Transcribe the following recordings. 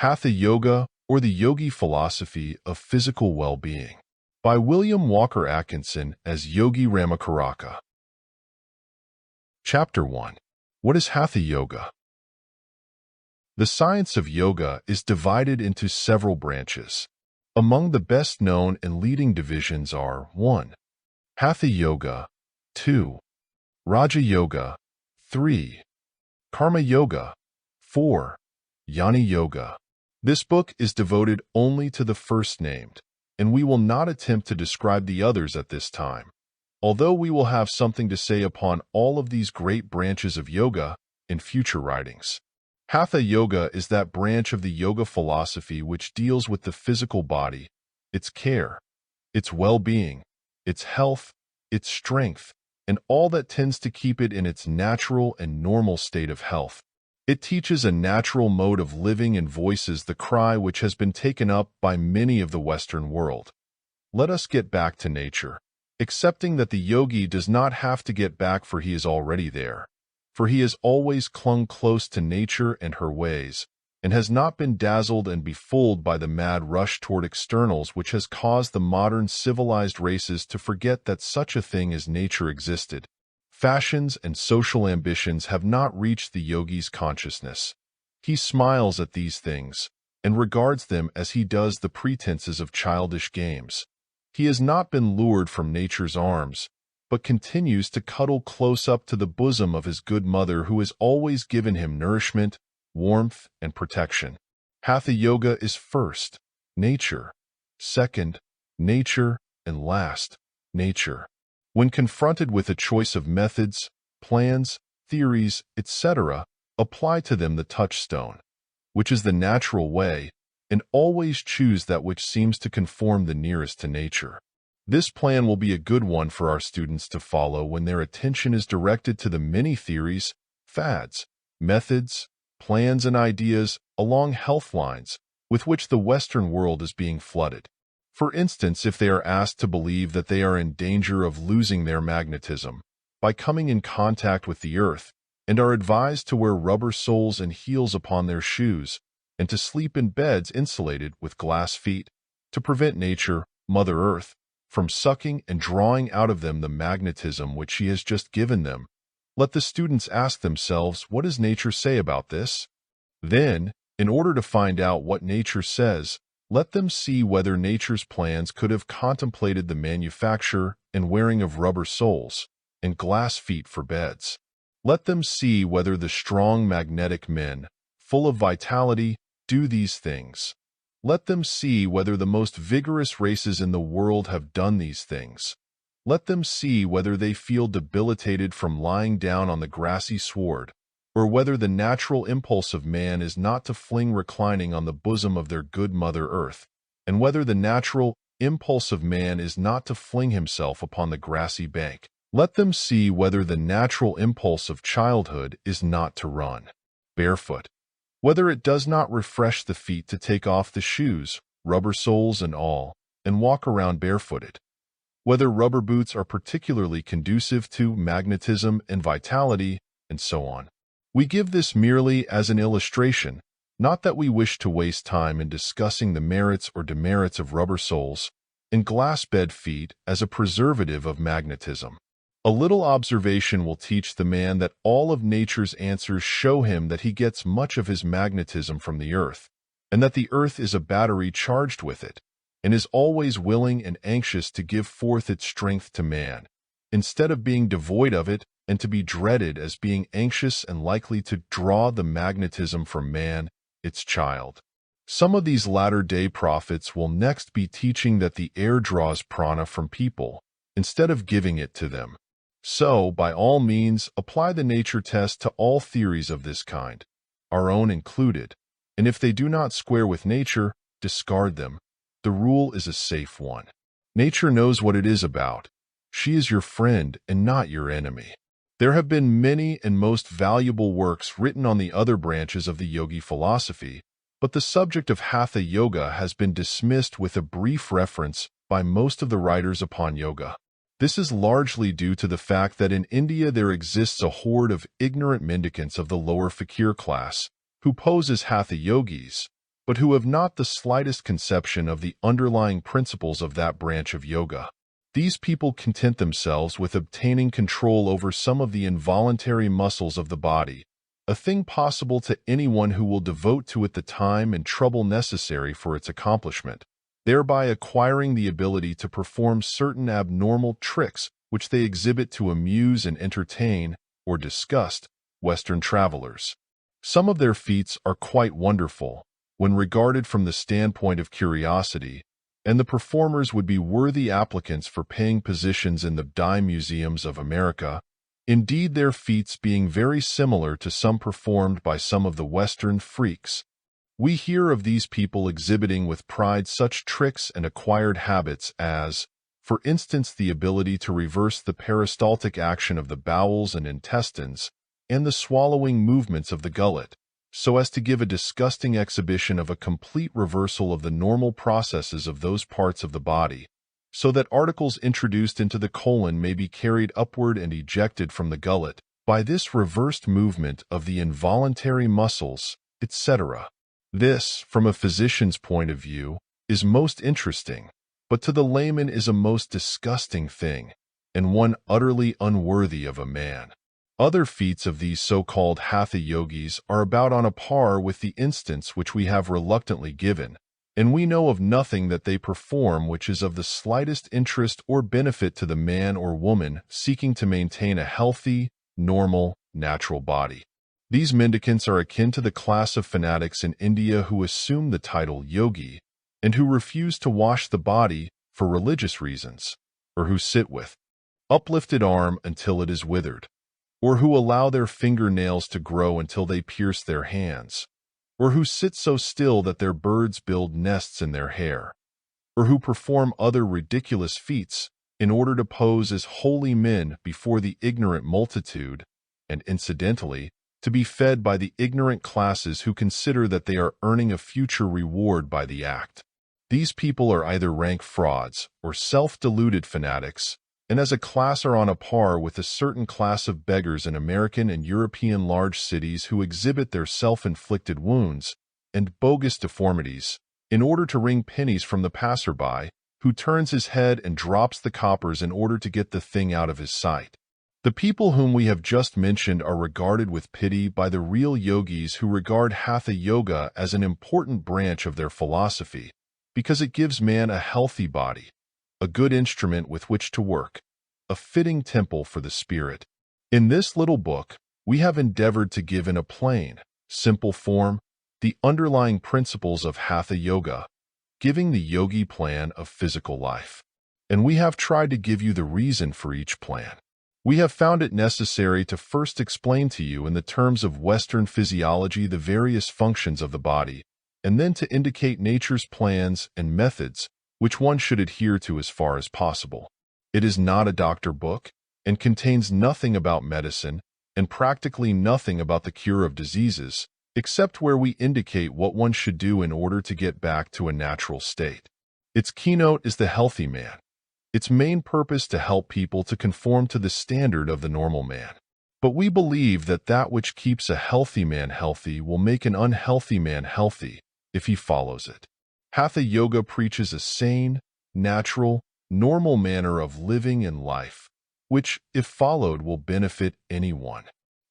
Hatha Yoga, or the Yogi Philosophy of Physical Well-Being, by William Walker Atkinson as Yogi Ramacharaka. Chapter 1. What is Hatha Yoga? The science of yoga is divided into several branches. Among the best-known and leading divisions are 1. Hatha Yoga, 2. Raja Yoga, 3. Karma Yoga, 4. Jnana Yoga. This book is devoted only to the first named, and we will not attempt to describe the others at this time, although we will have something to say upon all of these great branches of yoga in future writings. Hatha Yoga is that branch of the yoga philosophy which deals with the physical body, its care, its well-being, its health, its strength, and all that tends to keep it in its natural and normal state of health. It teaches a natural mode of living and voices the cry which has been taken up by many of the Western world. Let us get back to nature, accepting that the yogi does not have to get back, for he is already there. For he has always clung close to nature and her ways, and has not been dazzled and befooled by the mad rush toward externals which has caused the modern civilized races to forget that such a thing as nature existed. Fashions and social ambitions have not reached the yogi's consciousness. He smiles at these things, and regards them as he does the pretenses of childish games. He has not been lured from nature's arms, but continues to cuddle close up to the bosom of his good mother, who has always given him nourishment, warmth, and protection. Hatha Yoga is first, nature, second, nature, and last, nature. When confronted with a choice of methods, plans, theories, etc., apply to them the touchstone, which is the natural way, and always choose that which seems to conform the nearest to nature. This plan will be a good one for our students to follow when their attention is directed to the many theories, fads, methods, plans, and ideas along health lines with which the Western world is being flooded. For instance, if they are asked to believe that they are in danger of losing their magnetism by coming in contact with the earth, and are advised to wear rubber soles and heels upon their shoes, and to sleep in beds insulated with glass feet, to prevent nature, Mother Earth, from sucking and drawing out of them the magnetism which she has just given them, let the students ask themselves, what does nature say about this? Then, in order to find out what nature says, let them see whether nature's plans could have contemplated the manufacture and wearing of rubber soles and glass feet for beds. Let them see whether the strong magnetic men, full of vitality, do these things. Let them see whether the most vigorous races in the world have done these things. Let them see whether they feel debilitated from lying down on the grassy sward, or whether the natural impulse of man is not to fling reclining on the bosom of their good Mother Earth, and whether the natural impulse of man is not to fling himself upon the grassy bank. Let them see whether the natural impulse of childhood is not to run barefoot, whether it does not refresh the feet to take off the shoes, rubber soles and all, and walk around barefooted, whether rubber boots are particularly conducive to magnetism and vitality, and so on. We give this merely as an illustration, not that we wish to waste time in discussing the merits or demerits of rubber soles and glass bed feet as a preservative of magnetism. A little observation will teach the man that all of nature's answers show him that he gets much of his magnetism from the earth, and that the earth is a battery charged with it, and is always willing and anxious to give forth its strength to man, instead of being devoid of it and to be dreaded as being anxious and likely to draw the magnetism from man, its child. Some of these latter-day prophets will next be teaching that the air draws prana from people, instead of giving it to them. So, by all means, apply the nature test to all theories of this kind, our own included, and if they do not square with nature, discard them. The rule is a safe one. Nature knows what it is about. She is your friend and not your enemy. There have been many and most valuable works written on the other branches of the yogi philosophy, but the subject of Hatha Yoga has been dismissed with a brief reference by most of the writers upon yoga. This is largely due to the fact that in India there exists a horde of ignorant mendicants of the lower fakir class, who pose as Hatha Yogis, but who have not the slightest conception of the underlying principles of that branch of yoga. These people content themselves with obtaining control over some of the involuntary muscles of the body, a thing possible to anyone who will devote to it the time and trouble necessary for its accomplishment, thereby acquiring the ability to perform certain abnormal tricks which they exhibit to amuse and entertain, or disgust, Western travelers. Some of their feats are quite wonderful, when regarded from the standpoint of curiosity, and the performers would be worthy applicants for paying positions in the dime museums of America, indeed their feats being very similar to some performed by some of the Western freaks. We hear of these people exhibiting with pride such tricks and acquired habits as, for instance, the ability to reverse the peristaltic action of the bowels and intestines, and the swallowing movements of the gullet, so as to give a disgusting exhibition of a complete reversal of the normal processes of those parts of the body, so that articles introduced into the colon may be carried upward and ejected from the gullet by this reversed movement of the involuntary muscles, etc. This, from a physician's point of view, is most interesting, but to the layman is a most disgusting thing, and one utterly unworthy of a man. Other feats of these so-called Hatha Yogis are about on a par with the instance which we have reluctantly given, and we know of nothing that they perform which is of the slightest interest or benefit to the man or woman seeking to maintain a healthy, normal, natural body. These mendicants are akin to the class of fanatics in India who assume the title yogi, and who refuse to wash the body for religious reasons, or who sit with uplifted arm until it is withered, or who allow their fingernails to grow until they pierce their hands, or who sit so still that their birds build nests in their hair, or who perform other ridiculous feats in order to pose as holy men before the ignorant multitude, and incidentally, to be fed by the ignorant classes who consider that they are earning a future reward by the act. These people are either rank frauds or self-deluded fanatics, and as a class are on a par with a certain class of beggars in American and European large cities who exhibit their self-inflicted wounds and bogus deformities in order to wring pennies from the passerby, who turns his head and drops the coppers in order to get the thing out of his sight. The people whom we have just mentioned are regarded with pity by the real yogis who regard Hatha Yoga as an important branch of their philosophy, because it gives man a healthy body, a good instrument with which to work, a fitting temple for the spirit. In this little book, we have endeavored to give in a plain, simple form the underlying principles of Hatha Yoga, giving the yogi plan of physical life. And we have tried to give you the reason for each plan. We have found it necessary to first explain to you in the terms of Western physiology the various functions of the body, and then to indicate nature's plans and methods which one should adhere to as far as possible. It is not a doctor book, and contains nothing about medicine, and practically nothing about the cure of diseases, except where we indicate what one should do in order to get back to a natural state. Its keynote is the healthy man, its main purpose to help people to conform to the standard of the normal man. But we believe that that which keeps a healthy man healthy will make an unhealthy man healthy if he follows it. Hatha Yoga preaches a sane, natural, normal manner of living and life, which, if followed, will benefit anyone.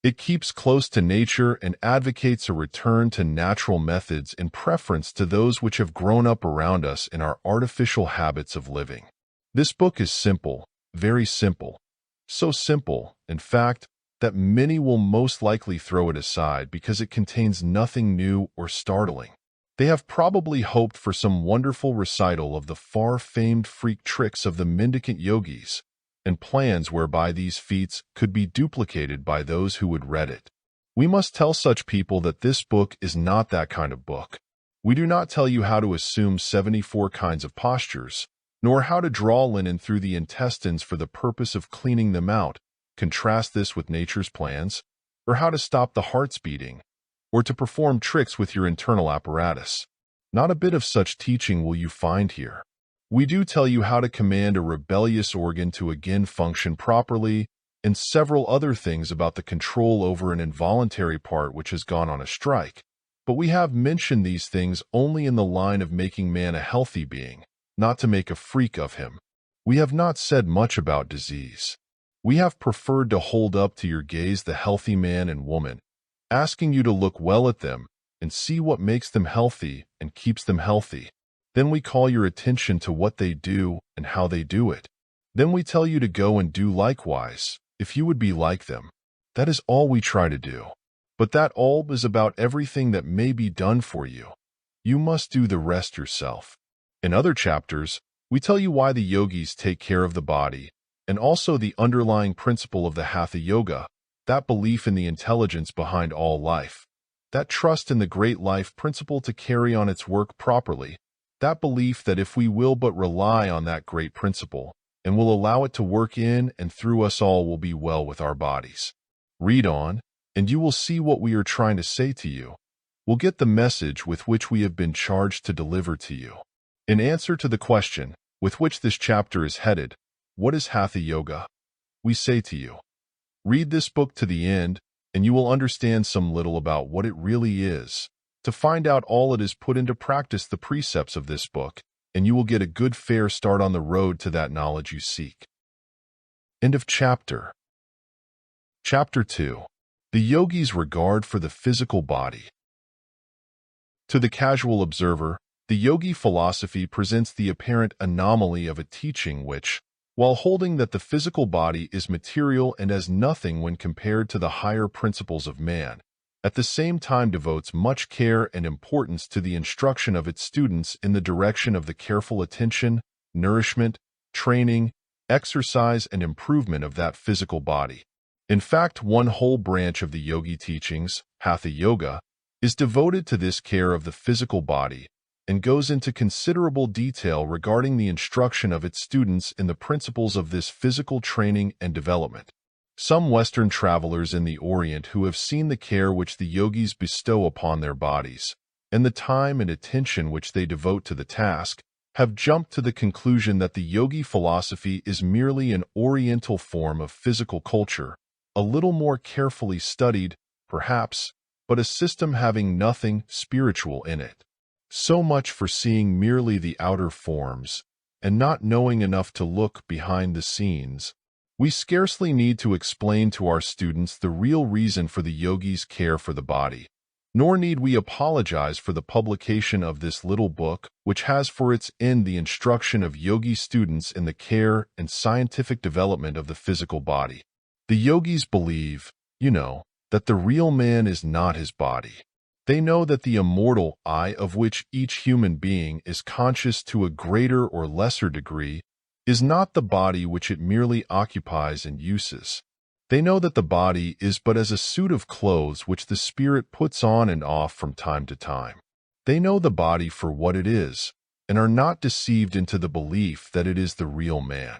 It keeps close to nature and advocates a return to natural methods in preference to those which have grown up around us in our artificial habits of living. This book is simple, very simple. So simple, in fact, that many will most likely throw it aside because it contains nothing new or startling. They have probably hoped for some wonderful recital of the far-famed freak tricks of the mendicant yogis, and plans whereby these feats could be duplicated by those who would read it. We must tell such people that this book is not that kind of book. We do not tell you how to assume 74 kinds of postures, nor how to draw linen through the intestines for the purpose of cleaning them out. Contrast this with nature's plans, or how to stop the heart's beating, or to perform tricks with your internal apparatus. Not a bit of such teaching will you find here. We do tell you how to command a rebellious organ to again function properly, and several other things about the control over an involuntary part which has gone on a strike, But we have mentioned these things only in the line of making man a healthy being, not to make a freak of him. We have not said much about disease. We have preferred to hold up to your gaze the healthy man and woman, asking you to look well at them and see what makes them healthy and keeps them healthy. Then we call your attention to what they do and how they do it. Then we tell you to go and do likewise, if you would be like them. That is all we try to do. But that all is about everything that may be done for you. You must do the rest yourself. In other chapters, we tell you why the yogis take care of the body, and also the underlying principle of the Hatha Yoga, that belief in the intelligence behind all life, that trust in the great life principle to carry on its work properly, that belief that if we will but rely on that great principle, and will allow it to work in and through us, all will be well with our bodies. Read on, and you will see what we are trying to say to you. Will get the message with which we have been charged to deliver to you. In answer to the question, with which this chapter is headed, what is Hatha Yoga? We say to you, read this book to the end, and you will understand some little about what it really is. To find out all it is, put into practice the precepts of this book, and you will get a good fair start on the road to that knowledge you seek. End of chapter. Chapter 2. The Yogi's Regard for the Physical Body. To the casual observer, the yogi philosophy presents the apparent anomaly of a teaching which, while holding that the physical body is material and as nothing when compared to the higher principles of man, at the same time devotes much care and importance to the instruction of its students in the direction of the careful attention, nourishment, training, exercise, and improvement of that physical body. In fact, one whole branch of the yogi teachings, Hatha Yoga, is devoted to this care of the physical body and goes into considerable detail regarding the instruction of its students in the principles of this physical training and development. Some Western travelers in the Orient who have seen the care which the yogis bestow upon their bodies, and the time and attention which they devote to the task, have jumped to the conclusion that the yogi philosophy is merely an Oriental form of physical culture, a little more carefully studied, perhaps, but a system having nothing spiritual in it. So much for seeing merely the outer forms, and not knowing enough to look behind the scenes. We scarcely need to explain to our students the real reason for the yogi's care for the body, nor need we apologize for the publication of this little book, which has for its end the instruction of yogi students in the care and scientific development of the physical body. The yogis believe, that the real man is not his body. They know that the immortal I of which each human being is conscious to a greater or lesser degree is not the body which it merely occupies and uses. They know that the body is but as a suit of clothes which the spirit puts on and off from time to time. They know the body for what it is, and are not deceived into the belief that it is the real man.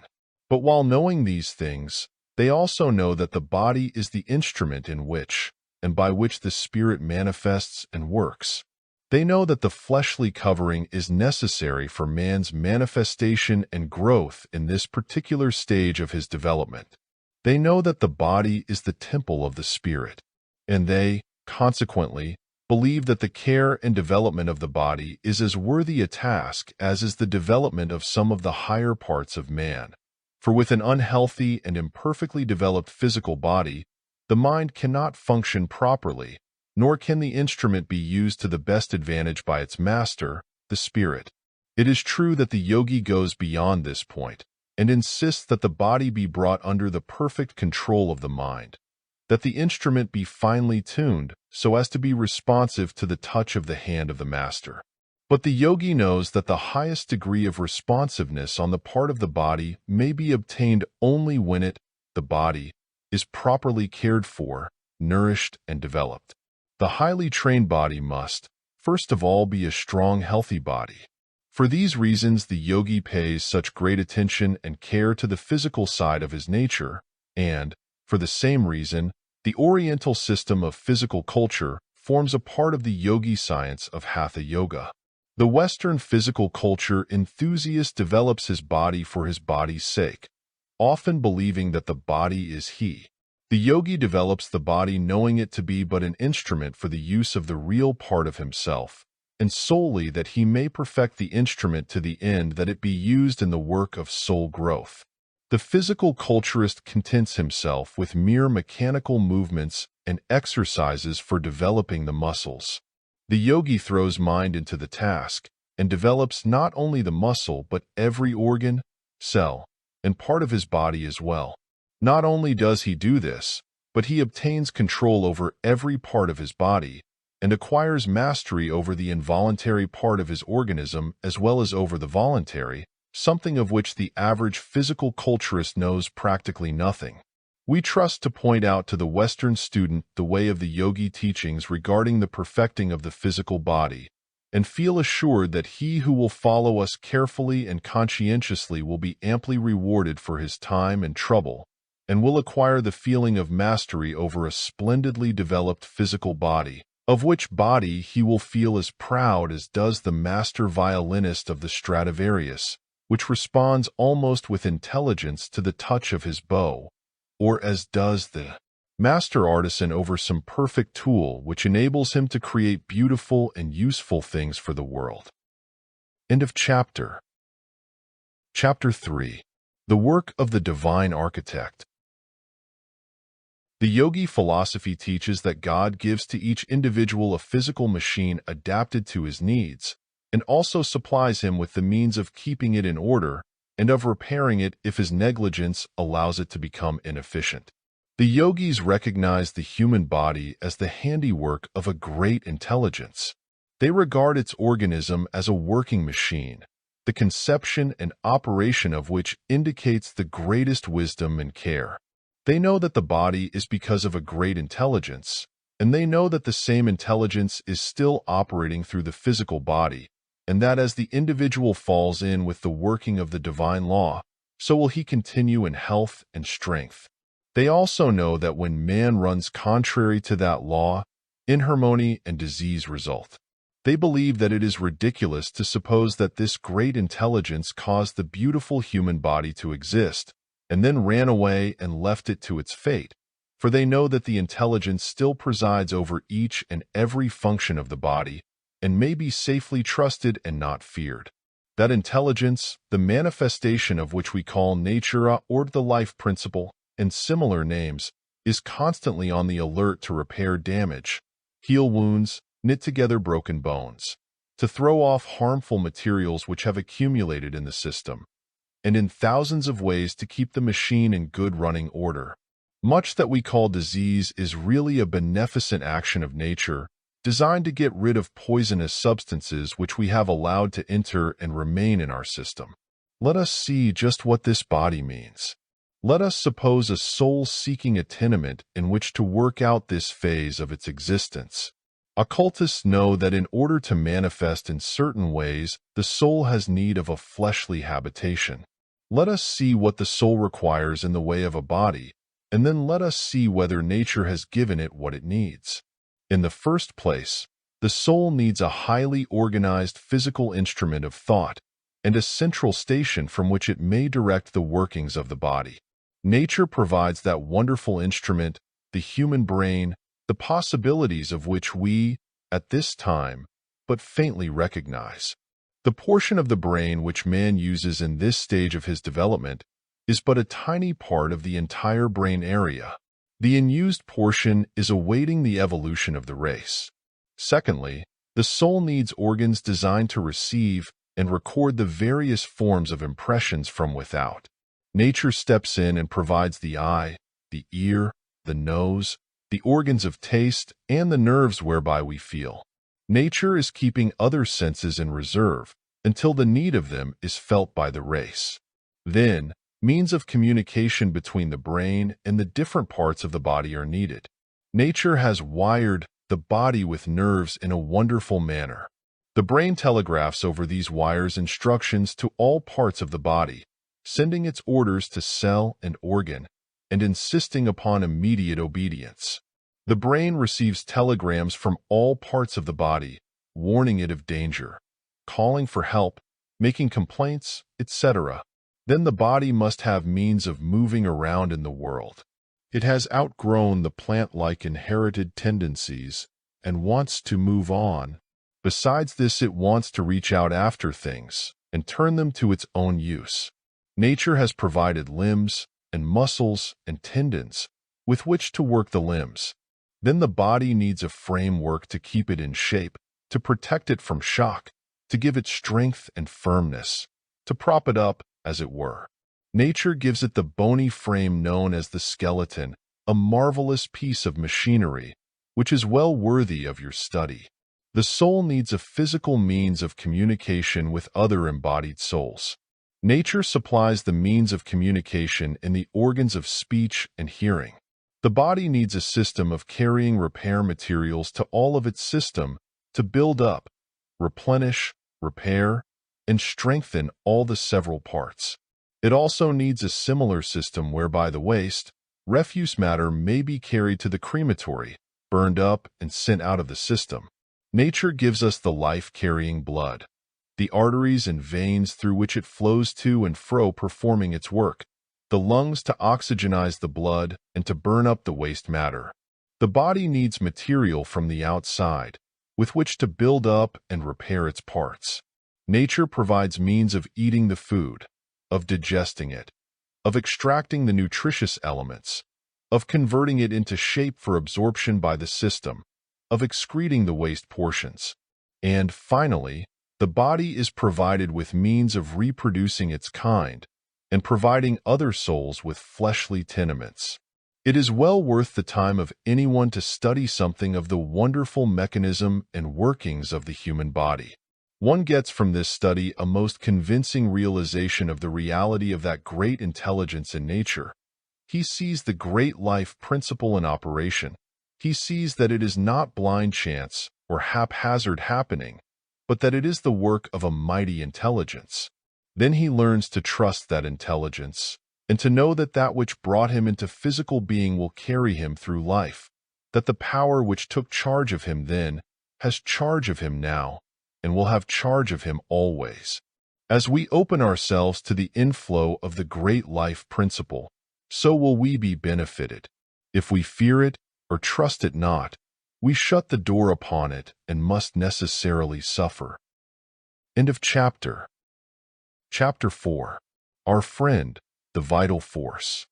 But while knowing these things, they also know that the body is the instrument in which, and by which the spirit manifests and works. They know that the fleshly covering is necessary for man's manifestation and growth in this particular stage of his development. They know that the body is the temple of the spirit, and they, consequently, believe that the care and development of the body is as worthy a task as is the development of some of the higher parts of man. For with an unhealthy and imperfectly developed physical body, the mind cannot function properly, nor can the instrument be used to the best advantage by its master, the spirit. It is true that the yogi goes beyond this point, and insists that the body be brought under the perfect control of the mind, that the instrument be finely tuned so as to be responsive to the touch of the hand of the master. But the yogi knows that the highest degree of responsiveness on the part of the body may be obtained only when it, the body, is properly cared for, nourished, and developed. The highly trained body must, first of all, be a strong, healthy body. For these reasons, the yogi pays such great attention and care to the physical side of his nature, and, for the same reason, the Oriental system of physical culture forms a part of the yogi science of Hatha Yoga. The Western physical culture enthusiast develops his body for his body's sake, often believing that the body is he. The yogi develops the body knowing it to be but an instrument for the use of the real part of himself, and solely that he may perfect the instrument to the end that it be used in the work of soul growth. The physical culturist contents himself with mere mechanical movements and exercises for developing the muscles. The yogi throws mind into the task and develops not only the muscle but every organ, cell, and part of his body as well. Not only does he do this, but he obtains control over every part of his body and acquires mastery over the involuntary part of his organism as well as over the voluntary, something of which the average physical culturist knows practically nothing. We trust to point out to the Western student the way of the yogi teachings regarding the perfecting of the physical body, and feel assured that he who will follow us carefully and conscientiously will be amply rewarded for his time and trouble, and will acquire the feeling of mastery over a splendidly developed physical body, of which body he will feel as proud as does the master violinist of the Stradivarius, which responds almost with intelligence to the touch of his bow, or as does the master artisan over some perfect tool which enables him to create beautiful and useful things for the world. End of chapter. Chapter 3. The Work of the Divine Architect. The yogi philosophy teaches that God gives to each individual a physical machine adapted to his needs, and also supplies him with the means of keeping it in order and of repairing it if his negligence allows it to become inefficient. The yogis recognize the human body as the handiwork of a great intelligence. They regard its organism as a working machine, the conception and operation of which indicates the greatest wisdom and care. They know that the body is because of a great intelligence, and they know that the same intelligence is still operating through the physical body, and that as the individual falls in with the working of the divine law, so will he continue in health and strength. They also know that when man runs contrary to that law, inharmony and disease result. They believe that it is ridiculous to suppose that this great intelligence caused the beautiful human body to exist, and then ran away and left it to its fate, for they know that the intelligence still presides over each and every function of the body, and may be safely trusted and not feared. That intelligence, the manifestation of which we call nature or the life principle, and similar names, is constantly on the alert to repair damage, heal wounds, knit together broken bones, to throw off harmful materials which have accumulated in the system, and in thousands of ways to keep the machine in good running order. Much that we call disease is really a beneficent action of nature, designed to get rid of poisonous substances which we have allowed to enter and remain in our system. Let us see just what this body means. Let us suppose a soul seeking a tenement in which to work out this phase of its existence. Occultists know that in order to manifest in certain ways, the soul has need of a fleshly habitation. Let us see what the soul requires in the way of a body, and then let us see whether nature has given it what it needs. In the first place, the soul needs a highly organized physical instrument of thought and a central station from which it may direct the workings of the body. Nature provides that wonderful instrument, the human brain, the possibilities of which we, at this time, but faintly recognize. The portion of the brain which man uses in this stage of his development is but a tiny part of the entire brain area. The unused portion is awaiting the evolution of the race. Secondly, the soul needs organs designed to receive and record the various forms of impressions from without. Nature steps in and provides the eye, the ear, the nose, the organs of taste, and the nerves whereby we feel. Nature is keeping other senses in reserve until the need of them is felt by the race. Then, means of communication between the brain and the different parts of the body are needed. Nature has wired the body with nerves in a wonderful manner. The brain telegraphs over these wires instructions to all parts of the body, sending its orders to cell and organ, and insisting upon immediate obedience. The brain receives telegrams from all parts of the body, warning it of danger, calling for help, making complaints, etc. Then the body must have means of moving around in the world. It has outgrown the plant-like inherited tendencies and wants to move on. Besides this, it wants to reach out after things and turn them to its own use. Nature has provided limbs and muscles and tendons with which to work the limbs. Then the body needs a framework to keep it in shape, to protect it from shock, to give it strength and firmness, to prop it up, as it were. Nature gives it the bony frame known as the skeleton, a marvelous piece of machinery, which is well worthy of your study. The soul needs a physical means of communication with other embodied souls. Nature supplies the means of communication in the organs of speech and hearing. The body needs a system of carrying repair materials to all of its system to build up, replenish, repair, and strengthen all the several parts. It also needs a similar system whereby the waste, refuse matter may be carried to the crematory, burned up, and sent out of the system. Nature gives us the life-carrying blood, the arteries and veins through which it flows to and fro performing its work, the lungs to oxygenize the blood and to burn up the waste matter. The body needs material from the outside, with which to build up and repair its parts. Nature provides means of eating the food, of digesting it, of extracting the nutritious elements, of converting it into shape for absorption by the system, of excreting the waste portions. And, finally, the body is provided with means of reproducing its kind and providing other souls with fleshly tenements. It is well worth the time of anyone to study something of the wonderful mechanism and workings of the human body. One gets from this study a most convincing realization of the reality of that great intelligence in nature. He sees the great life principle in operation. He sees that it is not blind chance or haphazard happening, but that it is the work of a mighty intelligence. Then he learns to trust that intelligence and to know that that which brought him into physical being will carry him through life, that the power which took charge of him then has charge of him now and will have charge of him always. As we open ourselves to the inflow of the great life principle, so will we be benefited. If we fear it or trust it not, we shut the door upon it and must necessarily suffer. End of chapter. Chapter 4. Our Friend, the Vital Force.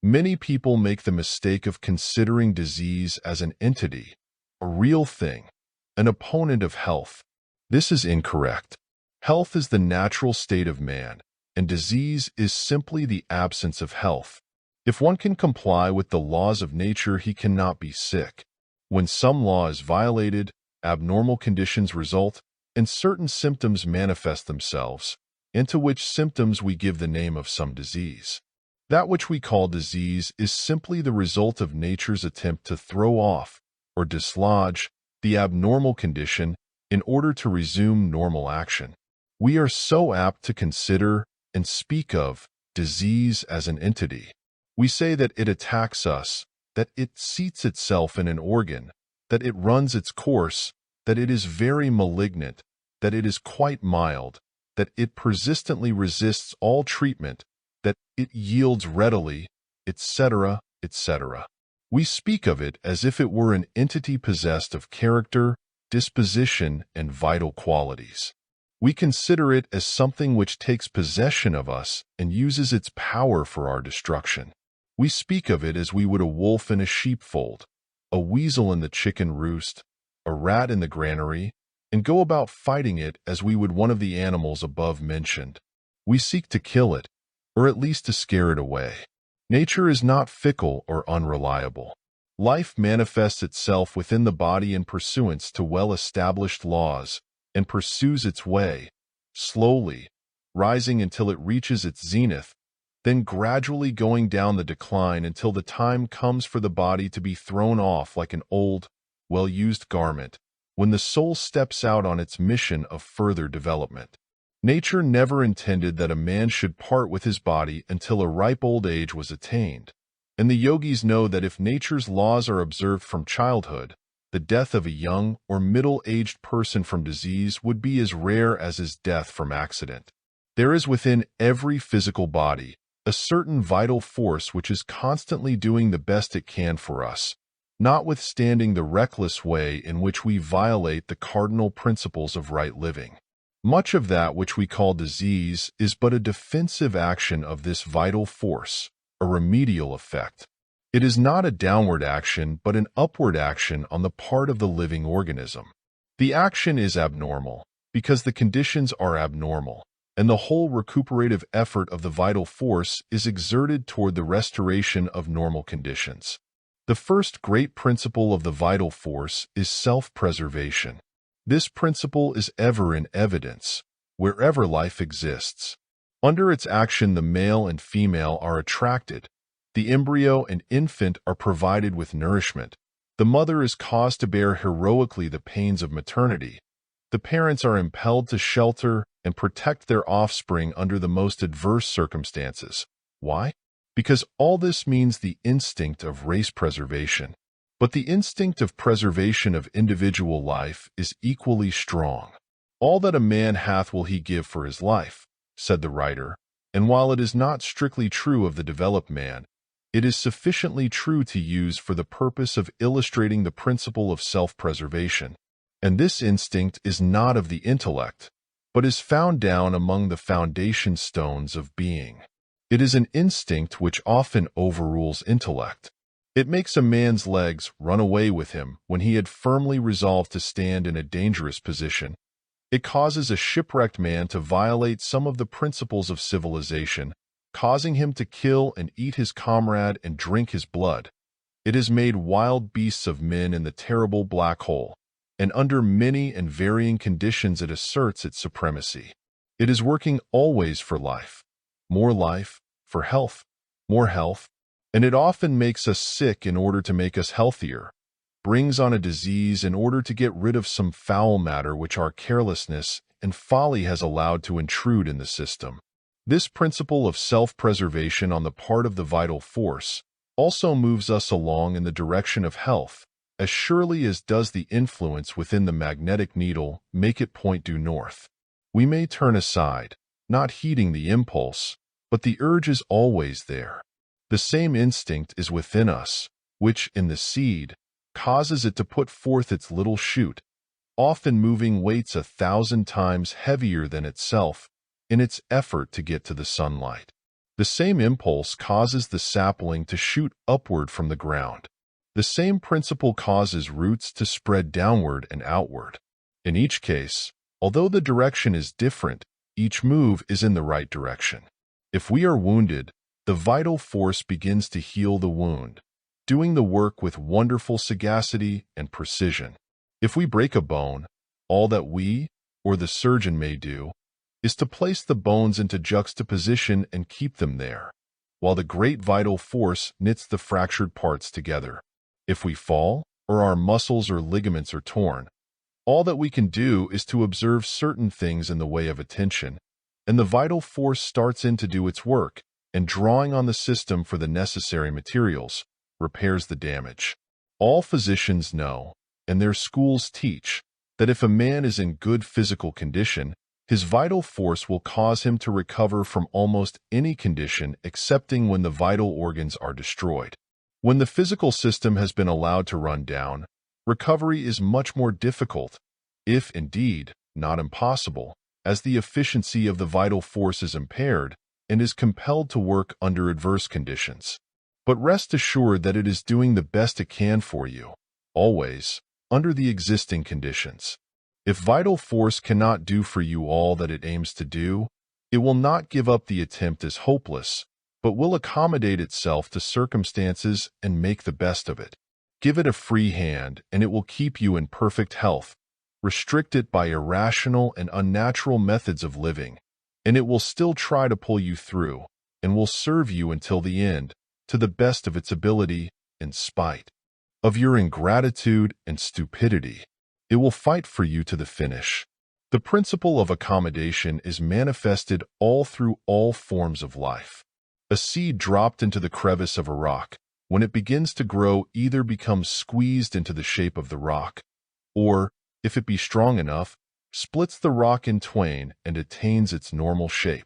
Many people make the mistake of considering disease as an entity, a real thing, an opponent of health. This is incorrect. Health is the natural state of man, and disease is simply the absence of health. If one can comply with the laws of nature, he cannot be sick. When some law is violated, abnormal conditions result, and certain symptoms manifest themselves, into which symptoms we give the name of some disease. That which we call disease is simply the result of nature's attempt to throw off or dislodge the abnormal condition in order to resume normal action. We are so apt to consider and speak of disease as an entity. We say that it attacks us, that it seats itself in an organ, that it runs its course, that it is very malignant, that it is quite mild, that it persistently resists all treatment, that it yields readily, etc., etc. We speak of it as if it were an entity possessed of character, disposition, and vital qualities. We consider it as something which takes possession of us and uses its power for our destruction. We speak of it as we would a wolf in a sheepfold, a weasel in the chicken roost, a rat in the granary, and go about fighting it as we would one of the animals above mentioned. We seek to kill it, or at least to scare it away. Nature is not fickle or unreliable. Life manifests itself within the body in pursuance to well-established laws and pursues its way, slowly, rising until it reaches its zenith, then gradually going down the decline until the time comes for the body to be thrown off like an old, well-used garment, when the soul steps out on its mission of further development. Nature never intended that a man should part with his body until a ripe old age was attained, and the yogis know that if nature's laws are observed from childhood, the death of a young or middle-aged person from disease would be as rare as his death from accident. There is within every physical body a certain vital force which is constantly doing the best it can for us, notwithstanding the reckless way in which we violate the cardinal principles of right living. Much of that which we call disease is but a defensive action of this vital force, a remedial effect. It is not a downward action, but an upward action on the part of the living organism. The action is abnormal, because the conditions are abnormal, and the whole recuperative effort of the vital force is exerted toward the restoration of normal conditions. The first great principle of the vital force is self-preservation. This principle is ever in evidence, wherever life exists. Under its action, the male and female are attracted. The embryo and infant are provided with nourishment. The mother is caused to bear heroically the pains of maternity. The parents are impelled to shelter and protect their offspring under the most adverse circumstances. Why? Because all this means the instinct of race preservation. But the instinct of preservation of individual life is equally strong. All that a man hath will he give for his life, said the writer, and while it is not strictly true of the developed man, it is sufficiently true to use for the purpose of illustrating the principle of self-preservation. And this instinct is not of the intellect, but is found down among the foundation stones of being. It is an instinct which often overrules intellect. It makes a man's legs run away with him when he had firmly resolved to stand in a dangerous position. It causes a shipwrecked man to violate some of the principles of civilization, causing him to kill and eat his comrade and drink his blood. It has made wild beasts of men in the terrible black hole, and under many and varying conditions it asserts its supremacy. It is working always for life, for health, more health, and it often makes us sick in order to make us healthier, brings on a disease in order to get rid of some foul matter which our carelessness and folly has allowed to intrude in the system. This principle of self-preservation on the part of the vital force also moves us along in the direction of health, as surely as does the influence within the magnetic needle make it point due north. We may turn aside, not heeding the impulse, but the urge is always there. The same instinct is within us, which, in the seed, causes it to put forth its little shoot, often moving weights 1,000 times heavier than itself in its effort to get to the sunlight. The same impulse causes the sapling to shoot upward from the ground. The same principle causes roots to spread downward and outward. In each case, although the direction is different, each move is in the right direction. If we are wounded, the vital force begins to heal the wound, doing the work with wonderful sagacity and precision. If we break a bone, all that we, or the surgeon may do, is to place the bones into juxtaposition and keep them there, while the great vital force knits the fractured parts together. If we fall, or our muscles or ligaments are torn, all that we can do is to observe certain things in the way of attention, and the vital force starts in to do its work, and drawing on the system for the necessary materials, repairs the damage. All physicians know, and their schools teach, that if a man is in good physical condition, his vital force will cause him to recover from almost any condition excepting when the vital organs are destroyed. When the physical system has been allowed to run down, recovery is much more difficult, if indeed not impossible, as the efficiency of the vital force is impaired and is compelled to work under adverse conditions. But rest assured that it is doing the best it can for you, always, under the existing conditions. If vital force cannot do for you all that it aims to do, it will not give up the attempt as hopeless, but will accommodate itself to circumstances and make the best of it. Give it a free hand, and it will keep you in perfect health. Restrict it by irrational and unnatural methods of living, and it will still try to pull you through, and will serve you until the end, to the best of its ability, in spite of your ingratitude and stupidity. It will fight for you to the finish. The principle of accommodation is manifested all through all forms of life. A seed dropped into the crevice of a rock, when it begins to grow, either becomes squeezed into the shape of the rock, or, if it be strong enough, splits the rock in twain and attains its normal shape.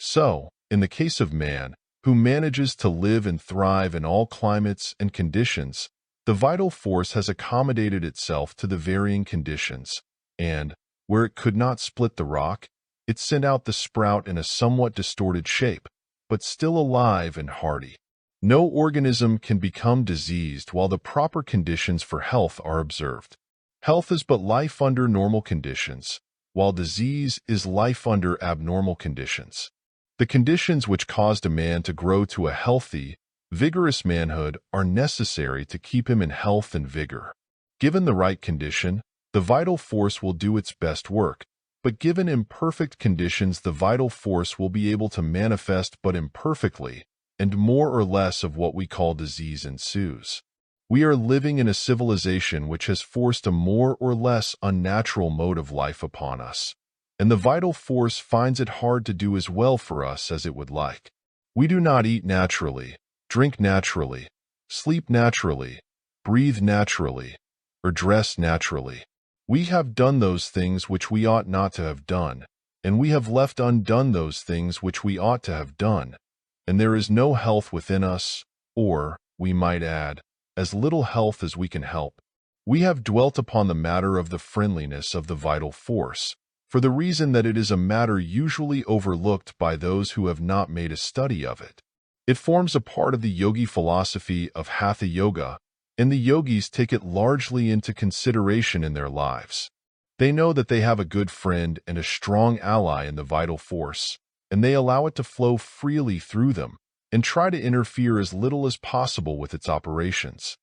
So, in the case of man, who manages to live and thrive in all climates and conditions, the vital force has accommodated itself to the varying conditions, and, where it could not split the rock, it sent out the sprout in a somewhat distorted shape, but still alive and hardy. No organism can become diseased while the proper conditions for health are observed. Health is but life under normal conditions, while disease is life under abnormal conditions. The conditions which caused a man to grow to a healthy, vigorous manhood are necessary to keep him in health and vigor. Given the right condition, the vital force will do its best work, but given imperfect conditions, the vital force will be able to manifest but imperfectly, and more or less of what we call disease ensues. We are living in a civilization which has forced a more or less unnatural mode of life upon us, and the vital force finds it hard to do as well for us as it would like. We do not eat naturally, drink naturally, sleep naturally, breathe naturally, or dress naturally. We have done those things which we ought not to have done, and we have left undone those things which we ought to have done, and there is no health within us, or, we might add, as little health as we can help. We have dwelt upon the matter of the friendliness of the vital force, for the reason that it is a matter usually overlooked by those who have not made a study of it. It forms a part of the yogi philosophy of Hatha Yoga, and the yogis take it largely into consideration in their lives. They know that they have a good friend and a strong ally in the vital force, and they allow it to flow freely through them and try to interfere as little as possible with its operations.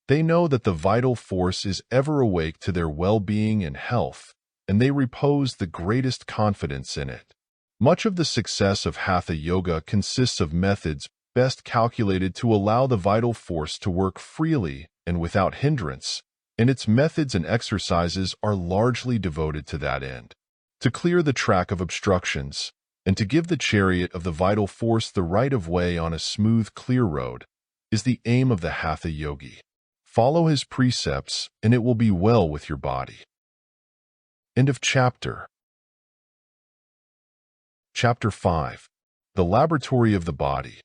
They know that the vital force is ever awake to their well-being and health, and they repose the greatest confidence in it. Much of the success of Hatha Yoga consists of methods best calculated to allow the vital force to work freely and without hindrance, and its methods and exercises are largely devoted to that end. To clear the track of obstructions, and to give the chariot of the vital force the right of way on a smooth, clear road, is the aim of the Hatha Yogi. Follow his precepts, and it will be well with your body. End of chapter. Chapter 5. The Laboratory of the Body.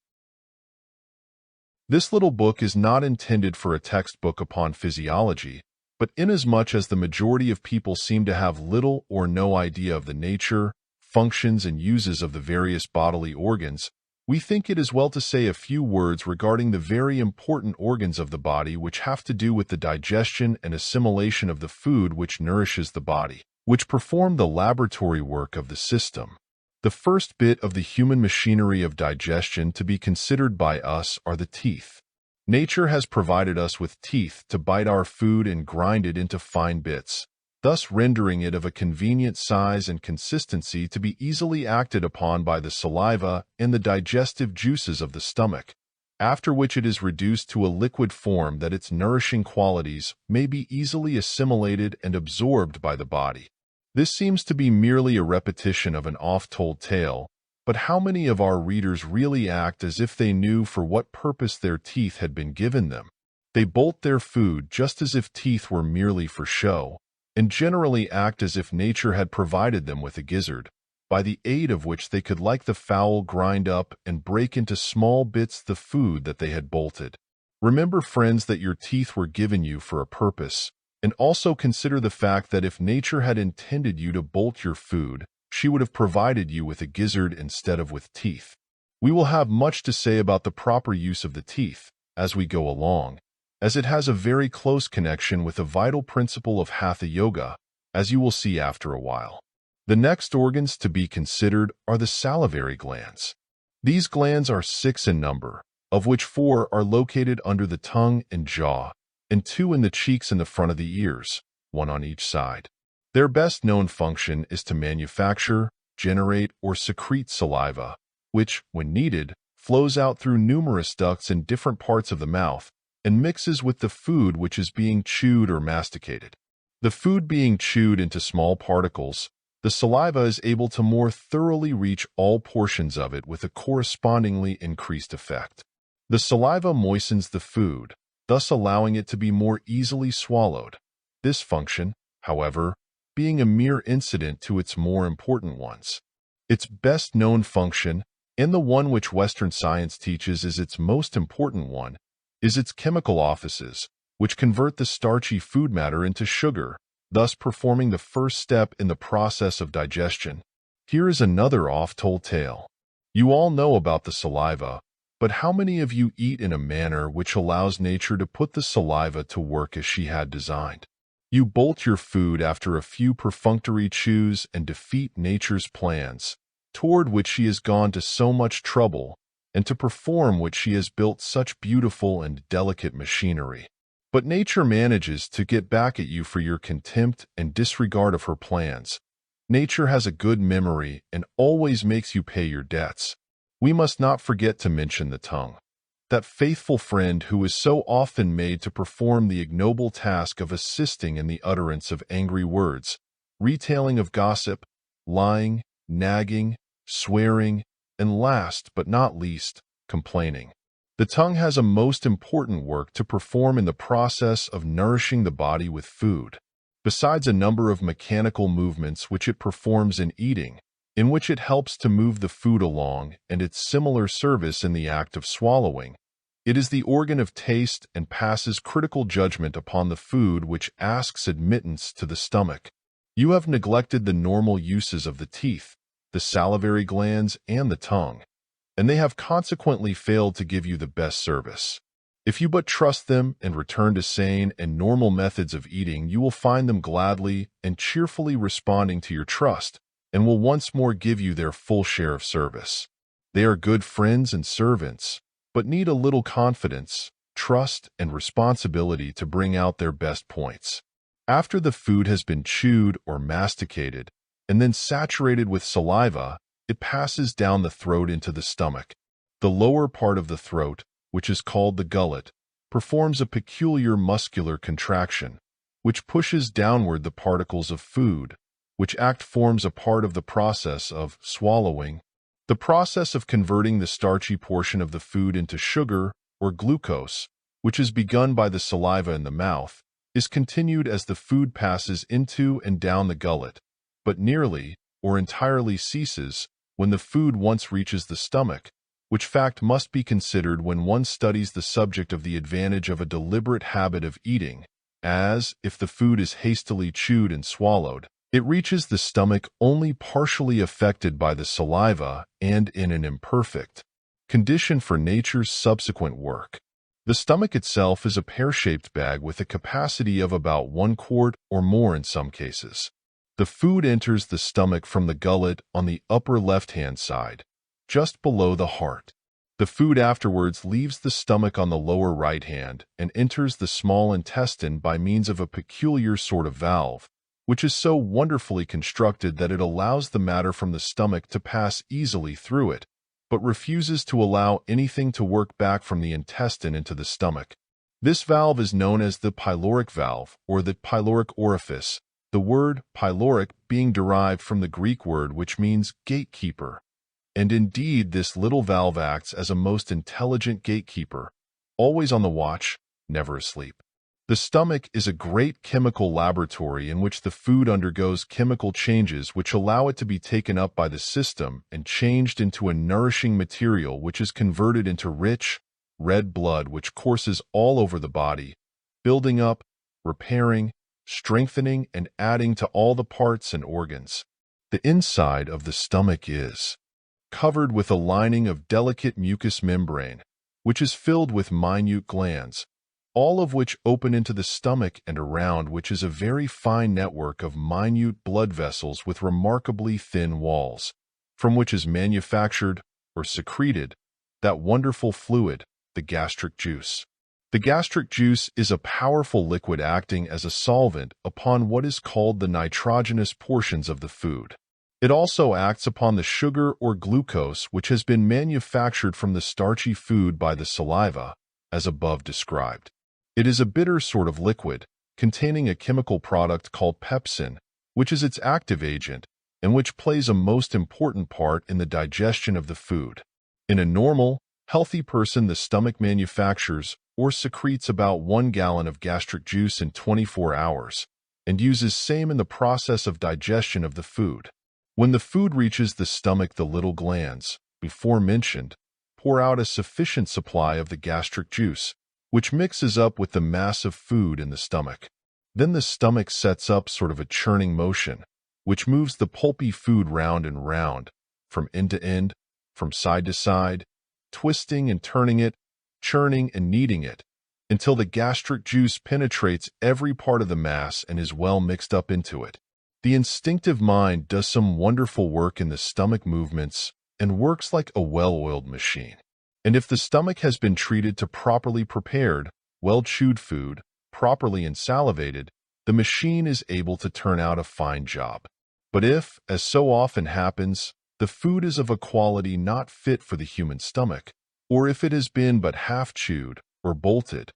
This little book is not intended for a textbook upon physiology, but inasmuch as the majority of people seem to have little or no idea of the nature, functions, and uses of the various bodily organs, we think it is well to say a few words regarding the very important organs of the body which have to do with the digestion and assimilation of the food which nourishes the body, which perform the laboratory work of the system. The first bit of the human machinery of digestion to be considered by us are the teeth. Nature has provided us with teeth to bite our food and grind it into fine bits, thus rendering it of a convenient size and consistency to be easily acted upon by the saliva and the digestive juices of the stomach, after which it is reduced to a liquid form that its nourishing qualities may be easily assimilated and absorbed by the body. This seems to be merely a repetition of an oft-told tale, but how many of our readers really act as if they knew for what purpose their teeth had been given them? They bolt their food just as if teeth were merely for show, and generally act as if nature had provided them with a gizzard, by the aid of which they could like the fowl grind up and break into small bits the food that they had bolted. Remember, friends, that your teeth were given you for a purpose, and also consider the fact that if nature had intended you to bolt your food, she would have provided you with a gizzard instead of with teeth. We will have much to say about the proper use of the teeth as we go along, as it has a very close connection with the vital principle of Hatha Yoga, as you will see after a while. The next organs to be considered are the salivary glands. These glands are 6 in number, of which 4 are located under the tongue and jaw, and 2 in the cheeks and the front of the ears, 1 on each side. Their best known function is to manufacture, generate, or secrete saliva, which, when needed, flows out through numerous ducts in different parts of the mouth and mixes with the food which is being chewed or masticated. The food being chewed into small particles, the saliva is able to more thoroughly reach all portions of it with a correspondingly increased effect. The saliva moistens the food, thus allowing it to be more easily swallowed. This function, however, being a mere incident to its more important ones. Its best known function, And the one which Western science teaches is its most important one, is its chemical offices, which convert the starchy food matter into sugar, thus performing the first step in the process of digestion. Here is another oft-told tale. You all know about the saliva, but how many of you eat in a manner which allows nature to put the saliva to work as she had designed? You bolt your food after a few perfunctory chews and defeat nature's plans, toward which she has gone to so much trouble, and to perform which she has built such beautiful and delicate machinery. But nature manages to get back at you for your contempt and disregard of her plans. Nature has a good memory and always makes you pay your debts. We must not forget to mention the tongue, that faithful friend who is so often made to perform the ignoble task of assisting in the utterance of angry words, retailing of gossip, lying, nagging, swearing, and last but not least, complaining. The tongue has a most important work to perform in the process of nourishing the body with food. Besides a number of mechanical movements which it performs in eating, in which it helps to move the food along, and its similar service in the act of swallowing, it is the organ of taste and passes critical judgment upon the food which asks admittance to the stomach. You have neglected the normal uses of the teeth, the salivary glands, and the tongue, and they have consequently failed to give you the best service. If you but trust them and return to sane and normal methods of eating, you will find them gladly and cheerfully responding to your trust, and will once more give you their full share of service. They are good friends and servants, but need a little confidence, trust, and responsibility to bring out their best points. After the food has been chewed or masticated, and then saturated with saliva, it passes down the throat into the stomach. The lower part of the throat, which is called the gullet, performs a peculiar muscular contraction, which pushes downward the particles of food, which act forms a part of the process of swallowing. The process of converting the starchy portion of the food into sugar, or glucose, which is begun by the saliva in the mouth, is continued as the food passes into and down the gullet, but nearly or entirely ceases when the food once reaches the stomach, which fact must be considered when one studies the subject of the advantage of a deliberate habit of eating, as, if the food is hastily chewed and swallowed, it reaches the stomach only partially affected by the saliva and in an imperfect condition for nature's subsequent work. The stomach itself is a pear-shaped bag with a capacity of about 1 quart or more in some cases. The food enters the stomach from the gullet on the upper left-hand side, just below the heart. The food afterwards leaves the stomach on the lower right hand and enters the small intestine by means of a peculiar sort of valve, which is so wonderfully constructed that it allows the matter from the stomach to pass easily through it, but refuses to allow anything to work back from the intestine into the stomach. This valve is known as the pyloric valve or the pyloric orifice, the word pyloric being derived from the Greek word which means gatekeeper. And indeed, this little valve acts as a most intelligent gatekeeper, always on the watch, never asleep. The stomach is a great chemical laboratory in which the food undergoes chemical changes which allow it to be taken up by the system and changed into a nourishing material which is converted into rich, red blood which courses all over the body, building up, repairing, strengthening, and adding to all the parts and organs. The inside of the stomach is covered with a lining of delicate mucous membrane, which is filled with minute glands, all of which open into the stomach and around which is a very fine network of minute blood vessels with remarkably thin walls, from which is manufactured, or secreted, that wonderful fluid, the gastric juice. The gastric juice is a powerful liquid acting as a solvent upon what is called the nitrogenous portions of the food. It also acts upon the sugar or glucose which has been manufactured from the starchy food by the saliva, as above described. It is a bitter sort of liquid, containing a chemical product called pepsin, which is its active agent, and which plays a most important part in the digestion of the food. In a normal, healthy person, the stomach manufactures or secretes about 1 gallon of gastric juice in 24 hours, and uses same in the process of digestion of the food. When the food reaches the stomach, the little glands, before mentioned, pour out a sufficient supply of the gastric juice, which mixes up with the mass of food in the stomach. Then the stomach sets up sort of a churning motion, which moves the pulpy food round and round, from end to end, from side to side, twisting and turning it, churning and kneading it, until the gastric juice penetrates every part of the mass and is well mixed up into it. The instinctive mind does some wonderful work in the stomach movements and works like a well-oiled machine. And if the stomach has been treated to properly prepared, well-chewed food, properly insalivated, the machine is able to turn out a fine job. But if, as so often happens, the food is of a quality not fit for the human stomach, or if it has been but half-chewed or bolted,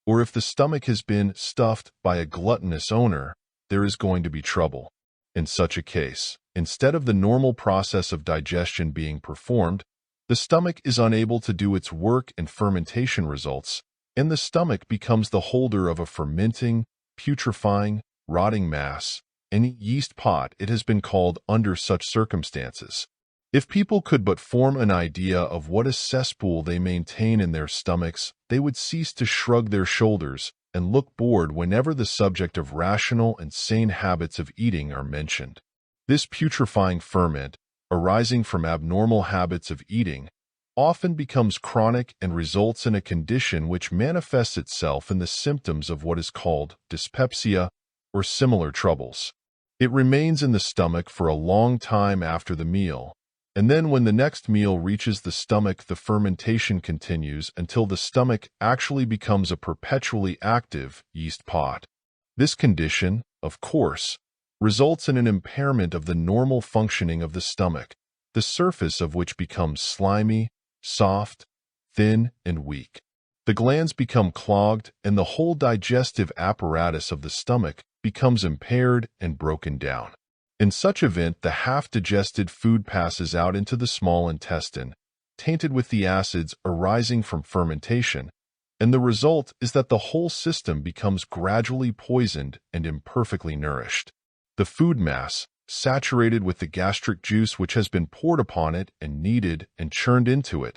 or if the stomach has been stuffed by a gluttonous owner, there is going to be trouble. In such a case, instead of the normal process of digestion being performed, the stomach is unable to do its work and fermentation results, and the stomach becomes the holder of a fermenting, putrefying, rotting mass, and yeast pot it has been called under such circumstances. If people could but form an idea of what a cesspool they maintain in their stomachs, they would cease to shrug their shoulders and look bored whenever the subject of rational and sane habits of eating are mentioned. This putrefying ferment, arising from abnormal habits of eating, often becomes chronic and results in a condition which manifests itself in the symptoms of what is called dyspepsia or similar troubles. It remains in the stomach for a long time after the meal, and then when the next meal reaches the stomach, the fermentation continues until the stomach actually becomes a perpetually active yeast pot. This condition, of course, results in an impairment of the normal functioning of the stomach, the surface of which becomes slimy, soft, thin, and weak. The glands become clogged, and the whole digestive apparatus of the stomach becomes impaired and broken down. In such event, the half-digested food passes out into the small intestine, tainted with the acids arising from fermentation, and the result is that the whole system becomes gradually poisoned and imperfectly nourished. The food mass, saturated with the gastric juice which has been poured upon it and kneaded and churned into it,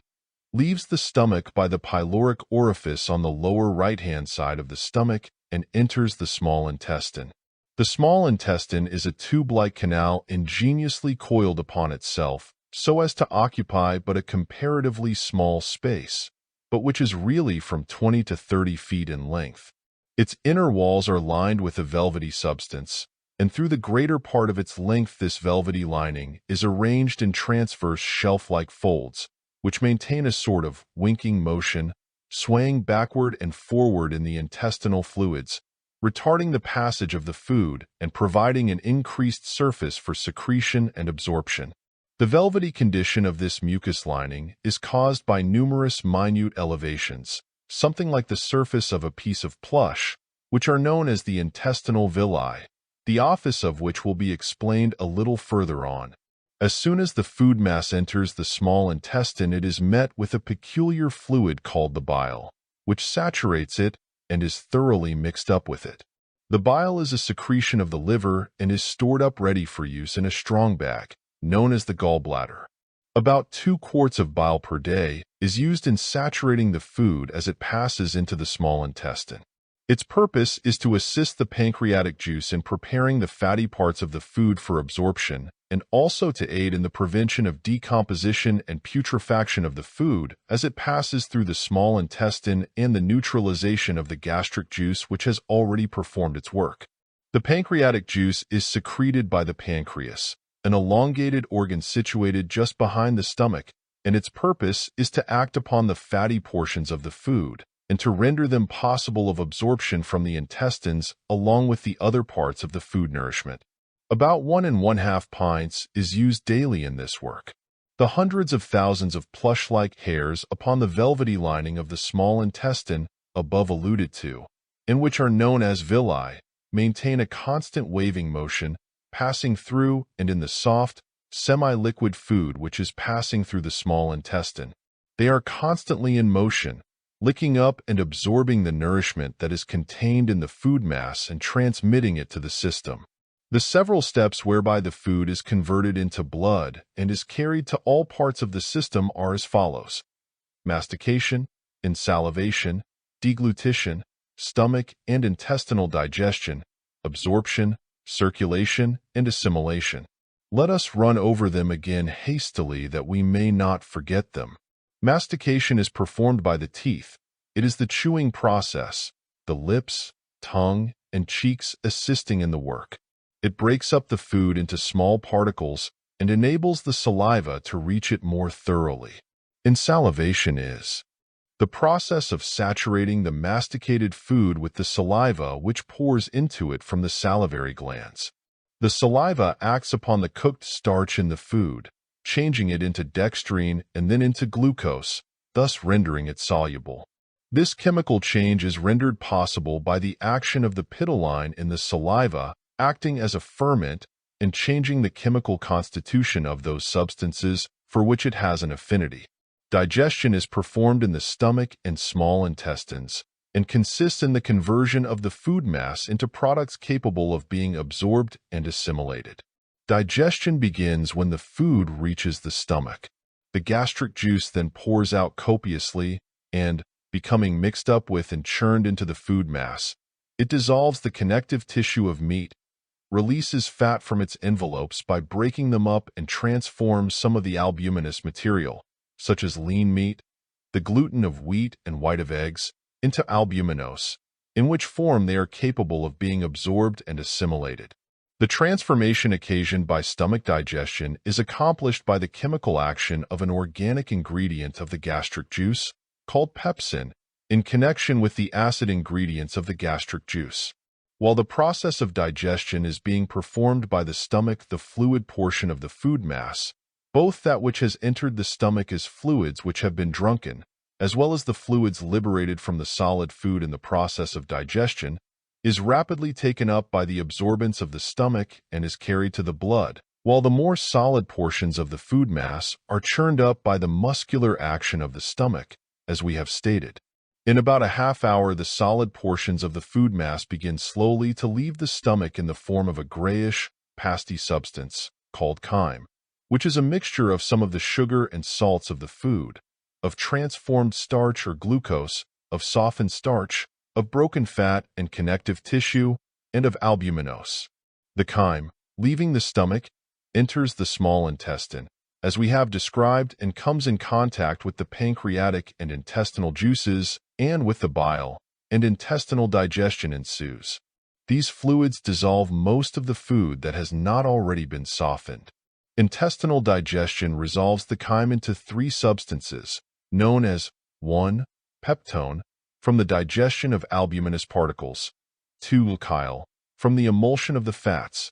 leaves the stomach by the pyloric orifice on the lower right-hand side of the stomach and enters the small intestine. The small intestine is a tube-like canal ingeniously coiled upon itself so as to occupy but a comparatively small space, but which is really from 20 to 30 feet in length. Its inner walls are lined with a velvety substance, and through the greater part of its length this velvety lining is arranged in transverse shelf-like folds, which maintain a sort of winking motion, swaying backward and forward in the intestinal fluids, retarding the passage of the food and providing an increased surface for secretion and absorption. The velvety condition of this mucus lining is caused by numerous minute elevations, something like the surface of a piece of plush, which are known as the intestinal villi, the office of which will be explained a little further on. As soon as the food mass enters the small intestine, it is met with a peculiar fluid called the bile, which saturates it and is thoroughly mixed up with it. The bile is a secretion of the liver and is stored up ready for use in a strong bag, known as the gallbladder. About 2 quarts of bile per day is used in saturating the food as it passes into the small intestine. Its purpose is to assist the pancreatic juice in preparing the fatty parts of the food for absorption and also to aid in the prevention of decomposition and putrefaction of the food as it passes through the small intestine and the neutralization of the gastric juice which has already performed its work. The pancreatic juice is secreted by the pancreas, an elongated organ situated just behind the stomach, and its purpose is to act upon the fatty portions of the food and to render them possible of absorption from the intestines along with the other parts of the food nourishment. About 1 1/2 pints is used daily in this work. The hundreds of thousands of plush-like hairs upon the velvety lining of the small intestine above alluded to, and which are known as villi, maintain a constant waving motion, passing through and in the soft, semi-liquid food which is passing through the small intestine. They are constantly in motion, licking up and absorbing the nourishment that is contained in the food mass and transmitting it to the system. The several steps whereby the food is converted into blood and is carried to all parts of the system are as follows: mastication, insalivation, deglutition, stomach and intestinal digestion, absorption, circulation, and assimilation. Let us run over them again hastily that we may not forget them. Mastication is performed by the teeth. It is the chewing process, the lips, tongue, and cheeks assisting in the work. It breaks up the food into small particles and enables the saliva to reach it more thoroughly. Insalivation is the process of saturating the masticated food with the saliva which pours into it from the salivary glands. The saliva acts upon the cooked starch in the food, changing it into dextrine and then into glucose, thus rendering it soluble. This chemical change is rendered possible by the action of the ptyalin in the saliva acting as a ferment and changing the chemical constitution of those substances for which it has an affinity. Digestion is performed in the stomach and small intestines and consists in the conversion of the food mass into products capable of being absorbed and assimilated. Digestion begins when the food reaches the stomach. The gastric juice then pours out copiously and, becoming mixed up with and churned into the food mass, it dissolves the connective tissue of meat, releases fat from its envelopes by breaking them up, and transforms some of the albuminous material, such as lean meat, the gluten of wheat and white of eggs, into albuminose, in which form they are capable of being absorbed and assimilated. The transformation occasioned by stomach digestion is accomplished by the chemical action of an organic ingredient of the gastric juice, called pepsin, in connection with the acid ingredients of the gastric juice. While the process of digestion is being performed by the stomach, the fluid portion of the food mass, both that which has entered the stomach as fluids which have been drunken, as well as the fluids liberated from the solid food in the process of digestion, is rapidly taken up by the absorbents of the stomach and is carried to the blood, while the more solid portions of the food mass are churned up by the muscular action of the stomach, as we have stated. In about a half hour, the solid portions of the food mass begin slowly to leave the stomach in the form of a grayish, pasty substance called chyme, which is a mixture of some of the sugar and salts of the food, of transformed starch or glucose, of softened starch, of broken fat and connective tissue, and of albuminose. The chyme, leaving the stomach, enters the small intestine, as we have described, and comes in contact with the pancreatic and intestinal juices, and with the bile, and intestinal digestion ensues. These fluids dissolve most of the food that has not already been softened. Intestinal digestion resolves the chyme into three substances, known as 1. Peptone, from the digestion of albuminous particles, 2. Chyle, from the emulsion of the fats,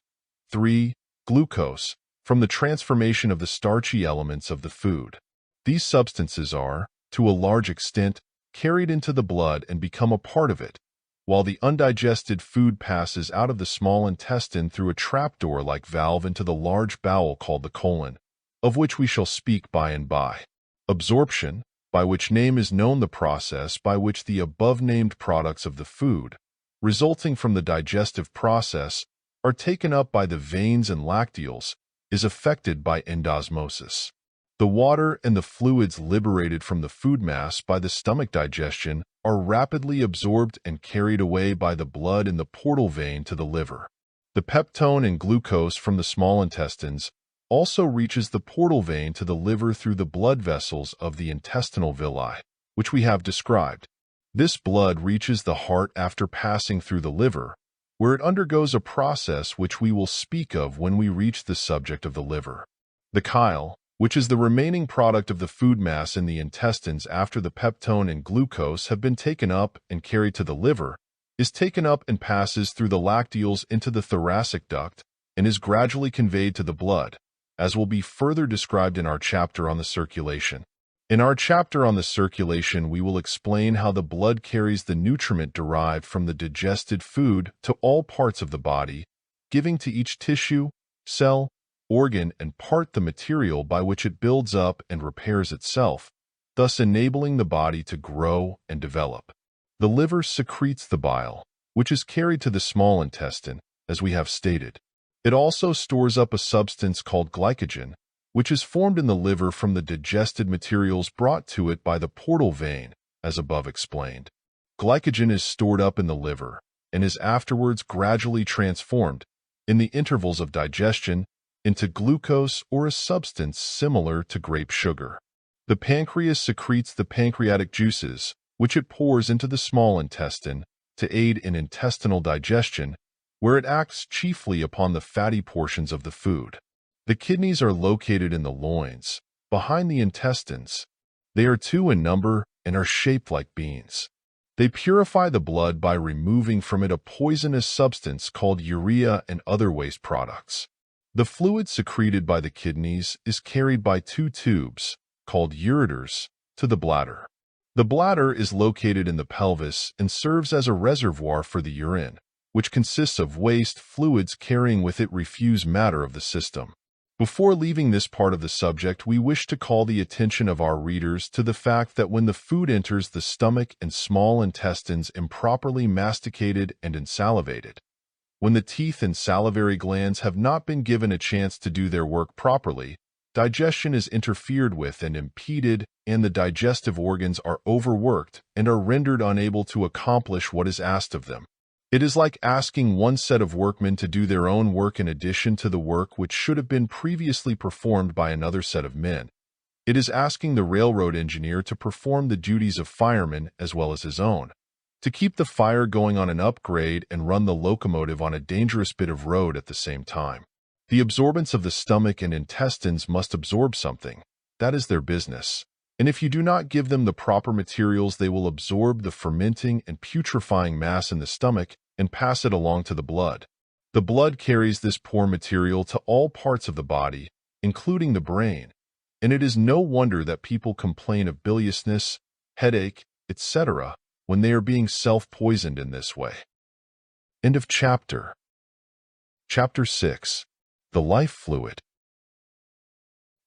3. Glucose, from the transformation of the starchy elements of the food. These substances are, to a large extent, carried into the blood and become a part of it, while the undigested food passes out of the small intestine through a trapdoor-like valve into the large bowel called the colon, of which we shall speak by and by. Absorption, by which name is known the process by which the above-named products of the food, resulting from the digestive process, are taken up by the veins and lacteals, is affected by endosmosis. The water and the fluids liberated from the food mass by the stomach digestion are rapidly absorbed and carried away by the blood in the portal vein to the liver. The peptone and glucose from the small intestines also reaches the portal vein to the liver through the blood vessels of the intestinal villi, which we have described. This blood reaches the heart after passing through the liver, where it undergoes a process which we will speak of when we reach the subject of the liver. The chyle, which is the remaining product of the food mass in the intestines after the peptone and glucose have been taken up and carried to the liver, is taken up and passes through the lacteals into the thoracic duct and is gradually conveyed to the blood, as will be further described in our chapter on the circulation. In our chapter on the circulation, we will explain how the blood carries the nutriment derived from the digested food to all parts of the body, giving to each tissue, cell, organ, and part the material by which it builds up and repairs itself, thus enabling the body to grow and develop. The liver secretes the bile, which is carried to the small intestine, as we have stated. It also stores up a substance called glycogen, which is formed in the liver from the digested materials brought to it by the portal vein, as above explained. Glycogen is stored up in the liver and is afterwards gradually transformed, in the intervals of digestion, into glucose or a substance similar to grape sugar. The pancreas secretes the pancreatic juices, which it pours into the small intestine to aid in intestinal digestion, where it acts chiefly upon the fatty portions of the food. The kidneys are located in the loins, behind the intestines. They are 2 in number and are shaped like beans. They purify the blood by removing from it a poisonous substance called urea and other waste products. The fluid secreted by the kidneys is carried by 2 tubes, called ureters, to the bladder. The bladder is located in the pelvis and serves as a reservoir for the urine, which consists of waste fluids carrying with it refuse matter of the system. Before leaving this part of the subject, we wish to call the attention of our readers to the fact that when the food enters the stomach and small intestines improperly masticated and insalivated, when the teeth and salivary glands have not been given a chance to do their work properly, digestion is interfered with and impeded, and the digestive organs are overworked and are rendered unable to accomplish what is asked of them. It is like asking one set of workmen to do their own work in addition to the work which should have been previously performed by another set of men. It is asking the railroad engineer to perform the duties of fireman as well as his own, to keep the fire going on an upgrade and run the locomotive on a dangerous bit of road at the same time. The absorbents of the stomach and intestines must absorb something. That is their business. And if you do not give them the proper materials, they will absorb the fermenting and putrefying mass in the stomach and pass it along to the blood. The blood carries this poor material to all parts of the body, including the brain, and it is no wonder that people complain of biliousness, headache, etc., when they are being self-poisoned in this way. End of chapter. Chapter 6. The Life Fluid.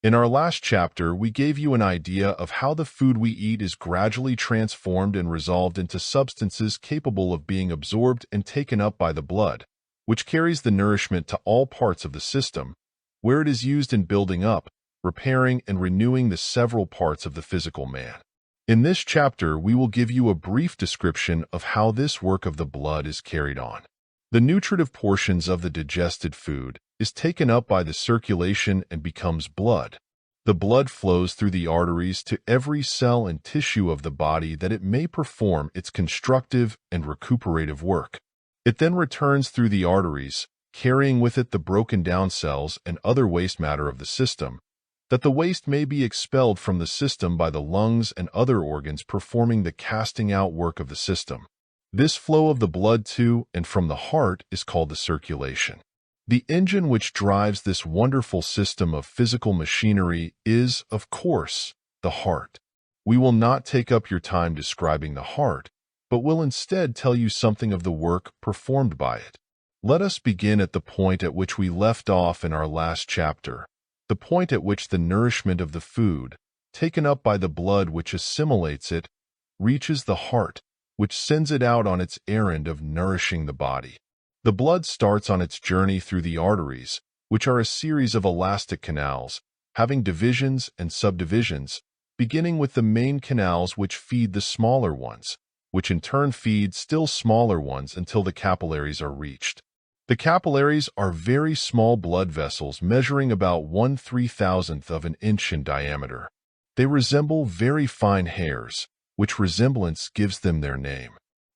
In our last chapter, we gave you an idea of how the food we eat is gradually transformed and resolved into substances capable of being absorbed and taken up by the blood, which carries the nourishment to all parts of the system, where it is used in building up, repairing, and renewing the several parts of the physical man. In this chapter, we will give you a brief description of how this work of the blood is carried on. The nutritive portions of the digested food is taken up by the circulation and becomes blood. The blood flows through the arteries to every cell and tissue of the body that it may perform its constructive and recuperative work. It then returns through the arteries, carrying with it the broken down cells and other waste matter of the system, that the waste may be expelled from the system by the lungs and other organs performing the casting out work of the system. This flow of the blood to and from the heart is called the circulation. The engine which drives this wonderful system of physical machinery is, of course, the heart. We will not take up your time describing the heart, but will instead tell you something of the work performed by it. Let us begin at the point at which we left off in our last chapter, the point at which the nourishment of the food, taken up by the blood which assimilates it, reaches the heart, which sends it out on its errand of nourishing the body. The blood starts on its journey through the arteries, which are a series of elastic canals, having divisions and subdivisions, beginning with the main canals which feed the smaller ones, which in turn feed still smaller ones until the capillaries are reached. The capillaries are very small blood vessels measuring about 1/3000th of an inch in diameter. They resemble very fine hairs, which resemblance gives them their name.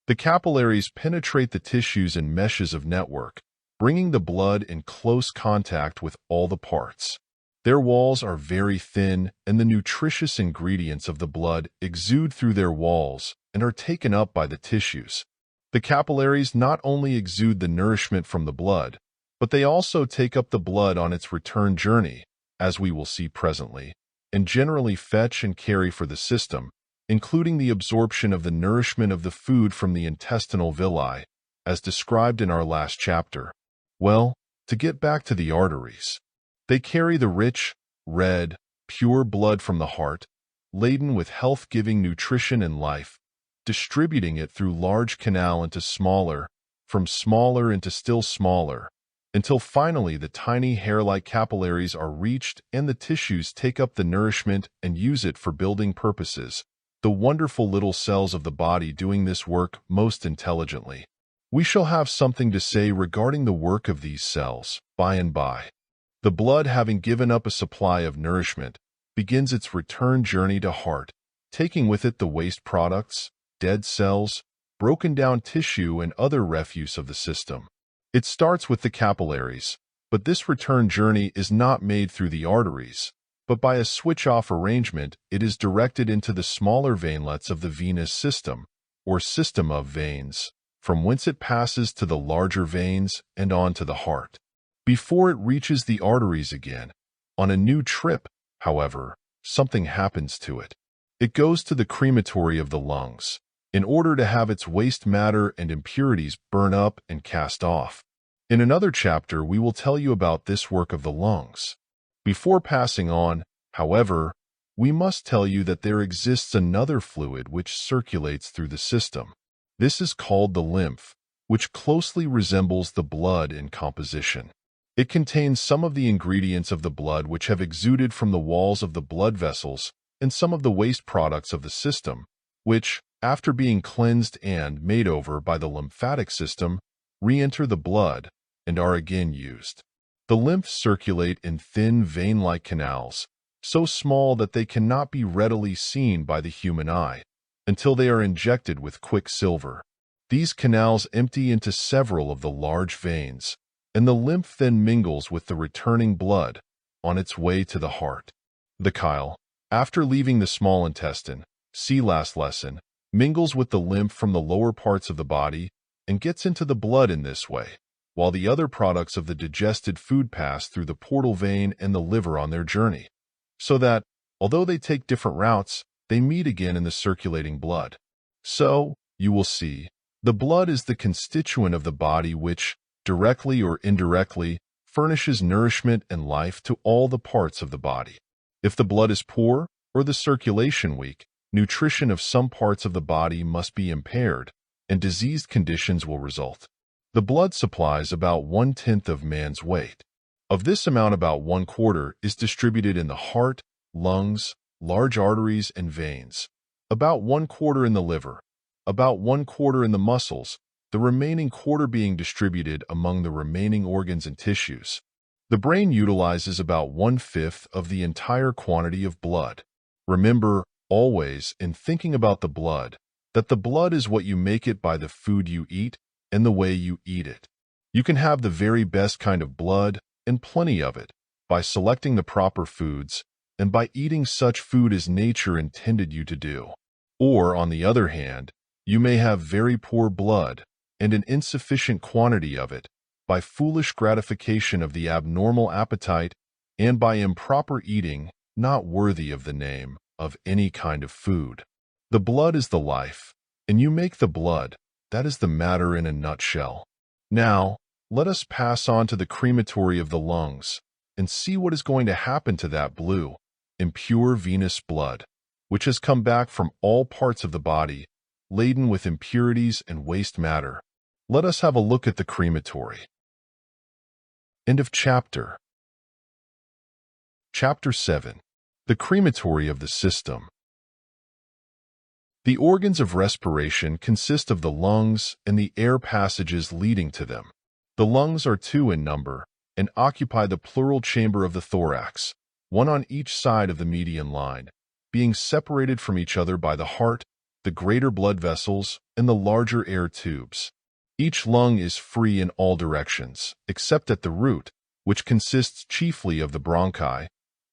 The capillaries penetrate the tissues and meshes of network, bringing the blood in close contact with all the parts. Their walls are very thin, and the nutritious ingredients of the blood exude through their walls and are taken up by the tissues. The capillaries not only exude the nourishment from the blood, but they also take up the blood on its return journey, as we will see presently, and generally fetch and carry for the system, including the absorption of the nourishment of the food from the intestinal villi, as described in our last chapter. Well, to get back to the arteries. They carry the rich, red, pure blood from the heart, laden with health-giving nutrition and life, distributing it through large canal into smaller, from smaller into still smaller, until finally the tiny hair-like capillaries are reached and the tissues take up the nourishment and use it for building purposes, the wonderful little cells of the body doing this work most intelligently. We shall have something to say regarding the work of these cells by and by. The blood, having given up a supply of nourishment, begins its return journey to heart, taking with it the waste products, dead cells, broken down tissue, and other refuse of the system. It starts with the capillaries, but this return journey is not made through the arteries, but by a switch-off arrangement it is directed into the smaller veinlets of the venous system, or system of veins, from whence it passes to the larger veins and on to the heart. Before it reaches the arteries again, on a new trip, however, something happens to it. It goes to the crematory of the lungs, in order to have its waste matter and impurities burn up and cast off. In another chapter, we will tell you about this work of the lungs. Before passing on, however, we must tell you that there exists another fluid which circulates through the system. This is called the lymph, which closely resembles the blood in composition. It contains some of the ingredients of the blood which have exuded from the walls of the blood vessels and some of the waste products of the system, which, after being cleansed and made over by the lymphatic system, re-enter the blood and are again used. The lymphs circulate in thin vein-like canals, so small that they cannot be readily seen by the human eye, until they are injected with quicksilver. These canals empty into several of the large veins, and the lymph then mingles with the returning blood on its way to the heart. The chyle, after leaving the small intestine, see last lesson, mingles with the lymph from the lower parts of the body and gets into the blood in this way, while the other products of the digested food pass through the portal vein and the liver on their journey, so that, although they take different routes, they meet again in the circulating blood. So, you will see, the blood is the constituent of the body which, directly or indirectly, furnishes nourishment and life to all the parts of the body. If the blood is poor or the circulation weak, nutrition of some parts of the body must be impaired, and diseased conditions will result. The blood supplies about 1/10 of man's weight. Of this amount, about 1/4 is distributed in the heart, lungs, large arteries, and veins, about 1/4 in the liver, about 1/4 in the muscles, the remaining quarter being distributed among the remaining organs and tissues. The brain utilizes about 1/5 of the entire quantity of blood. Remember, always, in thinking about the blood, that the blood is what you make it by the food you eat and the way you eat it. You can have the very best kind of blood, and plenty of it, by selecting the proper foods and by eating such food as nature intended you to do. Or, on the other hand, you may have very poor blood and an insufficient quantity of it by foolish gratification of the abnormal appetite and by improper eating not worthy of the name of any kind of food. The blood is the life, and you make the blood. That is the matter in a nutshell. Now, let us pass on to the crematory of the lungs and see what is going to happen to that blue, impure venous blood, which has come back from all parts of the body, laden with impurities and waste matter. Let us have a look at the crematory. End of chapter. Chapter 7. The crematory of the system. The organs of respiration consist of the lungs and the air passages leading to them. The lungs are 2 in number and occupy the pleural chamber of the thorax, one on each side of the median line, being separated from each other by the heart, the greater blood vessels, and the larger air tubes. Each lung is free in all directions, except at the root, which consists chiefly of the bronchi,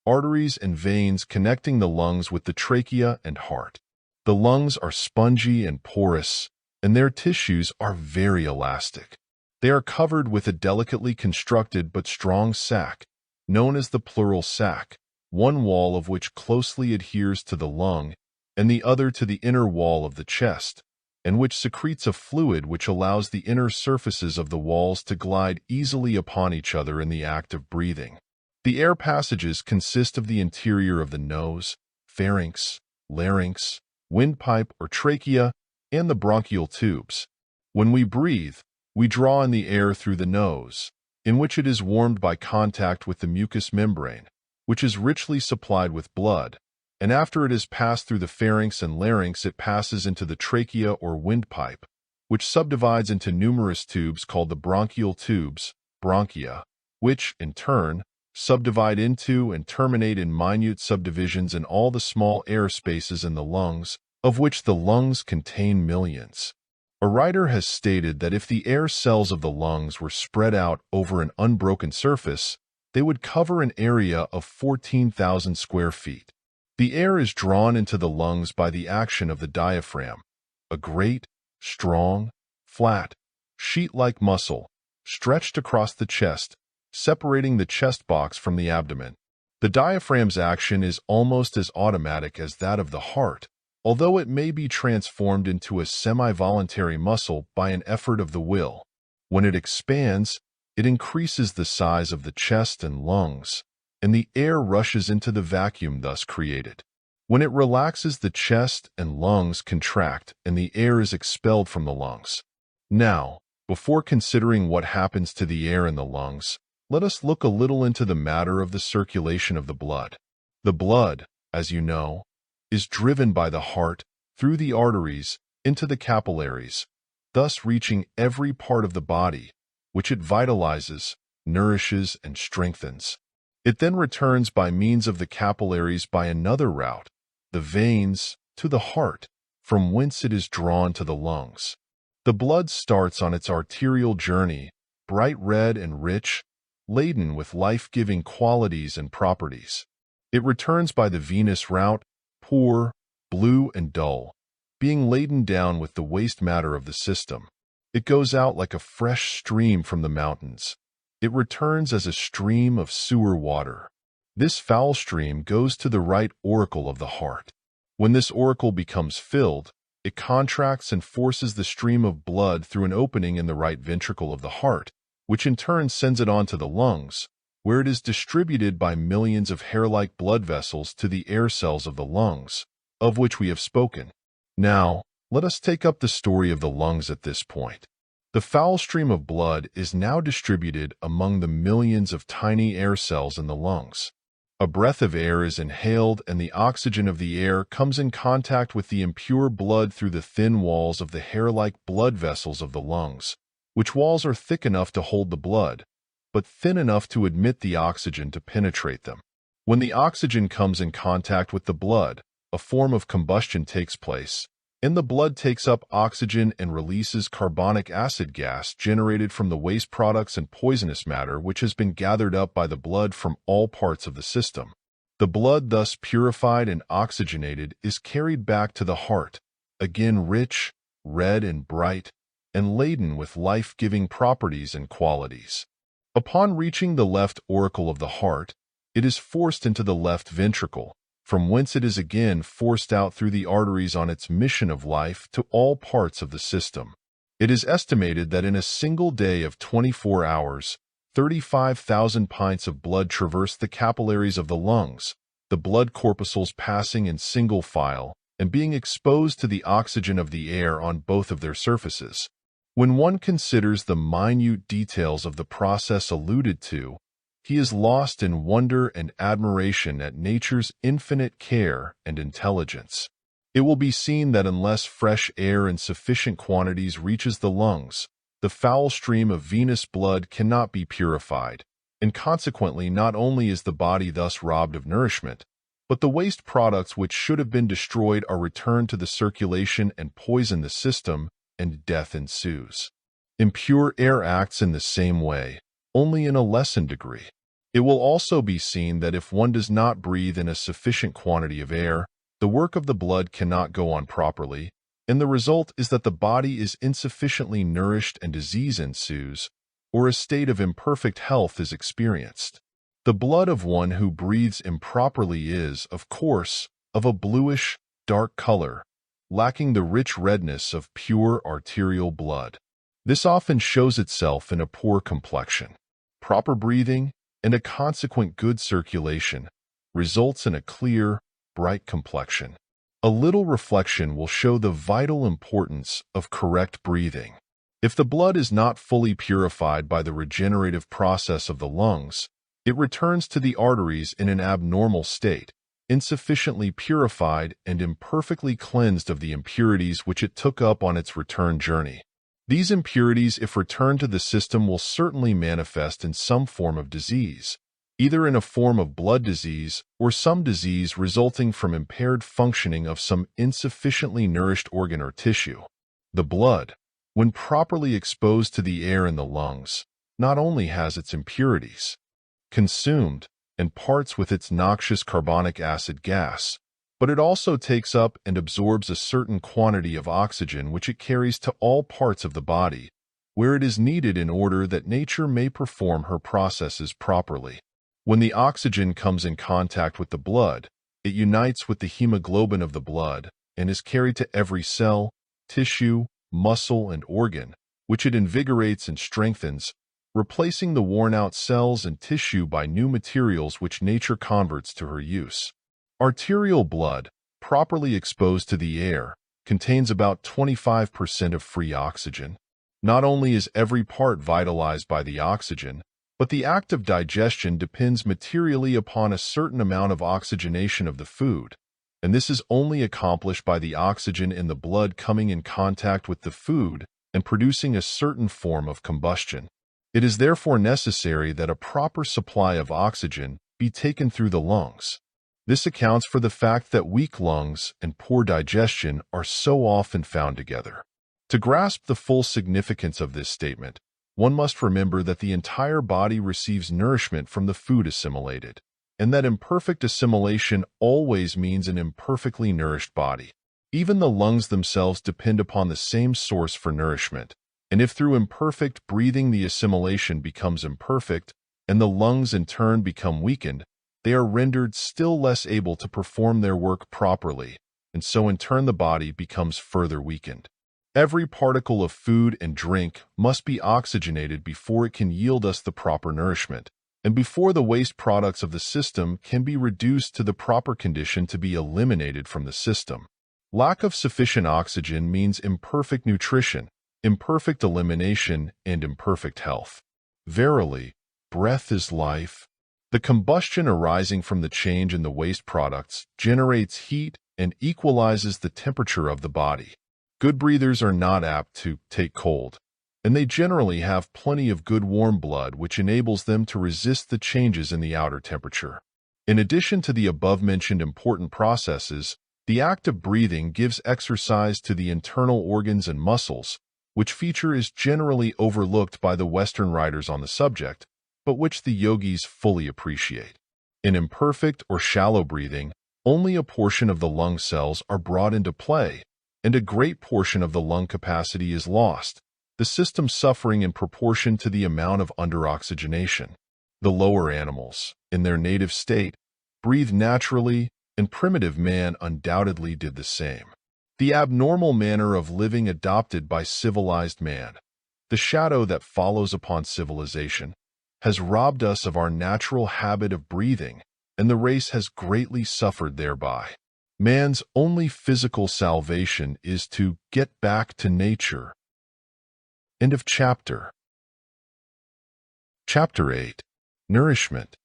arteries and veins connecting the lungs with the trachea and heart. The lungs are spongy and porous, and their tissues are very elastic. They are covered with a delicately constructed but strong sac, known as the pleural sac, one wall of which closely adheres to the lung and the other to the inner wall of the chest, and which secretes a fluid which allows the inner surfaces of the walls to glide easily upon each other in the act of breathing. The air passages consist of the interior of the nose, pharynx, larynx, windpipe or trachea, and the bronchial tubes. When we breathe, we draw in the air through the nose, in which it is warmed by contact with the mucous membrane, which is richly supplied with blood, and after it has passed through the pharynx and larynx, it passes into the trachea or windpipe, which subdivides into numerous tubes called the bronchial tubes, bronchia, which, in turn, subdivide into and terminate in minute subdivisions in all the small air spaces in the lungs, of which the lungs contain millions. A writer has stated that if the air cells of the lungs were spread out over an unbroken surface, they would cover an area of 14,000 square feet. The air is drawn into the lungs by the action of the diaphragm, a great, strong, flat, sheet-like muscle stretched across the chest, separating the chest box from the abdomen. The diaphragm's action is almost as automatic as that of the heart, although it may be transformed into a semi-voluntary muscle by an effort of the will. When it expands, it increases the size of the chest and lungs, and the air rushes into the vacuum thus created. When it relaxes, the chest and lungs contract and the air is expelled from the lungs. Now, before considering what happens to the air in the lungs, let us look a little into the matter of the circulation of the blood. The blood, as you know, is driven by the heart through the arteries into the capillaries, thus reaching every part of the body, which it vitalizes, nourishes, and strengthens. It then returns by means of the capillaries by another route, the veins, to the heart, from whence it is drawn to the lungs. The blood starts on its arterial journey, bright red and rich, laden with life-giving qualities and properties. It returns by the venous route, poor, blue, and dull, being laden down with the waste matter of the system. It goes out like a fresh stream from the mountains. It returns as a stream of sewer water. This foul stream goes to the right auricle of the heart. When this auricle becomes filled, it contracts and forces the stream of blood through an opening in the right ventricle of the heart, which in turn sends it on to the lungs, where it is distributed by millions of hair-like blood vessels to the air cells of the lungs, of which we have spoken. Now, let us take up the story of the lungs at this point. The foul stream of blood is now distributed among the millions of tiny air cells in the lungs. A breath of air is inhaled and the oxygen of the air comes in contact with the impure blood through the thin walls of the hair-like blood vessels of the lungs, which walls are thick enough to hold the blood, but thin enough to admit the oxygen to penetrate them. When the oxygen comes in contact with the blood, a form of combustion takes place, and the blood takes up oxygen and releases carbonic acid gas generated from the waste products and poisonous matter which has been gathered up by the blood from all parts of the system. The blood, thus purified and oxygenated, is carried back to the heart, again rich, red and bright, and laden with life-giving properties and qualities. Upon reaching the left auricle of the heart, it is forced into the left ventricle, from whence it is again forced out through the arteries on its mission of life to all parts of the system. It is estimated that in a single day of 24 hours, 35,000 pints of blood traverse the capillaries of the lungs, the blood corpuscles passing in single file and being exposed to the oxygen of the air on both of their surfaces. When one considers the minute details of the process alluded to, he is lost in wonder and admiration at nature's infinite care and intelligence. It will be seen that unless fresh air in sufficient quantities reaches the lungs, the foul stream of venous blood cannot be purified, and consequently not only is the body thus robbed of nourishment, but the waste products which should have been destroyed are returned to the circulation and poison the system, and death ensues. Impure air acts in the same way, only in a lessened degree. It will also be seen that if one does not breathe in a sufficient quantity of air, the work of the blood cannot go on properly, and the result is that the body is insufficiently nourished and disease ensues, or a state of imperfect health is experienced. The blood of one who breathes improperly is, of course, of a bluish, dark color, lacking the rich redness of pure arterial blood. This often shows itself in a poor complexion. Proper breathing, and a consequent good circulation, results in a clear, bright complexion. A little reflection will show the vital importance of correct breathing. If the blood is not fully purified by the regenerative process of the lungs, it returns to the arteries in an abnormal state, insufficiently purified and imperfectly cleansed of the impurities which it took up on its return journey. These impurities, if returned to the system, will certainly manifest in some form of disease, either in a form of blood disease or some disease resulting from impaired functioning of some insufficiently nourished organ or tissue. The blood, when properly exposed to the air in the lungs, not only has its impurities consumed and parts with its noxious carbonic acid gas, but it also takes up and absorbs a certain quantity of oxygen which it carries to all parts of the body, where it is needed in order that nature may perform her processes properly. When the oxygen comes in contact with the blood, it unites with the hemoglobin of the blood and is carried to every cell, tissue, muscle, and organ, which it invigorates and strengthens, replacing the worn-out cells and tissue by new materials which nature converts to her use. Arterial blood, properly exposed to the air, contains about 25% of free oxygen. Not only is every part vitalized by the oxygen, but the act of digestion depends materially upon a certain amount of oxygenation of the food, and this is only accomplished by the oxygen in the blood coming in contact with the food and producing a certain form of combustion. It is therefore necessary that a proper supply of oxygen be taken through the lungs. This accounts for the fact that weak lungs and poor digestion are so often found together. To grasp the full significance of this statement, one must remember that the entire body receives nourishment from the food assimilated, and that imperfect assimilation always means an imperfectly nourished body. Even the lungs themselves depend upon the same source for nourishment, and if through imperfect breathing the assimilation becomes imperfect, and the lungs in turn become weakened, they are rendered still less able to perform their work properly, and so in turn the body becomes further weakened. Every particle of food and drink must be oxygenated before it can yield us the proper nourishment, and before the waste products of the system can be reduced to the proper condition to be eliminated from the system. Lack of sufficient oxygen means imperfect nutrition, imperfect elimination, and imperfect health. Verily, breath is life. The combustion arising from the change in the waste products generates heat and equalizes the temperature of the body. Good breathers are not apt to take cold, and they generally have plenty of good warm blood which enables them to resist the changes in the outer temperature. In addition to the above-mentioned important processes, the act of breathing gives exercise to the internal organs and muscles, which feature is generally overlooked by the Western writers on the subject, but which the yogis fully appreciate. In imperfect or shallow breathing, only a portion of the lung cells are brought into play, and a great portion of the lung capacity is lost, the system suffering in proportion to the amount of underoxygenation. The lower animals, in their native state, breathe naturally, and primitive man undoubtedly did the same. The abnormal manner of living adopted by civilized man, the shadow that follows upon civilization, has robbed us of our natural habit of breathing, and the race has greatly suffered thereby. Man's only physical salvation is to get back to nature. End of chapter. Chapter 8. Nourishment.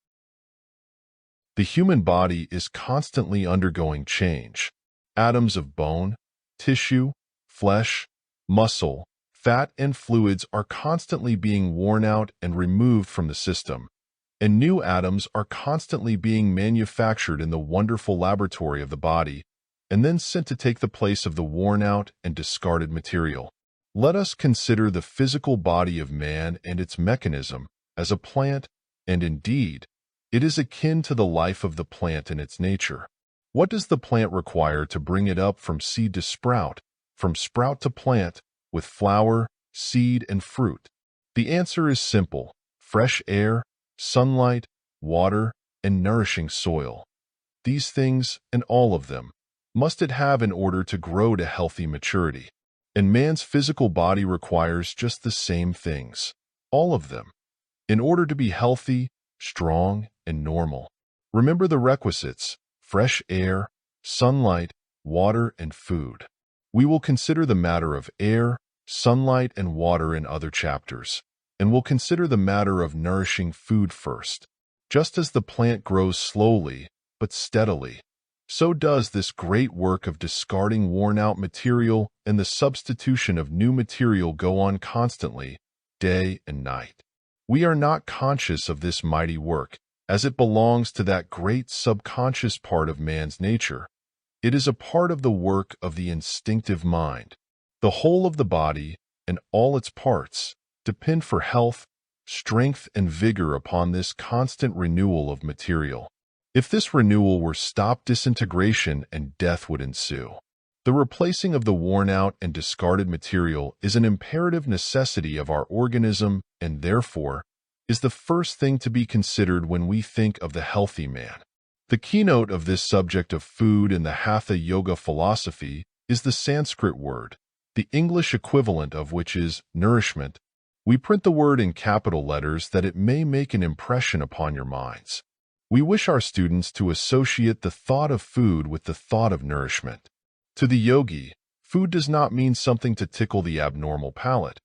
The human body is constantly undergoing change. Atoms of bone, tissue, flesh, muscle, fat, and fluids are constantly being worn out and removed from the system, and new atoms are constantly being manufactured in the wonderful laboratory of the body, and then sent to take the place of the worn-out and discarded material. Let us consider the physical body of man and its mechanism as a plant, and indeed, it is akin to the life of the plant in its nature. What does the plant require to bring it up from seed to sprout, from sprout to plant, with flower, seed, and fruit? The answer is simple: fresh air, sunlight, water, and nourishing soil. These things, and all of them, must it have in order to grow to healthy maturity. And man's physical body requires just the same things, all of them, in order to be healthy, strong, and normal. Remember the requisites: fresh air, sunlight, water, and food. We will consider the matter of air, sunlight, and water in other chapters, and we'll consider the matter of nourishing food first. Just as the plant grows slowly but steadily, so does this great work of discarding worn-out material and the substitution of new material go on constantly, day and night. We are not conscious of this mighty work, as it belongs to that great subconscious part of man's nature. It is a part of the work of the instinctive mind. The whole of the body and all its parts depend for health, strength, and vigor upon this constant renewal of material. If this renewal were stopped, disintegration and death would ensue. The replacing of the worn-out and discarded material is an imperative necessity of our organism and therefore is the first thing to be considered when we think of the healthy man. The keynote of this subject of food in the Hatha Yoga philosophy is the Sanskrit word, the English equivalent of which is nourishment. We print the word in capital letters that it may make an impression upon your minds. We wish our students to associate the thought of food with the thought of nourishment. To the yogi, food does not mean something to tickle the abnormal palate,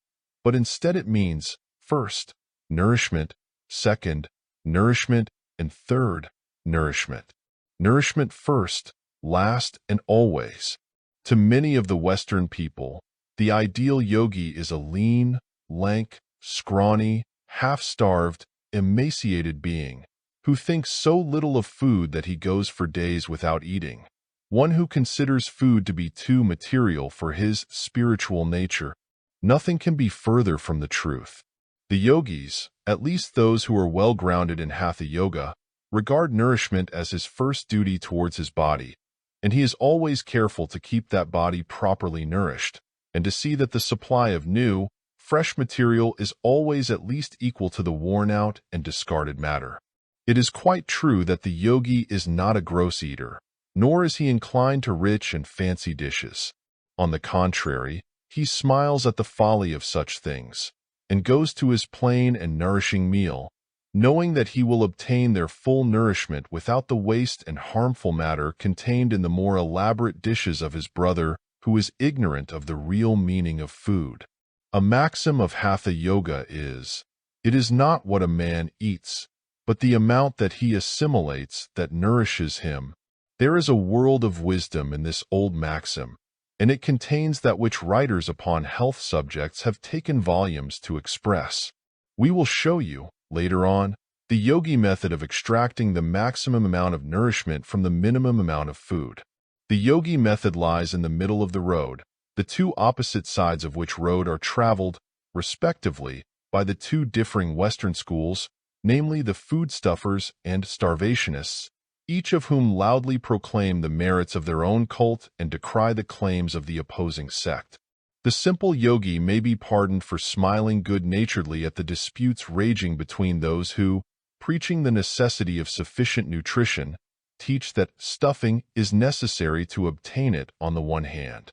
but instead it means, first, nourishment, second, nourishment, and third, nourishment. Nourishment first, last, and always. To many of the Western people, the ideal yogi is a lean, lank, scrawny, half-starved, emaciated being who thinks so little of food that he goes for days without eating. One who considers food to be too material for his spiritual nature. Nothing can be further from the truth. The yogis, at least those who are well grounded in Hatha Yoga, regard nourishment as his first duty towards his body, and he is always careful to keep that body properly nourished, and to see that the supply of new, fresh material is always at least equal to the worn-out and discarded matter. It is quite true that the yogi is not a gross eater, nor is he inclined to rich and fancy dishes. On the contrary, he smiles at the folly of such things, and goes to his plain and nourishing meal, knowing that he will obtain their full nourishment without the waste and harmful matter contained in the more elaborate dishes of his brother who is ignorant of the real meaning of food. A maxim of Hatha Yoga is, "It is not what a man eats, but the amount that he assimilates that nourishes him." There is a world of wisdom in this old maxim, and it contains that which writers upon health subjects have taken volumes to express. We will show you, later on, the yogi method of extracting the maximum amount of nourishment from the minimum amount of food. The yogi method lies in the middle of the road, the two opposite sides of which road are traveled, respectively, by the two differing Western schools, namely the food-stuffers and starvationists, each of whom loudly proclaim the merits of their own cult and decry the claims of the opposing sect. The simple yogi may be pardoned for smiling good-naturedly at the disputes raging between those who, preaching the necessity of sufficient nutrition, teach that stuffing is necessary to obtain it on the one hand,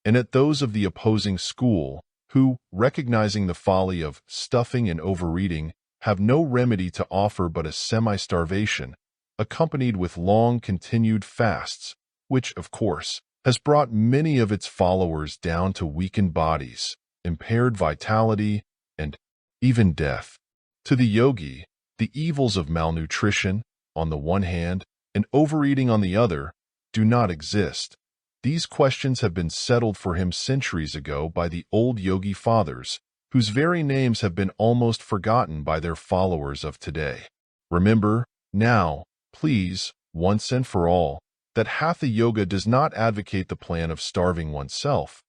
and at those of the opposing school, who, recognizing the folly of stuffing and overeating, have no remedy to offer but a semi-starvation, accompanied with long-continued fasts, which, of course, has brought many of its followers down to weakened bodies, impaired vitality, and even death. To the yogi, the evils of malnutrition, on the one hand, and overeating on the other, do not exist. These questions have been settled for him centuries ago by the old yogi fathers, whose very names have been almost forgotten by their followers of today. Remember, now, please, once and for all, that Hatha Yoga does not advocate the plan of starving oneself,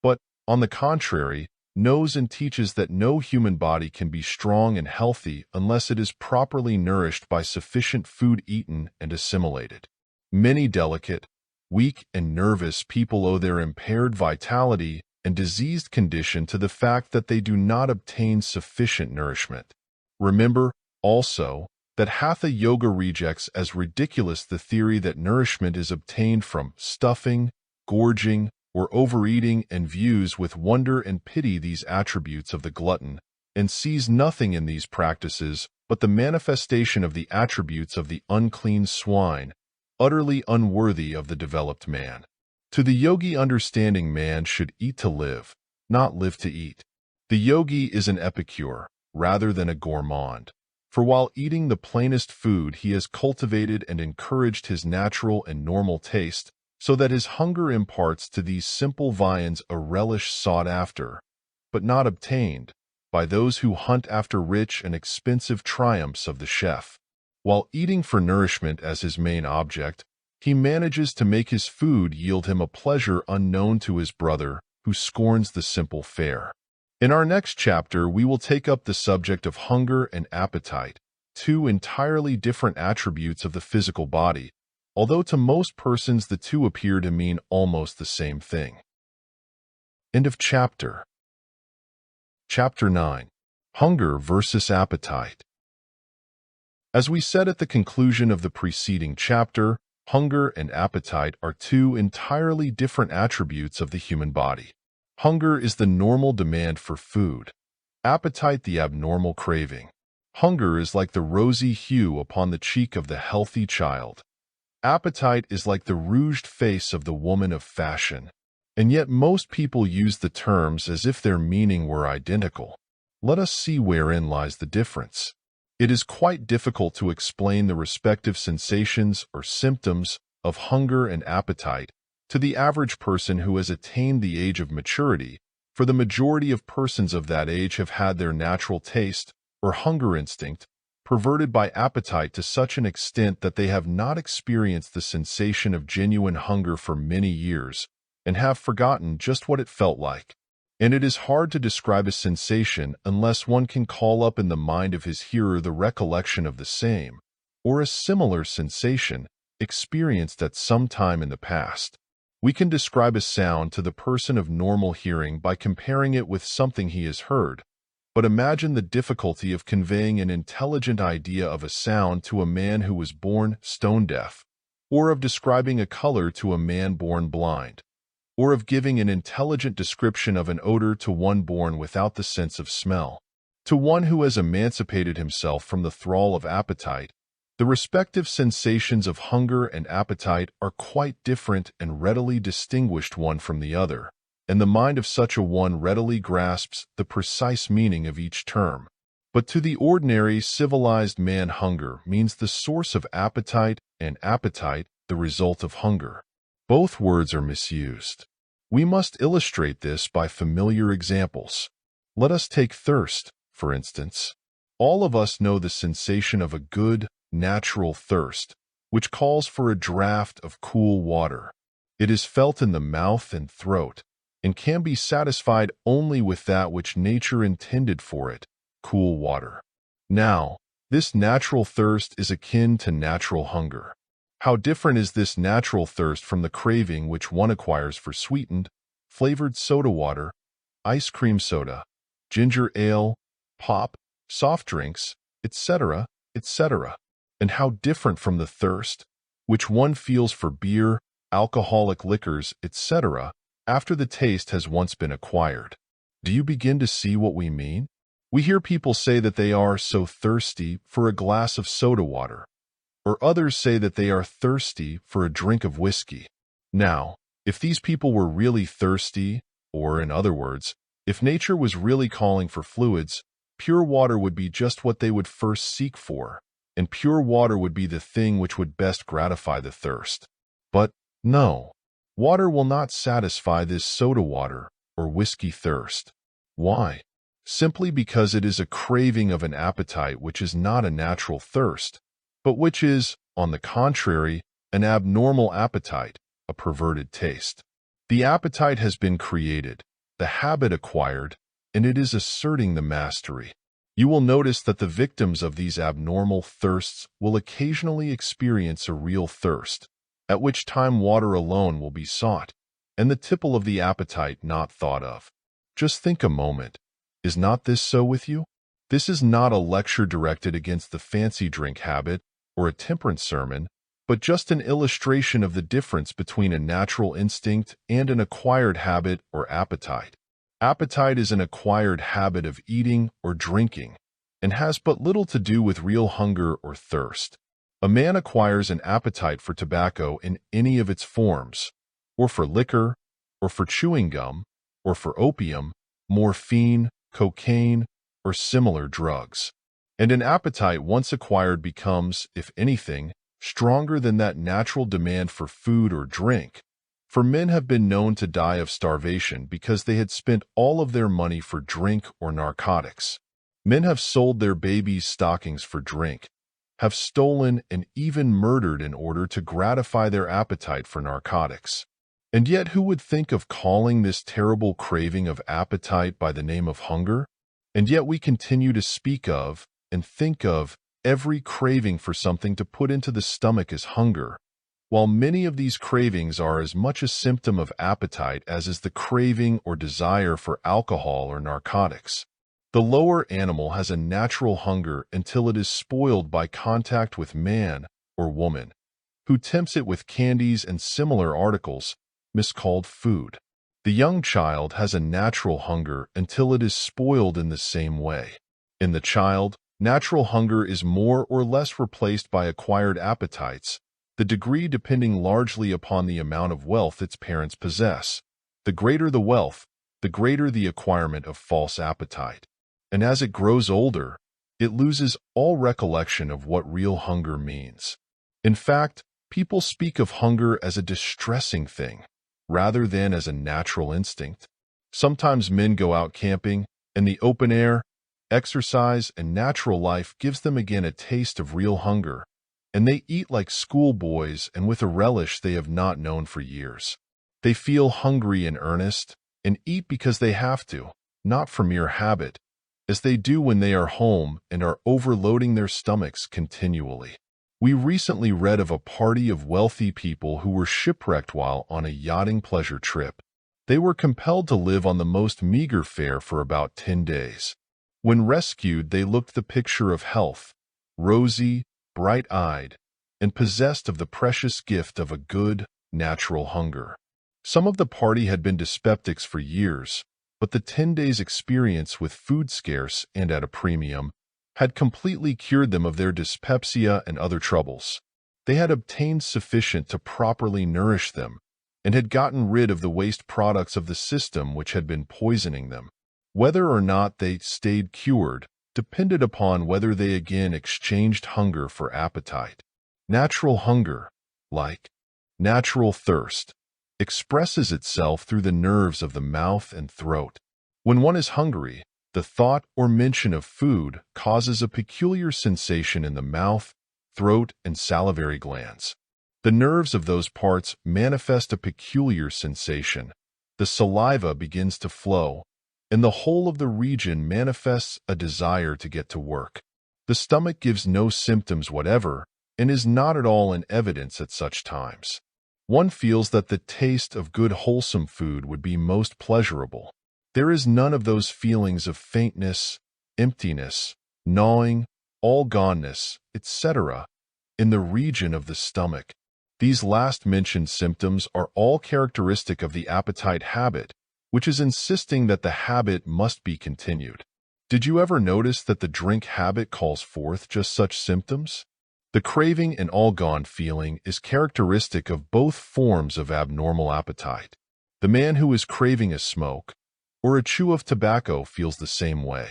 but, on the contrary, knows and teaches that no human body can be strong and healthy unless it is properly nourished by sufficient food eaten and assimilated. Many delicate, weak, and nervous people owe their impaired vitality and diseased condition to the fact that they do not obtain sufficient nourishment. Remember, also, that Hatha Yoga rejects as ridiculous the theory that nourishment is obtained from stuffing, gorging, or overeating, and views with wonder and pity these attributes of the glutton, and sees nothing in these practices but the manifestation of the attributes of the unclean swine, utterly unworthy of the developed man. To the yogi, understanding man should eat to live, not live to eat. The yogi is an epicure, rather than a gourmand. For while eating the plainest food, he has cultivated and encouraged his natural and normal taste, so that his hunger imparts to these simple viands a relish sought after, but not obtained, by those who hunt after rich and expensive triumphs of the chef. While eating for nourishment as his main object, he manages to make his food yield him a pleasure unknown to his brother, who scorns the simple fare. In our next chapter, we will take up the subject of hunger and appetite, two entirely different attributes of the physical body, although to most persons the two appear to mean almost the same thing. End of chapter. Chapter 9. Hunger versus Appetite. As we said at the conclusion of the preceding chapter, hunger and appetite are two entirely different attributes of the human body. Hunger is the normal demand for food, appetite the abnormal craving. Hunger is like the rosy hue upon the cheek of the healthy child. Appetite is like the rouged face of the woman of fashion. And yet most people use the terms as if their meaning were identical. Let us see wherein lies the difference. It is quite difficult to explain the respective sensations or symptoms of hunger and appetite to the average person who has attained the age of maturity, for the majority of persons of that age have had their natural taste or hunger instinct perverted by appetite to such an extent that they have not experienced the sensation of genuine hunger for many years and have forgotten just what it felt like. And it is hard to describe a sensation unless one can call up in the mind of his hearer the recollection of the same, or a similar sensation, experienced at some time in the past. We can describe a sound to the person of normal hearing by comparing it with something he has heard, but imagine the difficulty of conveying an intelligent idea of a sound to a man who was born stone-deaf, or of describing a color to a man born blind, or of giving an intelligent description of an odor to one born without the sense of smell. To one who has emancipated himself from the thrall of appetite, the respective sensations of hunger and appetite are quite different and readily distinguished one from the other, and the mind of such a one readily grasps the precise meaning of each term. But to the ordinary civilized man, hunger means the source of appetite, and appetite the result of hunger. Both words are misused. We must illustrate this by familiar examples. Let us take thirst, for instance. All of us know the sensation of a good, natural thirst, which calls for a draught of cool water. It is felt in the mouth and throat, and can be satisfied only with that which nature intended for it, cool water. Now, this natural thirst is akin to natural hunger. How different is this natural thirst from the craving which one acquires for sweetened, flavored soda water, ice cream soda, ginger ale, pop, soft drinks, etc., etc. And how different from the thirst which one feels for beer, alcoholic liquors, etc., after the taste has once been acquired. Do you begin to see what we mean? We hear people say that they are so thirsty for a glass of soda water, or others say that they are thirsty for a drink of whiskey. Now, if these people were really thirsty, or in other words, if nature was really calling for fluids, pure water would be just what they would first seek for, and pure water would be the thing which would best gratify the thirst. But no, water will not satisfy this soda water or whiskey thirst. Why? Simply because it is a craving of an appetite which is not a natural thirst, but which is, on the contrary, an abnormal appetite, a perverted taste. The appetite has been created, the habit acquired, and it is asserting the mastery. You will notice that the victims of these abnormal thirsts will occasionally experience a real thirst, at which time water alone will be sought, and the tipple of the appetite not thought of. Just think a moment. Is not this so with you? This is not a lecture directed against the fancy drink habit or a temperance sermon, but just an illustration of the difference between a natural instinct and an acquired habit or appetite. Appetite is an acquired habit of eating or drinking, and has but little to do with real hunger or thirst. A man acquires an appetite for tobacco in any of its forms, or for liquor, or for chewing gum, or for opium, morphine, cocaine, or similar drugs. And an appetite once acquired becomes, if anything, stronger than that natural demand for food or drink. For men have been known to die of starvation because they had spent all of their money for drink or narcotics. Men have sold their babies' stockings for drink, have stolen and even murdered in order to gratify their appetite for narcotics. And yet who would think of calling this terrible craving of appetite by the name of hunger? And yet we continue to speak of and think of every craving for something to put into the stomach as hunger, while many of these cravings are as much a symptom of appetite as is the craving or desire for alcohol or narcotics. The lower animal has a natural hunger until it is spoiled by contact with man or woman, who tempts it with candies and similar articles, miscalled food. The young child has a natural hunger until it is spoiled in the same way. In the child, natural hunger is more or less replaced by acquired appetites, the degree depending largely upon the amount of wealth its parents possess. The greater the wealth, the greater the acquirement of false appetite. And as it grows older, it loses all recollection of what real hunger means. In fact, people speak of hunger as a distressing thing, rather than as a natural instinct. Sometimes men go out camping, and the open air, exercise, and natural life gives them again a taste of real hunger, and they eat like schoolboys and with a relish they have not known for years. They feel hungry in earnest, and eat because they have to, not for mere habit, as they do when they are home and are overloading their stomachs continually. We recently read of a party of wealthy people who were shipwrecked while on a yachting pleasure trip. They were compelled to live on the most meager fare for about 10 days. When rescued, they looked the picture of health, rosy, bright-eyed, and possessed of the precious gift of a good, natural hunger. Some of the party had been dyspeptics for years, but the 10 days' experience with food scarce and at a premium had completely cured them of their dyspepsia and other troubles. They had obtained sufficient to properly nourish them, and had gotten rid of the waste products of the system which had been poisoning them. Whether or not they stayed cured depended upon whether they again exchanged hunger for appetite. Natural hunger, like natural thirst, expresses itself through the nerves of the mouth and throat. When one is hungry, the thought or mention of food causes a peculiar sensation in the mouth, throat, and salivary glands. The nerves of those parts manifest a peculiar sensation. The saliva begins to flow, and the whole of the region manifests a desire to get to work. The stomach gives no symptoms whatever and is not at all in evidence at such times. One feels that the taste of good wholesome food would be most pleasurable. There is none of those feelings of faintness, emptiness, gnawing, all-goneness, etc., in the region of the stomach. These last-mentioned symptoms are all characteristic of the appetite habit, which is insisting that the habit must be continued. Did you ever notice that the drink habit calls forth just such symptoms? The craving and all-gone feeling is characteristic of both forms of abnormal appetite. The man who is craving a smoke or a chew of tobacco feels the same way.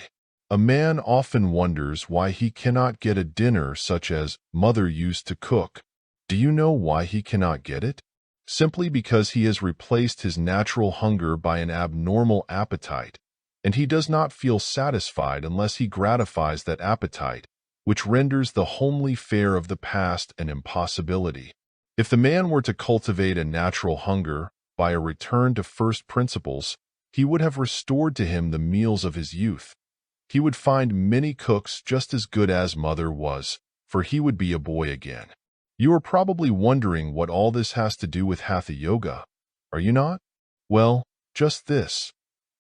A man often wonders why he cannot get a dinner such as mother used to cook. Do you know why he cannot get it? Simply because he has replaced his natural hunger by an abnormal appetite, and he does not feel satisfied unless he gratifies that appetite, which renders the homely fare of the past an impossibility. If the man were to cultivate a natural hunger by a return to first principles, he would have restored to him the meals of his youth. He would find many cooks just as good as mother was, for he would be a boy again. You are probably wondering what all this has to do with Hatha Yoga, are you not? Well, just this.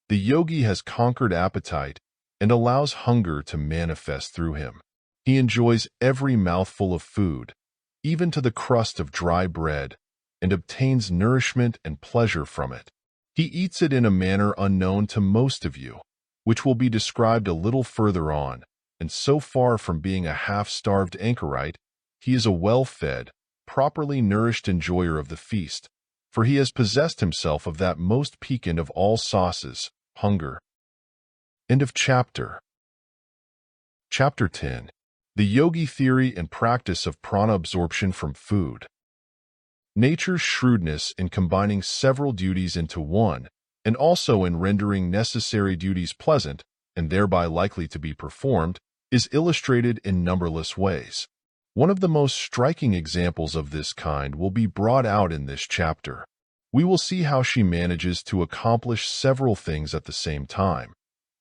The yogi has conquered appetite and allows hunger to manifest through him. He enjoys every mouthful of food, even to the crust of dry bread, and obtains nourishment and pleasure from it. He eats it in a manner unknown to most of you, which will be described a little further on, and so far from being a half-starved anchorite, he is a well-fed, properly nourished enjoyer of the feast, for he has possessed himself of that most piquant of all sauces, hunger. End of chapter. Chapter 10. The Yogi Theory and Practice of Prana Absorption from Food. Nature's shrewdness in combining several duties into one, and also in rendering necessary duties pleasant and thereby likely to be performed, is illustrated in numberless ways. One of the most striking examples of this kind will be brought out in this chapter. We will see how she manages to accomplish several things at the same time,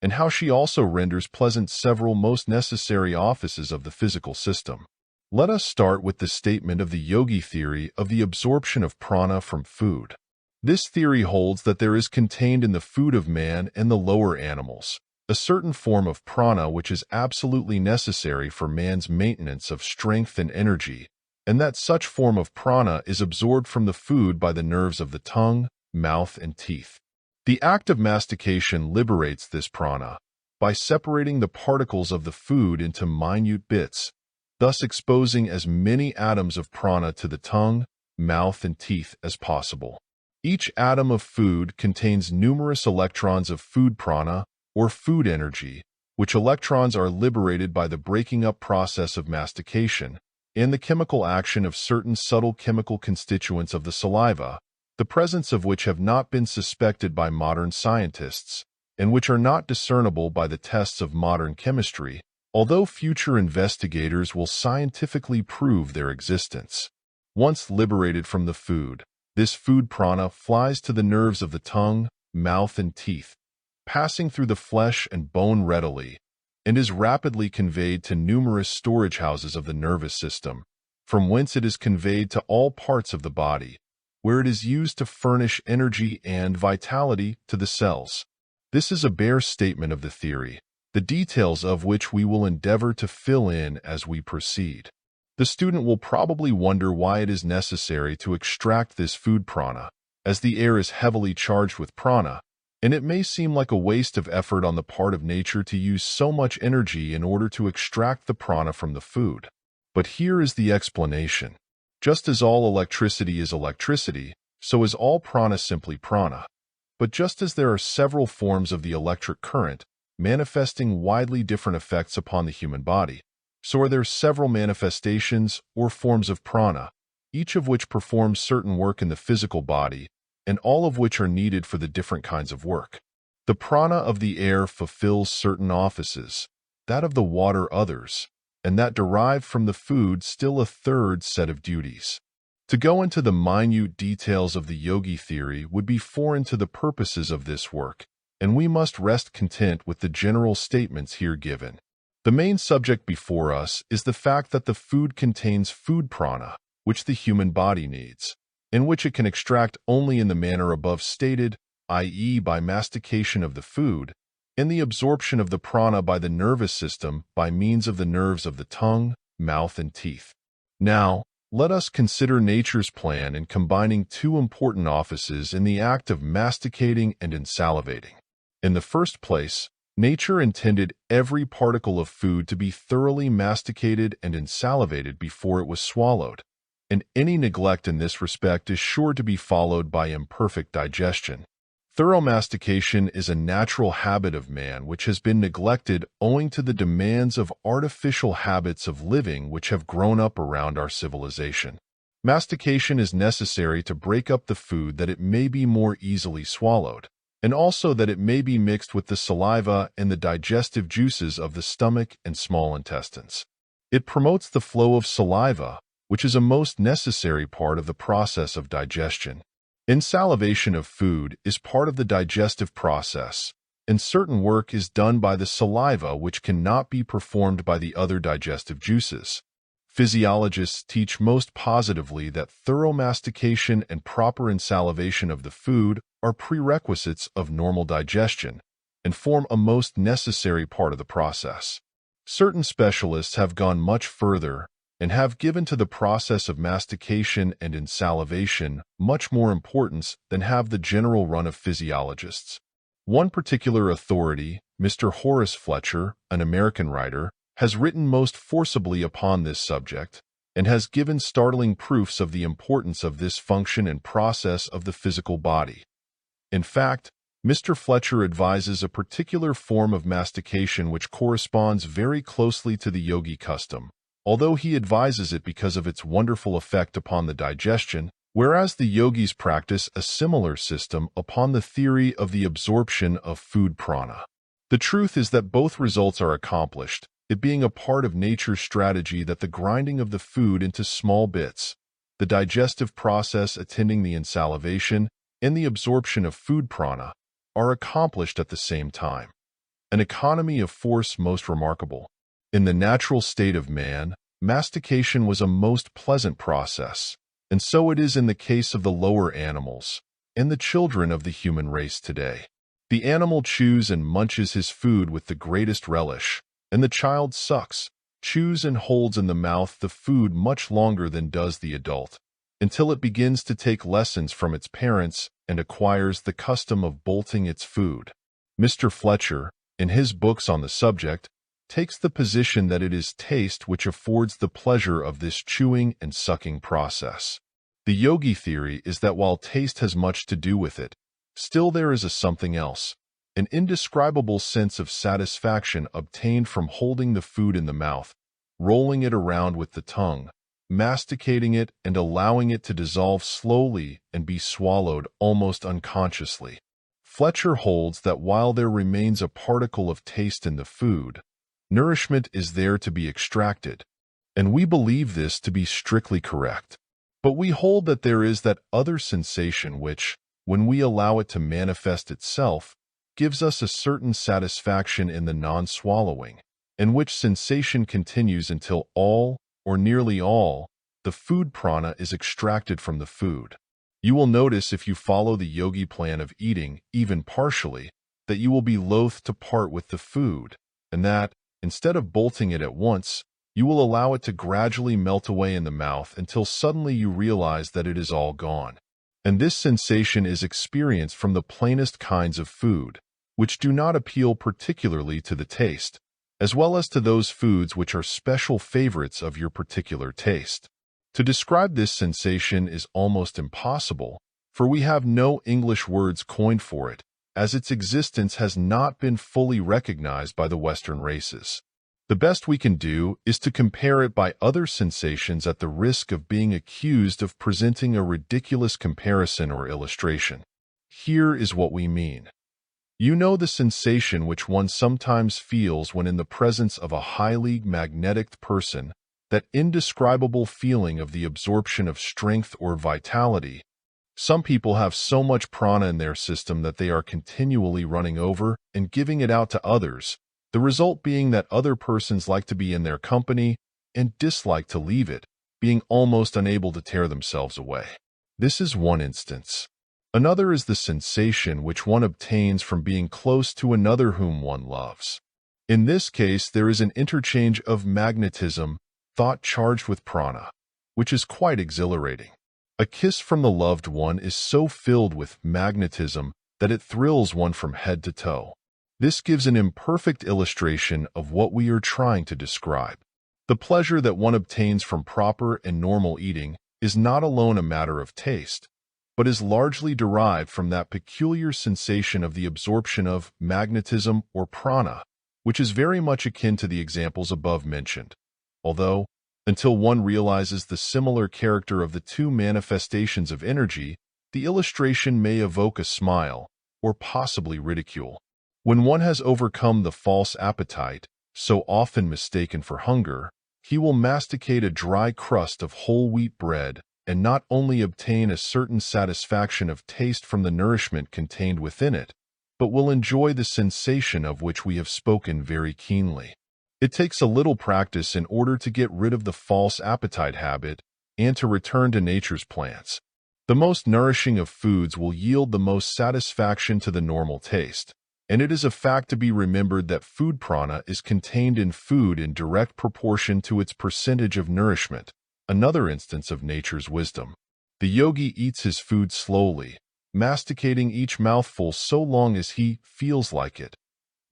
and how she also renders pleasant several most necessary offices of the physical system. Let us start with the statement of the yogi theory of the absorption of prana from food. This theory holds that there is contained in the food of man and the lower animals a certain form of prana which is absolutely necessary for man's maintenance of strength and energy, and that such form of prana is absorbed from the food by the nerves of the tongue, mouth, and teeth. The act of mastication liberates this prana by separating the particles of the food into minute bits, thus exposing as many atoms of prana to the tongue, mouth, and teeth as possible. Each atom of food contains numerous electrons of food prana, or food energy, which electrons are liberated by the breaking up process of mastication and the chemical action of certain subtle chemical constituents of the saliva, the presence of which have not been suspected by modern scientists, and which are not discernible by the tests of modern chemistry, although future investigators will scientifically prove their existence. Once liberated from the food, this food prana flies to the nerves of the tongue, mouth, and teeth, passing through the flesh and bone readily, and is rapidly conveyed to numerous storage houses of the nervous system, from whence it is conveyed to all parts of the body, where it is used to furnish energy and vitality to the cells. This is a bare statement of the theory, the details of which we will endeavor to fill in as we proceed. The student will probably wonder why it is necessary to extract this food prana, as the air is heavily charged with prana, and it may seem like a waste of effort on the part of nature to use so much energy in order to extract the prana from the food. But here is the explanation. Just as all electricity is electricity, so is all prana simply prana. But just as there are several forms of the electric current, manifesting widely different effects upon the human body, so are there several manifestations or forms of prana, each of which performs certain work in the physical body, and all of which are needed for the different kinds of work. The prana of the air fulfills certain offices, that of the water others, and that derived from the food still a third set of duties. To go into the minute details of the yogi theory would be foreign to the purposes of this work, and we must rest content with the general statements here given. The main subject before us is the fact that the food contains food prana, which the human body needs, in which it can extract only in the manner above stated, i.e. by mastication of the food, and the absorption of the prana by the nervous system by means of the nerves of the tongue, mouth, and teeth. Now, let us consider nature's plan in combining two important offices in the act of masticating and in salivating. In the first place, nature intended every particle of food to be thoroughly masticated and insalivated before it was swallowed, and any neglect in this respect is sure to be followed by imperfect digestion. Thorough mastication is a natural habit of man which has been neglected owing to the demands of artificial habits of living which have grown up around our civilization. Mastication is necessary to break up the food that it may be more easily swallowed, and also that it may be mixed with the saliva and the digestive juices of the stomach and small intestines. It promotes the flow of saliva, which is a most necessary part of the process of digestion. Insalivation of food is part of the digestive process, and certain work is done by the saliva which cannot be performed by the other digestive juices. Physiologists teach most positively that thorough mastication and proper insalivation of the food are prerequisites of normal digestion and form a most necessary part of the process. Certain specialists have gone much further and have given to the process of mastication and insalivation much more importance than have the general run of physiologists. One particular authority, Mr. Horace Fletcher, an American writer, has written most forcibly upon this subject and has given startling proofs of the importance of this function and process of the physical body. In fact, Mr. Fletcher advises a particular form of mastication which corresponds very closely to the yogi custom, although he advises it because of its wonderful effect upon the digestion, whereas the yogis practice a similar system upon the theory of the absorption of food prana. The truth is that both results are accomplished, it being a part of nature's strategy that the grinding of the food into small bits, the digestive process attending the insalivation, and the absorption of food prana are accomplished at the same time. An economy of force most remarkable. In the natural state of man, mastication was a most pleasant process, and so it is in the case of the lower animals and the children of the human race today. The animal chews and munches his food with the greatest relish, and the child sucks, chews and holds in the mouth the food much longer than does the adult, until it begins to take lessons from its parents and acquires the custom of bolting its food. Mr. Fletcher, in his books on the subject, takes the position that it is taste which affords the pleasure of this chewing and sucking process. The yogi theory is that while taste has much to do with it, still there is a something else, an indescribable sense of satisfaction obtained from holding the food in the mouth, rolling it around with the tongue, masticating it and allowing it to dissolve slowly and be swallowed almost unconsciously. Fletcher holds that while there remains a particle of taste in the food, nourishment is there to be extracted, and we believe this to be strictly correct. But we hold that there is that other sensation which, when we allow it to manifest itself, gives us a certain satisfaction in the non-swallowing, and which sensation continues until all, or nearly all, the food prana is extracted from the food. You will notice if you follow the yogi plan of eating, even partially, that you will be loath to part with the food, and that, instead of bolting it at once, you will allow it to gradually melt away in the mouth until suddenly you realize that it is all gone. And this sensation is experienced from the plainest kinds of food, which do not appeal particularly to the taste, as well as to those foods which are special favorites of your particular taste. To describe this sensation is almost impossible, for we have no English words coined for it, as its existence has not been fully recognized by the Western races. The best we can do is to compare it by other sensations at the risk of being accused of presenting a ridiculous comparison or illustration. Here is what we mean. You know the sensation which one sometimes feels when in the presence of a highly magnetic person, that indescribable feeling of the absorption of strength or vitality. Some people have so much prana in their system that they are continually running over and giving it out to others, the result being that other persons like to be in their company and dislike to leave it, being almost unable to tear themselves away. This is one instance. Another is the sensation which one obtains from being close to another whom one loves. In this case, there is an interchange of magnetism, thought charged with prana, which is quite exhilarating. A kiss from the loved one is so filled with magnetism that it thrills one from head to toe. This gives an imperfect illustration of what we are trying to describe. The pleasure that one obtains from proper and normal eating is not alone a matter of taste, but is largely derived from that peculiar sensation of the absorption of magnetism or prana, which is very much akin to the examples above mentioned, although, until one realizes the similar character of the two manifestations of energy, the illustration may evoke a smile, or possibly ridicule. When one has overcome the false appetite, so often mistaken for hunger, he will masticate a dry crust of whole wheat bread and not only obtain a certain satisfaction of taste from the nourishment contained within it, but will enjoy the sensation of which we have spoken very keenly. It takes a little practice in order to get rid of the false appetite habit and to return to nature's plants. The most nourishing of foods will yield the most satisfaction to the normal taste, and it is a fact to be remembered that food prana is contained in food in direct proportion to its percentage of nourishment, another instance of nature's wisdom. The yogi eats his food slowly, masticating each mouthful so long as he feels like it.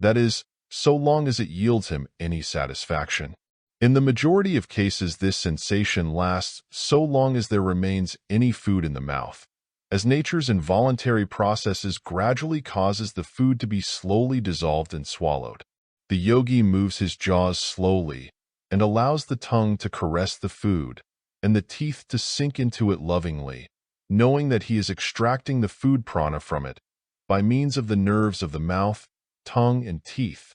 That is, so long as it yields him any satisfaction. In the majority of cases, this sensation lasts so long as there remains any food in the mouth, as nature's involuntary processes gradually causes the food to be slowly dissolved and swallowed. The yogi moves his jaws slowly and allows the tongue to caress the food and the teeth to sink into it lovingly, knowing that he is extracting the food prana from it by means of the nerves of the mouth, tongue, and teeth,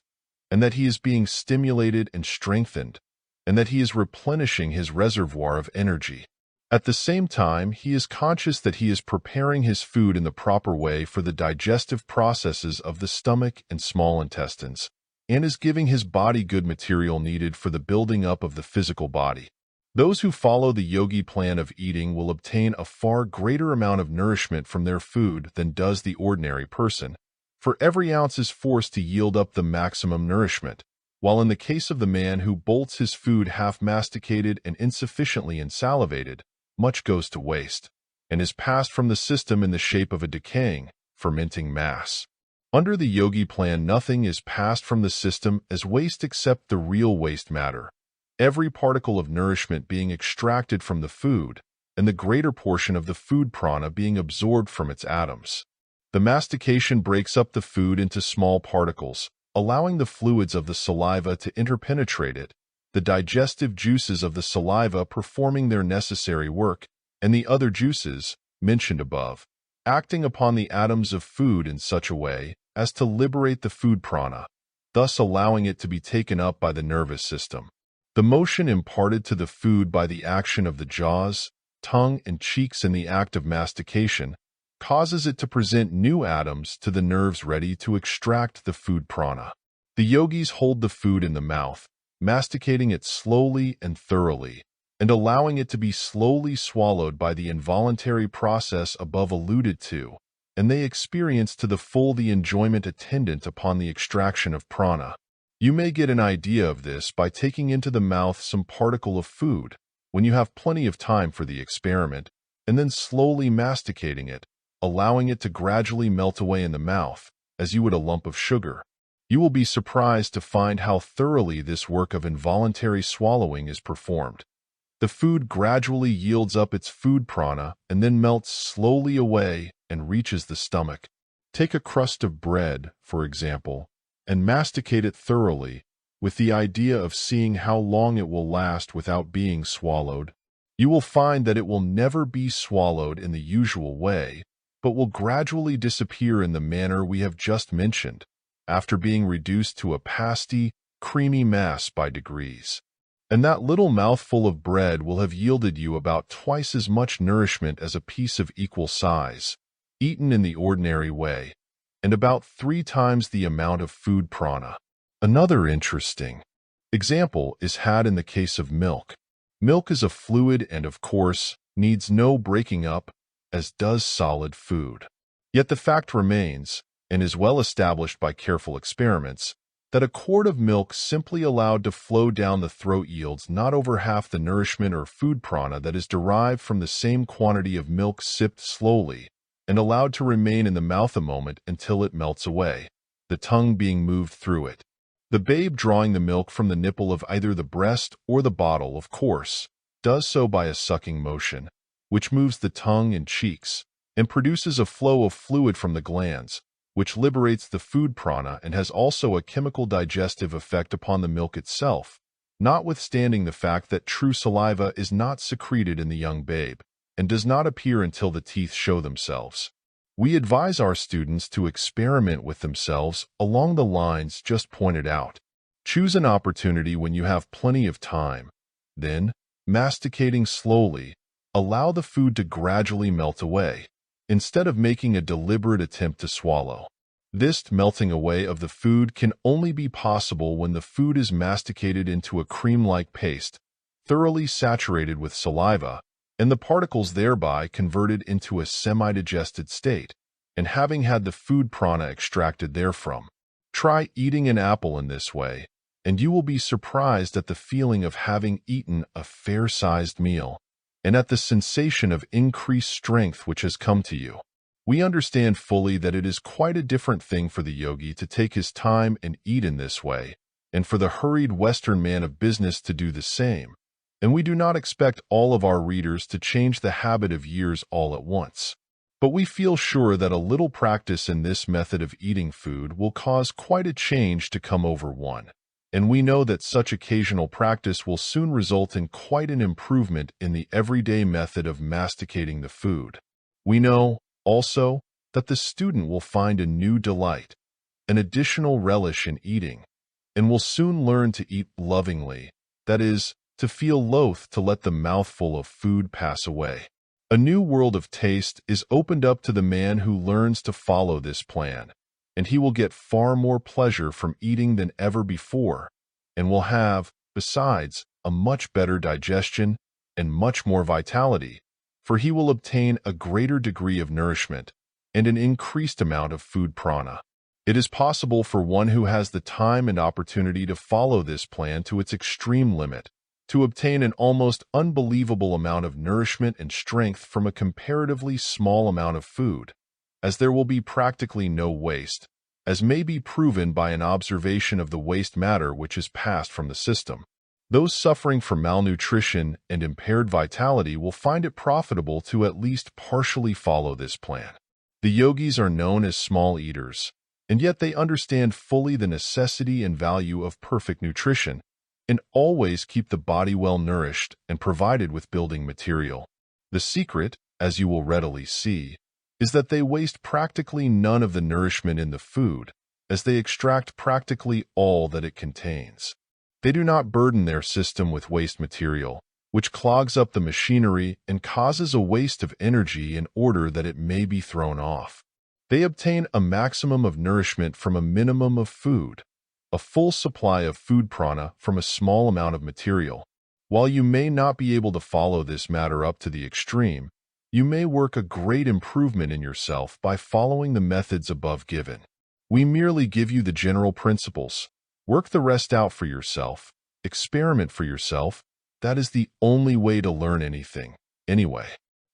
and that he is being stimulated and strengthened, and that he is replenishing his reservoir of energy. At the same time, he is conscious that he is preparing his food in the proper way for the digestive processes of the stomach and small intestines, and is giving his body good material needed for the building up of the physical body. Those who follow the yogi plan of eating will obtain a far greater amount of nourishment from their food than does the ordinary person, for every ounce is forced to yield up the maximum nourishment, while in the case of the man who bolts his food half-masticated and insufficiently insalivated, much goes to waste, and is passed from the system in the shape of a decaying, fermenting mass. Under the yogi plan, nothing is passed from the system as waste except the real waste matter, every particle of nourishment being extracted from the food, and the greater portion of the food prana being absorbed from its atoms. The mastication breaks up the food into small particles, allowing the fluids of the saliva to interpenetrate it, the digestive juices of the saliva performing their necessary work, and the other juices, mentioned above, acting upon the atoms of food in such a way as to liberate the food prana, thus allowing it to be taken up by the nervous system. The motion imparted to the food by the action of the jaws, tongue, and cheeks in the act of mastication causes it to present new atoms to the nerves ready to extract the food prana. The yogis hold the food in the mouth, masticating it slowly and thoroughly, and allowing it to be slowly swallowed by the involuntary process above alluded to, and they experience to the full the enjoyment attendant upon the extraction of prana. You may get an idea of this by taking into the mouth some particle of food, when you have plenty of time for the experiment, and then slowly masticating it, allowing it to gradually melt away in the mouth, as you would a lump of sugar. You will be surprised to find how thoroughly this work of involuntary swallowing is performed. The food gradually yields up its food prana and then melts slowly away and reaches the stomach. Take a crust of bread, for example, and masticate it thoroughly, with the idea of seeing how long it will last without being swallowed. You will find that it will never be swallowed in the usual way, but will gradually disappear in the manner we have just mentioned, after being reduced to a pasty, creamy mass by degrees. And that little mouthful of bread will have yielded you about twice as much nourishment as a piece of equal size, eaten in the ordinary way, and about 3 times the amount of food prana. Another interesting example is had in the case of milk. Milk is a fluid and, of course, needs no breaking up, as does solid food. Yet the fact remains, and is well established by careful experiments, that a quart of milk simply allowed to flow down the throat yields not over half the nourishment or food prana that is derived from the same quantity of milk sipped slowly and allowed to remain in the mouth a moment until it melts away, the tongue being moved through it. The babe drawing the milk from the nipple of either the breast or the bottle, of course, does so by a sucking motion, which moves the tongue and cheeks, and produces a flow of fluid from the glands, which liberates the food prana and has also a chemical digestive effect upon the milk itself, notwithstanding the fact that true saliva is not secreted in the young babe, and does not appear until the teeth show themselves. We advise our students to experiment with themselves along the lines just pointed out. Choose an opportunity when you have plenty of time. Then, masticating slowly, allow the food to gradually melt away, instead of making a deliberate attempt to swallow. This melting away of the food can only be possible when the food is masticated into a cream-like paste, thoroughly saturated with saliva, and the particles thereby converted into a semi-digested state, and having had the food prana extracted therefrom. Try eating an apple in this way, and you will be surprised at the feeling of having eaten a fair-sized meal, and at the sensation of increased strength which has come to you. We understand fully that it is quite a different thing for the yogi to take his time and eat in this way, and for the hurried Western man of business to do the same, and we do not expect all of our readers to change the habit of years all at once. But we feel sure that a little practice in this method of eating food will cause quite a change to come over one. And we know that such occasional practice will soon result in quite an improvement in the everyday method of masticating the food. We know, also, that the student will find a new delight, an additional relish in eating, and will soon learn to eat lovingly, that is, to feel loath to let the mouthful of food pass away. A new world of taste is opened up to the man who learns to follow this plan, and he will get far more pleasure from eating than ever before, and will have, besides, a much better digestion and much more vitality, for he will obtain a greater degree of nourishment and an increased amount of food prana. It is possible for one who has the time and opportunity to follow this plan to its extreme limit, to obtain an almost unbelievable amount of nourishment and strength from a comparatively small amount of food, as there will be practically no waste, as may be proven by an observation of the waste matter which is passed from the system. Those suffering from malnutrition and impaired vitality will find it profitable to at least partially follow this plan. The yogis are known as small eaters, and yet they understand fully the necessity and value of perfect nutrition, and always keep the body well nourished and provided with building material. The secret, as you will readily see, is that they waste practically none of the nourishment in the food, as they extract practically all that it contains. They do not burden their system with waste material, which clogs up the machinery and causes a waste of energy in order that it may be thrown off. They obtain a maximum of nourishment from a minimum of food, a full supply of food prana from a small amount of material. While you may not be able to follow this matter up to the extreme, you may work a great improvement in yourself by following the methods above given. We merely give you the general principles. Work the rest out for yourself. Experiment for yourself. That is the only way to learn anything, anyway.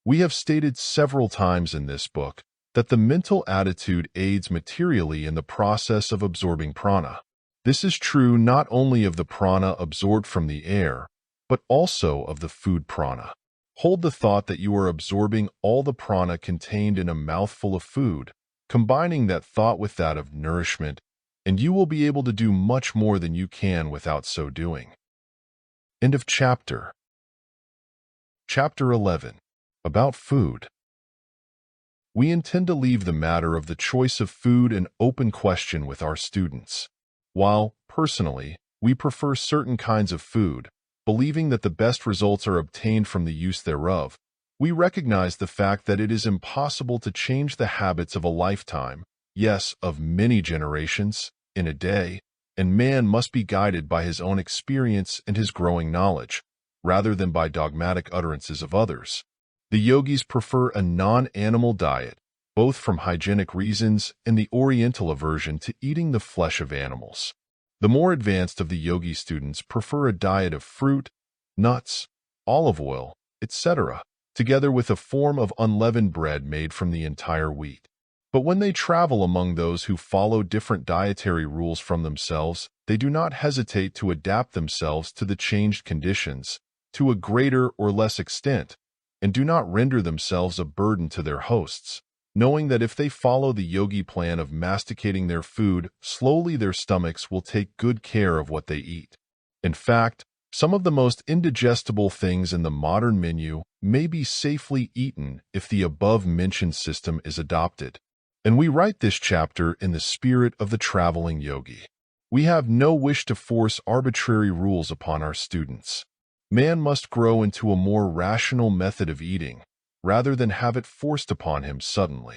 We have stated several times in this book that the mental attitude aids materially in the process of absorbing prana. This is true not only of the prana absorbed from the air, but also of the food prana. Hold the thought that you are absorbing all the prana contained in a mouthful of food, combining that thought with that of nourishment, and you will be able to do much more than you can without so doing. End of chapter. Chapter 11. About food. We intend to leave the matter of the choice of food an open question with our students. While, personally, we prefer certain kinds of food, believing that the best results are obtained from the use thereof, we recognize the fact that it is impossible to change the habits of a lifetime, yes, of many generations, in a day, and man must be guided by his own experience and his growing knowledge, rather than by dogmatic utterances of others. The yogis prefer a non-animal diet, both from hygienic reasons and the oriental aversion to eating the flesh of animals. The more advanced of the yogi students prefer a diet of fruit, nuts, olive oil, etc., together with a form of unleavened bread made from the entire wheat. But when they travel among those who follow different dietary rules from themselves, they do not hesitate to adapt themselves to the changed conditions, to a greater or less extent, and do not render themselves a burden to their hosts, knowing that if they follow the yogi plan of masticating their food, slowly their stomachs will take good care of what they eat. In fact, some of the most indigestible things in the modern menu may be safely eaten if the above-mentioned system is adopted. And we write this chapter in the spirit of the traveling yogi. We have no wish to force arbitrary rules upon our students. Man must grow into a more rational method of eating, rather than have it forced upon him suddenly.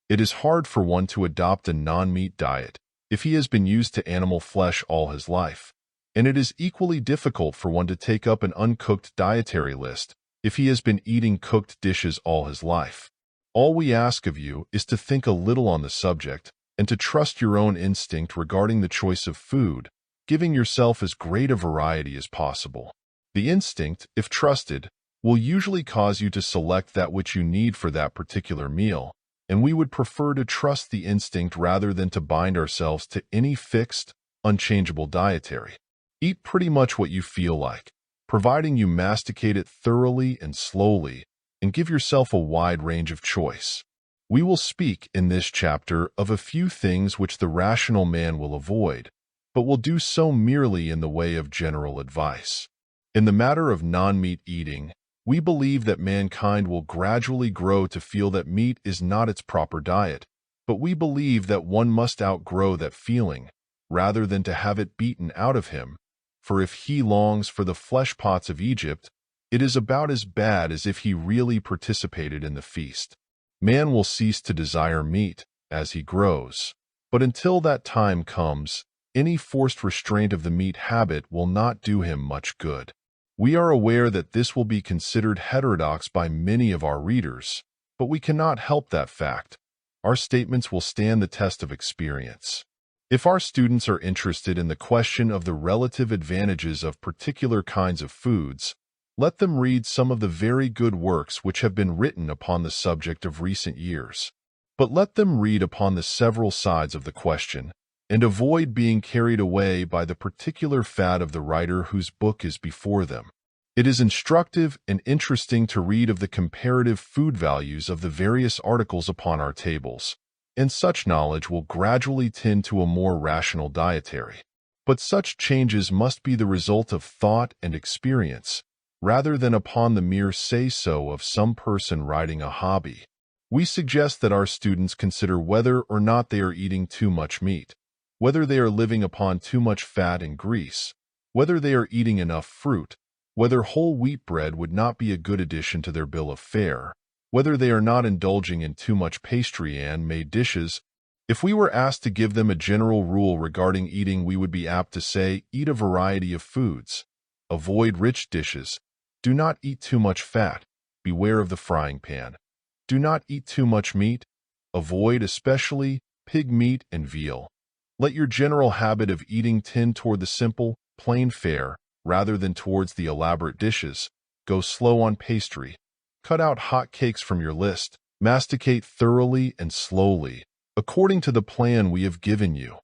It is hard for one to adopt a non-meat diet if he has been used to animal flesh all his life, and it is equally difficult for one to take up an uncooked dietary list if he has been eating cooked dishes all his life. All we ask of you is to think a little on the subject and to trust your own instinct regarding the choice of food, giving yourself as great a variety as possible. The instinct, if trusted, will usually cause you to select that which you need for that particular meal, and we would prefer to trust the instinct rather than to bind ourselves to any fixed, unchangeable dietary. Eat pretty much what you feel like, providing you masticate it thoroughly and slowly, and give yourself a wide range of choice. We will speak in this chapter of a few things which the rational man will avoid, but will do so merely in the way of general advice. In the matter of non-meat eating, we believe that mankind will gradually grow to feel that meat is not its proper diet, but we believe that one must outgrow that feeling, rather than to have it beaten out of him, for if he longs for the flesh pots of Egypt, it is about as bad as if he really participated in the feast. Man will cease to desire meat as he grows, but until that time comes, any forced restraint of the meat habit will not do him much good. We are aware that this will be considered heterodox by many of our readers, but we cannot help that fact. Our statements will stand the test of experience. If our students are interested in the question of the relative advantages of particular kinds of foods, let them read some of the very good works which have been written upon the subject of recent years. But let them read upon the several sides of the question, and avoid being carried away by the particular fad of the writer whose book is before them. It is instructive and interesting to read of the comparative food values of the various articles upon our tables, and such knowledge will gradually tend to a more rational dietary. But such changes must be the result of thought and experience, rather than upon the mere say-so of some person writing a hobby. We suggest that our students consider whether or not they are eating too much meat, whether they are living upon too much fat and grease, whether they are eating enough fruit, whether whole wheat bread would not be a good addition to their bill of fare, whether they are not indulging in too much pastry and made dishes. If we were asked to give them a general rule regarding eating, we would be apt to say, eat a variety of foods, avoid rich dishes, do not eat too much fat, beware of the frying pan, do not eat too much meat, avoid especially pig meat and veal. Let your general habit of eating tend toward the simple, plain fare, rather than towards the elaborate dishes. Go slow on pastry. Cut out hot cakes from your list. Masticate thoroughly and slowly, according to the plan we have given you.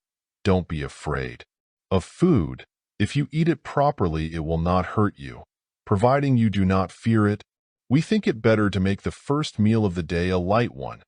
Don't be afraid of food. If you eat it properly, it will not hurt you, providing you do not fear it. We think it better to make the first meal of the day a light one,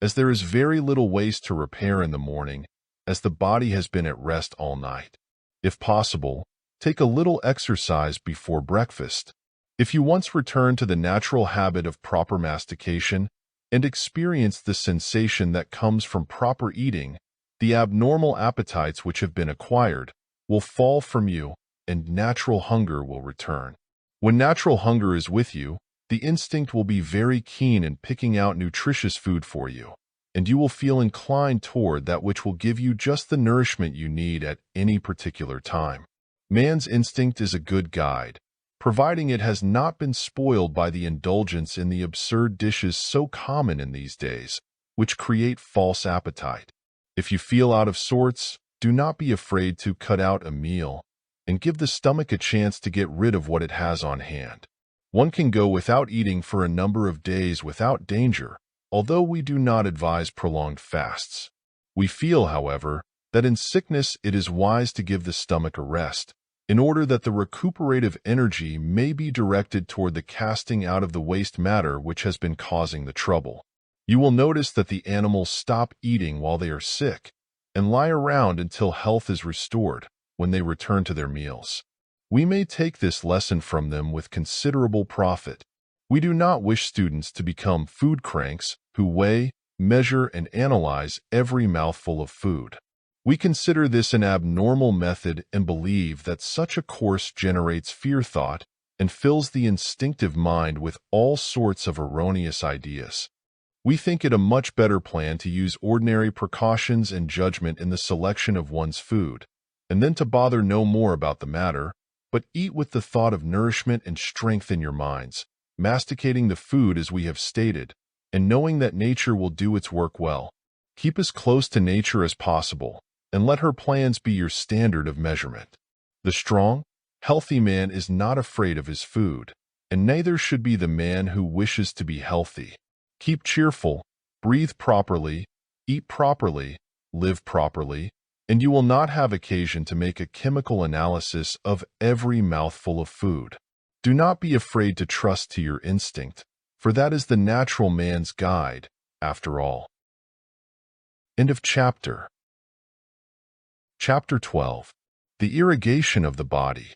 as there is very little waste to repair in the morning, as the body has been at rest all night. If possible, take a little exercise before breakfast. If you once return to the natural habit of proper mastication and experience the sensation that comes from proper eating, the abnormal appetites which have been acquired will fall from you and natural hunger will return. When natural hunger is with you, the instinct will be very keen in picking out nutritious food for you, and you will feel inclined toward that which will give you just the nourishment you need at any particular time. Man's instinct is a good guide, providing it has not been spoiled by the indulgence in the absurd dishes so common in these days, which create false appetite. If you feel out of sorts, do not be afraid to cut out a meal and give the stomach a chance to get rid of what it has on hand. One can go without eating for a number of days without danger, although we do not advise prolonged fasts. We feel, however, that in sickness it is wise to give the stomach a rest, in order that the recuperative energy may be directed toward the casting out of the waste matter which has been causing the trouble. You will notice that the animals stop eating while they are sick and lie around until health is restored when they return to their meals. We may take this lesson from them with considerable profit. We do not wish students to become food cranks who weigh, measure, and analyze every mouthful of food. We consider this an abnormal method and believe that such a course generates fear thought and fills the instinctive mind with all sorts of erroneous ideas. We think it a much better plan to use ordinary precautions and judgment in the selection of one's food, and then to bother no more about the matter, but eat with the thought of nourishment and strength in your minds, masticating the food as we have stated, and knowing that nature will do its work well. Keep as close to nature as possible, and let her plans be your standard of measurement. The strong, healthy man is not afraid of his food, and neither should be the man who wishes to be healthy. Keep cheerful, breathe properly, eat properly, live properly, and you will not have occasion to make a chemical analysis of every mouthful of food. Do not be afraid to trust to your instinct, for that is the natural man's guide, after all. End of chapter. Chapter 12. The Irrigation of the Body.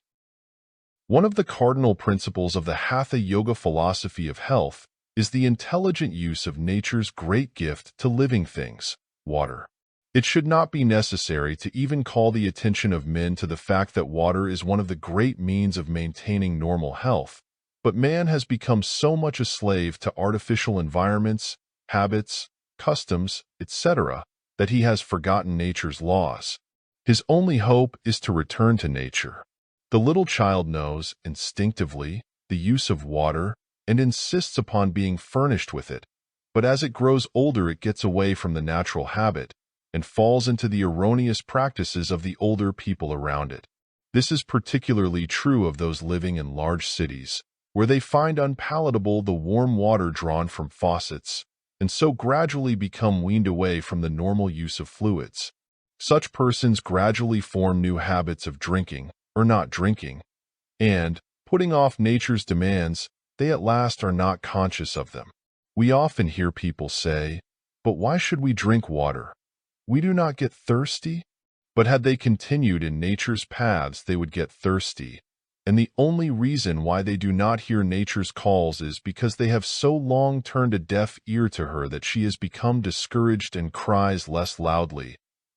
One of the cardinal principles of the Hatha Yoga philosophy of health is the intelligent use of nature's great gift to living things, water. It should not be necessary to even call the attention of men to the fact that water is one of the great means of maintaining normal health, but man has become so much a slave to artificial environments, habits, customs, etc., that he has forgotten nature's laws. His only hope is to return to nature. The little child knows, instinctively, the use of water and insists upon being furnished with it, but as it grows older it gets away from the natural habit and falls into the erroneous practices of the older people around it. This is particularly true of those living in large cities, where they find unpalatable the warm water drawn from faucets, and so gradually become weaned away from the normal use of fluids. Such persons gradually form new habits of drinking, or not drinking, and, putting off nature's demands, they at last are not conscious of them. We often hear people say, "But why should we drink water? We do not get thirsty?" But had they continued in nature's paths, they would get thirsty. And the only reason why they do not hear nature's calls is because they have so long turned a deaf ear to her that she has become discouraged and cries less loudly.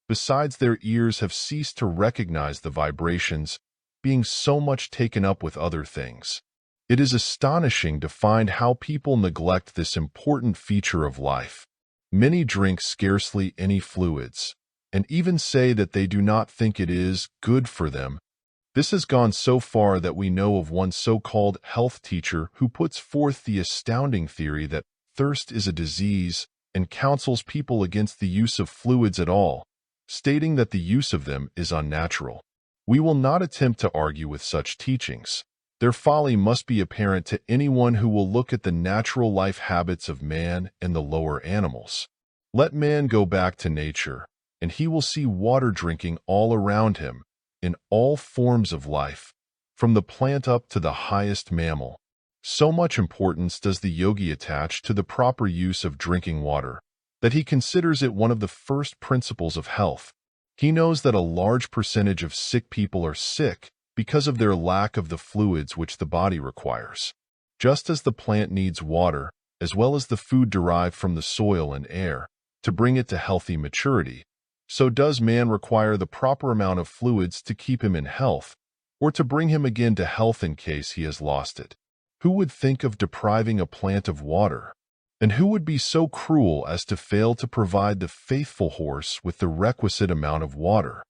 Besides, their ears have ceased to recognize the vibrations, being so much taken up with other things. It is astonishing to find how people neglect this important feature of life. Many drink scarcely any fluids, and even say that they do not think it is good for them. This has gone so far that we know of one so-called health teacher who puts forth the astounding theory that thirst is a disease and counsels people against the use of fluids at all, stating that the use of them is unnatural. We will not attempt to argue with such teachings. Their folly must be apparent to anyone who will look at the natural life habits of man and the lower animals. Let man go back to nature, and he will see water drinking all around him, in all forms of life, from the plant up to the highest mammal. So much importance does the yogi attach to the proper use of drinking water, that he considers it one of the first principles of health. He knows that a large percentage of sick people are sick because of their lack of the fluids which the body requires. Just as the plant needs water, as well as the food derived from the soil and air, to bring it to healthy maturity, so does man require the proper amount of fluids to keep him in health, or to bring him again to health in case he has lost it. Who would think of depriving a plant of water? And who would be so cruel as to fail to provide the faithful horse with the requisite amount of water?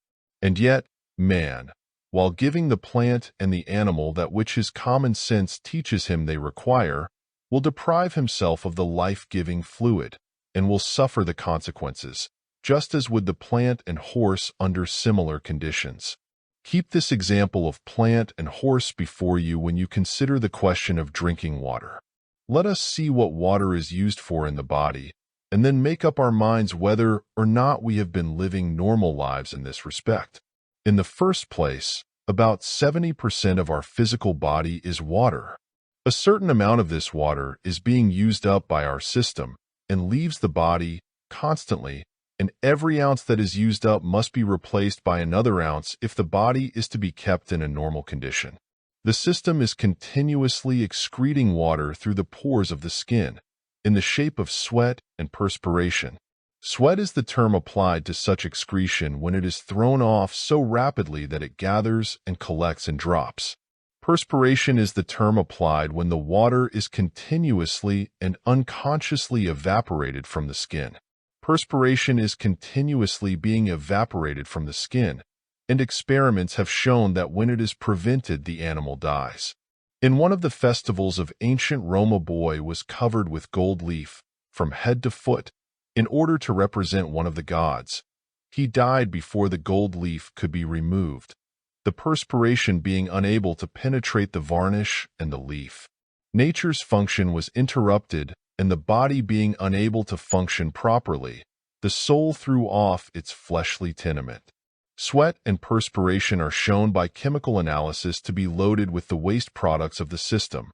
And yet, man, while giving the plant and the animal that which his common sense teaches him they require, will deprive himself of the life-giving fluid, and will suffer the consequences, just as would the plant and horse under similar conditions. Keep this example of plant and horse before you when you consider the question of drinking water. Let us see what water is used for in the body, and then make up our minds whether or not we have been living normal lives in this respect. In the first place, about 70% of our physical body is water. A certain amount of this water is being used up by our system and leaves the body constantly, and every ounce that is used up must be replaced by another ounce if the body is to be kept in a normal condition. The system is continuously excreting water through the pores of the skin, in the shape of sweat and perspiration. Sweat is the term applied to such excretion when it is thrown off so rapidly that it gathers and collects in drops. Perspiration is the term applied when the water is continuously and unconsciously evaporated from the skin. Perspiration is continuously being evaporated from the skin, and experiments have shown that when it is prevented, the animal dies. In one of the festivals of ancient Rome, a boy was covered with gold leaf, from head to foot, in order to represent one of the gods. He died before the gold leaf could be removed, the perspiration being unable to penetrate the varnish and the leaf. Nature's function was interrupted, and the body being unable to function properly, the soul threw off its fleshly tenement. Sweat and perspiration are shown by chemical analysis to be loaded with the waste products of the system,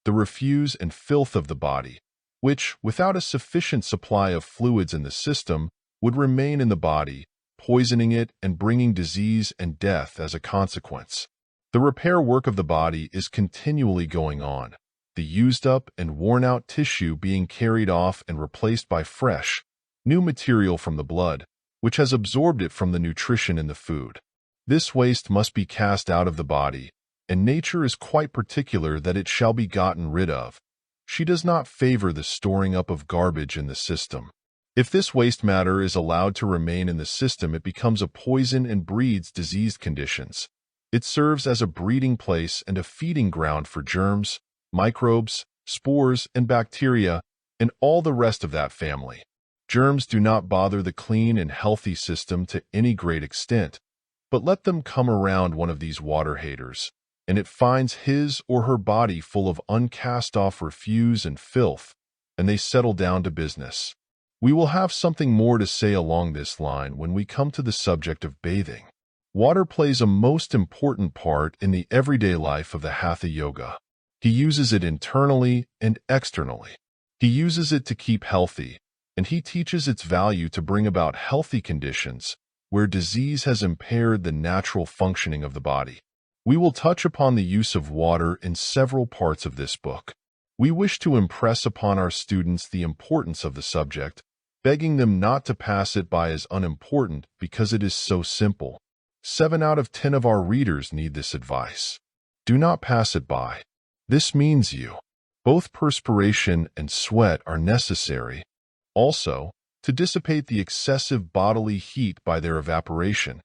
the refuse and filth of the body, which, without a sufficient supply of fluids in the system, would remain in the body, poisoning it and bringing disease and death as a consequence. The repair work of the body is continually going on, the used up and worn out tissue being carried off and replaced by fresh, new material from the blood, which has absorbed it from the nutrition in the food. This waste must be cast out of the body, and nature is quite particular that it shall be gotten rid of. She does not favor the storing up of garbage in the system. If this waste matter is allowed to remain in the system, it becomes a poison and breeds diseased conditions. It serves as a breeding place and a feeding ground for germs, microbes, spores, and bacteria, and all the rest of that family. Germs do not bother the clean and healthy system to any great extent, but let them come around one of these water haters, and it finds his or her body full of uncast-off refuse and filth, and they settle down to business. We will have something more to say along this line when we come to the subject of bathing. Water plays a most important part in the everyday life of the Hatha Yoga. He uses it internally and externally. He uses it to keep healthy, and he teaches its value to bring about healthy conditions where disease has impaired the natural functioning of the body. We will touch upon the use of water in several parts of this book. We wish to impress upon our students the importance of the subject, begging them not to pass it by as unimportant because it is so simple. 7 out of 10 of our readers need this advice. Do not pass it by. This means both perspiration and sweat are necessary. Also, to dissipate the excessive bodily heat by their evaporation,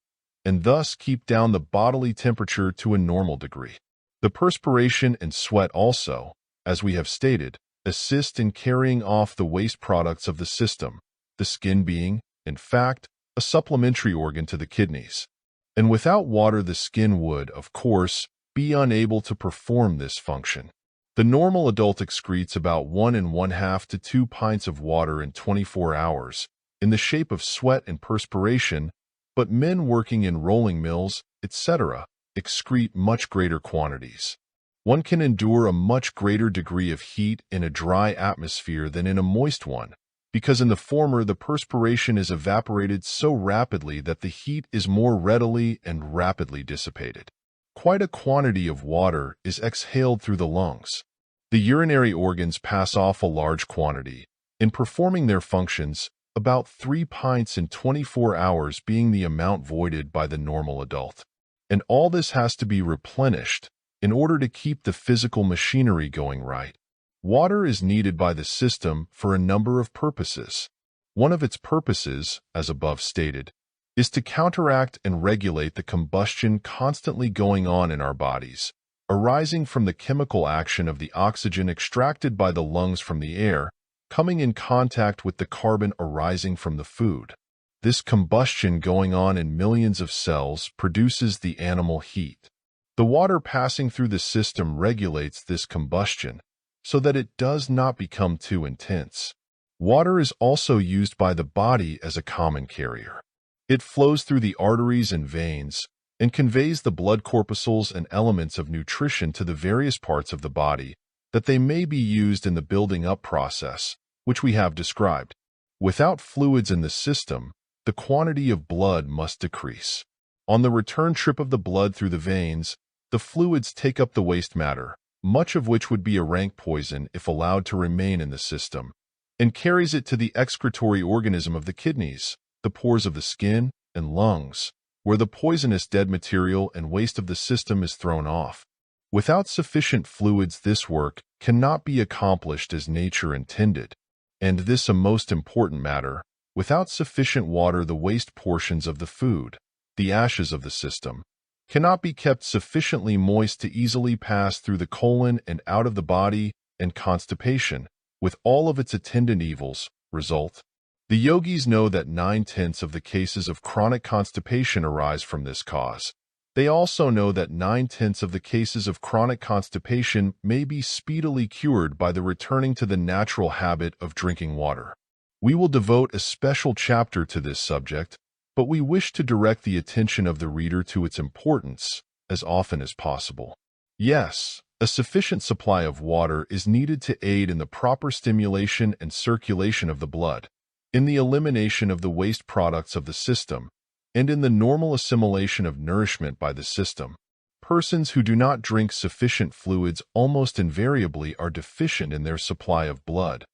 and thus keep down the bodily temperature to a normal degree. The perspiration and sweat also, as we have stated, assist in carrying off the waste products of the system, the skin being, in fact, a supplementary organ to the kidneys. And without water, the skin would, of course, be unable to perform this function. The normal adult excretes about 1 1/2 to 2 pints of water in 24 hours, in the shape of sweat and perspiration, but men working in rolling mills, etc., excrete much greater quantities. One can endure a much greater degree of heat in a dry atmosphere than in a moist one, because in the former the perspiration is evaporated so rapidly that the heat is more readily and rapidly dissipated. Quite a quantity of water is exhaled through the lungs. The urinary organs pass off a large quantity, in performing their functions, about 3 pints in 24 hours being the amount voided by the normal adult. And all this has to be replenished in order to keep the physical machinery going right. Water is needed by the system for a number of purposes. One of its purposes, as above stated, is to counteract and regulate the combustion constantly going on in our bodies, arising from the chemical action of the oxygen extracted by the lungs from the air, coming in contact with the carbon arising from the food. This combustion going on in millions of cells produces the animal heat. The water passing through the system regulates this combustion, so that it does not become too intense. Water is also used by the body as a common carrier. It flows through the arteries and veins and conveys the blood corpuscles and elements of nutrition to the various parts of the body that they may be used in the building up process, which we have described. Without fluids in the system, the quantity of blood must decrease. On the return trip of the blood through the veins, the fluids take up the waste matter, much of which would be a rank poison if allowed to remain in the system, and carries it to the excretory organism of the kidneys, the pores of the skin, and lungs, where the poisonous dead material and waste of the system is thrown off. Without sufficient fluids, this work cannot be accomplished as nature intended. And this a most important matter, without sufficient water, the waste portions of the food, the ashes of the system, cannot be kept sufficiently moist to easily pass through the colon and out of the body, and constipation, with all of its attendant evils, result. The yogis know that 9/10 of the cases of chronic constipation arise from this cause. They also know that 9/10 of the cases of chronic constipation may be speedily cured by the returning to the natural habit of drinking water. We will devote a special chapter to this subject, but we wish to direct the attention of the reader to its importance as often as possible. Yes, A sufficient supply of water is needed to aid in the proper stimulation and circulation of the blood, in the elimination of the waste products of the system, and in the normal assimilation of nourishment by the system. Persons who do not drink sufficient fluids almost invariably are deficient in their supply of blood.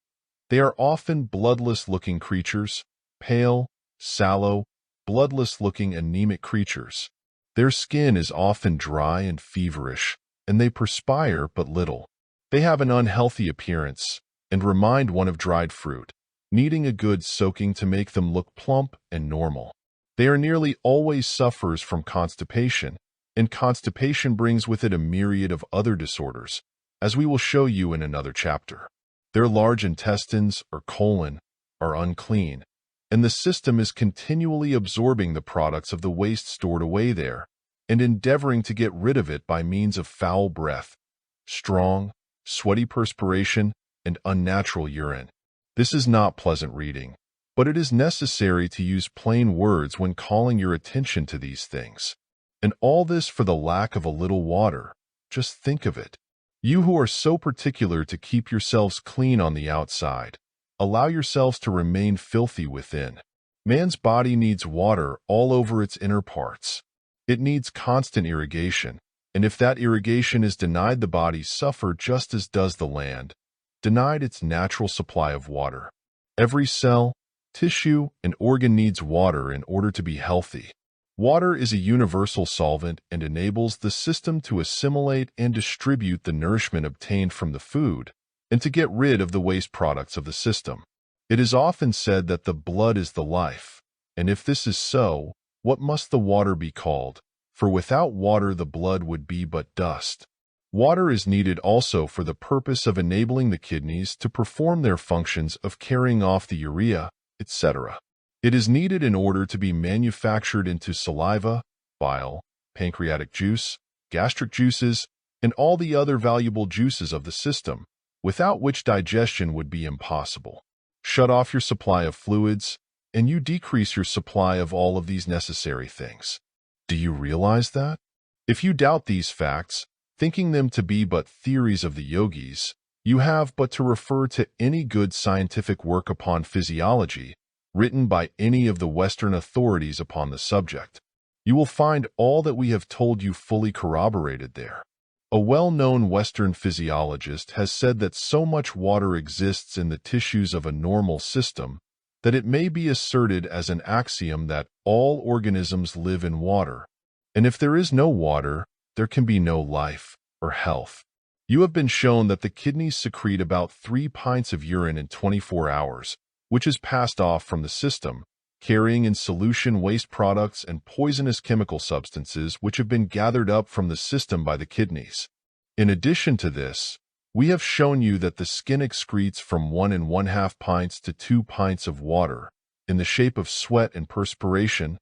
They are often bloodless-looking creatures, pale, sallow, bloodless-looking anemic creatures. Their skin is often dry and feverish, and they perspire but little. They have an unhealthy appearance and remind one of dried fruit, needing a good soaking to make them look plump and normal. They are nearly always sufferers from constipation, and constipation brings with it a myriad of other disorders, as we will show you in another chapter. Their large intestines, or colon, are unclean, and the system is continually absorbing the products of the waste stored away there, and endeavoring to get rid of it by means of foul breath, strong, sweaty perspiration, and unnatural urine. This is not pleasant reading, but it is necessary to use plain words when calling your attention to these things. And all this for the lack of a little water. Just think of it. You who are so particular to keep yourselves clean on the outside, allow yourselves to remain filthy within. Man's body needs water all over its inner parts. It needs constant irrigation, and if that irrigation is denied, the body suffers just as does the land, denied its natural supply of water. Every cell, tissue, and organ needs water in order to be healthy. Water is a universal solvent and enables the system to assimilate and distribute the nourishment obtained from the food and to get rid of the waste products of the system. It is often said that the blood is the life, and if this is so, what must the water be called? For without water the blood would be but dust. Water is needed also for the purpose of enabling the kidneys to perform their functions of carrying off the urea, etc. It is needed in order to be manufactured into saliva, bile, pancreatic juice, gastric juices, and all the other valuable juices of the system, without which digestion would be impossible. Shut off your supply of fluids, and you decrease your supply of all of these necessary things. Do you realize that? If you doubt these facts, thinking them to be but theories of the yogis, you have but to refer to any good scientific work upon physiology, written by any of the Western authorities upon the subject. You will find all that we have told you fully corroborated there. A well-known Western physiologist has said that so much water exists in the tissues of a normal system that it may be asserted as an axiom that all organisms live in water, and if there is no water, there can be no life or health. You have been shown that the kidneys secrete about 3 pints of urine in 24 hours, which is passed off from the system, carrying in solution waste products and poisonous chemical substances which have been gathered up from the system by the kidneys. In addition to this, we have shown you that the skin excretes from 1 1/2 pints to 2 pints of water, in the shape of sweat and perspiration,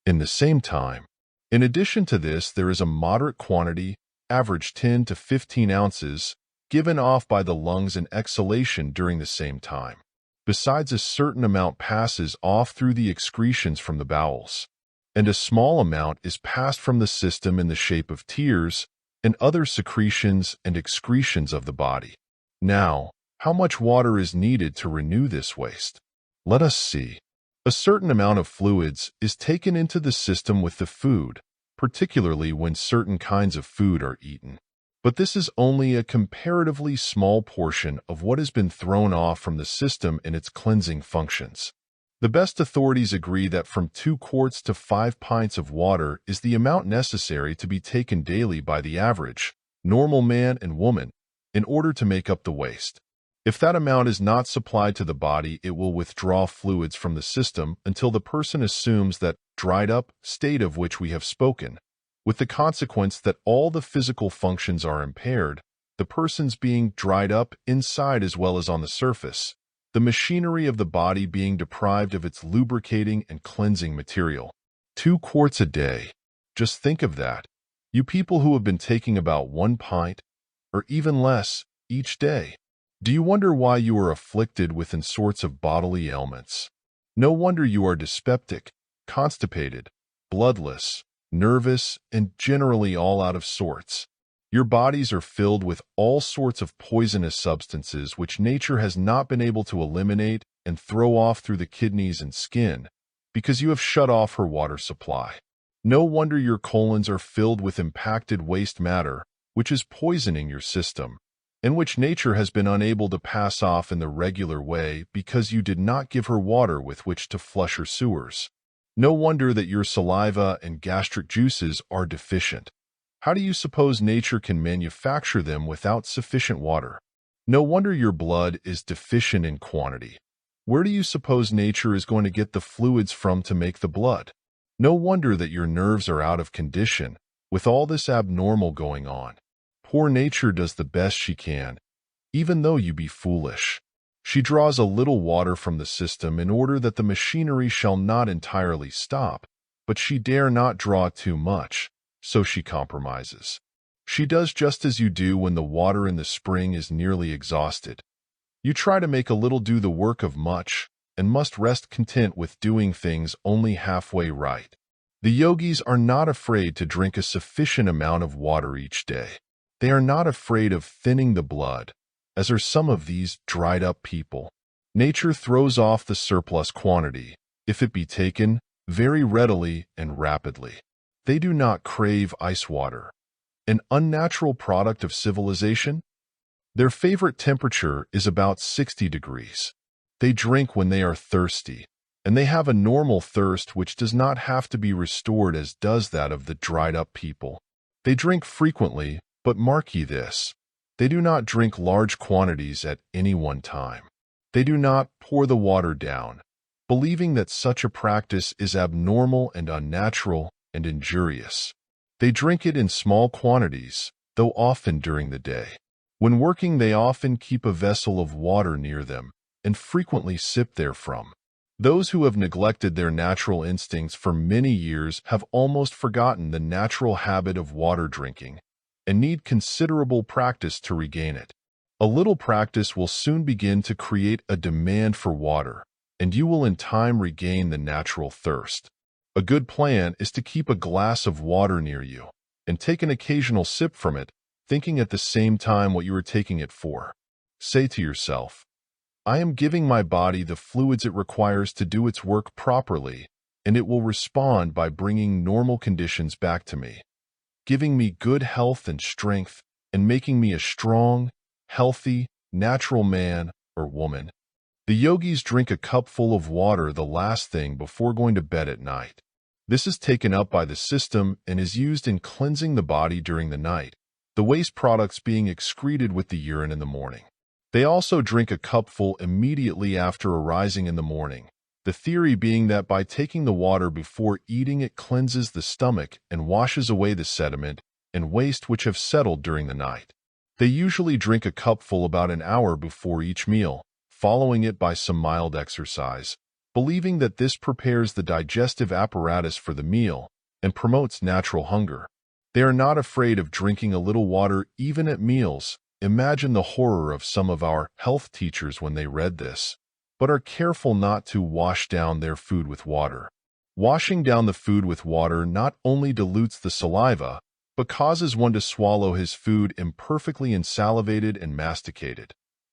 in the same time. In addition to this, there is a moderate quantity, average 10 to 15 ounces, given off by the lungs in exhalation during the same time. Besides, a certain amount passes off through the excretions from the bowels, and a small amount is passed from the system in the shape of tears and other secretions and excretions of the body. Now, how much water is needed to renew this waste? Let us see. A certain amount of fluids is taken into the system with the food, particularly when certain kinds of food are eaten. But this is only a comparatively small portion of what has been thrown off from the system in its cleansing functions. The best authorities agree that from 2 quarts to 5 pints of water is the amount necessary to be taken daily by the average, normal man and woman, in order to make up the waste. If that amount is not supplied to the body, it will withdraw fluids from the system until the person assumes that dried-up state of which we have spoken, with the consequence that all the physical functions are impaired, the persons being dried up inside as well as on the surface, the machinery of the body being deprived of its lubricating and cleansing material. 2 quarts a day. Just think of that. You people who have been taking about 1 pint, or even less, each day. Do you wonder why you are afflicted with sorts of bodily ailments? No wonder you are dyspeptic, constipated, bloodless, nervous, and generally all out of sorts. Your bodies are filled with all sorts of poisonous substances which nature has not been able to eliminate and throw off through the kidneys and skin because you have shut off her water supply. No wonder your colons are filled with impacted waste matter, which is poisoning your system, and which nature has been unable to pass off in the regular way because you did not give her water with which to flush her sewers. No wonder that your saliva and gastric juices are deficient. How do you suppose nature can manufacture them without sufficient water? No wonder your blood is deficient in quantity. Where do you suppose nature is going to get the fluids from to make the blood? No wonder that your nerves are out of condition with all this abnormal going on. Poor nature does the best she can, even though you be foolish. She draws a little water from the system in order that the machinery shall not entirely stop, but she dare not draw too much, so she compromises. She does just as you do when the water in the spring is nearly exhausted. You try to make a little do the work of much, and must rest content with doing things only halfway right. The yogis are not afraid to drink a sufficient amount of water each day. They are not afraid of thinning the blood, as are some of these dried-up people. Nature throws off the surplus quantity, if it be taken, very readily and rapidly. They do not crave ice water, an unnatural product of civilization. Their favorite temperature is about 60 degrees. They drink when they are thirsty, and they have a normal thirst which does not have to be restored as does that of the dried-up people. They drink frequently, but mark ye this, they do not drink large quantities at any one time. They do not pour the water down, believing that such a practice is abnormal and unnatural and injurious. They drink it in small quantities, though often during the day. When working, they often keep a vessel of water near them and frequently sip therefrom. Those who have neglected their natural instincts for many years have almost forgotten the natural habit of water drinking and need considerable practice to regain it. A little practice will soon begin to create a demand for water, and you will in time regain the natural thirst. A good plan is to keep a glass of water near you and take an occasional sip from it, thinking at the same time what you are taking it for. Say to yourself, I am giving my body the fluids it requires to do its work properly, and it will respond by bringing normal conditions back to me, giving me good health and strength, and making me a strong, healthy, natural man or woman. The yogis drink a cupful of water the last thing before going to bed at night. This is taken up by the system and is used in cleansing the body during the night, the waste products being excreted with the urine in the morning. They also drink a cupful immediately after arising in the morning, the theory being that by taking the water before eating it cleanses the stomach and washes away the sediment and waste which have settled during the night. They usually drink a cupful about an hour before each meal, following it by some mild exercise, believing that this prepares the digestive apparatus for the meal and promotes natural hunger. They are not afraid of drinking a little water even at meals. Imagine the horror of some of our health teachers when they read this, but are careful not to wash down their food with water. Washing down the food with water not only dilutes the saliva, but causes one to swallow his food imperfectly insalivated and masticated,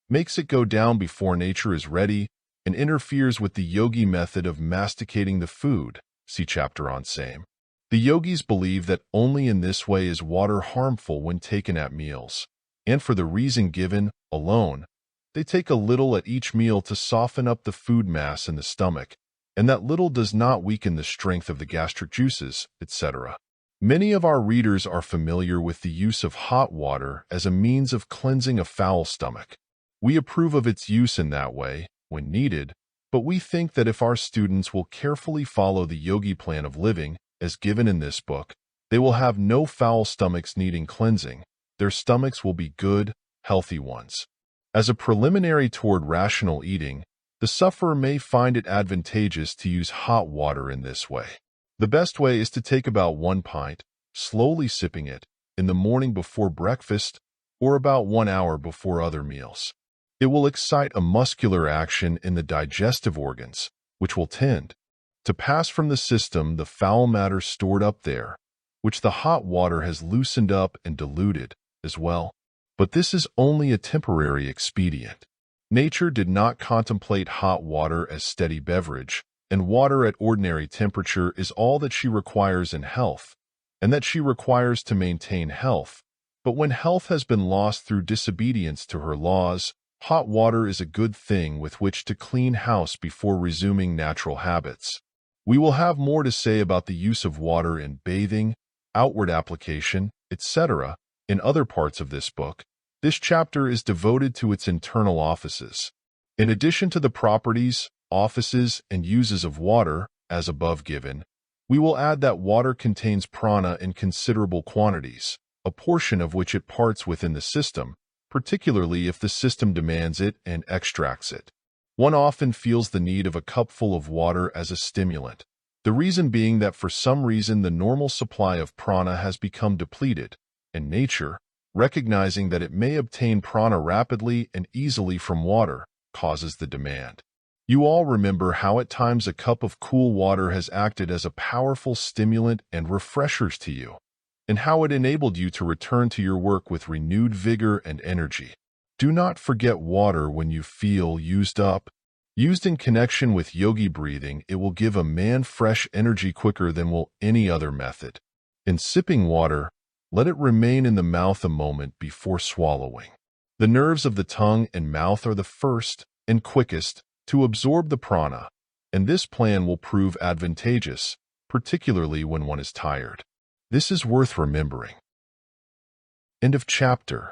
makes it go down before nature is ready, and interferes with the yogi method of masticating the food. See chapter on same. The yogis believe that only in this way is water harmful when taken at meals, and for the reason given alone, they take a little at each meal to soften up the food mass in the stomach, and that little does not weaken the strength of the gastric juices, etc. Many of our readers are familiar with the use of hot water as a means of cleansing a foul stomach. We approve of its use in that way, when needed, but we think that if our students will carefully follow the yogi plan of living, as given in this book, they will have no foul stomachs needing cleansing. Their stomachs will be good, healthy ones. As a preliminary toward rational eating, the sufferer may find it advantageous to use hot water in this way. The best way is to take about 1 pint, slowly sipping it, in the morning before breakfast or about 1 hour before other meals. It will excite a muscular action in the digestive organs, which will tend to pass from the system the foul matter stored up there, which the hot water has loosened up and diluted, as well. But this is only a temporary expedient. Nature did not contemplate hot water as steady beverage, and water at ordinary temperature is all that she requires in health, and that she requires to maintain health. But when health has been lost through disobedience to her laws, hot water is a good thing with which to clean house before resuming natural habits. We will have more to say about the use of water in bathing, outward application, etc. in other parts of this book. This chapter is devoted to its internal offices. In addition to the properties, offices, and uses of water, as above given, we will add that water contains prana in considerable quantities, a portion of which it parts within the system, particularly if the system demands it and extracts it. One often feels the need of a cupful of water as a stimulant, the reason being that for some reason the normal supply of prana has become depleted, and nature, recognizing that it may obtain prana rapidly and easily from water, causes the demand. You all remember how at times a cup of cool water has acted as a powerful stimulant and refreshers to you, and how it enabled you to return to your work with renewed vigor and energy. Do not forget water when you feel used up. Used in connection with yogi breathing, it will give a man fresh energy quicker than will any other method. In sipping water, let it remain in the mouth a moment before swallowing. The nerves of the tongue and mouth are the first and quickest to absorb the prana, and this plan will prove advantageous, particularly when one is tired. This is worth remembering. End of chapter.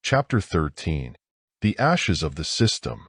Chapter 13. The Ashes of the System.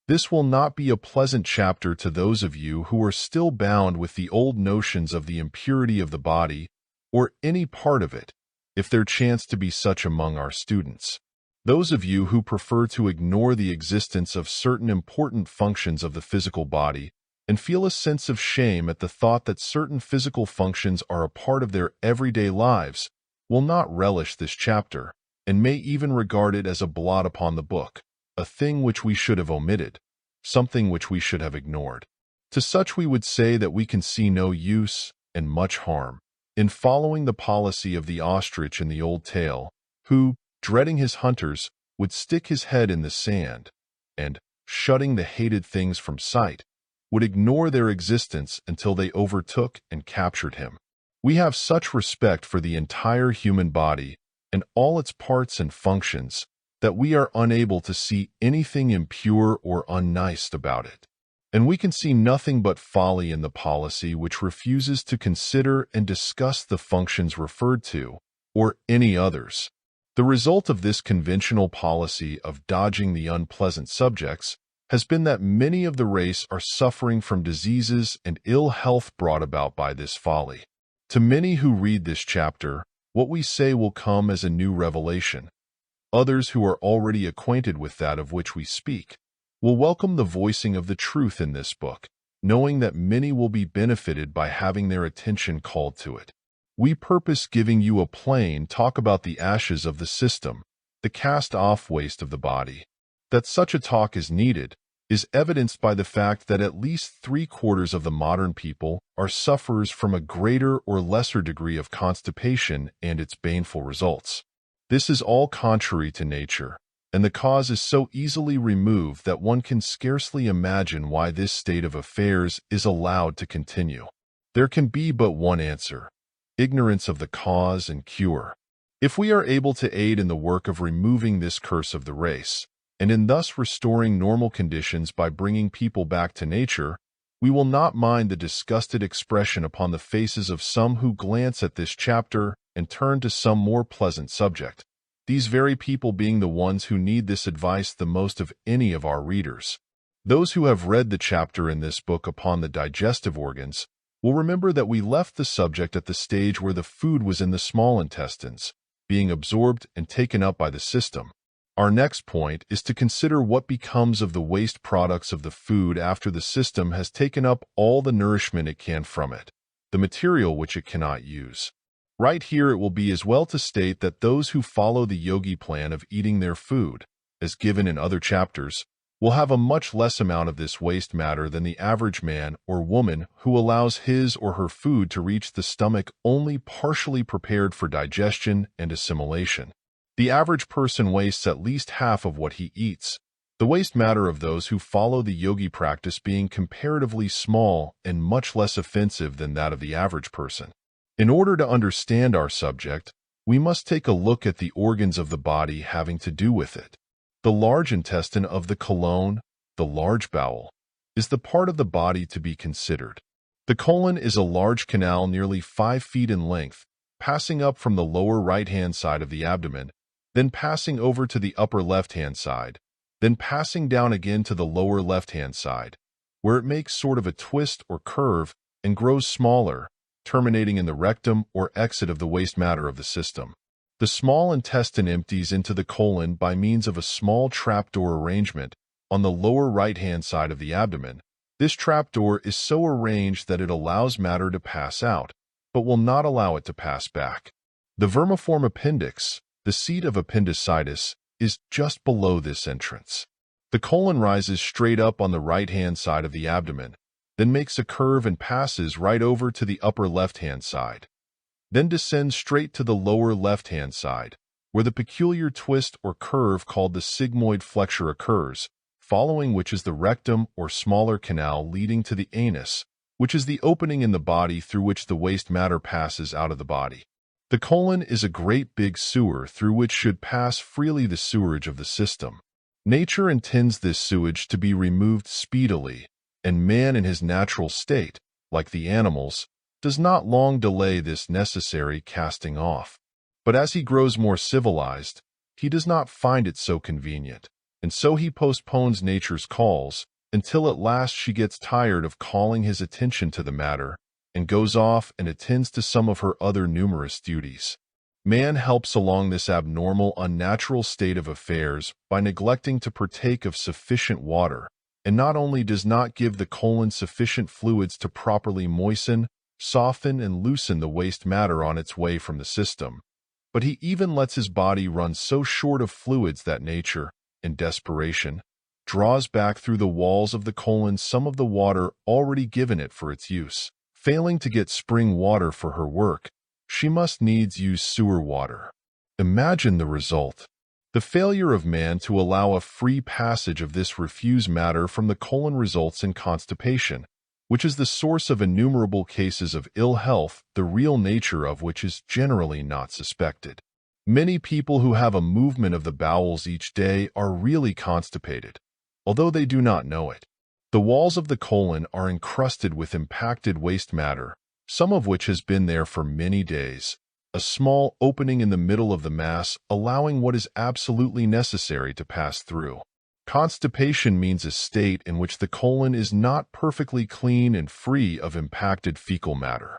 This will not be a pleasant chapter to those of you who are still bound with the old notions of the impurity of the body, or any part of it, if there chance to be such among our students. Those of you who prefer to ignore the existence of certain important functions of the physical body and feel a sense of shame at the thought that certain physical functions are a part of their everyday lives will not relish this chapter, and may even regard it as a blot upon the book, a thing which we should have omitted, something which we should have ignored. To such we would say that we can see no use, and much harm, in following the policy of the ostrich in the old tale, who, dreading his hunters, would stick his head in the sand, and, shutting the hated things from sight, would ignore their existence until they overtook and captured him. We have such respect for the entire human body and all its parts and functions that we are unable to see anything impure or unnice about it. And we can see nothing but folly in the policy which refuses to consider and discuss the functions referred to, or any others. The result of this conventional policy of dodging the unpleasant subjects has been that many of the race are suffering from diseases and ill health brought about by this folly. To many who read this chapter, what we say will come as a new revelation. Others who are already acquainted with that of which we speak will welcome the voicing of the truth in this book, knowing that many will be benefited by having their attention called to it. We purpose giving you a plain talk about the ashes of the system, the cast-off waste of the body. That such a talk is needed is evidenced by the fact that at least 3/4 of the modern people are sufferers from a greater or lesser degree of constipation and its baneful results. This is all contrary to nature, and the cause is so easily removed that one can scarcely imagine why this state of affairs is allowed to continue. There can be but one answer: ignorance of the cause and cure. If we are able to aid in the work of removing this curse of the race, and in thus restoring normal conditions by bringing people back to nature, we will not mind the disgusted expression upon the faces of some who glance at this chapter and turn to some more pleasant subject, these very people being the ones who need this advice the most of any of our readers. Those who have read the chapter in this book upon the digestive organs will remember that we left the subject at the stage where the food was in the small intestines, being absorbed and taken up by the system. Our next point is to consider what becomes of the waste products of the food after the system has taken up all the nourishment it can from it, the material which it cannot use. Right here it will be as well to state that those who follow the yogi plan of eating their food, as given in other chapters, will have a much less amount of this waste matter than the average man or woman who allows his or her food to reach the stomach only partially prepared for digestion and assimilation. The average person wastes at least half of what he eats, the waste matter of those who follow the yogi practice being comparatively small and much less offensive than that of the average person. In order to understand our subject, we must take a look at the organs of the body having to do with it. The large intestine of the colon, the large bowel, is the part of the body to be considered. The colon is a large canal nearly 5 feet in length, passing up from the lower right-hand side of the abdomen, then passing over to the upper left-hand side, then passing down again to the lower left-hand side, where it makes sort of a twist or curve and grows smaller, terminating in the rectum or exit of the waste matter of the system. The small intestine empties into the colon by means of a small trapdoor arrangement on the lower right-hand side of the abdomen. This trapdoor is so arranged that it allows matter to pass out, but will not allow it to pass back. The vermiform appendix, the seat of appendicitis, is just below this entrance. The colon rises straight up on the right-hand side of the abdomen, then makes a curve and passes right over to the upper left-hand side, then descends straight to the lower left-hand side, where the peculiar twist or curve called the sigmoid flexure occurs, following which is the rectum or smaller canal leading to the anus, which is the opening in the body through which the waste matter passes out of the body. The colon is a great big sewer through which should pass freely the sewerage of the system. Nature intends this sewage to be removed speedily, and man in his natural state, like the animals, does not long delay this necessary casting off. But as he grows more civilized, he does not find it so convenient, and so he postpones nature's calls until at last she gets tired of calling his attention to the matter and goes off and attends to some of her other numerous duties. Man helps along this abnormal, unnatural state of affairs by neglecting to partake of sufficient water, and not only does not give the colon sufficient fluids to properly moisten, soften, and loosen the waste matter on its way from the system, but he even lets his body run so short of fluids that nature, in desperation, draws back through the walls of the colon some of the water already given it for its use. Failing to get spring water for her work, she must needs use sewer water. Imagine the result. The failure of man to allow a free passage of this refuse matter from the colon results in constipation, which is the source of innumerable cases of ill health, the real nature of which is generally not suspected. Many people who have a movement of the bowels each day are really constipated, although they do not know it. The walls of the colon are encrusted with impacted waste matter, some of which has been there for many days, a small opening in the middle of the mass allowing what is absolutely necessary to pass through. Constipation means a state in which the colon is not perfectly clean and free of impacted fecal matter.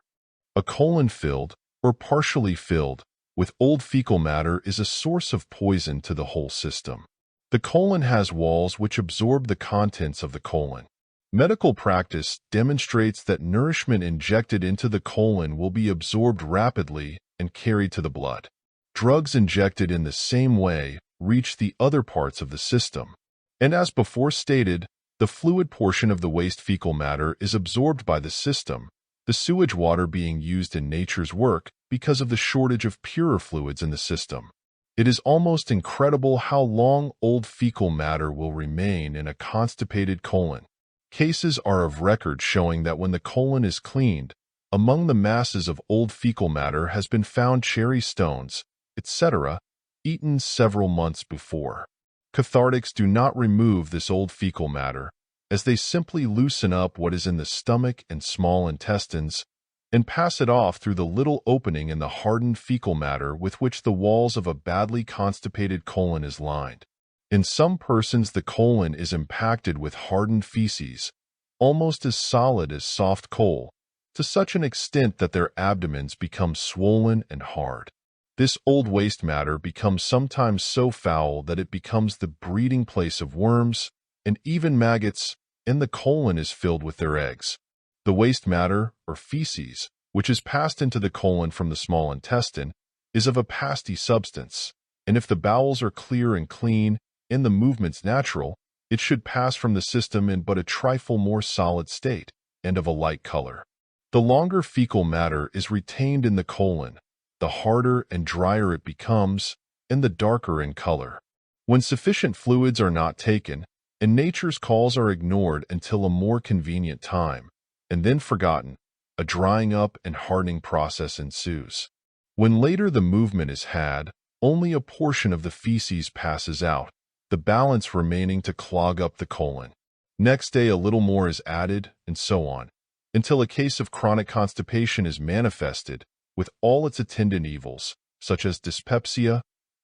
A colon filled, or partially filled, with old fecal matter is a source of poison to the whole system. The colon has walls which absorb the contents of the colon. Medical practice demonstrates that nourishment injected into the colon will be absorbed rapidly and carried to the blood. Drugs injected in the same way reach the other parts of the system. And as before stated, the fluid portion of the waste fecal matter is absorbed by the system, the sewage water being used in nature's work because of the shortage of purer fluids in the system. It is almost incredible how long old fecal matter will remain in a constipated colon. Cases are of record showing that when the colon is cleaned, among the masses of old fecal matter has been found cherry stones, etc., eaten several months before. Cathartics do not remove this old fecal matter, as they simply loosen up what is in the stomach and small intestines, and pass it off through the little opening in the hardened fecal matter with which the walls of a badly constipated colon is lined. In some persons the colon is impacted with hardened feces, almost as solid as soft coal, to such an extent that their abdomens become swollen and hard. This old waste matter becomes sometimes so foul that it becomes the breeding place of worms and even maggots, and the colon is filled with their eggs. The waste matter, or feces, which is passed into the colon from the small intestine, is of a pasty substance, and if the bowels are clear and clean, and the movements natural, it should pass from the system in but a trifle more solid state and of a light color. The longer fecal matter is retained in the colon, the harder and drier it becomes, and the darker in color. When sufficient fluids are not taken, and nature's calls are ignored until a more convenient time, and then forgotten, a drying up and hardening process ensues. When later the movement is had, only a portion of the feces passes out, the balance remaining to clog up the colon. Next day a little more is added, and so on, until a case of chronic constipation is manifested, with all its attendant evils, such as dyspepsia,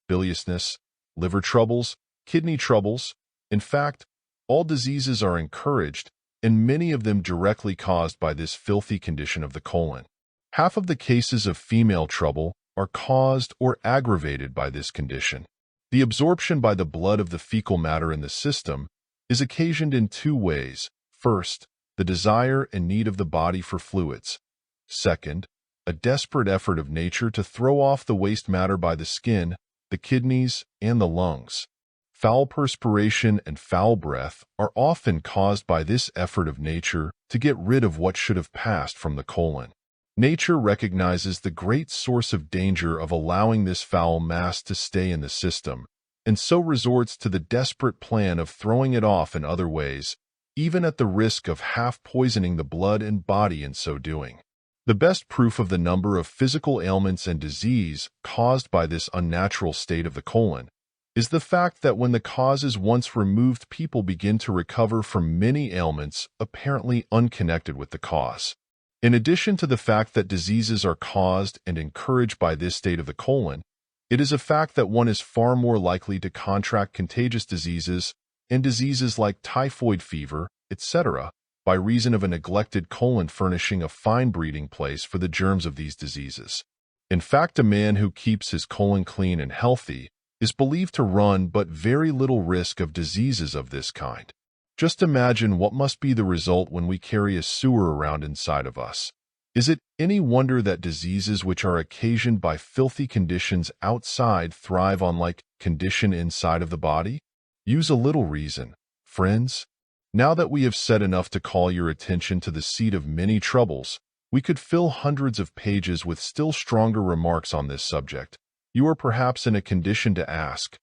biliousness, liver troubles, kidney troubles. In fact, all diseases are encouraged, and many of them directly caused by this filthy condition of the colon. Half of the cases of female trouble are caused or aggravated by this condition. The absorption by the blood of the fecal matter in the system is occasioned in two ways. First, the desire and need of the body for fluids. Second, a desperate effort of nature to throw off the waste matter by the skin, the kidneys, and the lungs. Foul perspiration and foul breath are often caused by this effort of nature to get rid of what should have passed from the colon. Nature recognizes the great source of danger of allowing this foul mass to stay in the system, and so resorts to the desperate plan of throwing it off in other ways, even at the risk of half poisoning the blood and body in so doing. The best proof of the number of physical ailments and disease caused by this unnatural state of the colon is the fact that when the cause is once removed, people begin to recover from many ailments apparently unconnected with the cause. In addition to the fact that diseases are caused and encouraged by this state of the colon, it is a fact that one is far more likely to contract contagious diseases and diseases like typhoid fever, etc., by reason of a neglected colon furnishing a fine breeding place for the germs of these diseases. In fact, a man who keeps his colon clean and healthy is believed to run but very little risk of diseases of this kind. Just imagine what must be the result when we carry a sewer around inside of us. Is it any wonder that diseases which are occasioned by filthy conditions outside thrive on like condition inside of the body? Use a little reason, friends. Now that we have said enough to call your attention to the seat of many troubles, we could fill hundreds of pages with still stronger remarks on this subject. You are perhaps in a condition to ask,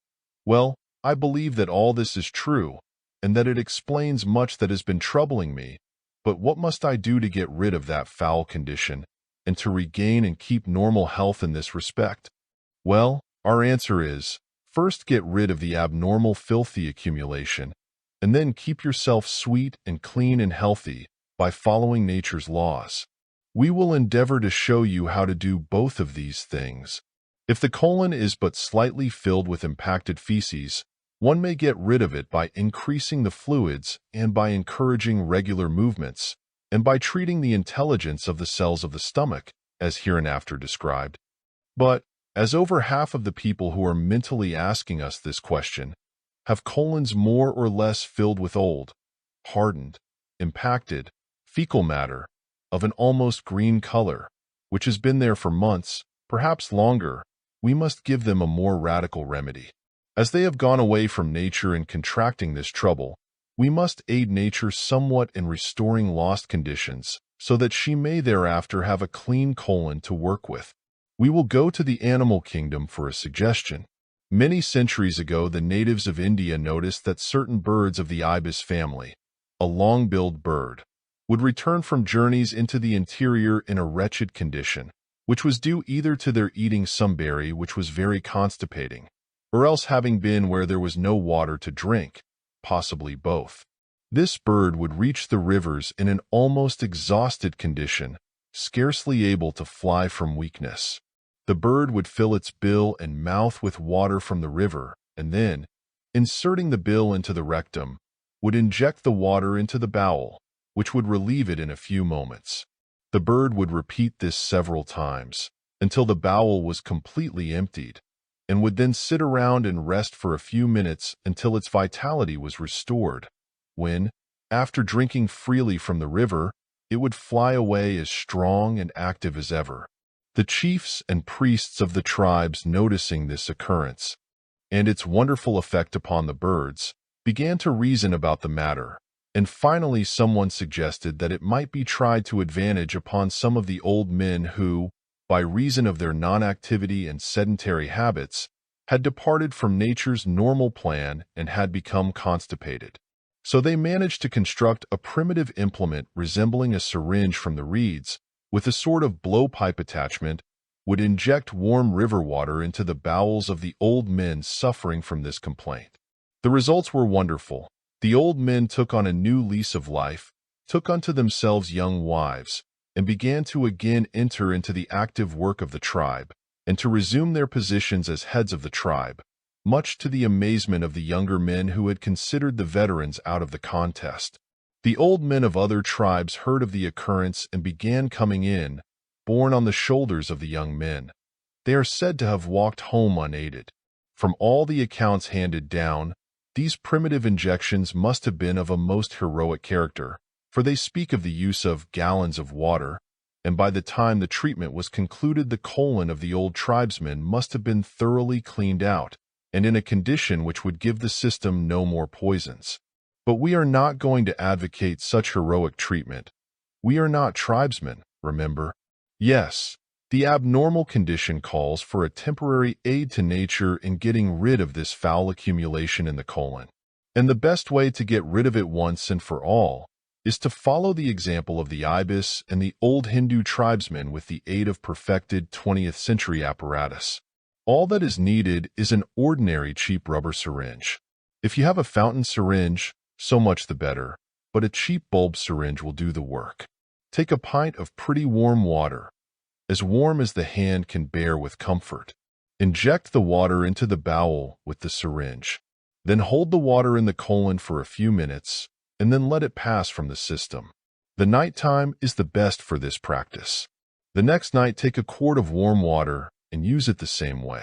well, I believe that all this is true, and that it explains much that has been troubling me, but what must I do to get rid of that foul condition, and to regain and keep normal health in this respect? Well, our answer is, first get rid of the abnormal filthy accumulation, and then keep yourself sweet and clean and healthy by following nature's laws. We will endeavor to show you how to do both of these things. If the colon is but slightly filled with impacted feces, one may get rid of it by increasing the fluids and by encouraging regular movements, and by treating the intelligence of the cells of the stomach, as hereinafter described. But, as over half of the people who are mentally asking us this question have colons more or less filled with old, hardened, impacted, fecal matter of an almost green color, which has been there for months, perhaps longer, we must give them a more radical remedy. As they have gone away from nature in contracting this trouble, we must aid nature somewhat in restoring lost conditions, so that she may thereafter have a clean colon to work with. We will go to the animal kingdom for a suggestion. Many centuries ago, the natives of India noticed that certain birds of the ibis family, a long-billed bird, would return from journeys into the interior in a wretched condition, which was due either to their eating some berry which was very constipating, or else having been where there was no water to drink, possibly both. This bird would reach the rivers in an almost exhausted condition, scarcely able to fly from weakness. The bird would fill its bill and mouth with water from the river, and then, inserting the bill into the rectum, would inject the water into the bowel, which would relieve it in a few moments. The bird would repeat this several times, until the bowel was completely emptied, and would then sit around and rest for a few minutes until its vitality was restored, when, after drinking freely from the river, it would fly away as strong and active as ever. The chiefs and priests of the tribes, noticing this occurrence, and its wonderful effect upon the birds, began to reason about the matter, and finally someone suggested that it might be tried to advantage upon some of the old men who, by reason of their non-activity and sedentary habits, had departed from nature's normal plan and had become constipated. So they managed to construct a primitive implement resembling a syringe from the reeds, with a sort of blowpipe attachment, would inject warm river water into the bowels of the old men suffering from this complaint. The results were wonderful. The old men took on a new lease of life, took unto themselves young wives, and began to again enter into the active work of the tribe, and to resume their positions as heads of the tribe, much to the amazement of the younger men who had considered the veterans out of the contest. The old men of other tribes heard of the occurrence and began coming in, borne on the shoulders of the young men. They are said to have walked home unaided. From all the accounts handed down, these primitive injections must have been of a most heroic character, for they speak of the use of gallons of water, and by the time the treatment was concluded the colon of the old tribesmen must have been thoroughly cleaned out, and in a condition which would give the system no more poisons. But we are not going to advocate such heroic treatment. We are not tribesmen, remember. Yes, the abnormal condition calls for a temporary aid to nature in getting rid of this foul accumulation in the colon. And the best way to get rid of it once and for all is to follow the example of the ibis and the old Hindu tribesmen with the aid of perfected 20th century apparatus. All that is needed is an ordinary cheap rubber syringe. If you have a fountain syringe, so much the better, but a cheap bulb syringe will do the work. Take a pint of pretty warm water, as warm as the hand can bear with comfort. Inject the water into the bowel with the syringe. Then hold the water in the colon for a few minutes, and then let it pass from the system. The nighttime is the best for this practice. The next night take a quart of warm water and use it the same way.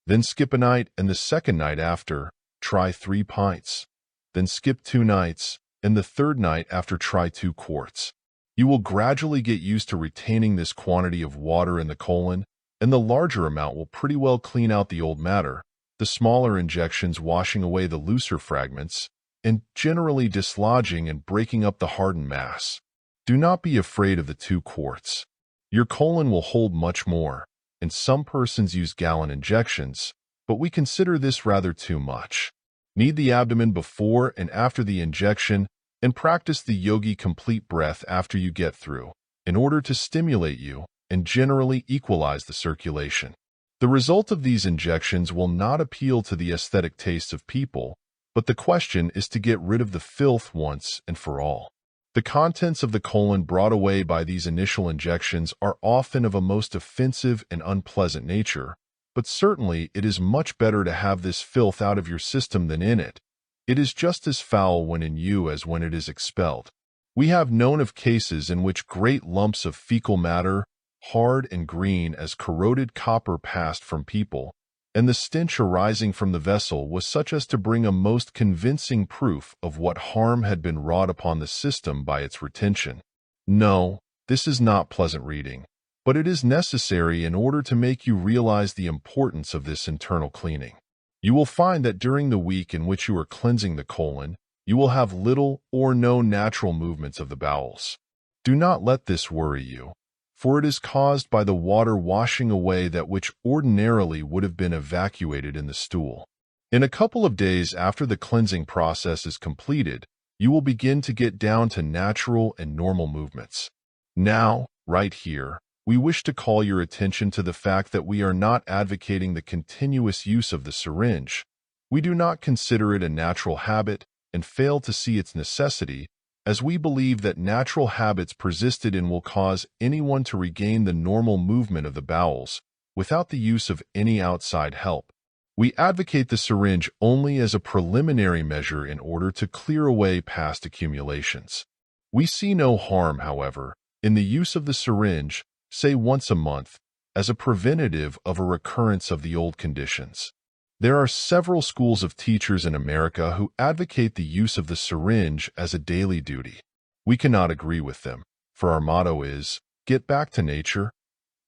Then skip a night, and the second night after, try 3 pints. Then skip 2 nights, and the third night after try 2 quarts. You will gradually get used to retaining this quantity of water in the colon, and the larger amount will pretty well clean out the old matter, the smaller injections washing away the looser fragments, and generally dislodging and breaking up the hardened mass. Do not be afraid of the 2 quarts. Your colon will hold much more, and some persons use gallon injections, but we consider this rather too much. Knead the abdomen before and after the injection, and practice the yogi complete breath after you get through, in order to stimulate you and generally equalize the circulation. The result of these injections will not appeal to the aesthetic tastes of people, but the question is to get rid of the filth once and for all. The contents of the colon brought away by these initial injections are often of a most offensive and unpleasant nature, but certainly it is much better to have this filth out of your system than in it. It is just as foul when in you as when it is expelled. We have known of cases in which great lumps of fecal matter, hard and green as corroded copper, passed from people, and the stench arising from the vessel was such as to bring a most convincing proof of what harm had been wrought upon the system by its retention. No, this is not pleasant reading, but it is necessary in order to make you realize the importance of this internal cleaning. You will find that during the week in which you are cleansing the colon, you will have little or no natural movements of the bowels. Do not let this worry you, for it is caused by the water washing away that which ordinarily would have been evacuated in the stool. In a couple of days after the cleansing process is completed, you will begin to get down to natural and normal movements. Now, right here, we wish to call your attention to the fact that we are not advocating the continuous use of the syringe. We do not consider it a natural habit and fail to see its necessity, as we believe that natural habits persisted in will cause anyone to regain the normal movement of the bowels without the use of any outside help. We advocate the syringe only as a preliminary measure in order to clear away past accumulations. We see no harm, however, in the use of the syringe, say once a month, as a preventative of a recurrence of the old conditions. There are several schools of teachers in America who advocate the use of the syringe as a daily duty. We cannot agree with them, for our motto is, "Get back to nature,"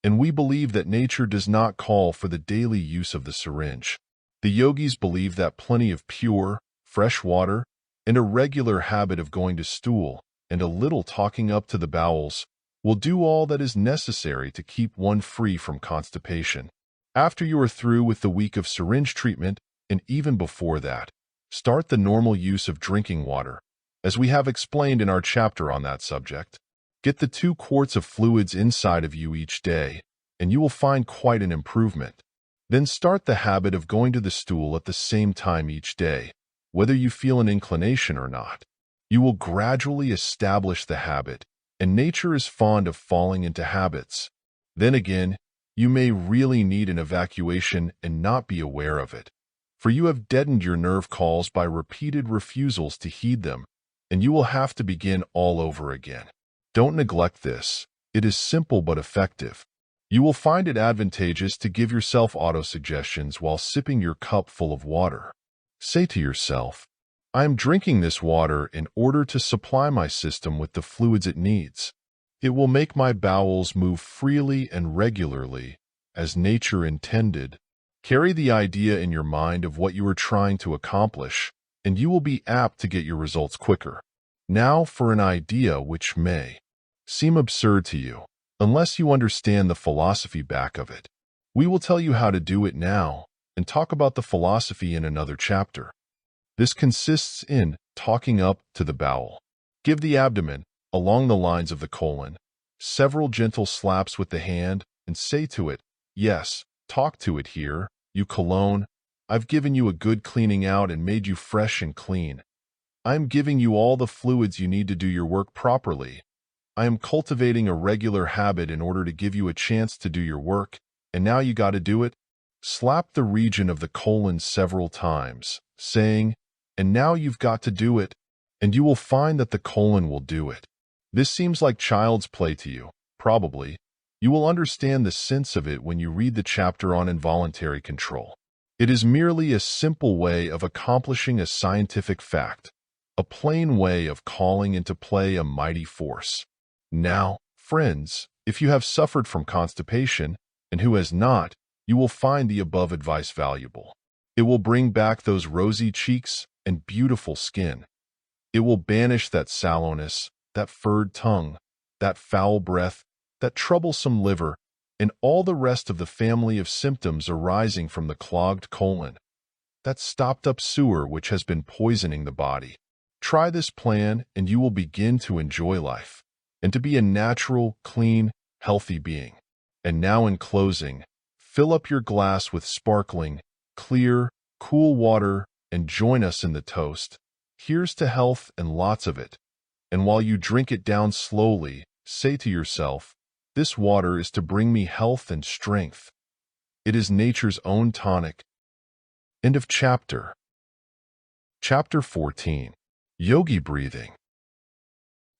and we believe that nature does not call for the daily use of the syringe. The yogis believe that plenty of pure, fresh water, and a regular habit of going to stool, and a little talking up to the bowels, will do all that is necessary to keep one free from constipation. After you are through with the week of syringe treatment, and even before that, start the normal use of drinking water, as we have explained in our chapter on that subject. Get the 2 quarts of fluids inside of you each day, and you will find quite an improvement. Then start the habit of going to the stool at the same time each day, whether you feel an inclination or not. You will gradually establish the habit, and nature is fond of falling into habits. Then again, you may really need an evacuation and not be aware of it, for you have deadened your nerve calls by repeated refusals to heed them, and you will have to begin all over again. Don't neglect this. It is simple but effective. You will find it advantageous to give yourself autosuggestions while sipping your cup full of water. Say to yourself, I am drinking this water in order to supply my system with the fluids it needs. It will make my bowels move freely and regularly, as nature intended. Carry the idea in your mind of what you are trying to accomplish, and you will be apt to get your results quicker. Now for an idea which may seem absurd to you, unless you understand the philosophy back of it. We will tell you how to do it now, and talk about the philosophy in another chapter. This consists in talking up to the bowel. Give the abdomen, along the lines of the colon, several gentle slaps with the hand, and say to it, yes, talk to it here, you colon. I've given you a good cleaning out and made you fresh and clean. I am giving you all the fluids you need to do your work properly. I am cultivating a regular habit in order to give you a chance to do your work, and now you got to do it. Slap the region of the colon several times, saying, and now you've got to do it, and you will find that the colon will do it. This seems like child's play to you, probably. You will understand the sense of it when you read the chapter on involuntary control. It is merely a simple way of accomplishing a scientific fact, a plain way of calling into play a mighty force. Now, friends, if you have suffered from constipation, and who has not, you will find the above advice valuable. It will bring back those rosy cheeks and beautiful skin. It will banish that sallowness, that furred tongue, that foul breath, that troublesome liver, and all the rest of the family of symptoms arising from the clogged colon, that stopped-up sewer which has been poisoning the body. Try this plan, and you will begin to enjoy life, and to be a natural, clean, healthy being. And now in closing, fill up your glass with sparkling, clear, cool water, and join us in the toast. Here's to health and lots of it. And while you drink it down slowly, say to yourself, this water is to bring me health and strength. It is nature's own tonic. End of chapter. Chapter 14. Yogi Breathing.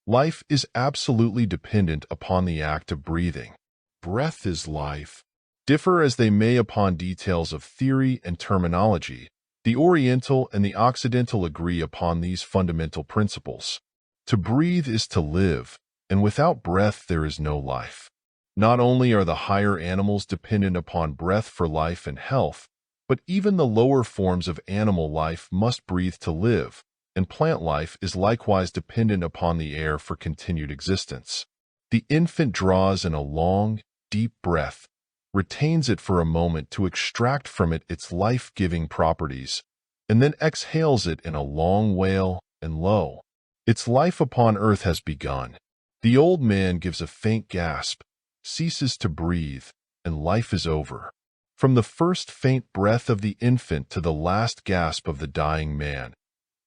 Life is absolutely dependent upon the act of breathing. Breath is life. Differ as they may upon details of theory and terminology, the Oriental and the Occidental agree upon these fundamental principles. To breathe is to live, and without breath there is no life. Not only are the higher animals dependent upon breath for life and health, but even the lower forms of animal life must breathe to live, and plant life is likewise dependent upon the air for continued existence. The infant draws in a long, deep breath, retains it for a moment to extract from it its life-giving properties, and then exhales it in a long wail, and lo, its life upon earth has begun. The old man gives a faint gasp, ceases to breathe, and life is over. From the first faint breath of the infant to the last gasp of the dying man,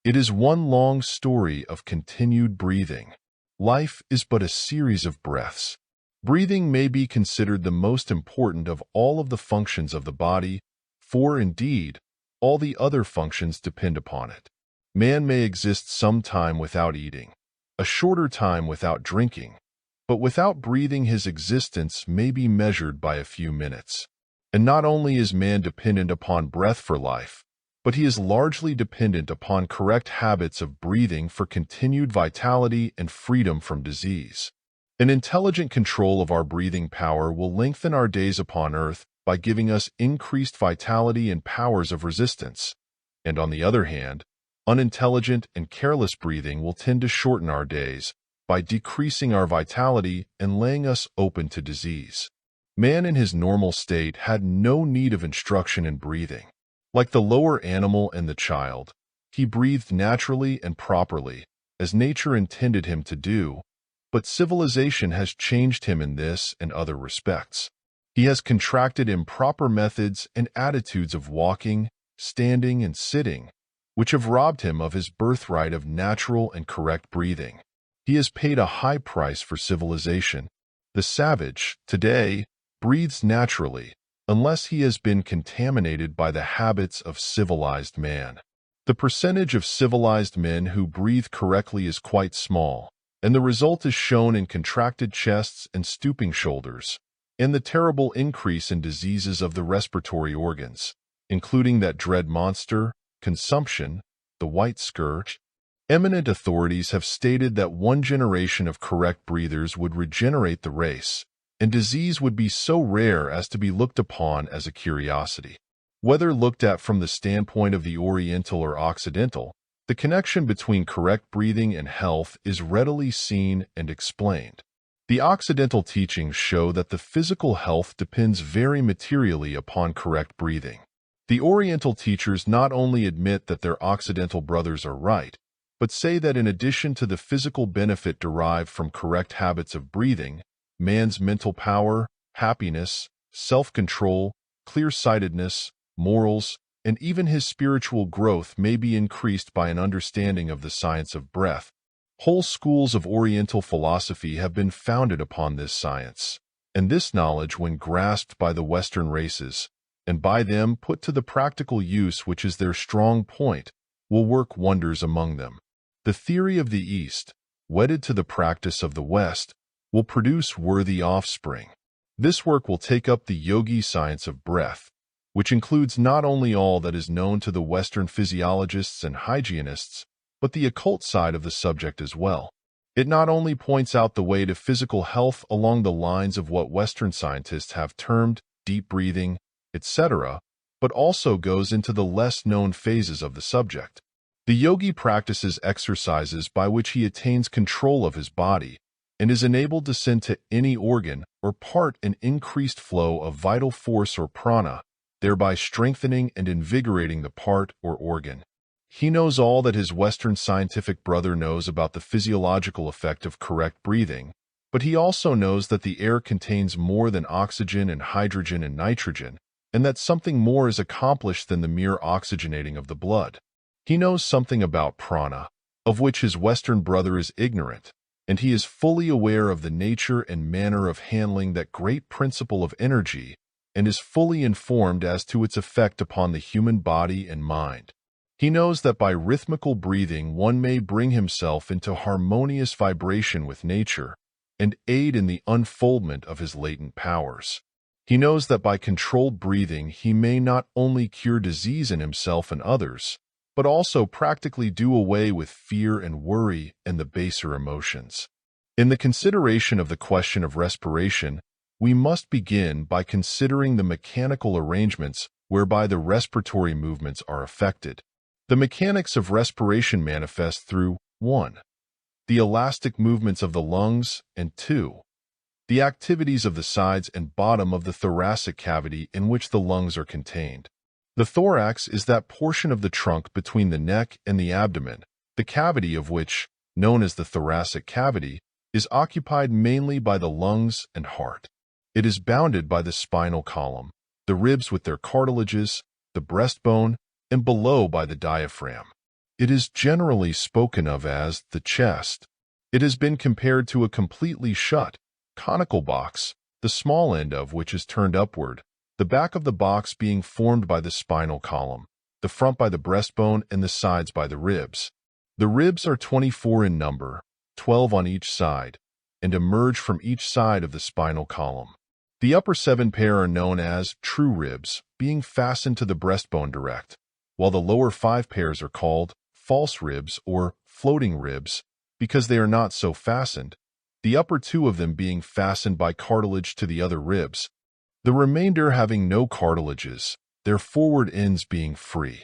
it is one long story of continued breathing. Life is but a series of breaths. Breathing may be considered the most important of all of the functions of the body, for indeed, all the other functions depend upon it. Man may exist some time without eating, a shorter time without drinking, but without breathing his existence may be measured by a few minutes. And not only is man dependent upon breath for life, but he is largely dependent upon correct habits of breathing for continued vitality and freedom from disease. An intelligent control of our breathing power will lengthen our days upon earth by giving us increased vitality and powers of resistance. And on the other hand, Unintelligent and careless breathing will tend to shorten our days by decreasing our vitality and laying us open to disease. Man in his normal state had no need of instruction in breathing. Like the lower animal and the child, he breathed naturally and properly, as nature intended him to do, but civilization has changed him in this and other respects. He has contracted improper methods and attitudes of walking, standing, and sitting, which have robbed him of his birthright of natural and correct breathing. He has paid a high price for civilization. The savage, today, breathes naturally, unless he has been contaminated by the habits of civilized man. The percentage of civilized men who breathe correctly is quite small, and the result is shown in contracted chests and stooping shoulders, and the terrible increase in diseases of the respiratory organs, including that dread monster, consumption, the white scourge. Eminent authorities have stated that one generation of correct breathers would regenerate the race, and disease would be so rare as to be looked upon as a curiosity. Whether looked at from the standpoint of the Oriental or Occidental, the connection between correct breathing and health is readily seen and explained. The Occidental teachings show that the physical health depends very materially upon correct breathing. The Oriental teachers not only admit that their Occidental brothers are right, but say that in addition to the physical benefit derived from correct habits of breathing, man's mental power, happiness, self-control, clear-sightedness, morals, and even his spiritual growth may be increased by an understanding of the science of breath. Whole schools of Oriental philosophy have been founded upon this science, and this knowledge, when grasped by the Western races, and by them put to the practical use which is their strong point, will work wonders among them. The theory of the East, wedded to the practice of the West, will produce worthy offspring. This work will take up the yogi science of breath, which includes not only all that is known to the Western physiologists and hygienists, but the occult side of the subject as well. It not only points out the way to physical health along the lines of what Western scientists have termed deep breathing, etc., but also goes into the less-known phases of the subject. The yogi practices exercises by which he attains control of his body and is enabled to send to any organ or part an increased flow of vital force or prana, thereby strengthening and invigorating the part or organ. He knows all that his Western scientific brother knows about the physiological effect of correct breathing, but he also knows that the air contains more than oxygen and hydrogen and nitrogen, and that something more is accomplished than the mere oxygenating of the blood. He knows something about prana, of which his Western brother is ignorant, and he is fully aware of the nature and manner of handling that great principle of energy, and is fully informed as to its effect upon the human body and mind. He knows that by rhythmical breathing one may bring himself into harmonious vibration with nature and aid in the unfoldment of his latent powers. He knows that by controlled breathing he may not only cure disease in himself and others, but also practically do away with fear and worry and the baser emotions. In the consideration of the question of respiration, we must begin by considering the mechanical arrangements whereby the respiratory movements are affected. The mechanics of respiration manifest through 1. The elastic movements of the lungs, and 2. The activities of the sides and bottom of the thoracic cavity in which the lungs are contained. The thorax is that portion of the trunk between the neck and the abdomen, the cavity of which, known as the thoracic cavity, is occupied mainly by the lungs and heart. It is bounded by the spinal column, the ribs with their cartilages, the breastbone, and below by the diaphragm. It is generally spoken of as the chest. It has been compared to a completely shut, conical box, the small end of which is turned upward, the back of the box being formed by the spinal column, the front by the breastbone, and the sides by the ribs. The ribs are 24 in number, 12 on each side, and emerge from each side of the spinal column. The upper 7 pair are known as true ribs, being fastened to the breastbone direct, while the lower 5 pairs are called false ribs or floating ribs because they are not so fastened, the upper 2 of them being fastened by cartilage to the other ribs, the remainder having no cartilages, their forward ends being free.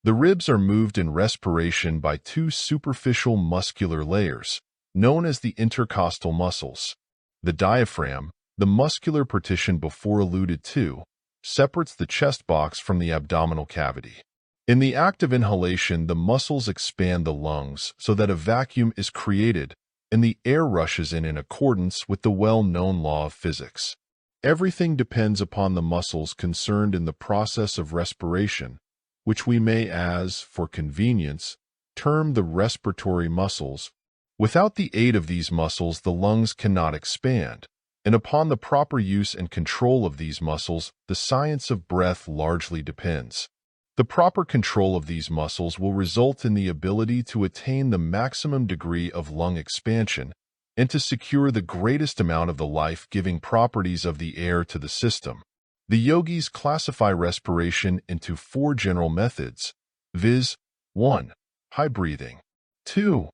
The ribs are moved in respiration by two superficial muscular layers, known as the intercostal muscles. The diaphragm, the muscular partition before alluded to, separates the chest box from the abdominal cavity. In the act of inhalation, the muscles expand the lungs so that a vacuum is created and the air rushes in accordance with the well-known law of physics. Everything depends upon the muscles concerned in the process of respiration, which we may, as, for convenience, term the respiratory muscles. Without the aid of these muscles, the lungs cannot expand, and upon the proper use and control of these muscles, the science of breath largely depends. The proper control of these muscles will result in the ability to attain the maximum degree of lung expansion and to secure the greatest amount of the life-giving properties of the air to the system. The yogis classify respiration into 4 general methods, viz. 1. High breathing, 2.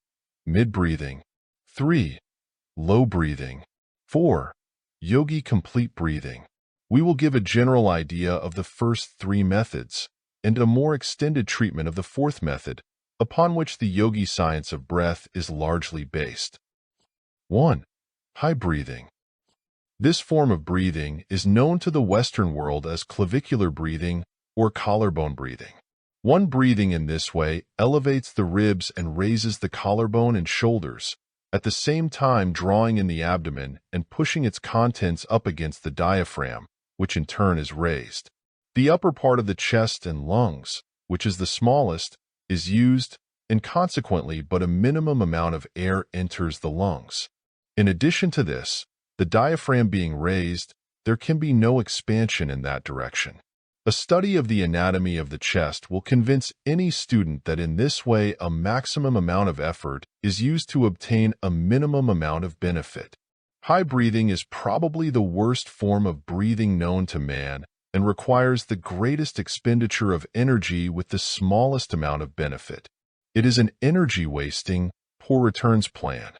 Mid-breathing, 3. Low breathing, 4. Yogi complete breathing. We will give a general idea of the first 3 methods and a more extended treatment of the 4th method, upon which the yogi science of breath is largely based. 1. High breathing. This form of breathing is known to the Western world as clavicular breathing or collarbone breathing. One breathing in this way elevates the ribs and raises the collarbone and shoulders, at the same time drawing in the abdomen and pushing its contents up against the diaphragm, which in turn is raised. The upper part of the chest and lungs, which is the smallest, is used, and consequently but a minimum amount of air enters the lungs. In addition to this, the diaphragm being raised, there can be no expansion in that direction. A study of the anatomy of the chest will convince any student that in this way a maximum amount of effort is used to obtain a minimum amount of benefit. High breathing is probably the worst form of breathing known to man and requires the greatest expenditure of energy with the smallest amount of benefit. It is an energy-wasting, poor returns plan.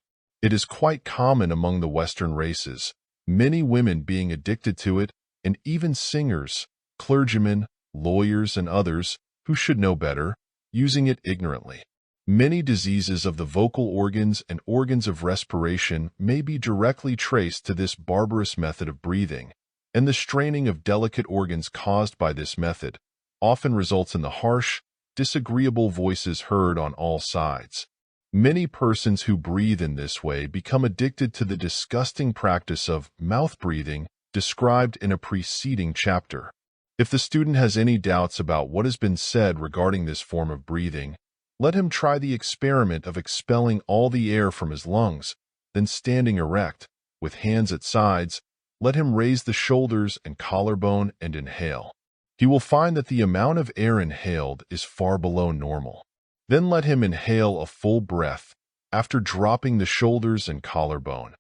It is quite common among the Western races, many women being addicted to it, and even singers, clergymen, lawyers, and others, who should know better, using it ignorantly. Many diseases of the vocal organs and organs of respiration may be directly traced to this barbarous method of breathing, and the straining of delicate organs caused by this method often results in the harsh, disagreeable voices heard on all sides. Many persons who breathe in this way become addicted to the disgusting practice of mouth breathing described in a preceding chapter. If the student has any doubts about what has been said regarding this form of breathing, let him try the experiment of expelling all the air from his lungs, then standing erect, with hands at sides, let him raise the shoulders and collarbone and inhale. He will find that the amount of air inhaled is far below normal. Then let him inhale a full breath after dropping the shoulders and collarbone,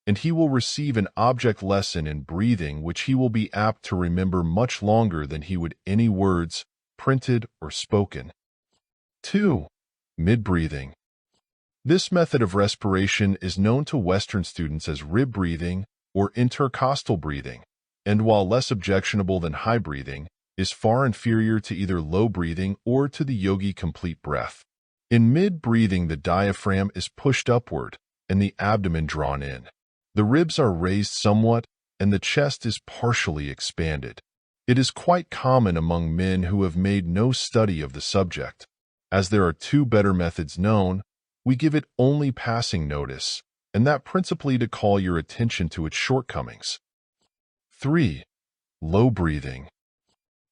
and he will receive an object lesson in breathing which he will be apt to remember much longer than he would any words, printed or spoken. 2. Mid-breathing. This method of respiration is known to Western students as rib breathing or intercostal breathing, and while less objectionable than high breathing, is far inferior to either low breathing or to the yogi complete breath. In mid-breathing, the diaphragm is pushed upward and the abdomen drawn in. The ribs are raised somewhat and the chest is partially expanded. It is quite common among men who have made no study of the subject. As there are 2 better methods known, we give it only passing notice, and that principally to call your attention to its shortcomings. 3. Low breathing.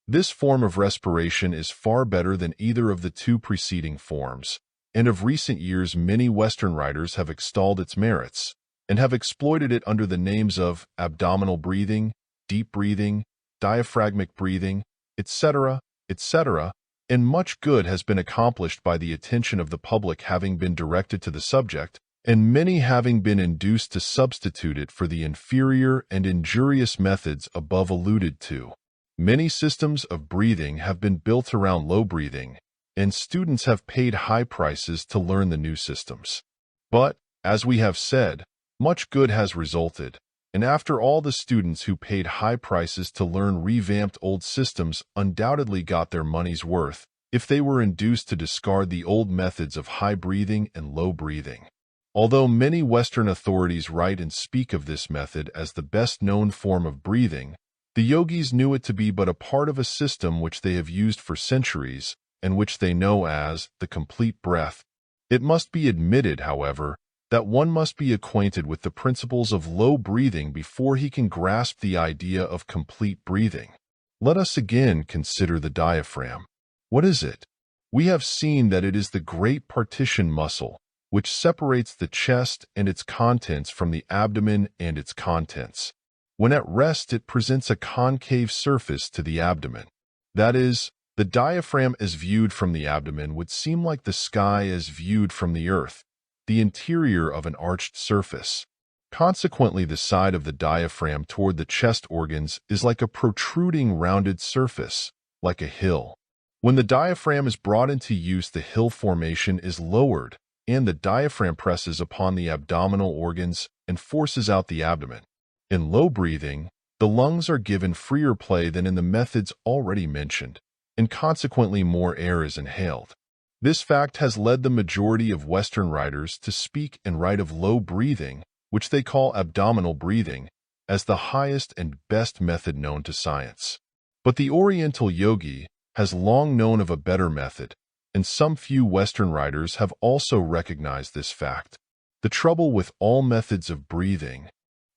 This form of respiration is far better than either of the 2 preceding forms, and of recent years many Western writers have extolled its merits, and have exploited it under the names of abdominal breathing, deep breathing, diaphragmic breathing, etc., etc., and much good has been accomplished by the attention of the public having been directed to the subject, and many having been induced to substitute it for the inferior and injurious methods above alluded to. Many systems of breathing have been built around low breathing, and students have paid high prices to learn the new systems. But, as we have said, much good has resulted, and after all, the students who paid high prices to learn revamped old systems undoubtedly got their money's worth, if they were induced to discard the old methods of high breathing and low breathing. Although many Western authorities write and speak of this method as the best-known form of breathing, the yogis knew it to be but a part of a system which they have used for centuries and which they know as the complete breath. It must be admitted, however, that one must be acquainted with the principles of low breathing before he can grasp the idea of complete breathing. Let us again consider the diaphragm. What is it? We have seen that it is the great partition muscle, which separates the chest and its contents from the abdomen and its contents. When at rest, it presents a concave surface to the abdomen. That is, the diaphragm as viewed from the abdomen would seem like the sky as viewed from the earth, the interior of an arched surface. Consequently, the side of the diaphragm toward the chest organs is like a protruding rounded surface, like a hill. When the diaphragm is brought into use, the hill formation is lowered, and the diaphragm presses upon the abdominal organs and forces out the abdomen. In low breathing, the lungs are given freer play than in the methods already mentioned, and consequently more air is inhaled. This fact has led the majority of Western writers to speak and write of low breathing, which they call abdominal breathing, as the highest and best method known to science. But the Oriental yogi has long known of a better method, and some few Western writers have also recognized this fact. The trouble with all methods of breathing,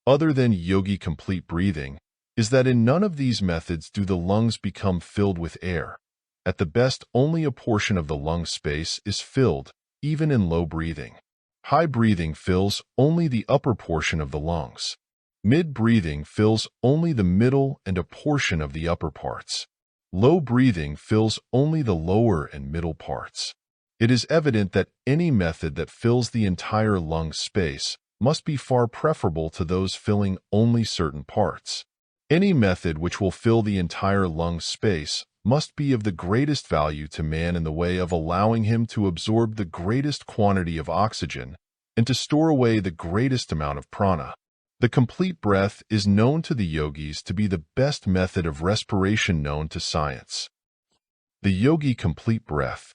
other than yogi complete breathing, is that in none of these methods do the lungs become filled with air. At the best, only a portion of the lung space is filled, even in low breathing. High breathing fills only the upper portion of the lungs. Mid-breathing fills only the middle and a portion of the upper parts. Low breathing fills only the lower and middle parts. It is evident that any method that fills the entire lung space must be far preferable to those filling only certain parts. Any method which will fill the entire lung space must be of the greatest value to man in the way of allowing him to absorb the greatest quantity of oxygen and to store away the greatest amount of prana. The complete breath is known to the yogis to be the best method of respiration known to science. The Yogi Complete Breath.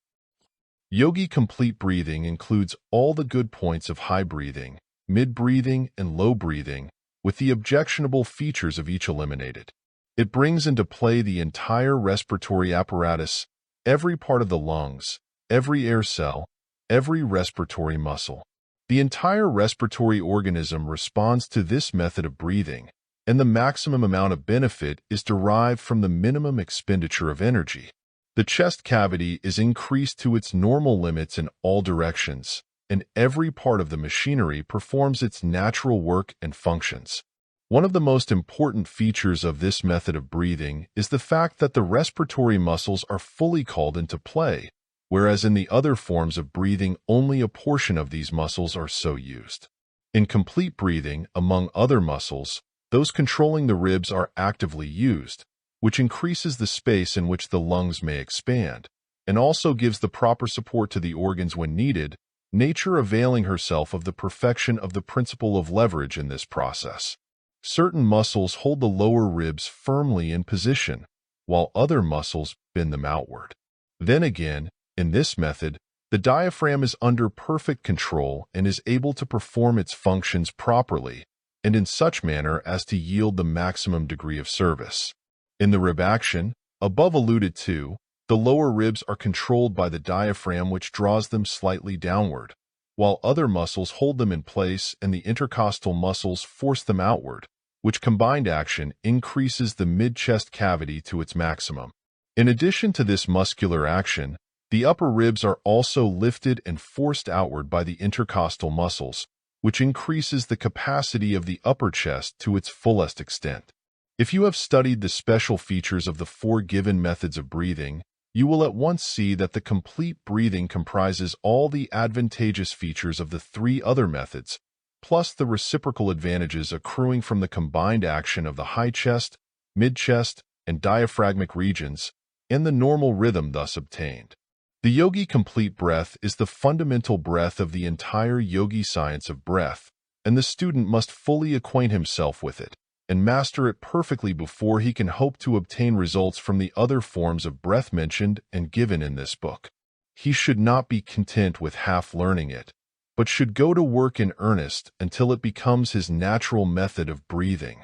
Yogi Complete Breathing includes all the good points of high breathing, mid-breathing, and low breathing, with the objectionable features of each eliminated. It brings into play the entire respiratory apparatus, every part of the lungs, every air cell, every respiratory muscle. The entire respiratory organism responds to this method of breathing, and the maximum amount of benefit is derived from the minimum expenditure of energy. The chest cavity is increased to its normal limits in all directions, and every part of the machinery performs its natural work and functions. One of the most important features of this method of breathing is the fact that the respiratory muscles are fully called into play, whereas in the other forms of breathing only a portion of these muscles are so used. In complete breathing, among other muscles, those controlling the ribs are actively used, which increases the space in which the lungs may expand, and also gives the proper support to the organs when needed, nature availing herself of the perfection of the principle of leverage in this process. Certain muscles hold the lower ribs firmly in position, while other muscles bend them outward. Then again, in this method, the diaphragm is under perfect control and is able to perform its functions properly and in such manner as to yield the maximum degree of service. In the rib action, above alluded to, the lower ribs are controlled by the diaphragm, which draws them slightly downward, while other muscles hold them in place and the intercostal muscles force them outward, which combined action increases the mid-chest cavity to its maximum. In addition to this muscular action, the upper ribs are also lifted and forced outward by the intercostal muscles, which increases the capacity of the upper chest to its fullest extent. If you have studied the special features of the four given methods of breathing, you will at once see that the complete breathing comprises all the advantageous features of the three other methods, plus the reciprocal advantages accruing from the combined action of the high chest, mid-chest, and diaphragmic regions, and the normal rhythm thus obtained. The Yogi Complete Breath is the fundamental breath of the entire yogi science of breath, and the student must fully acquaint himself with it, and master it perfectly before he can hope to obtain results from the other forms of breath mentioned and given in this book. He should not be content with half learning it, but should go to work in earnest until it becomes his natural method of breathing.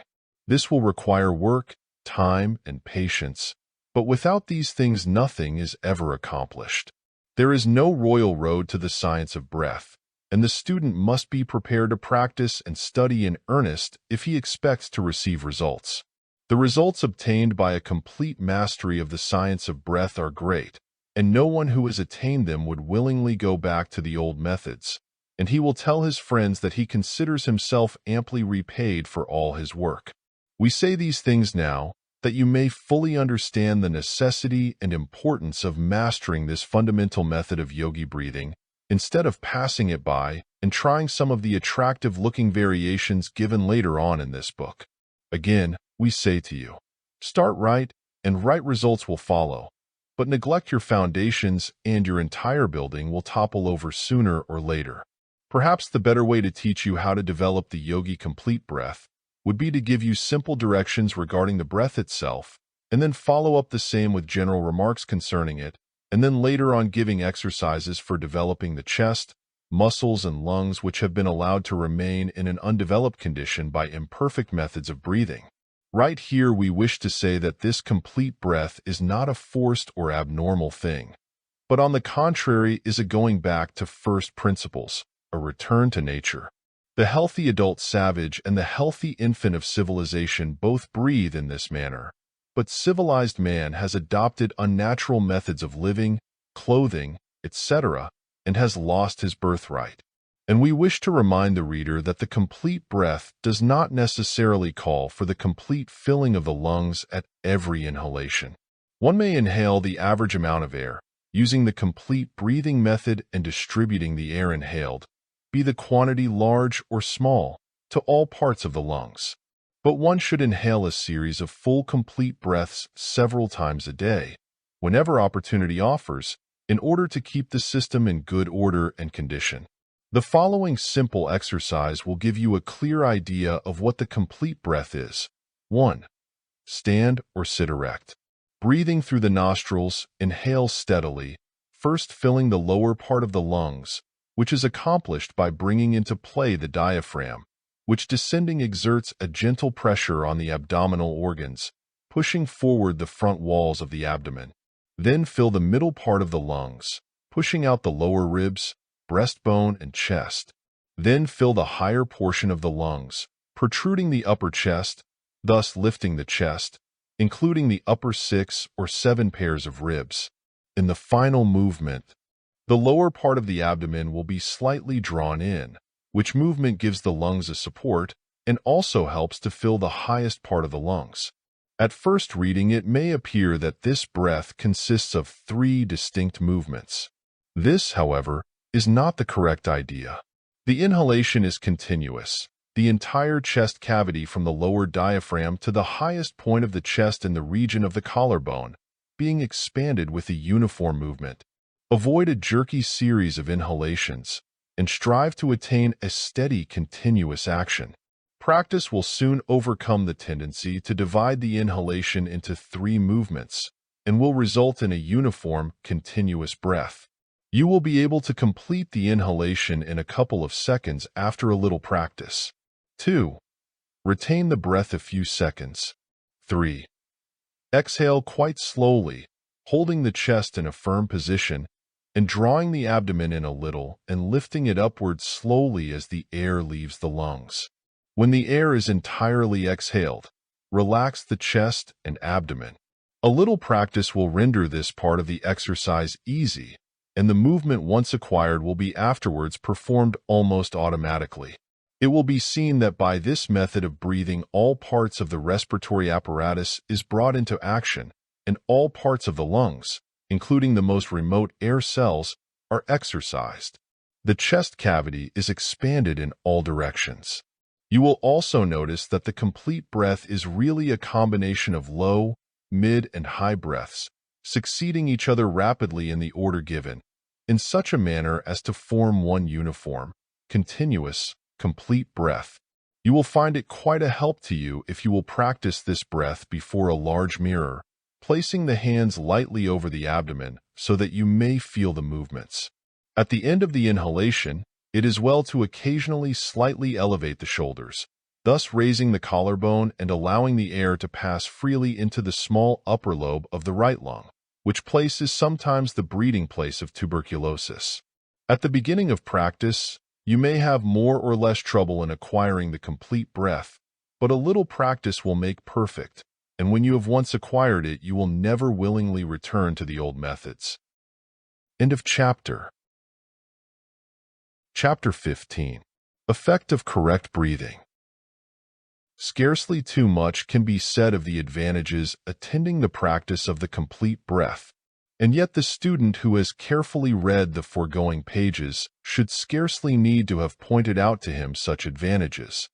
This will require work, time, and patience, but without these things nothing is ever accomplished. There is no royal road to the science of breath, and the student must be prepared to practice and study in earnest if he expects to receive results. The results obtained by a complete mastery of the science of breath are great, and no one who has attained them would willingly go back to the old methods, and he will tell his friends that he considers himself amply repaid for all his work. We say these things now, that you may fully understand the necessity and importance of mastering this fundamental method of yogi breathing, instead of passing it by and trying some of the attractive-looking variations given later on in this book. Again, we say to you, start right, and right results will follow, but neglect your foundations and your entire building will topple over sooner or later. Perhaps the better way to teach you how to develop the yogi complete breath would be to give you simple directions regarding the breath itself, and then follow up the same with general remarks concerning it, and then later on giving exercises for developing the chest, muscles, and lungs which have been allowed to remain in an undeveloped condition by imperfect methods of breathing. Right here we wish to say that this complete breath is not a forced or abnormal thing, but on the contrary is a going back to first principles, a return to nature. The healthy adult savage and the healthy infant of civilization both breathe in this manner, but civilized man has adopted unnatural methods of living, clothing, etc., and has lost his birthright. And we wish to remind the reader that the complete breath does not necessarily call for the complete filling of the lungs at every inhalation. One may inhale the average amount of air, using the complete breathing method and distributing the air inhaled, be the quantity large or small, to all parts of the lungs. But one should inhale a series of full complete breaths several times a day, whenever opportunity offers, in order to keep the system in good order and condition. The following simple exercise will give you a clear idea of what the complete breath is. 1. Stand or sit erect. Breathing through the nostrils, inhale steadily, first filling the lower part of the lungs, which is accomplished by bringing into play the diaphragm, which descending exerts a gentle pressure on the abdominal organs, pushing forward the front walls of the abdomen. Then fill the middle part of the lungs, pushing out the lower ribs, breastbone, and chest. Then fill the higher portion of the lungs, protruding the upper chest, thus lifting the chest, including the upper 6 or 7 pairs of ribs. In the final movement, the lower part of the abdomen will be slightly drawn in, which movement gives the lungs a support and also helps to fill the highest part of the lungs. At first reading, it may appear that this breath consists of 3 distinct movements. This, however, is not the correct idea. The inhalation is continuous, the entire chest cavity from the lower diaphragm to the highest point of the chest in the region of the collarbone, being expanded with a uniform movement. Avoid a jerky series of inhalations, and strive to attain a steady, continuous action. Practice will soon overcome the tendency to divide the inhalation into 3 movements, and will result in a uniform, continuous breath. You will be able to complete the inhalation in a couple of seconds after a little practice. 2. Retain the breath a few seconds. 3. Exhale quite slowly, holding the chest in a firm position, and drawing the abdomen in a little and lifting it upward slowly as the air leaves the lungs. When the air is entirely exhaled, relax the chest and abdomen. A little practice will render this part of the exercise easy, and the movement once acquired will be afterwards performed almost automatically. It will be seen that by this method of breathing all parts of the respiratory apparatus is brought into action, and all parts of the lungs, including the most remote air cells, are exercised. The chest cavity is expanded in all directions. You will also notice that the complete breath is really a combination of low, mid, and high breaths, succeeding each other rapidly in the order given, in such a manner as to form one uniform, continuous, complete breath. You will find it quite a help to you if you will practice this breath before a large mirror, placing the hands lightly over the abdomen so that you may feel the movements. At the end of the inhalation, it is well to occasionally slightly elevate the shoulders, thus raising the collarbone and allowing the air to pass freely into the small upper lobe of the right lung, which place is sometimes the breeding place of tuberculosis. At the beginning of practice, you may have more or less trouble in acquiring the complete breath, but a little practice will make perfect, and when you have once acquired it, you will never willingly return to the old methods. End of chapter. Chapter 15. Effect of correct breathing. Scarcely too much can be said of the advantages attending the practice of the complete breath, and yet the student who has carefully read the foregoing pages should scarcely need to have pointed out to him such advantages.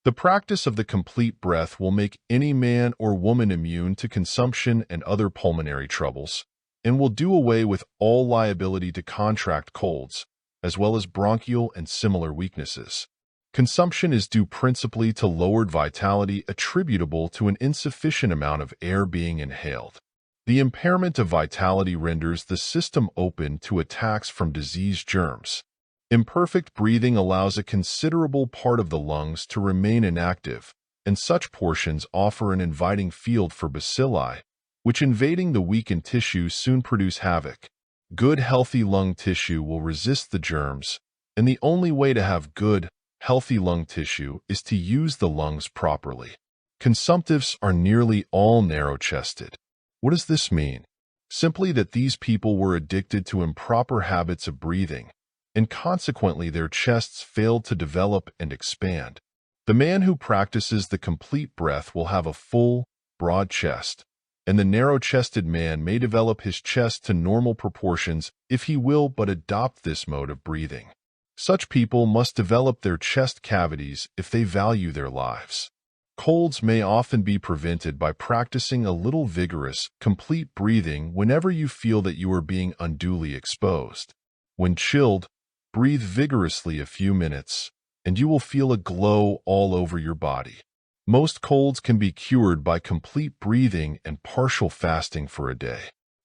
The practice of the complete breath will make any man or woman immune to consumption and other pulmonary troubles, and will do away with all liability to contract colds, as well as bronchial and similar weaknesses. Consumption is due principally to lowered vitality attributable to an insufficient amount of air being inhaled. The impairment of vitality renders the system open to attacks from disease germs. Imperfect breathing allows a considerable part of the lungs to remain inactive, and such portions offer an inviting field for bacilli, which invading the weakened tissue soon produce havoc. Good, healthy lung tissue will resist the germs, and the only way to have good, healthy lung tissue is to use the lungs properly. Consumptives are nearly all narrow-chested. What does this mean? Simply that these people were addicted to improper habits of breathing, and consequently their chests failed to develop and expand. The man who practices the complete breath will have a full, broad chest, and the narrow-chested man may develop his chest to normal proportions if he will but adopt this mode of breathing. Such people must develop their chest cavities if they value their lives. Colds may often be prevented by practicing a little vigorous, complete breathing whenever you feel that you are being unduly exposed. When chilled, breathe vigorously a few minutes, and you will feel a glow all over your body. Most colds can be cured by complete breathing and partial fasting for a day.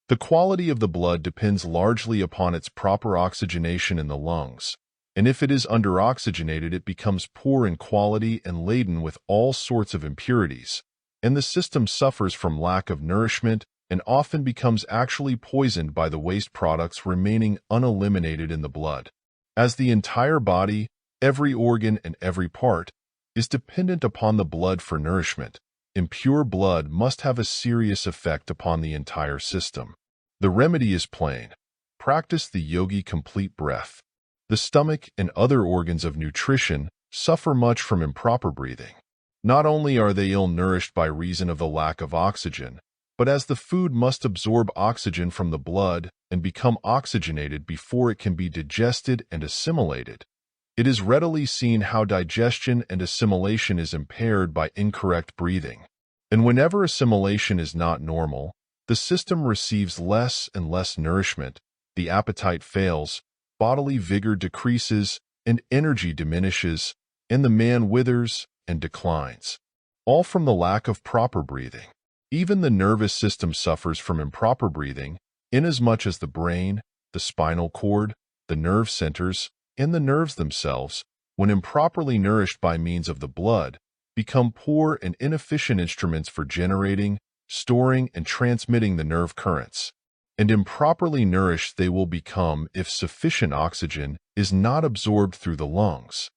The quality of the blood depends largely upon its proper oxygenation in the lungs, and if it is underoxygenated, it becomes poor in quality and laden with all sorts of impurities, and the system suffers from lack of nourishment and often becomes actually poisoned by the waste products remaining uneliminated in the blood. As the entire body, every organ and every part, is dependent upon the blood for nourishment, impure blood must have a serious effect upon the entire system. The remedy is plain. Practice the Yogi complete breath. The stomach and other organs of nutrition suffer much from improper breathing. Not only are they ill-nourished by reason of the lack of oxygen, but as the food must absorb oxygen from the blood and become oxygenated before it can be digested and assimilated, it is readily seen how digestion and assimilation is impaired by incorrect breathing. And whenever assimilation is not normal, the system receives less and less nourishment, the appetite fails, bodily vigor decreases, and energy diminishes, and the man withers and declines. All from the lack of proper breathing. Even the nervous system suffers from improper breathing, inasmuch as the brain, the spinal cord, the nerve centers, and the nerves themselves, when improperly nourished by means of the blood, become poor and inefficient instruments for generating, storing, and transmitting the nerve currents. And improperly nourished they will become if sufficient oxygen is not absorbed through the lungs.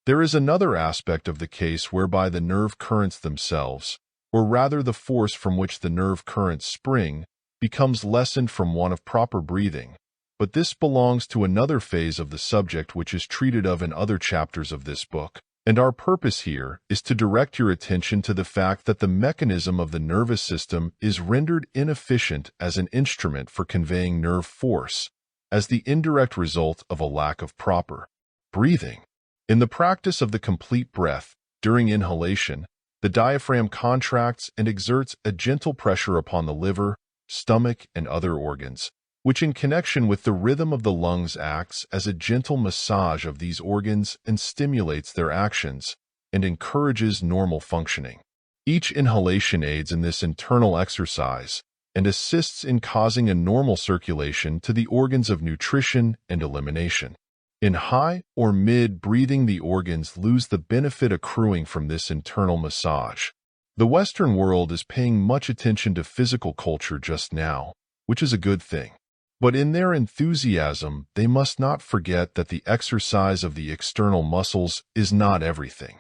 There is another aspect of the case whereby the nerve currents themselves, or rather the force from which the nerve currents spring, becomes lessened from want of proper breathing. But this belongs to another phase of the subject which is treated of in other chapters of this book, and our purpose here is to direct your attention to the fact that the mechanism of the nervous system is rendered inefficient as an instrument for conveying nerve force, as the indirect result of a lack of proper breathing. In the practice of the complete breath, during inhalation, the diaphragm contracts and exerts a gentle pressure upon the liver, stomach, and other organs, which in connection with the rhythm of the lungs acts as a gentle massage of these organs and stimulates their actions, and encourages normal functioning. Each inhalation aids in this internal exercise and assists in causing a normal circulation to the organs of nutrition and elimination. In high or mid breathing, the organs lose the benefit accruing from this internal massage. The Western world is paying much attention to physical culture just now, which is a good thing. But in their enthusiasm, they must not forget that the exercise of the external muscles is not everything.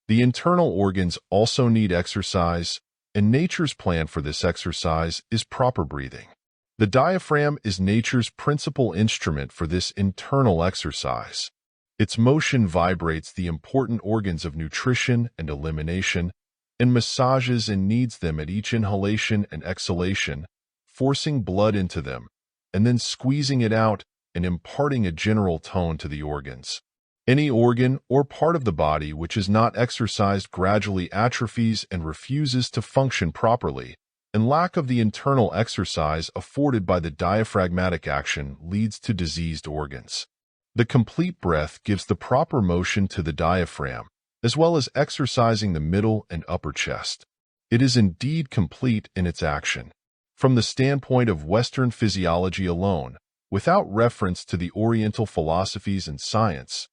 The internal organs also need exercise, and nature's plan for this exercise is proper breathing. The diaphragm is nature's principal instrument for this internal exercise. Its motion vibrates the important organs of nutrition and elimination, and massages and kneads them at each inhalation and exhalation, forcing blood into them, and then squeezing it out and imparting a general tone to the organs. Any organ or part of the body which is not exercised gradually atrophies and refuses to function properly, and lack of the internal exercise afforded by the diaphragmatic action leads to diseased organs. The complete breath gives the proper motion to the diaphragm, as well as exercising the middle and upper chest. It is indeed complete in its action. From the standpoint of Western physiology alone, without reference to the Oriental philosophies and science,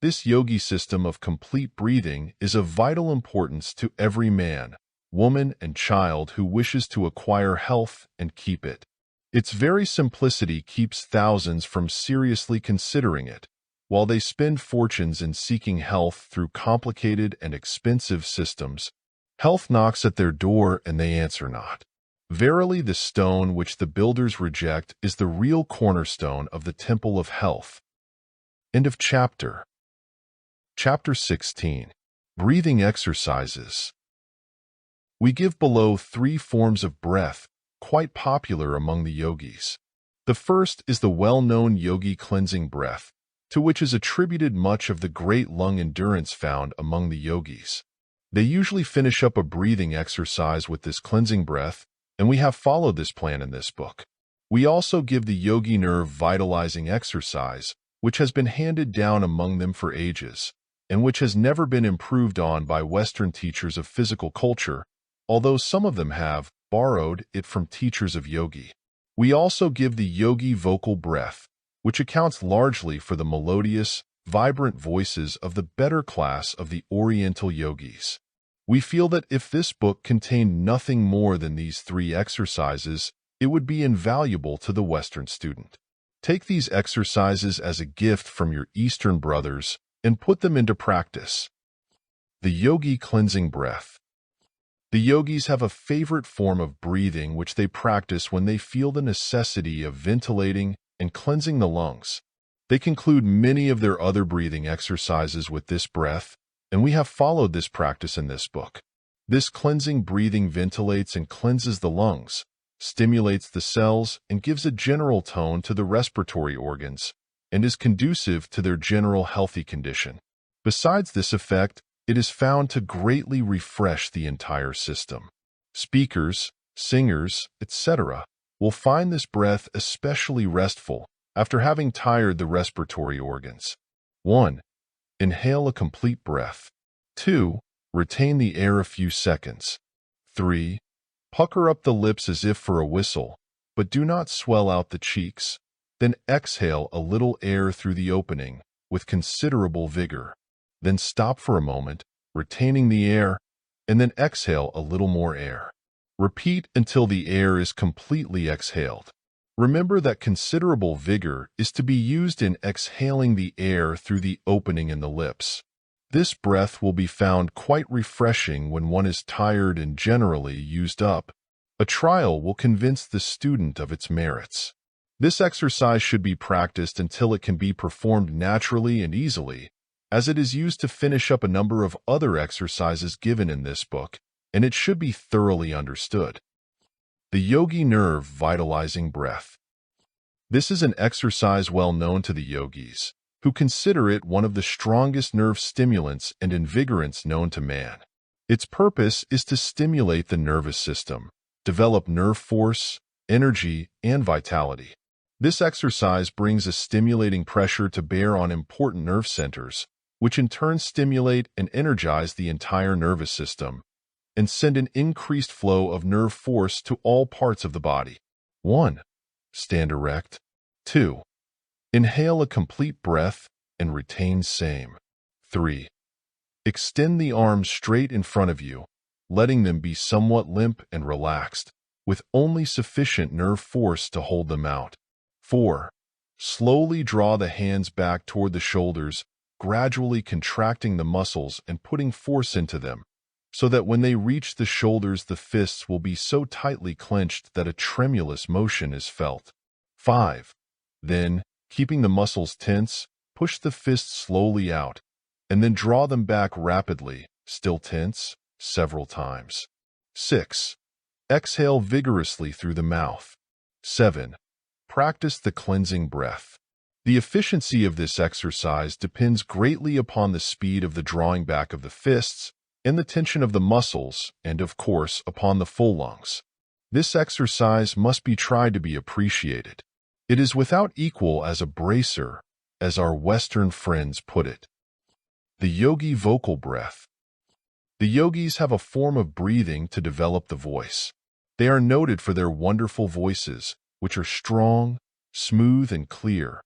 this yogi system of complete breathing is of vital importance to every man, woman, and child who wishes to acquire health and keep it. Its very simplicity keeps thousands from seriously considering it, while they spend fortunes in seeking health through complicated and expensive systems. Health knocks at their door and they answer not. Verily, the stone which the builders reject is the real cornerstone of the temple of health. End of chapter. Chapter 16. Breathing Exercises. We give below 3 forms of breath, quite popular among the yogis. The first is the well-known yogi cleansing breath, to which is attributed much of the great lung endurance found among the yogis. They usually finish up a breathing exercise with this cleansing breath, and we have followed this plan in this book. We also give the yogi nerve vitalizing exercise, which has been handed down among them for ages, and which has never been improved on by Western teachers of physical culture, although some of them have borrowed it from teachers of yogi. We also give the yogi vocal breath, which accounts largely for the melodious, vibrant voices of the better class of the Oriental yogis. We feel that if this book contained nothing more than these 3 exercises, it would be invaluable to the Western student. Take these exercises as a gift from your Eastern brothers and put them into practice. The yogi cleansing breath. The yogis have a favorite form of breathing which they practice when they feel the necessity of ventilating and cleansing the lungs. They conclude many of their other breathing exercises with this breath, and we have followed this practice in this book. This cleansing breathing ventilates and cleanses the lungs, stimulates the cells, and gives a general tone to the respiratory organs, and is conducive to their general healthy condition. Besides this effect, it is found to greatly refresh the entire system. Speakers, singers, etc. will find this breath especially restful after having tired the respiratory organs. 1. Inhale a complete breath. 2. Retain the air a few seconds. 3. Pucker up the lips as if for a whistle, but do not swell out the cheeks. Then exhale a little air through the opening with considerable vigor. Then stop for a moment, retaining the air, and then exhale a little more air. Repeat until the air is completely exhaled. Remember that considerable vigor is to be used in exhaling the air through the opening in the lips. This breath will be found quite refreshing when one is tired and generally used up. A trial will convince the student of its merits. This exercise should be practiced until it can be performed naturally and easily, as it is used to finish up a number of other exercises given in this book, and it should be thoroughly understood. The yogi nerve vitalizing breath. This is an exercise well known to the yogis, who consider it one of the strongest nerve stimulants and invigorants known to man. Its purpose is to stimulate the nervous system, develop nerve force, energy, and vitality. This exercise brings a stimulating pressure to bear on important nerve centers, which in turn stimulate and energize the entire nervous system and send an increased flow of nerve force to all parts of the body. 1. Stand erect. 2. Inhale a complete breath and retain same. 3. Extend the arms straight in front of you, letting them be somewhat limp and relaxed, with only sufficient nerve force to hold them out. 4. Slowly draw the hands back toward the shoulders, gradually contracting the muscles and putting force into them, so that when they reach the shoulders, the fists will be so tightly clenched that a tremulous motion is felt. 5. Then, keeping the muscles tense, push the fists slowly out, and then draw them back rapidly, still tense, several times. 6. Exhale vigorously through the mouth. 7. Practice the cleansing breath. The efficiency of this exercise depends greatly upon the speed of the drawing back of the fists and the tension of the muscles, and of course, upon the full lungs. This exercise must be tried to be appreciated. It is without equal as a bracer, as our Western friends put it. The Yogi vocal breath. The yogis have a form of breathing to develop the voice. They are noted for their wonderful voices, which are strong, smooth, and clear,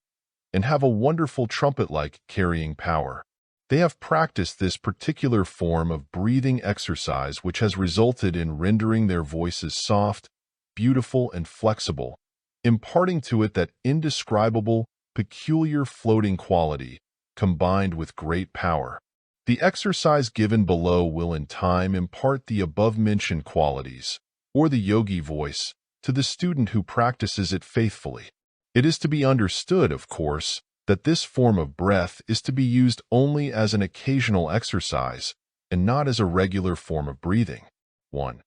and have a wonderful trumpet-like carrying power. They have practiced this particular form of breathing exercise, which has resulted in rendering their voices soft, beautiful, and flexible, imparting to it that indescribable, peculiar floating quality, combined with great power. The exercise given below will in time impart the above-mentioned qualities, or the yogi voice, to the student who practices it faithfully. It is to be understood, of course, that this form of breath is to be used only as an occasional exercise and not as a regular form of breathing. 1.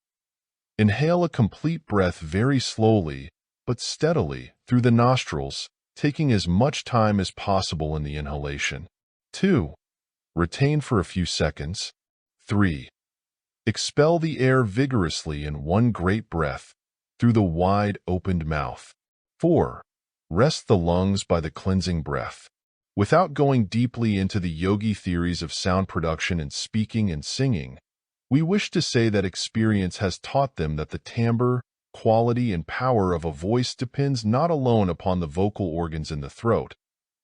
Inhale a complete breath very slowly but steadily through the nostrils, taking as much time as possible in the inhalation. 2. Retain for a few seconds. 3. Expel the air vigorously in one great breath through the wide-opened mouth. 4. Rest the lungs by the cleansing breath. Without going deeply into the yogi theories of sound production and speaking and singing, we wish to say that experience has taught them that the timbre, quality, and power of a voice depends not alone upon the vocal organs in the throat,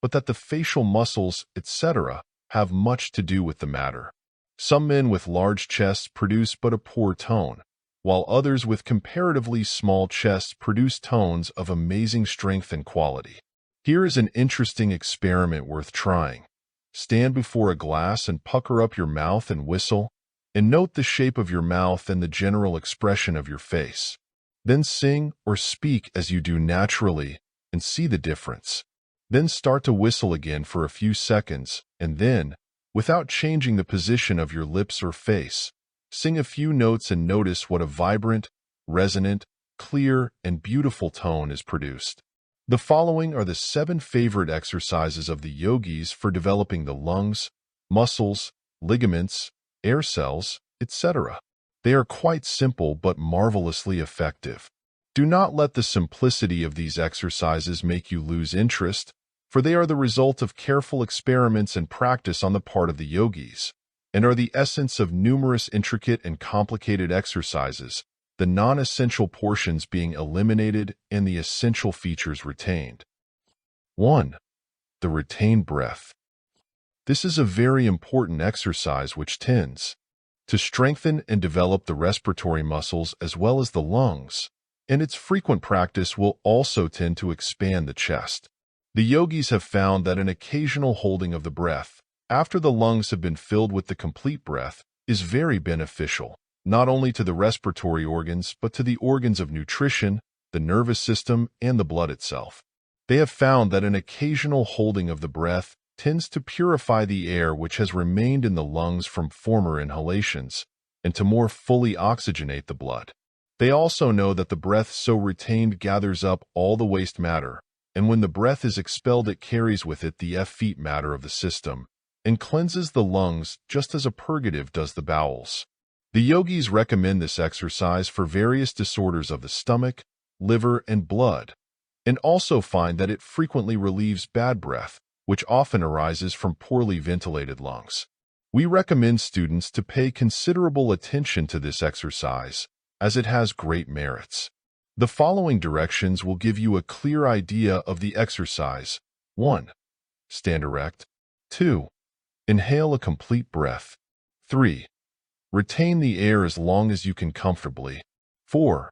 but that the facial muscles, etc., have much to do with the matter. Some men with large chests produce but a poor tone, while others with comparatively small chests produce tones of amazing strength and quality. Here is an interesting experiment worth trying. Stand before a glass and pucker up your mouth and whistle, and note the shape of your mouth and the general expression of your face. Then sing or speak as you do naturally and see the difference. Then start to whistle again for a few seconds, and then, without changing the position of your lips or face, sing a few notes and notice what a vibrant, resonant, clear, and beautiful tone is produced. The following are the 7 favorite exercises of the yogis for developing the lungs, muscles, ligaments, air cells, etc. They are quite simple but marvelously effective. Do not let the simplicity of these exercises make you lose interest, for they are the result of careful experiments and practice on the part of the yogis, and are the essence of numerous intricate and complicated exercises, the non-essential portions being eliminated and the essential features retained. 1. The retained breath. This is a very important exercise which tends to strengthen and develop the respiratory muscles as well as the lungs, and its frequent practice will also tend to expand the chest. The yogis have found that an occasional holding of the breath, after the lungs have been filled with the complete breath, is very beneficial, not only to the respiratory organs but to the organs of nutrition, the nervous system, and the blood itself. They have found that an occasional holding of the breath tends to purify the air which has remained in the lungs from former inhalations, and to more fully oxygenate the blood. They also know that the breath so retained gathers up all the waste matter, and when the breath is expelled it carries with it the effete matter of the system, and cleanses the lungs just as a purgative does the bowels. The yogis recommend this exercise for various disorders of the stomach, liver, and blood, and also find that it frequently relieves bad breath, which often arises from poorly ventilated lungs. We recommend students to pay considerable attention to this exercise, as it has great merits. The following directions will give you a clear idea of the exercise. 1. Stand erect. 2. Inhale a complete breath. 3. Retain the air as long as you can comfortably. 4.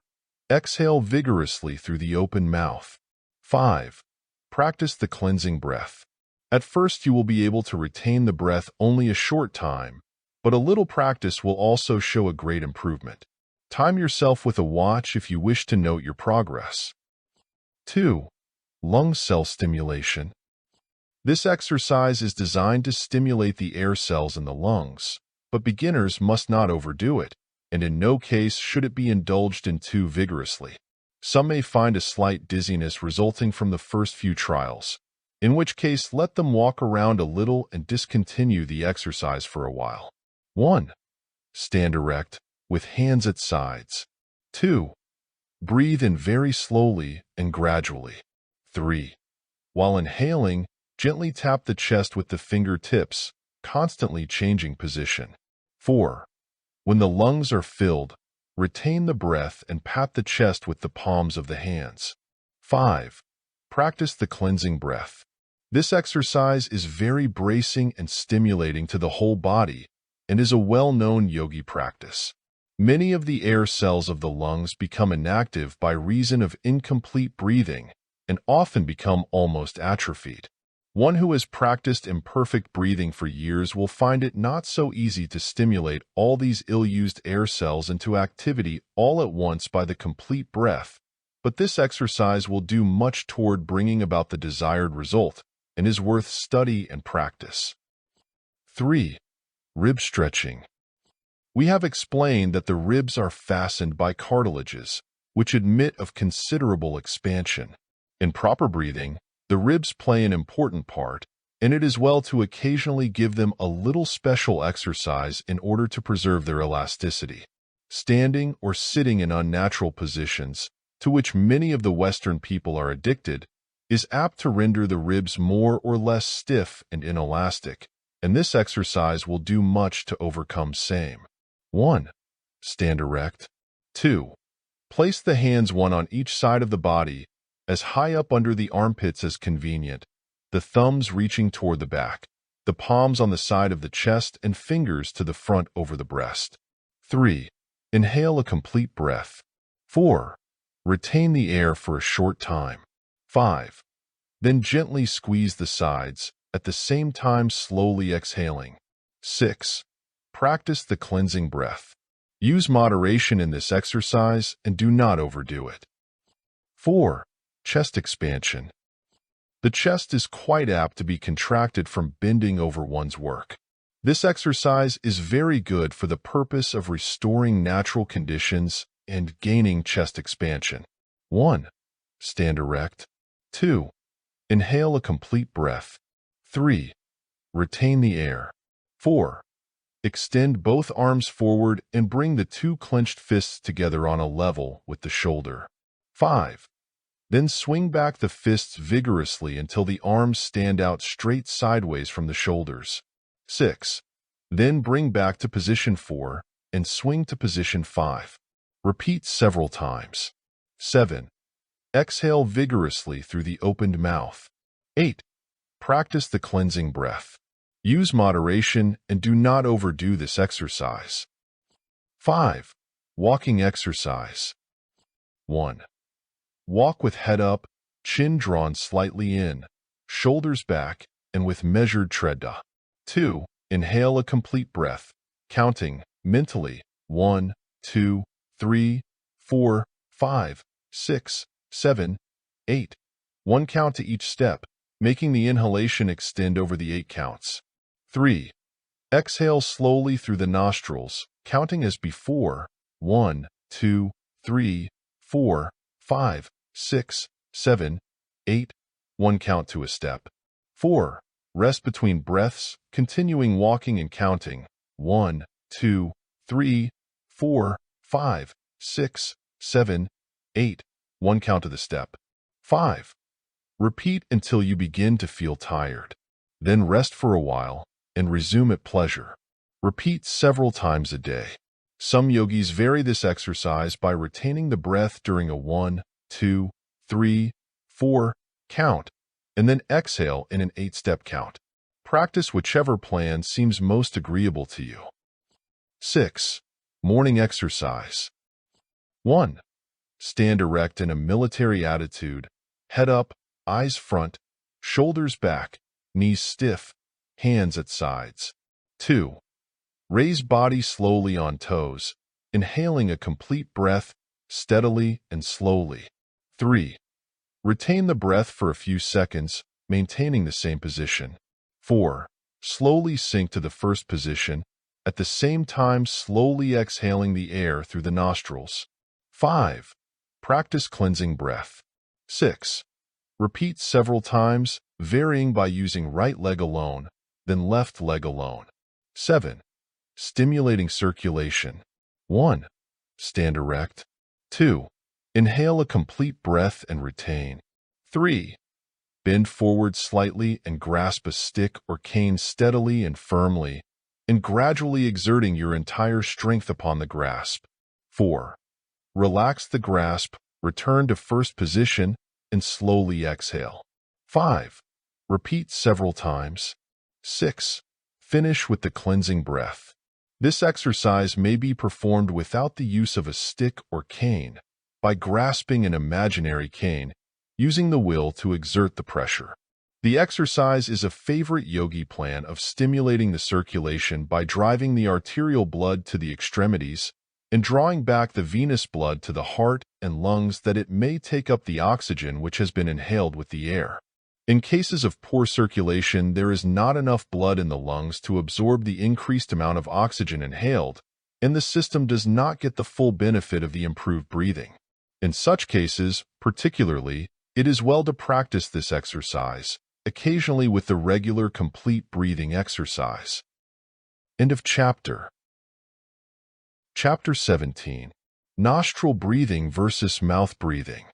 Exhale vigorously through the open mouth. 5. Practice the cleansing breath. At first, you will be able to retain the breath only a short time, but a little practice will also show a great improvement. Time yourself with a watch if you wish to note your progress. 2. Lung cell stimulation. This exercise is designed to stimulate the air cells in the lungs, but beginners must not overdo it, and in no case should it be indulged in too vigorously. Some may find a slight dizziness resulting from the first few trials, in which case let them walk around a little and discontinue the exercise for a while. 1. Stand erect, with hands at sides. 2. Breathe in very slowly and gradually. 3. While inhaling, gently tap the chest with the fingertips, constantly changing position. 4. When the lungs are filled, retain the breath and pat the chest with the palms of the hands. 5. Practice the cleansing breath. This exercise is very bracing and stimulating to the whole body and is a well-known yogi practice. Many of the air cells of the lungs become inactive by reason of incomplete breathing and often become almost atrophied. One who has practiced imperfect breathing for years will find it not so easy to stimulate all these ill-used air cells into activity all at once by the complete breath, but this exercise will do much toward bringing about the desired result and is worth study and practice. 3. Rib stretching. We have explained that the ribs are fastened by cartilages, which admit of considerable expansion. In proper breathing, the ribs play an important part, and it is well to occasionally give them a little special exercise in order to preserve their elasticity. Standing or sitting in unnatural positions, to which many of the Western people are addicted, is apt to render the ribs more or less stiff and inelastic, and this exercise will do much to overcome same. 1. Stand erect. 2. Place the hands one on each side of the body, as high up under the armpits as convenient, the thumbs reaching toward the back, the palms on the side of the chest and fingers to the front over the breast. 3. Inhale a complete breath. 4. Retain the air for a short time. 5. Then gently squeeze the sides, at the same time slowly exhaling. 6. Practice the cleansing breath. Use moderation in this exercise and do not overdo it. 4. Chest expansion. The chest is quite apt to be contracted from bending over one's work. This exercise is very good for the purpose of restoring natural conditions and gaining chest expansion. 1. Stand erect. 2. Inhale a complete breath. 3. Retain the air. 4. Extend both arms forward and bring the two clenched fists together on a level with the shoulder. 5. Then swing back the fists vigorously until the arms stand out straight sideways from the shoulders. 6. Then bring back to position 4 and swing to position 5. Repeat several times. 7. Exhale vigorously through the opened mouth. 8. Practice the cleansing breath. Use moderation and do not overdo this exercise. 5. Walking exercise. 1. Walk with head up, chin drawn slightly in, shoulders back, and with measured tread. 2. Inhale a complete breath, counting, mentally, 1, 2, 3, 4, 5, 6, 7, 8. 1 count to each step, making the inhalation extend over the 8 counts. 3. Exhale slowly through the nostrils, counting as before, 1, 2, 3, 4, 5, 6, 7, 8, 1 count to a step. 4. Rest between breaths, continuing walking and counting, 1, 2, 3, 4, 5, 6, 7, 8, 1 count to the step. 5. Repeat until you begin to feel tired. Then rest for a while and resume at pleasure. Repeat several times a day. Some yogis vary this exercise by retaining the breath during a 1, 2, 3, 4 count, and then exhale in an 8-step count. Practice whichever plan seems most agreeable to you. 6. Morning exercise. 1. Stand erect in a military attitude, head up, eyes front, shoulders back, knees stiff, hands at sides. 2. Raise body slowly on toes, inhaling a complete breath steadily and slowly. 3. Retain the breath for a few seconds, maintaining the same position. 4. Slowly sink to the first position, at the same time slowly exhaling the air through the nostrils. 5. Practice cleansing breath. 6. Repeat several times, varying by using right leg alone, then left leg alone. 7. Stimulating circulation. 1. Stand erect. 2. Inhale a complete breath and retain. 3. Bend forward slightly and grasp a stick or cane steadily and firmly, and gradually exerting your entire strength upon the grasp. 4. Relax the grasp, return to first position, and slowly exhale. 5. Repeat several times. 6. Finish with the cleansing breath. This exercise may be performed without the use of a stick or cane, by grasping an imaginary cane, using the will to exert the pressure. The exercise is a favorite yogi plan of stimulating the circulation by driving the arterial blood to the extremities and drawing back the venous blood to the heart and lungs that it may take up the oxygen which has been inhaled with the air. In cases of poor circulation, there is not enough blood in the lungs to absorb the increased amount of oxygen inhaled, and the system does not get the full benefit of the improved breathing. In such cases, particularly, it is well to practice this exercise, occasionally with the regular complete breathing exercise. End of chapter. Chapter 17. Nostril breathing versus mouth breathing.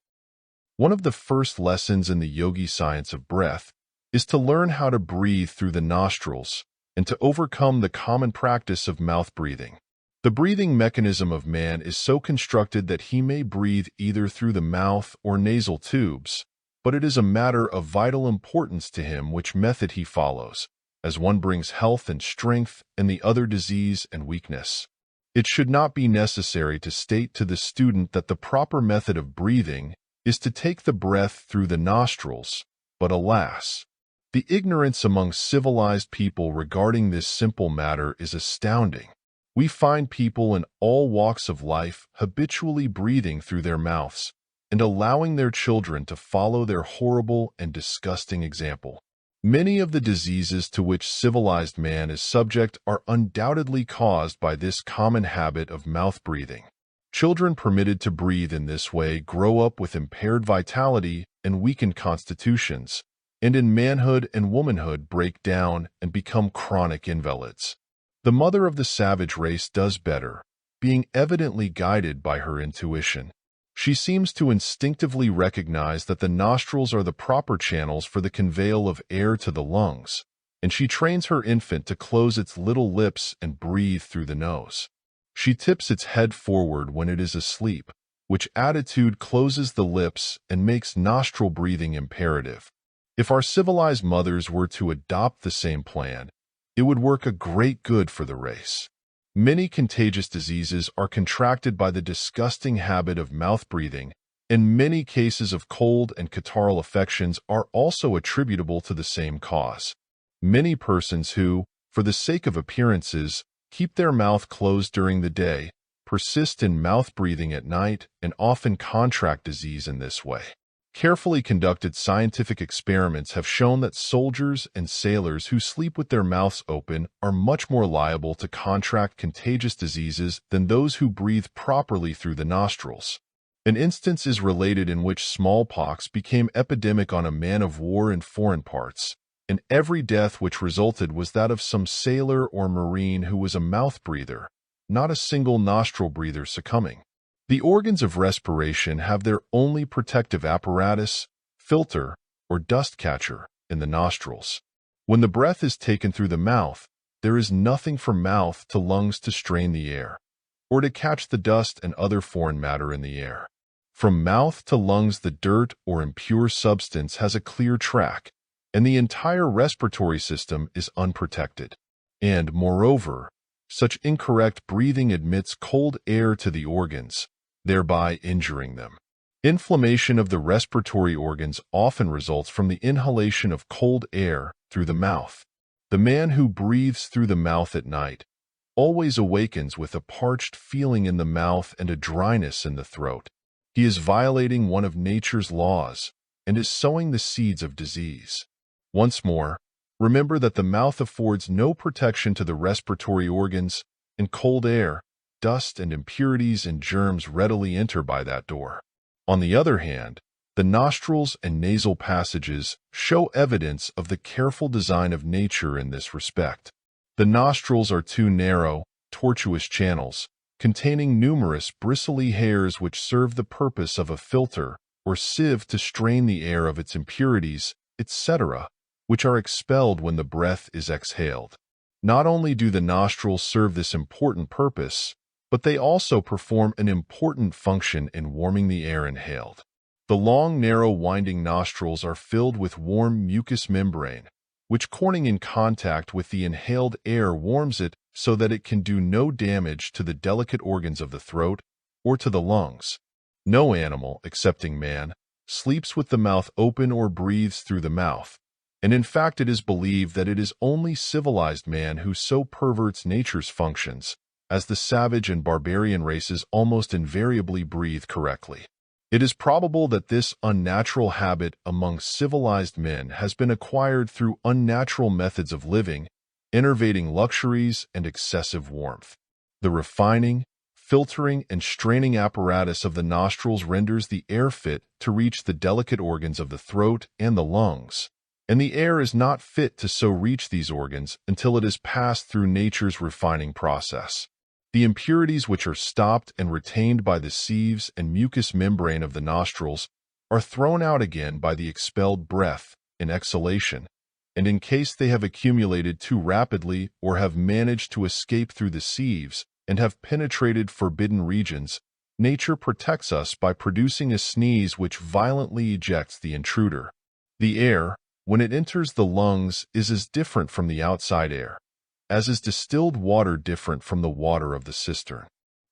One of the first lessons in the yogi science of breath is to learn how to breathe through the nostrils and to overcome the common practice of mouth breathing. The breathing mechanism of man is so constructed that he may breathe either through the mouth or nasal tubes, but it is a matter of vital importance to him which method he follows, as one brings health and strength and the other disease and weakness. It should not be necessary to state to the student that the proper method of breathing is to take the breath through the nostrils, but alas, the ignorance among civilized people regarding this simple matter is astounding. We find people in all walks of life habitually breathing through their mouths and allowing their children to follow their horrible and disgusting example. Many of the diseases to which civilized man is subject are undoubtedly caused by this common habit of mouth breathing. Children permitted to breathe in this way grow up with impaired vitality and weakened constitutions, and in manhood and womanhood break down and become chronic invalids. The mother of the savage race does better, being evidently guided by her intuition. She seems to instinctively recognize that the nostrils are the proper channels for the conveyal of air to the lungs, and she trains her infant to close its little lips and breathe through the nose. She tips its head forward when it is asleep, which attitude closes the lips and makes nostril breathing imperative. If our civilized mothers were to adopt the same plan, it would work a great good for the race. Many contagious diseases are contracted by the disgusting habit of mouth breathing, and many cases of cold and catarrhal affections are also attributable to the same cause. Many persons who, for the sake of appearances, keep their mouth closed during the day, persist in mouth breathing at night, and often contract disease in this way. Carefully conducted scientific experiments have shown that soldiers and sailors who sleep with their mouths open are much more liable to contract contagious diseases than those who breathe properly through the nostrils. An instance is related in which smallpox became epidemic on a man of war in foreign parts, and every death which resulted was that of some sailor or marine who was a mouth breather, not a single nostril breather succumbing. The organs of respiration have their only protective apparatus, filter, or dust catcher, in the nostrils. When the breath is taken through the mouth, there is nothing from mouth to lungs to strain the air, or to catch the dust and other foreign matter in the air. From mouth to lungs, the dirt or impure substance has a clear track, and the entire respiratory system is unprotected. And, moreover, such incorrect breathing admits cold air to the organs, thereby injuring them. Inflammation of the respiratory organs often results from the inhalation of cold air through the mouth. The man who breathes through the mouth at night always awakens with a parched feeling in the mouth and a dryness in the throat. He is violating one of nature's laws and is sowing the seeds of disease. Once more, remember that the mouth affords no protection to the respiratory organs, and cold air, dust, and impurities and germs readily enter by that door. On the other hand, the nostrils and nasal passages show evidence of the careful design of nature in this respect. The nostrils are two narrow, tortuous channels, containing numerous bristly hairs which serve the purpose of a filter or sieve to strain the air of its impurities, etc., which are expelled when the breath is exhaled. Not only do the nostrils serve this important purpose, but they also perform an important function in warming the air inhaled. The long, narrow, winding nostrils are filled with warm mucous membrane, which coming in contact with the inhaled air warms it so that it can do no damage to the delicate organs of the throat or to the lungs. No animal, excepting man, sleeps with the mouth open or breathes through the mouth, and in fact it is believed that it is only civilized man who so perverts nature's functions, as the savage and barbarian races almost invariably breathe correctly. It is probable that this unnatural habit among civilized men has been acquired through unnatural methods of living, enervating luxuries and excessive warmth. The refining, filtering, and straining apparatus of the nostrils renders the air fit to reach the delicate organs of the throat and the lungs, and the air is not fit to so reach these organs until it has passed through nature's refining process. The impurities which are stopped and retained by the sieves and mucous membrane of the nostrils are thrown out again by the expelled breath in exhalation, and in case they have accumulated too rapidly or have managed to escape through the sieves and have penetrated forbidden regions, nature protects us by producing a sneeze which violently ejects the intruder. The air, when it enters the lungs, is as different from the outside air as is distilled water different from the water of the cistern.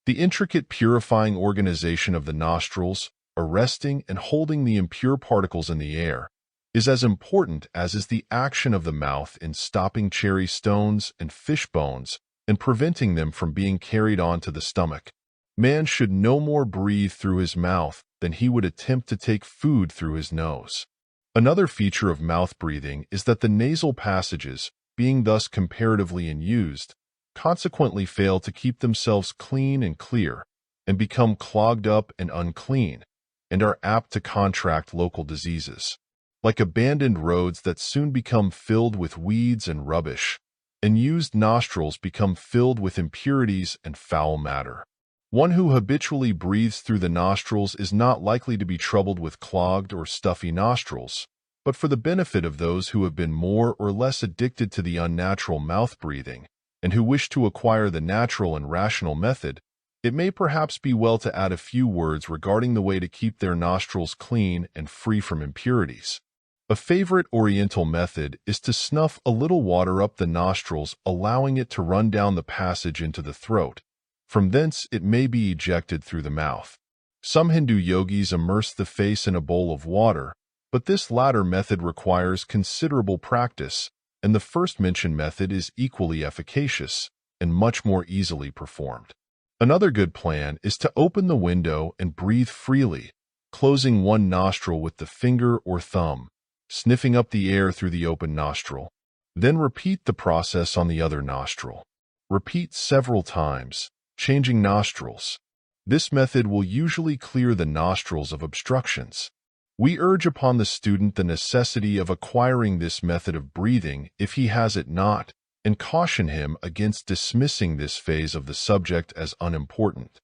The intricate purifying organization of the nostrils, arresting and holding the impure particles in the air, is as important as is the action of the mouth in stopping cherry stones and fish bones and preventing them from being carried on to the stomach. Man should no more breathe through his mouth than he would attempt to take food through his nose. Another feature of mouth breathing is that the nasal passages, being thus comparatively unused, consequently fail to keep themselves clean and clear, and become clogged up and unclean, and are apt to contract local diseases. Like abandoned roads that soon become filled with weeds and rubbish, unused nostrils become filled with impurities and foul matter. One who habitually breathes through the nostrils is not likely to be troubled with clogged or stuffy nostrils, but for the benefit of those who have been more or less addicted to the unnatural mouth breathing, and who wish to acquire the natural and rational method, it may perhaps be well to add a few words regarding the way to keep their nostrils clean and free from impurities. A favorite Oriental method is to snuff a little water up the nostrils, allowing it to run down the passage into the throat. From thence it may be ejected through the mouth. Some Hindu yogis immerse the face in a bowl of water, but this latter method requires considerable practice, and the first-mentioned method is equally efficacious and much more easily performed. Another good plan is to open the window and breathe freely, closing one nostril with the finger or thumb, sniffing up the air through the open nostril. Then repeat the process on the other nostril. Repeat several times, changing nostrils. This method will usually clear the nostrils of obstructions. We urge upon the student the necessity of acquiring this method of breathing if he has it not, and caution him against dismissing this phase of the subject as unimportant.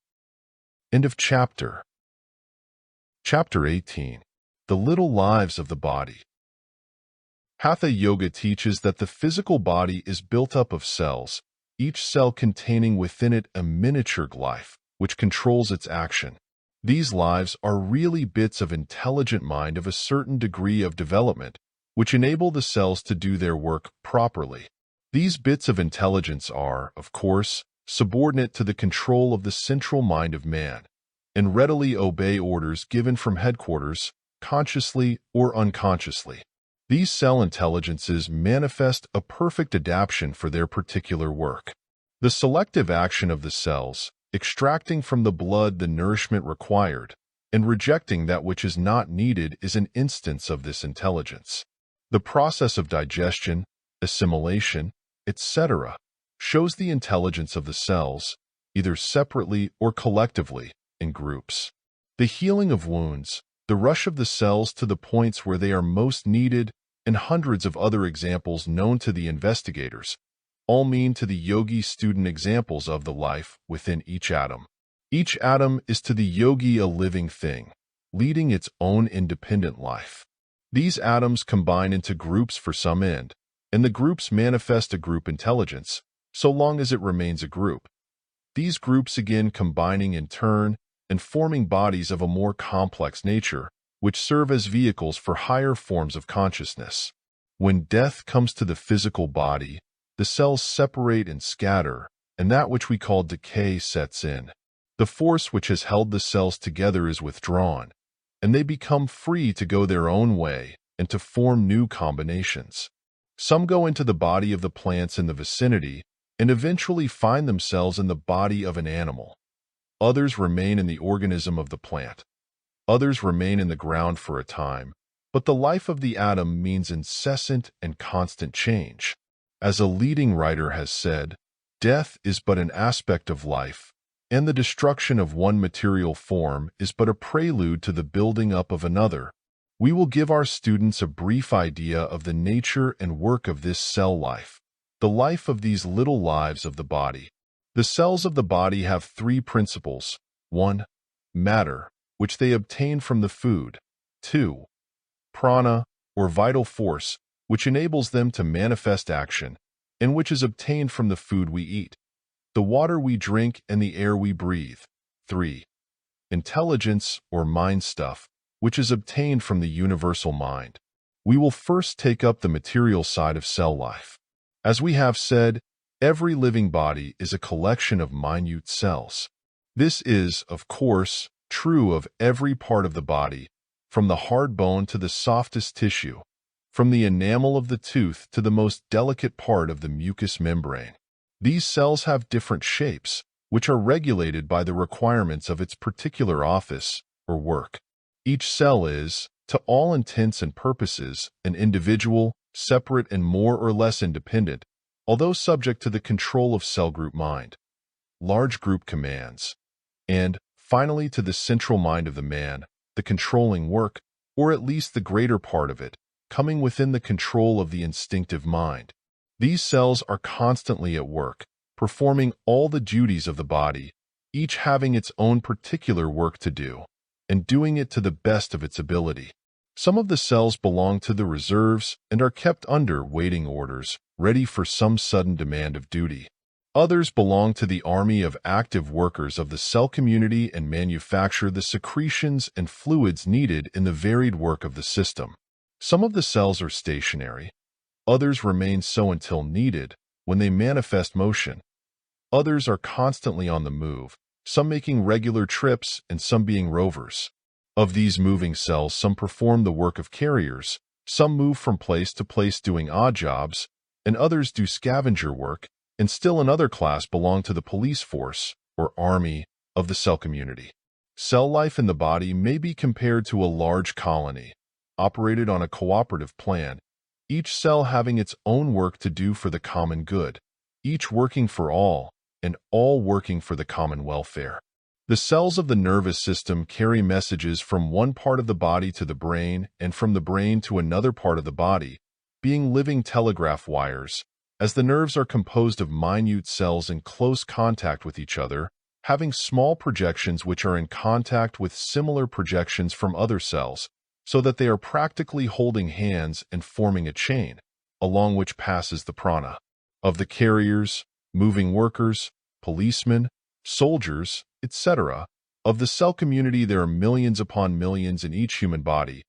End of chapter. Chapter 18. The Little Lives of the Body. Hatha Yoga teaches that the physical body is built up of cells, each cell containing within it a miniature life, which controls its action. These lives are really bits of intelligent mind of a certain degree of development, which enable the cells to do their work properly. These bits of intelligence are, of course, subordinate to the control of the central mind of man, and readily obey orders given from headquarters, consciously or unconsciously. These cell intelligences manifest a perfect adaptation for their particular work. The selective action of the cells, extracting from the blood the nourishment required, and rejecting that which is not needed, is an instance of this intelligence. The process of digestion, assimilation, etc., shows the intelligence of the cells, either separately or collectively, in groups. The healing of wounds, the rush of the cells to the points where they are most needed, and hundreds of other examples known to the investigators, all mean to the yogi student examples of the life within each atom. Each atom is to the yogi a living thing, leading its own independent life. These atoms combine into groups for some end, and the groups manifest a group intelligence, so long as it remains a group. These groups again combining in turn and forming bodies of a more complex nature, which serve as vehicles for higher forms of consciousness. When death comes to the physical body, the cells separate and scatter, and that which we call decay sets in. The force which has held the cells together is withdrawn, and they become free to go their own way and to form new combinations. Some go into the body of the plants in the vicinity and eventually find themselves in the body of an animal. Others remain in the organism of the plant. Others remain in the ground for a time, but the life of the atom means incessant and constant change. As a leading writer has said, death is but an aspect of life, and the destruction of one material form is but a prelude to the building up of another. We will give our students a brief idea of the nature and work of this cell life, the life of these little lives of the body. The cells of the body have three principles. 1. Matter, which they obtain from the food. 2. Prana, or vital force, which enables them to manifest action, and which is obtained from the food we eat, the water we drink, and the air we breathe. 3. Intelligence, or mind stuff, which is obtained from the universal mind. We will first take up the material side of cell life. As we have said, every living body is a collection of minute cells. This is, of course, true of every part of the body, from the hard bone to the softest tissue, from the enamel of the tooth to the most delicate part of the mucous membrane. These cells have different shapes, which are regulated by the requirements of its particular office or work. Each cell is, to all intents and purposes, an individual, separate and more or less independent, although subject to the control of cell group mind, large group commands, and, finally, to the central mind of the man, the controlling work, or at least the greater part of it, coming within the control of the instinctive mind. These cells are constantly at work, performing all the duties of the body, each having its own particular work to do, and doing it to the best of its ability. Some of the cells belong to the reserves and are kept under waiting orders, ready for some sudden demand of duty. Others belong to the army of active workers of the cell community and manufacture the secretions and fluids needed in the varied work of the system. Some of the cells are stationary. Others remain so until needed, when they manifest motion. Others are constantly on the move, some making regular trips and some being rovers. Of these moving cells, some perform the work of carriers, some move from place to place doing odd jobs, and others do scavenger work, and still another class belong to the police force, or army, of the cell community. Cell life in the body may be compared to a large colony, operated on a cooperative plan, each cell having its own work to do for the common good, each working for all, and all working for the common welfare. The cells of the nervous system carry messages from one part of the body to the brain and from the brain to another part of the body, being living telegraph wires, as the nerves are composed of minute cells in close contact with each other, having small projections which are in contact with similar projections from other cells, so that they are practically holding hands and forming a chain, along which passes the prana. Of the carriers, moving workers, policemen, soldiers, etc., of the cell community there are millions upon millions in each human body,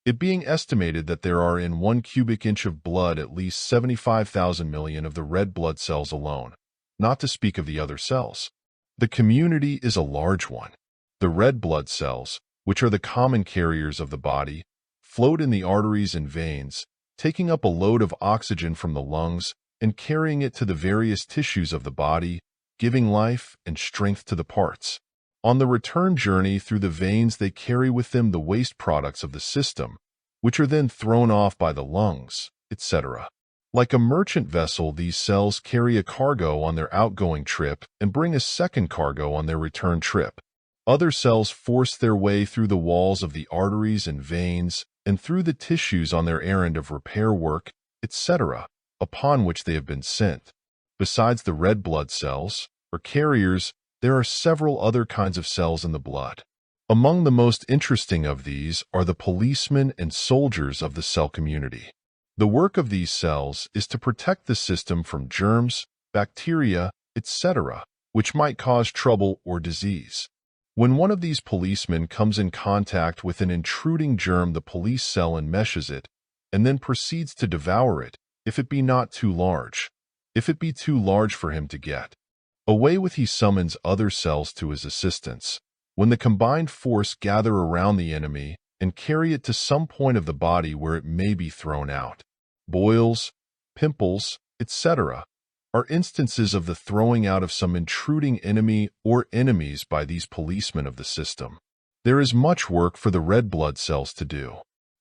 it being estimated that there are in 1 cubic inch of blood at least 75,000 million of the red blood cells alone, not to speak of the other cells. The community is a large one. The red blood cells, which are the common carriers of the body, float in the arteries and veins, taking up a load of oxygen from the lungs and carrying it to the various tissues of the body, giving life and strength to the parts. On the return journey through the veins, they carry with them the waste products of the system, which are then thrown off by the lungs, etc. Like a merchant vessel, these cells carry a cargo on their outgoing trip and bring a second cargo on their return trip. Other cells force their way through the walls of the arteries and veins and through the tissues on their errand of repair work, etc., upon which they have been sent. Besides the red blood cells, or carriers, there are several other kinds of cells in the blood. Among the most interesting of these are the policemen and soldiers of the cell community. The work of these cells is to protect the system from germs, bacteria, etc., which might cause trouble or disease. When one of these policemen comes in contact with an intruding germ, the police cell enmeshes it, and then proceeds to devour it, if it be not too large. If it be too large for him to get away with, he summons other cells to his assistance, when the combined force gather around the enemy and carry it to some point of the body where it may be thrown out. Boils, pimples, etc., are instances of the throwing out of some intruding enemy or enemies by these policemen of the system. There is much work for the red blood cells to do.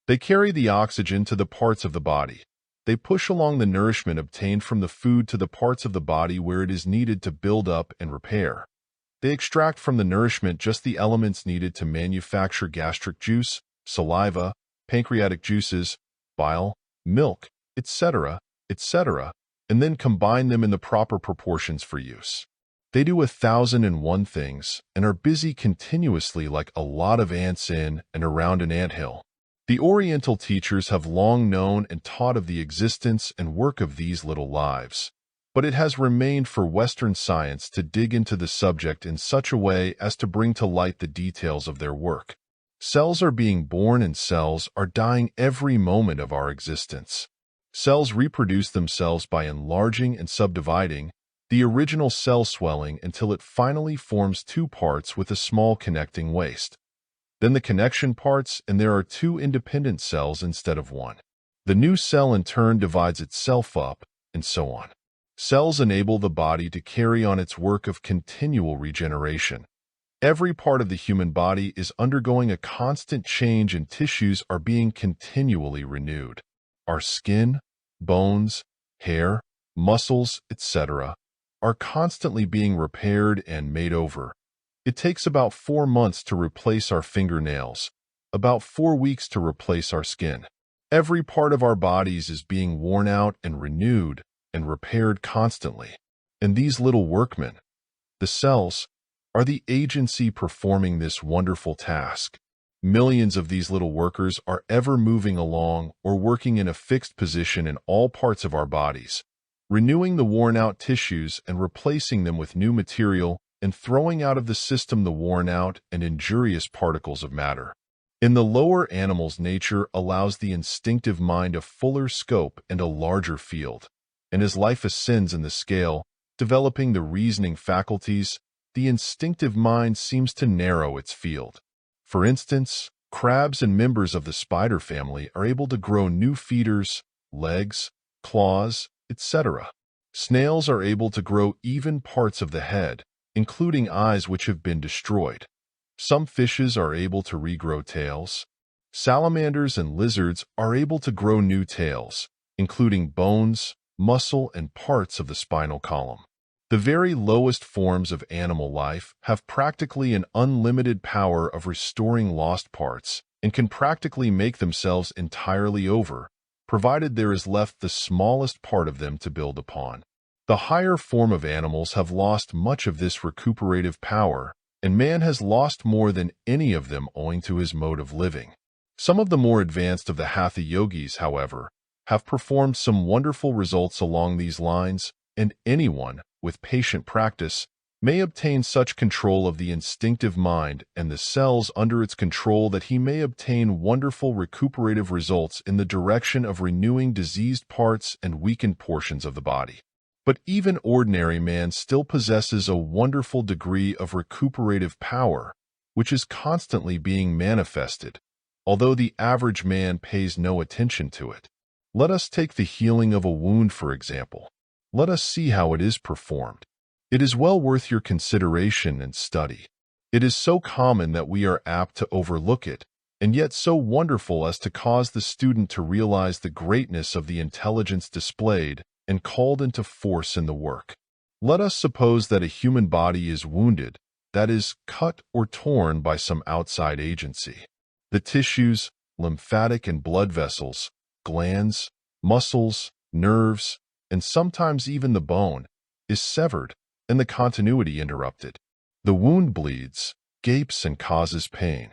They carry the oxygen to the parts of the body. They push along the nourishment obtained from the food to the parts of the body where it is needed to build up and repair. They extract from the nourishment just the elements needed to manufacture gastric juice, saliva, pancreatic juices, bile, milk, etc., etc., and then combine them in the proper proportions for use. They do 1,001 things and are busy continuously like a lot of ants in and around an anthill. The Oriental teachers have long known and taught of the existence and work of these little lives, but it has remained for Western science to dig into the subject in such a way as to bring to light the details of their work. Cells are being born and cells are dying every moment of our existence. Cells reproduce themselves by enlarging and subdividing, the original cell swelling until it finally forms two parts with a small connecting waste. Then the connection parts, and there are two independent cells instead of one. The new cell in turn divides itself up, and so on. Cells enable the body to carry on its work of continual regeneration. Every part of the human body is undergoing a constant change and tissues are being continually renewed. Our skin, bones, hair, muscles, etc., are constantly being repaired and made over. It takes about 4 months to replace our fingernails, about 4 weeks to replace our skin. Every part of our bodies is being worn out and renewed and repaired constantly. And these little workmen, the cells, are the agency performing this wonderful task. Millions of these little workers are ever moving along or working in a fixed position in all parts of our bodies, renewing the worn-out tissues and replacing them with new material and throwing out of the system the worn-out and injurious particles of matter. In the lower animals, nature allows the instinctive mind a fuller scope and a larger field, and as life ascends in the scale, developing the reasoning faculties, the instinctive mind seems to narrow its field. For instance, crabs and members of the spider family are able to grow new feeders, legs, claws, etc. Snails are able to grow even parts of the head, including eyes which have been destroyed. Some fishes are able to regrow tails. Salamanders and lizards are able to grow new tails, including bones, muscle, and parts of the spinal column. The very lowest forms of animal life have practically an unlimited power of restoring lost parts and can practically make themselves entirely over, provided there is left the smallest part of them to build upon. The higher form of animals have lost much of this recuperative power, and man has lost more than any of them owing to his mode of living. Some of the more advanced of the Hatha Yogis, however, have performed some wonderful results along these lines, and anyone, with patient practice, may obtain such control of the instinctive mind and the cells under its control that he may obtain wonderful recuperative results in the direction of renewing diseased parts and weakened portions of the body. But even ordinary man still possesses a wonderful degree of recuperative power, which is constantly being manifested, although the average man pays no attention to it. Let us take the healing of a wound, for example. Let us see how it is performed. It is well worth your consideration and study. It is so common that we are apt to overlook it, and yet so wonderful as to cause the student to realize the greatness of the intelligence displayed and called into force in the work. Let us suppose that a human body is wounded, that is, cut or torn by some outside agency. The tissues, lymphatic and blood vessels, glands, muscles, nerves, and sometimes even the bone, is severed and the continuity interrupted. The wound bleeds, gapes, and causes pain.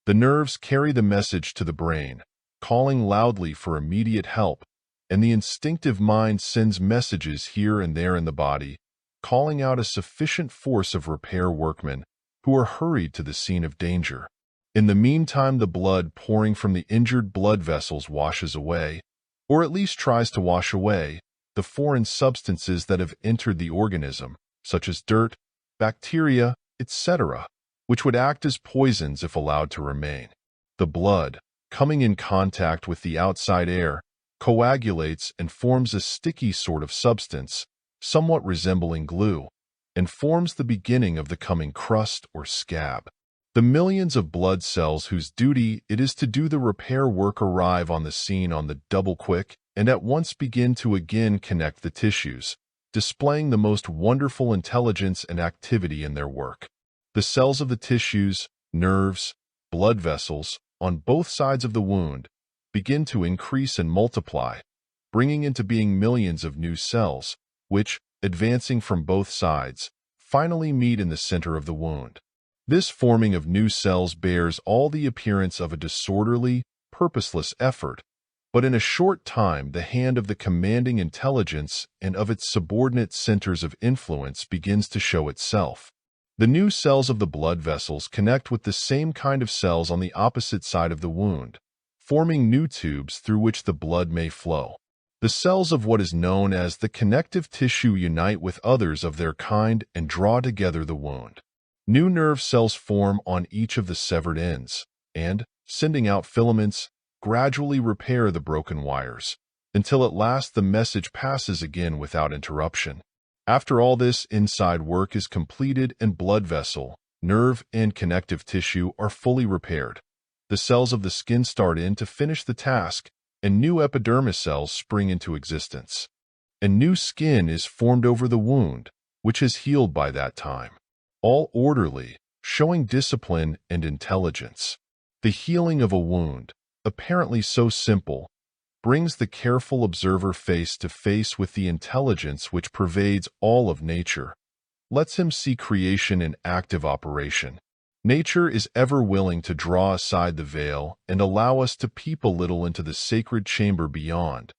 The nerves carry the message to the brain, calling loudly for immediate help, and the instinctive mind sends messages here and there in the body, calling out a sufficient force of repair workmen who are hurried to the scene of danger. In the meantime, the blood pouring from the injured blood vessels washes away, or at least tries to wash away, the foreign substances that have entered the organism, such as dirt, bacteria, etc., which would act as poisons if allowed to remain. The blood, coming in contact with the outside air, coagulates and forms a sticky sort of substance, somewhat resembling glue, and forms the beginning of the coming crust or scab. The millions of blood cells whose duty it is to do the repair work arrive on the scene on the double quick and at once begin to again connect the tissues, displaying the most wonderful intelligence and activity in their work. The cells of the tissues, nerves, blood vessels, on both sides of the wound, begin to increase and multiply, bringing into being millions of new cells, which, advancing from both sides, finally meet in the center of the wound. This forming of new cells bears all the appearance of a disorderly, purposeless effort, but in a short time the hand of the commanding intelligence and of its subordinate centers of influence begins to show itself. The new cells of the blood vessels connect with the same kind of cells on the opposite side of the wound, forming new tubes through which the blood may flow. The cells of what is known as the connective tissue unite with others of their kind and draw together the wound. New nerve cells form on each of the severed ends, and, sending out filaments, gradually repair the broken wires, until at last the message passes again without interruption. After all this inside work is completed and blood vessel, nerve, and connective tissue are fully repaired, the cells of the skin start in to finish the task, and new epidermis cells spring into existence. And new skin is formed over the wound, which has healed by that time, all orderly, showing discipline and intelligence. The healing of a wound, apparently so simple, brings the careful observer face to face with the intelligence which pervades all of nature, lets him see creation in active operation. Nature is ever willing to draw aside the veil and allow us to peep a little into the sacred chamber beyond.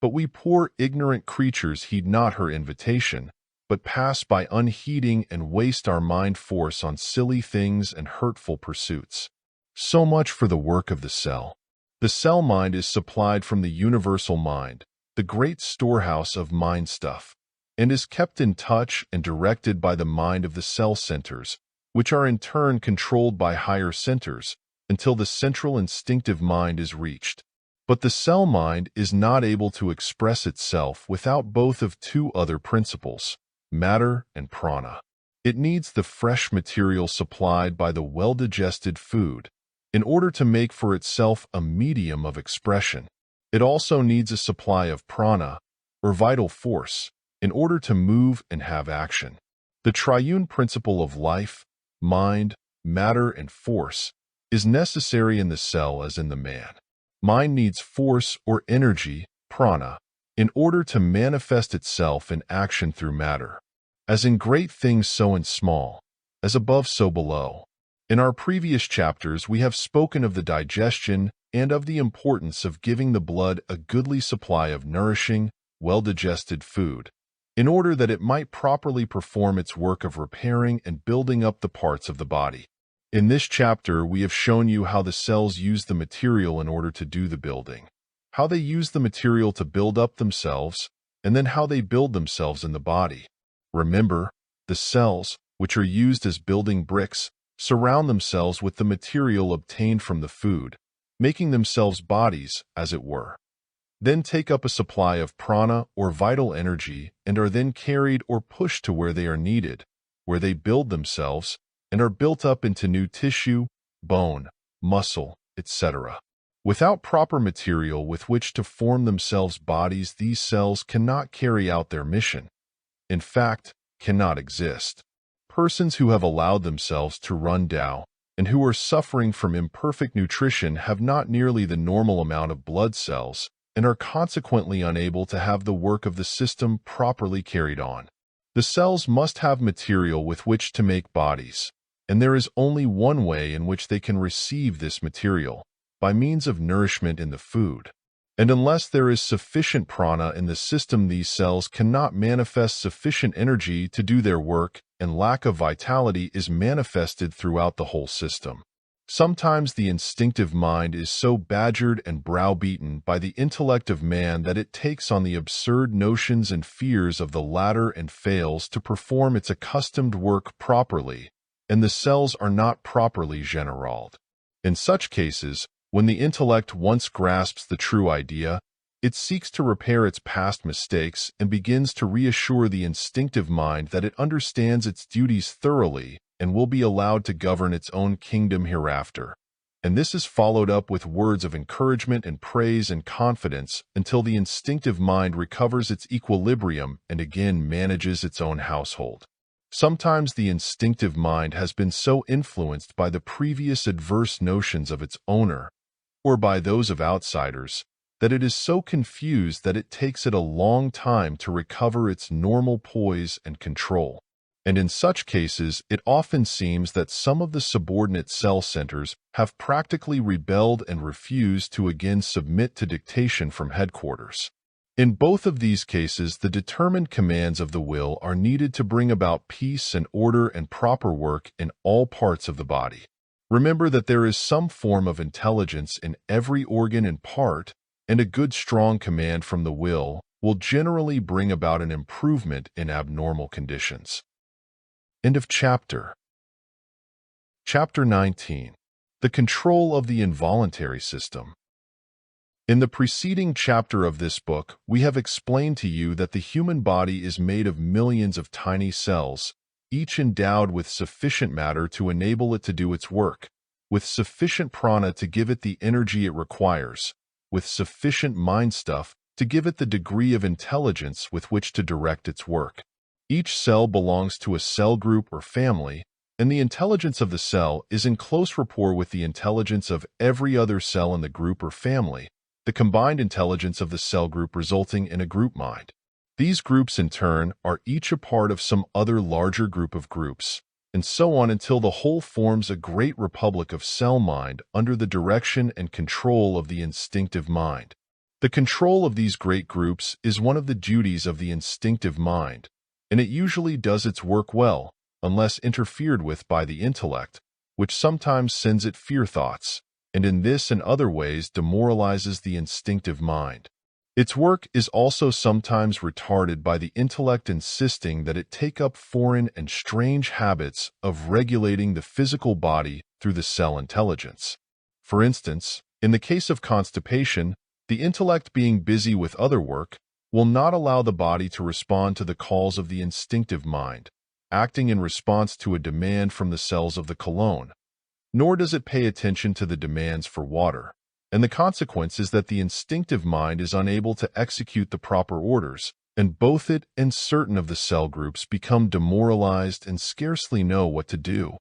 But we poor ignorant creatures heed not her invitation, but pass by unheeding and waste our mind force on silly things and hurtful pursuits. So much for the work of the cell. The cell mind is supplied from the universal mind, the great storehouse of mind stuff, and is kept in touch and directed by the mind of the cell centers, which are in turn controlled by higher centers, until the central instinctive mind is reached. But the cell mind is not able to express itself without both of two other principles, matter and prana. It needs the fresh material supplied by the well-digested food, in order to make for itself a medium of expression. It also needs a supply of prana, or vital force, in order to move and have action. The triune principle of life, mind, matter, and force is necessary in the cell as in the man. Mind needs force or energy, prana, in order to manifest itself in action through matter. As in great things so in small, as above so below. In our previous chapters we have spoken of the digestion, and of the importance of giving the blood a goodly supply of nourishing, well-digested food, in order that it might properly perform its work of repairing and building up the parts of the body. In this chapter, we have shown you how the cells use the material in order to do the building, how they use the material to build up themselves, and then how they build themselves in the body. Remember, the cells, which are used as building bricks, surround themselves with the material obtained from the food, making themselves bodies, as it were. Then take up a supply of prana or vital energy and are then carried or pushed to where they are needed, where they build themselves and are built up into new tissue, bone, muscle, etc. Without proper material with which to form themselves bodies, these cells cannot carry out their mission. In fact, cannot exist. Persons who have allowed themselves to run down and who are suffering from imperfect nutrition have not nearly the normal amount of blood cells and are consequently unable to have the work of the system properly carried on. The cells must have material with which to make bodies, and there is only one way in which they can receive this material, by means of nourishment in the food. And unless there is sufficient prana in the system, these cells cannot manifest sufficient energy to do their work, and lack of vitality is manifested throughout the whole system. Sometimes the instinctive mind is so badgered and browbeaten by the intellect of man that it takes on the absurd notions and fears of the latter and fails to perform its accustomed work properly, and the cells are not properly generaled. In such cases, when the intellect once grasps the true idea, it seeks to repair its past mistakes and begins to reassure the instinctive mind that it understands its duties thoroughly and will be allowed to govern its own kingdom hereafter. And this is followed up with words of encouragement and praise and confidence until the instinctive mind recovers its equilibrium and again manages its own household. Sometimes the instinctive mind has been so influenced by the previous adverse notions of its owner, or by those of outsiders, that it is so confused that it takes it a long time to recover its normal poise and control. And in such cases, it often seems that some of the subordinate cell centers have practically rebelled and refused to again submit to dictation from headquarters. In both of these cases, the determined commands of the will are needed to bring about peace and order and proper work in all parts of the body. Remember that there is some form of intelligence in every organ and part, and a good strong command from the will generally bring about an improvement in abnormal conditions. End of chapter. Chapter 19. The Control of the Involuntary System. In the preceding chapter of this book, we have explained to you that the human body is made of millions of tiny cells, each endowed with sufficient matter to enable it to do its work, with sufficient prana to give it the energy it requires, with sufficient mind stuff to give it the degree of intelligence with which to direct its work. Each cell belongs to a cell group or family, and the intelligence of the cell is in close rapport with the intelligence of every other cell in the group or family, the combined intelligence of the cell group resulting in a group mind. These groups, in turn, are each a part of some other larger group of groups, and so on until the whole forms a great republic of cell mind under the direction and control of the instinctive mind. The control of these great groups is one of the duties of the instinctive mind, and it usually does its work well, unless interfered with by the intellect, which sometimes sends it fear thoughts, and in this and other ways demoralizes the instinctive mind. Its work is also sometimes retarded by the intellect insisting that it take up foreign and strange habits of regulating the physical body through the cell intelligence. For instance, in the case of constipation, the intellect being busy with other work will not allow the body to respond to the calls of the instinctive mind, acting in response to a demand from the cells of the colon, nor does it pay attention to the demands for water, and the consequence is that the instinctive mind is unable to execute the proper orders, and both it and certain of the cell groups become demoralized and scarcely know what to do.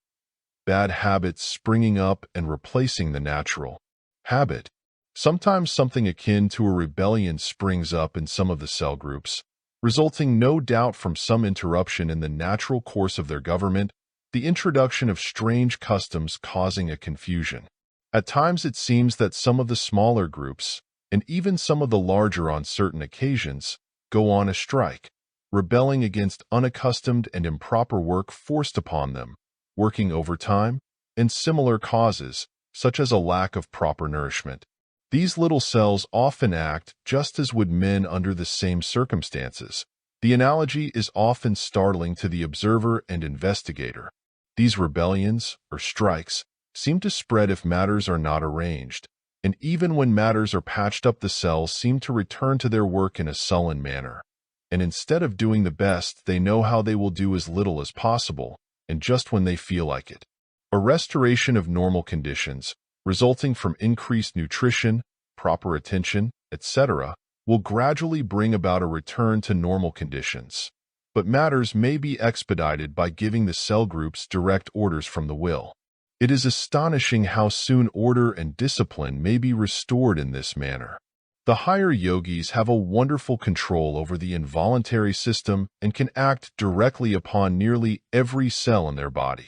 Bad habits springing up and replacing the natural habit. Sometimes something akin to a rebellion springs up in some of the cell groups, resulting no doubt from some interruption in the natural course of their government, the introduction of strange customs causing a confusion. At times it seems that some of the smaller groups, and even some of the larger on certain occasions, go on a strike, rebelling against unaccustomed and improper work forced upon them, working overtime, and similar causes, such as a lack of proper nourishment. These little cells often act just as would men under the same circumstances. The analogy is often startling to the observer and investigator. These rebellions, or strikes, seem to spread if matters are not arranged, and even when matters are patched up, the cells seem to return to their work in a sullen manner. And instead of doing the best they know how, they will do as little as possible, and just when they feel like it. A restoration of normal conditions, resulting from increased nutrition, proper attention, etc., will gradually bring about a return to normal conditions. But matters may be expedited by giving the cell groups direct orders from the will. It is astonishing how soon order and discipline may be restored in this manner. The higher yogis have a wonderful control over the involuntary system and can act directly upon nearly every cell in their body.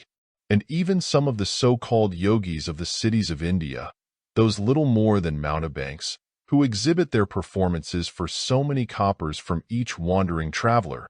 And even some of the so-called yogis of the cities of India, those little more than mountebanks, who exhibit their performances for so many coppers from each wandering traveler,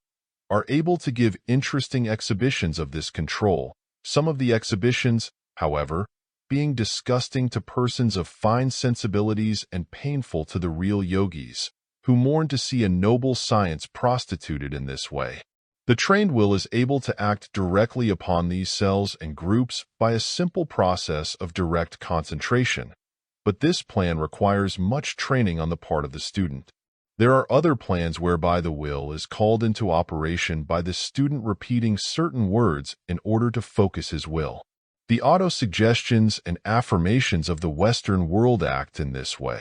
are able to give interesting exhibitions of this control, some of the exhibitions, however, being disgusting to persons of fine sensibilities and painful to the real yogis, who mourn to see a noble science prostituted in this way. The trained will is able to act directly upon these cells and groups by a simple process of direct concentration, but this plan requires much training on the part of the student. There are other plans whereby the will is called into operation by the student repeating certain words in order to focus his will. The autosuggestions and affirmations of the Western world act in this way.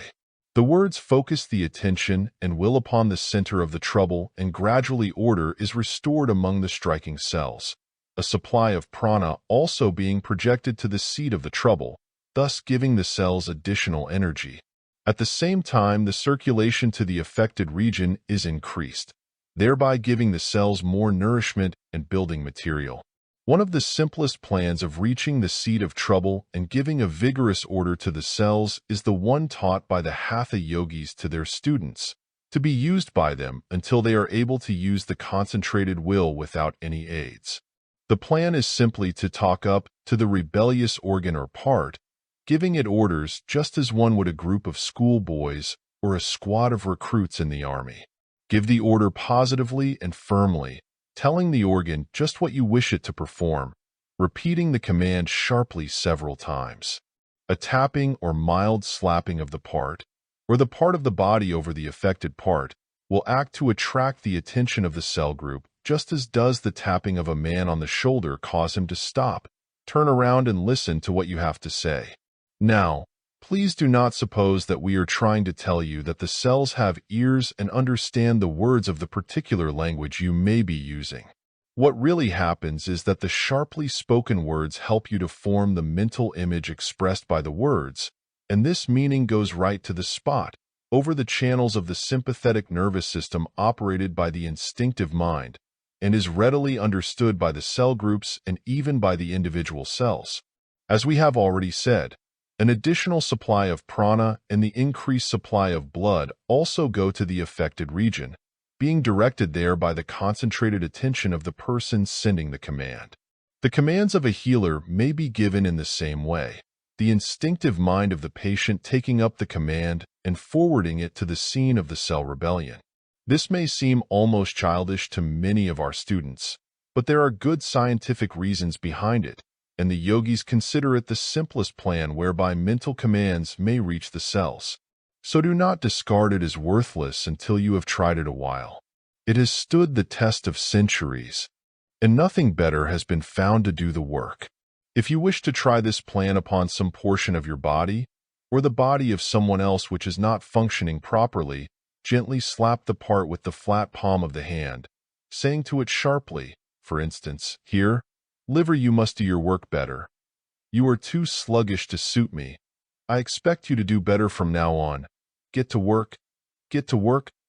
The words focus the attention and will upon the center of the trouble, and gradually order is restored among the striking cells, a supply of prana also being projected to the seat of the trouble, thus giving the cells additional energy. At the same time, the circulation to the affected region is increased, thereby giving the cells more nourishment and building material. One of the simplest plans of reaching the seat of trouble and giving a vigorous order to the cells is the one taught by the Hatha Yogis to their students, to be used by them until they are able to use the concentrated will without any aids. The plan is simply to talk up to the rebellious organ or part, giving it orders just as one would a group of schoolboys or a squad of recruits in the army. Give the order positively and firmly, telling the organ just what you wish it to perform, repeating the command sharply several times. A tapping or mild slapping of the part, or the part of the body over the affected part, will act to attract the attention of the cell group, just as does the tapping of a man on the shoulder cause him to stop, turn around and listen to what you have to say. Now, please do not suppose that we are trying to tell you that the cells have ears and understand the words of the particular language you may be using. What really happens is that the sharply spoken words help you to form the mental image expressed by the words, and this meaning goes right to the spot, over the channels of the sympathetic nervous system operated by the instinctive mind, and is readily understood by the cell groups and even by the individual cells. As we have already said, an additional supply of prana and the increased supply of blood also go to the affected region, being directed there by the concentrated attention of the person sending the command. The commands of a healer may be given in the same way, the instinctive mind of the patient taking up the command and forwarding it to the scene of the cell rebellion. This may seem almost childish to many of our students, but there are good scientific reasons behind it, and the yogis consider it the simplest plan whereby mental commands may reach the cells. So do not discard it as worthless until you have tried it a while. It has stood the test of centuries, and nothing better has been found to do the work. If you wish to try this plan upon some portion of your body, or the body of someone else which is not functioning properly, gently slap the part with the flat palm of the hand, saying to it sharply, for instance, "Here, liver, you must do your work better. You are too sluggish to suit me. I expect you to do better from now on. Get to work,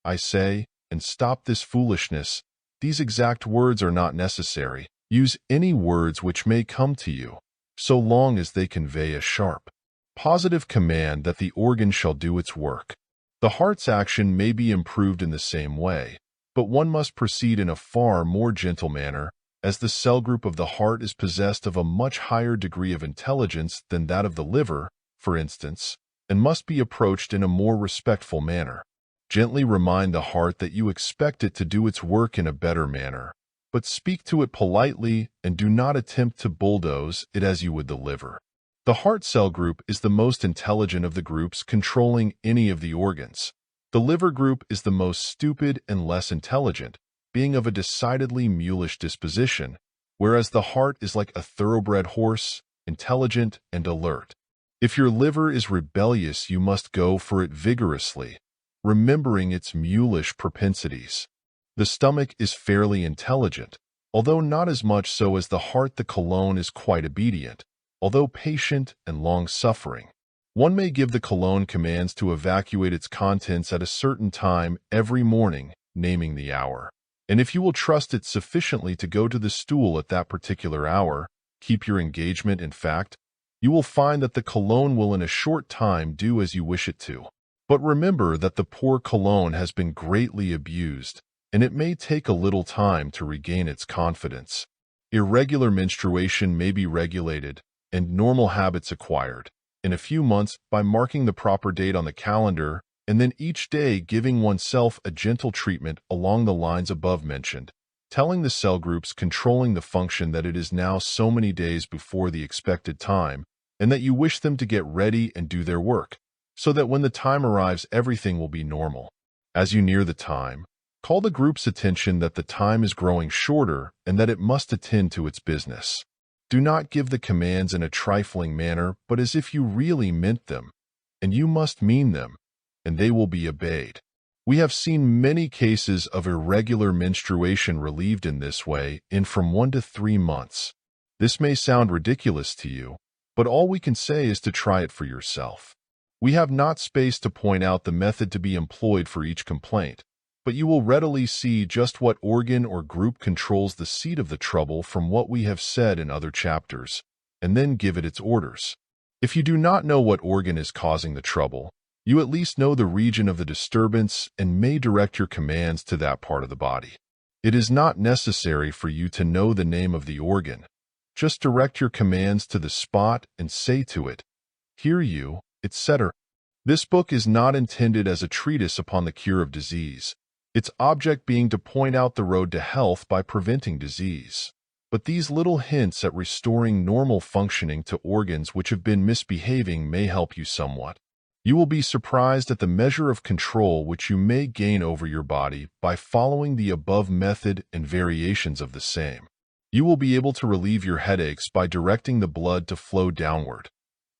I say, and stop this foolishness." These exact words are not necessary. Use any words which may come to you, so long as they convey a sharp, Positive command that the organ shall do its work. The heart's action may be improved in the same way, but one must proceed in a far more gentle manner, as the cell group of the heart is possessed of a much higher degree of intelligence than that of the liver, for instance, and must be approached in a more respectful manner. Gently remind the heart that you expect it to do its work in a better manner, but speak to it politely and do not attempt to bulldoze it as you would the liver. The heart cell group is the most intelligent of the groups controlling any of the organs. The liver group is the most stupid and less intelligent, being of a decidedly mulish disposition, whereas the heart is like a thoroughbred horse, intelligent and alert. If your liver is rebellious, you must go for it vigorously, remembering its mulish propensities. The stomach is fairly intelligent, although not as much so as the heart. The colon is quite obedient, although patient and long-suffering. One may give the colon commands to evacuate its contents at a certain time every morning, naming the hour. And if you will trust it sufficiently to go to the stool at that particular hour, keep your engagement, in fact, you will find that the colon will in a short time do as you wish it to. But remember that the poor colon has been greatly abused, and it may take a little time to regain its confidence. Irregular menstruation may be regulated, and normal habits acquired in a few months by marking the proper date on the calendar, and then each day giving oneself a gentle treatment along the lines above mentioned, telling the cell groups controlling the function that it is now so many days before the expected time, and that you wish them to get ready and do their work, so that when the time arrives everything will be normal. As you near the time, call the group's attention that the time is growing shorter and that it must attend to its business. Do not give the commands in a trifling manner, but as if you really meant them, and you must mean them, and they will be obeyed. We have seen many cases of irregular menstruation relieved in this way in from 1 to 3 months. This may sound ridiculous to you, but all we can say is to try it for yourself. We have not space to point out the method to be employed for each complaint, but you will readily see just what organ or group controls the seat of the trouble from what we have said in other chapters, and then give it its orders. If you do not know what organ is causing the trouble, you at least know the region of the disturbance and may direct your commands to that part of the body. It is not necessary for you to know the name of the organ. Just direct your commands to the spot and say to it, "Hear you," etc. This book is not intended as a treatise upon the cure of disease, its object being to point out the road to health by preventing disease. But these little hints at restoring normal functioning to organs which have been misbehaving may help you somewhat. You will be surprised at the measure of control which you may gain over your body by following the above method and variations of the same. You will be able to relieve your headaches by directing the blood to flow downward.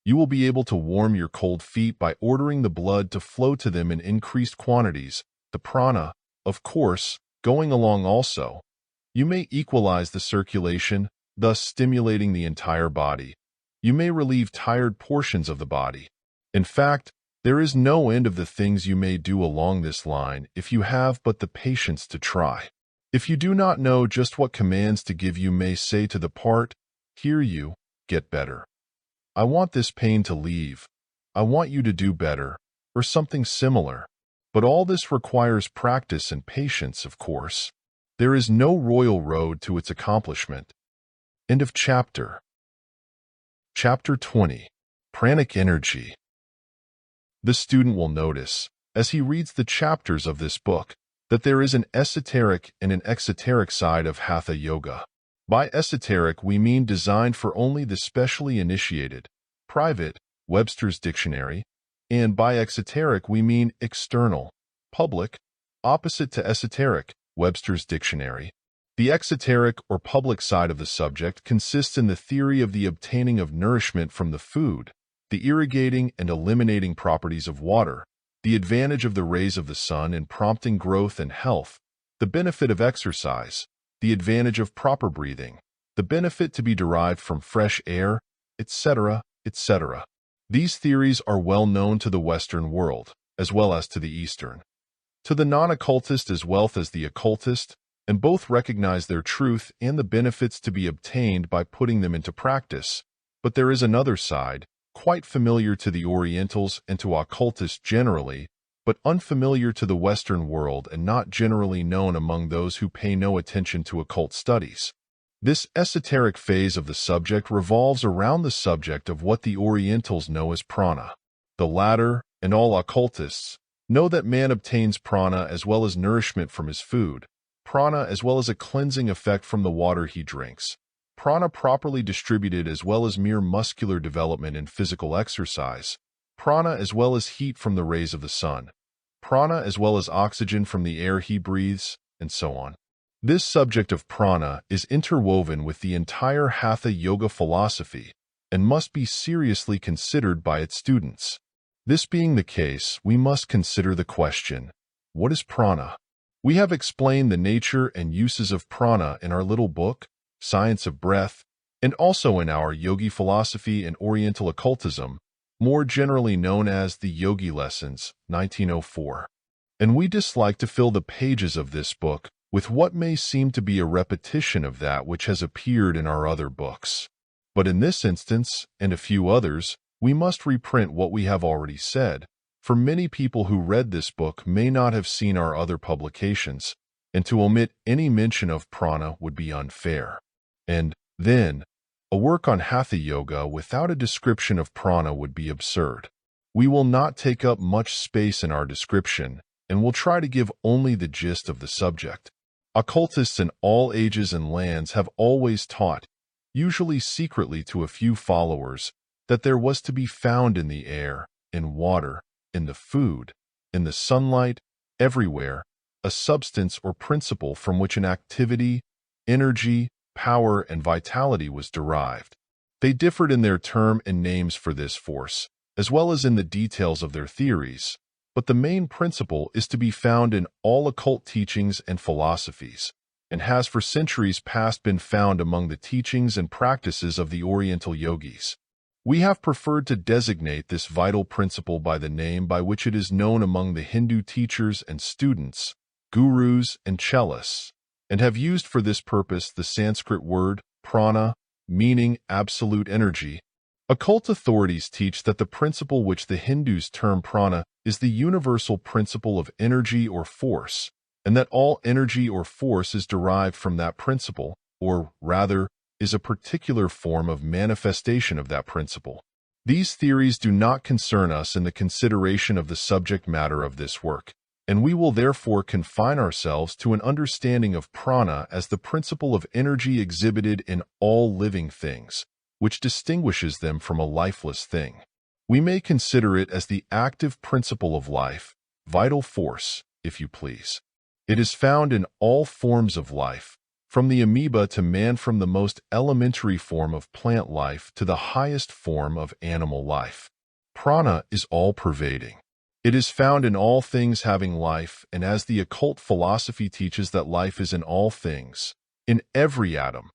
You will be able to warm your cold feet by ordering the blood to flow to them in increased quantities, the prana, of course, going along also. You may equalize the circulation, thus stimulating the entire body. You may relieve tired portions of the body. In fact, there is no end of the things you may do along this line if you have but the patience to try. If you do not know just what commands to give, you may say to the part, "Hear you, get better. I want this pain to leave. I want you to do better," or something similar. But all this requires practice and patience, of course. There is no royal road to its accomplishment. End of chapter. Chapter 20. Pranic Energy. The student will notice, as he reads the chapters of this book, that there is an esoteric and an exoteric side of Hatha Yoga. By esoteric we mean designed for only the specially initiated, private, Webster's Dictionary, and by exoteric we mean external, public, opposite to esoteric, Webster's Dictionary. The exoteric or public side of the subject consists in the theory of the obtaining of nourishment from the food, the irrigating and eliminating properties of water, the advantage of the rays of the sun in prompting growth and health, the benefit of exercise, the advantage of proper breathing, the benefit to be derived from fresh air, etc., etc. These theories are well known to the Western world, as well as to the Eastern. To the non-occultist as well as the occultist, and both recognize their truth and the benefits to be obtained by putting them into practice. But there is another side, quite familiar to the Orientals and to occultists generally, but unfamiliar to the Western world and not generally known among those who pay no attention to occult studies. This esoteric phase of the subject revolves around the subject of what the Orientals know as prana. The latter, and all occultists, know that man obtains prana as well as nourishment from his food, prana as well as a cleansing effect from the water he drinks, prana properly distributed as well as mere muscular development in physical exercise, prana as well as heat from the rays of the sun, prana as well as oxygen from the air he breathes, and so on. This subject of prana is interwoven with the entire Hatha Yoga philosophy and must be seriously considered by its students. This being the case, we must consider the question, what is prana? We have explained the nature and uses of prana in our little book, Science of Breath, and also in our Yogi Philosophy and Oriental Occultism, more generally known as the Yogi Lessons, 1904. And we dislike to fill the pages of this book with what may seem to be a repetition of that which has appeared in our other books. But in this instance, and a few others, we must reprint what we have already said, for many people who read this book may not have seen our other publications, and to omit any mention of prana would be unfair. And then, a work on Hatha Yoga without a description of prana would be absurd. We will not take up much space in our description, and will try to give only the gist of the subject. Occultists in all ages and lands have always taught, usually secretly to a few followers, that there was to be found in the air, in water, in the food, in the sunlight, everywhere, a substance or principle from which an activity, energy, power, and vitality was derived. They differed in their term and names for this force, as well as in the details of their theories, but the main principle is to be found in all occult teachings and philosophies, and has for centuries past been found among the teachings and practices of the Oriental yogis. We have preferred to designate this vital principle by the name by which it is known among the Hindu teachers and students, gurus and chelists, and have used for this purpose the Sanskrit word prana, meaning absolute energy. Occult authorities teach that the principle which the Hindus term prana is the universal principle of energy or force, and that all energy or force is derived from that principle, or rather, is a particular form of manifestation of that principle. These theories do not concern us in the consideration of the subject matter of this work, and we will therefore confine ourselves to an understanding of prana as the principle of energy exhibited in all living things, which distinguishes them from a lifeless thing. We may consider it as the active principle of life, vital force, if you please. It is found in all forms of life, from the amoeba to man, from the most elementary form of plant life to the highest form of animal life. Prana is all-pervading. It is found in all things having life, and as the occult philosophy teaches that life is in all things, in every atom,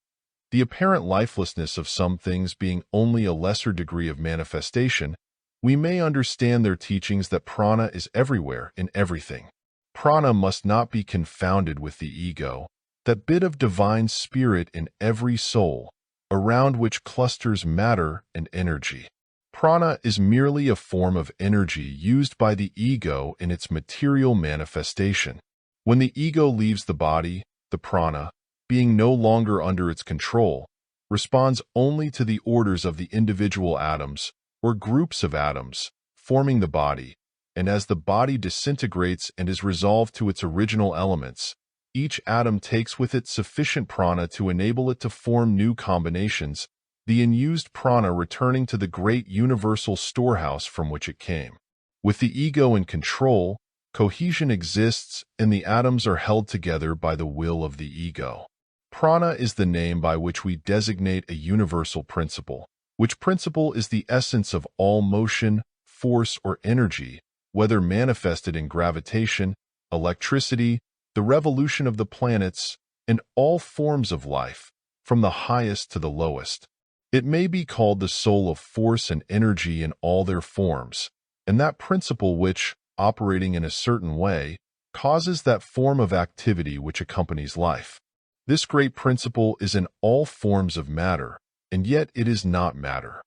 the apparent lifelessness of some things being only a lesser degree of manifestation, we may understand their teachings that prana is everywhere in everything. Prana must not be confounded with the ego, that bit of divine spirit in every soul, around which clusters matter and energy. Prana is merely a form of energy used by the ego in its material manifestation. When the ego leaves the body, the prana, being no longer under its control, responds only to the orders of the individual atoms or groups of atoms forming the body, and as the body disintegrates and is resolved to its original elements, each atom takes with it sufficient prana to enable it to form new combinations, the unused prana returning to the great universal storehouse from which it came. With the ego in control, cohesion exists and the atoms are held together by the will of the ego. Prana is the name by which we designate a universal principle, which principle is the essence of all motion, force, or energy, whether manifested in gravitation, electricity, the revolution of the planets, and all forms of life, from the highest to the lowest. It may be called the soul of force and energy in all their forms, and that principle which, operating in a certain way, causes that form of activity which accompanies life. This great principle is in all forms of matter, and yet it is not matter.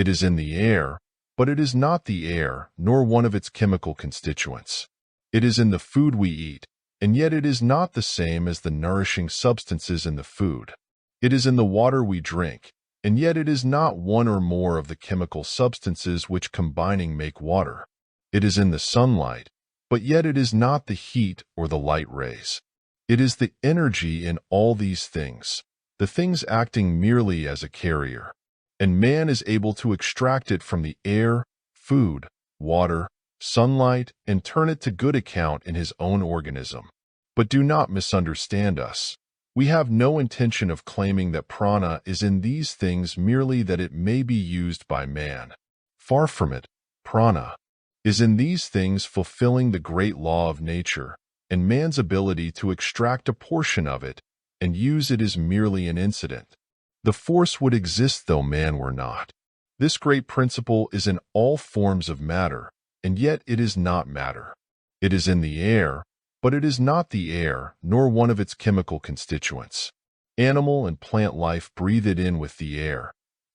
It is in the air, but it is not the air, nor one of its chemical constituents. It is in the food we eat, and yet it is not the same as the nourishing substances in the food. It is in the water we drink, and yet it is not one or more of the chemical substances which combining make water. It is in the sunlight, but yet it is not the heat or the light rays. It is the energy in all these things, the things acting merely as a carrier. And man is able to extract it from the air, food, water, sunlight, and turn it to good account in his own organism. But do not misunderstand us. We have no intention of claiming that prana is in these things merely that it may be used by man. Far from it, prana is in these things fulfilling the great law of nature, and man's ability to extract a portion of it and use it is merely an incident. The force would exist though man were not. This great principle is in all forms of matter, and yet it is not matter. It is in the air, but it is not the air, nor one of its chemical constituents. Animal and plant life breathe it in with the air,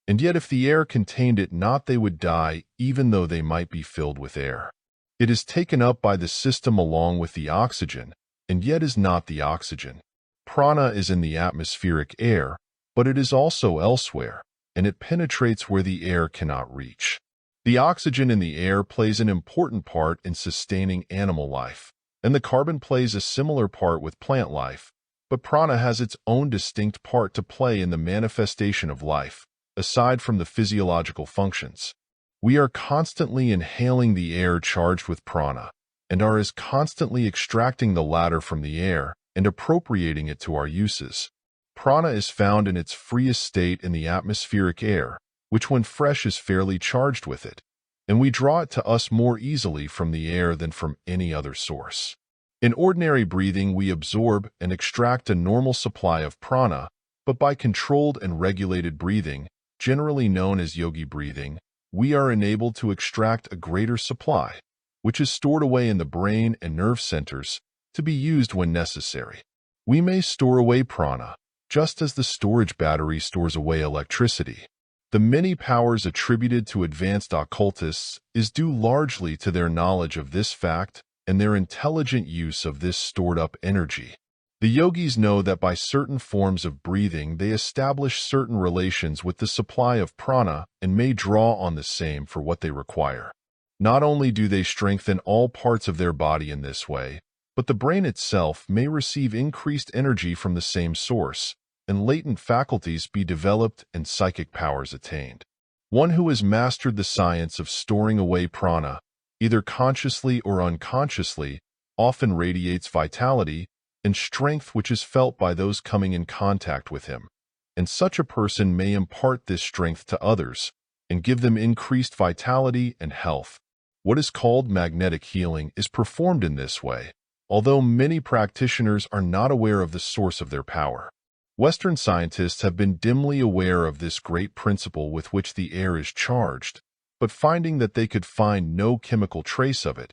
and yet if the air contained it not they would die, even though they might be filled with air. It is taken up by the system along with the oxygen, and yet is not the oxygen. Prana is in the atmospheric air, but it is also elsewhere, and it penetrates where the air cannot reach. The oxygen in the air plays an important part in sustaining animal life, and the carbon plays a similar part with plant life, but prana has its own distinct part to play in the manifestation of life, aside from the physiological functions. We are constantly inhaling the air charged with prana, and are as constantly extracting the latter from the air and appropriating it to our uses. Prana is found in its freest state in the atmospheric air, which when fresh is fairly charged with it, and we draw it to us more easily from the air than from any other source. In ordinary breathing, we absorb and extract a normal supply of prana, but by controlled and regulated breathing, generally known as yogi breathing, we are enabled to extract a greater supply, which is stored away in the brain and nerve centers to be used when necessary. We may store away prana, just as the storage battery stores away electricity. The many powers attributed to advanced occultists is due largely to their knowledge of this fact and their intelligent use of this stored-up energy. The yogis know that by certain forms of breathing they establish certain relations with the supply of prana and may draw on the same for what they require. Not only do they strengthen all parts of their body in this way, but the brain itself may receive increased energy from the same source, and latent faculties be developed and psychic powers attained. One who has mastered the science of storing away prana, either consciously or unconsciously, often radiates vitality and strength which is felt by those coming in contact with him, and such a person may impart this strength to others and give them increased vitality and health. What is called magnetic healing is performed in this way, although many practitioners are not aware of the source of their power. Western scientists have been dimly aware of this great principle with which the air is charged, but finding that they could find no chemical trace of it,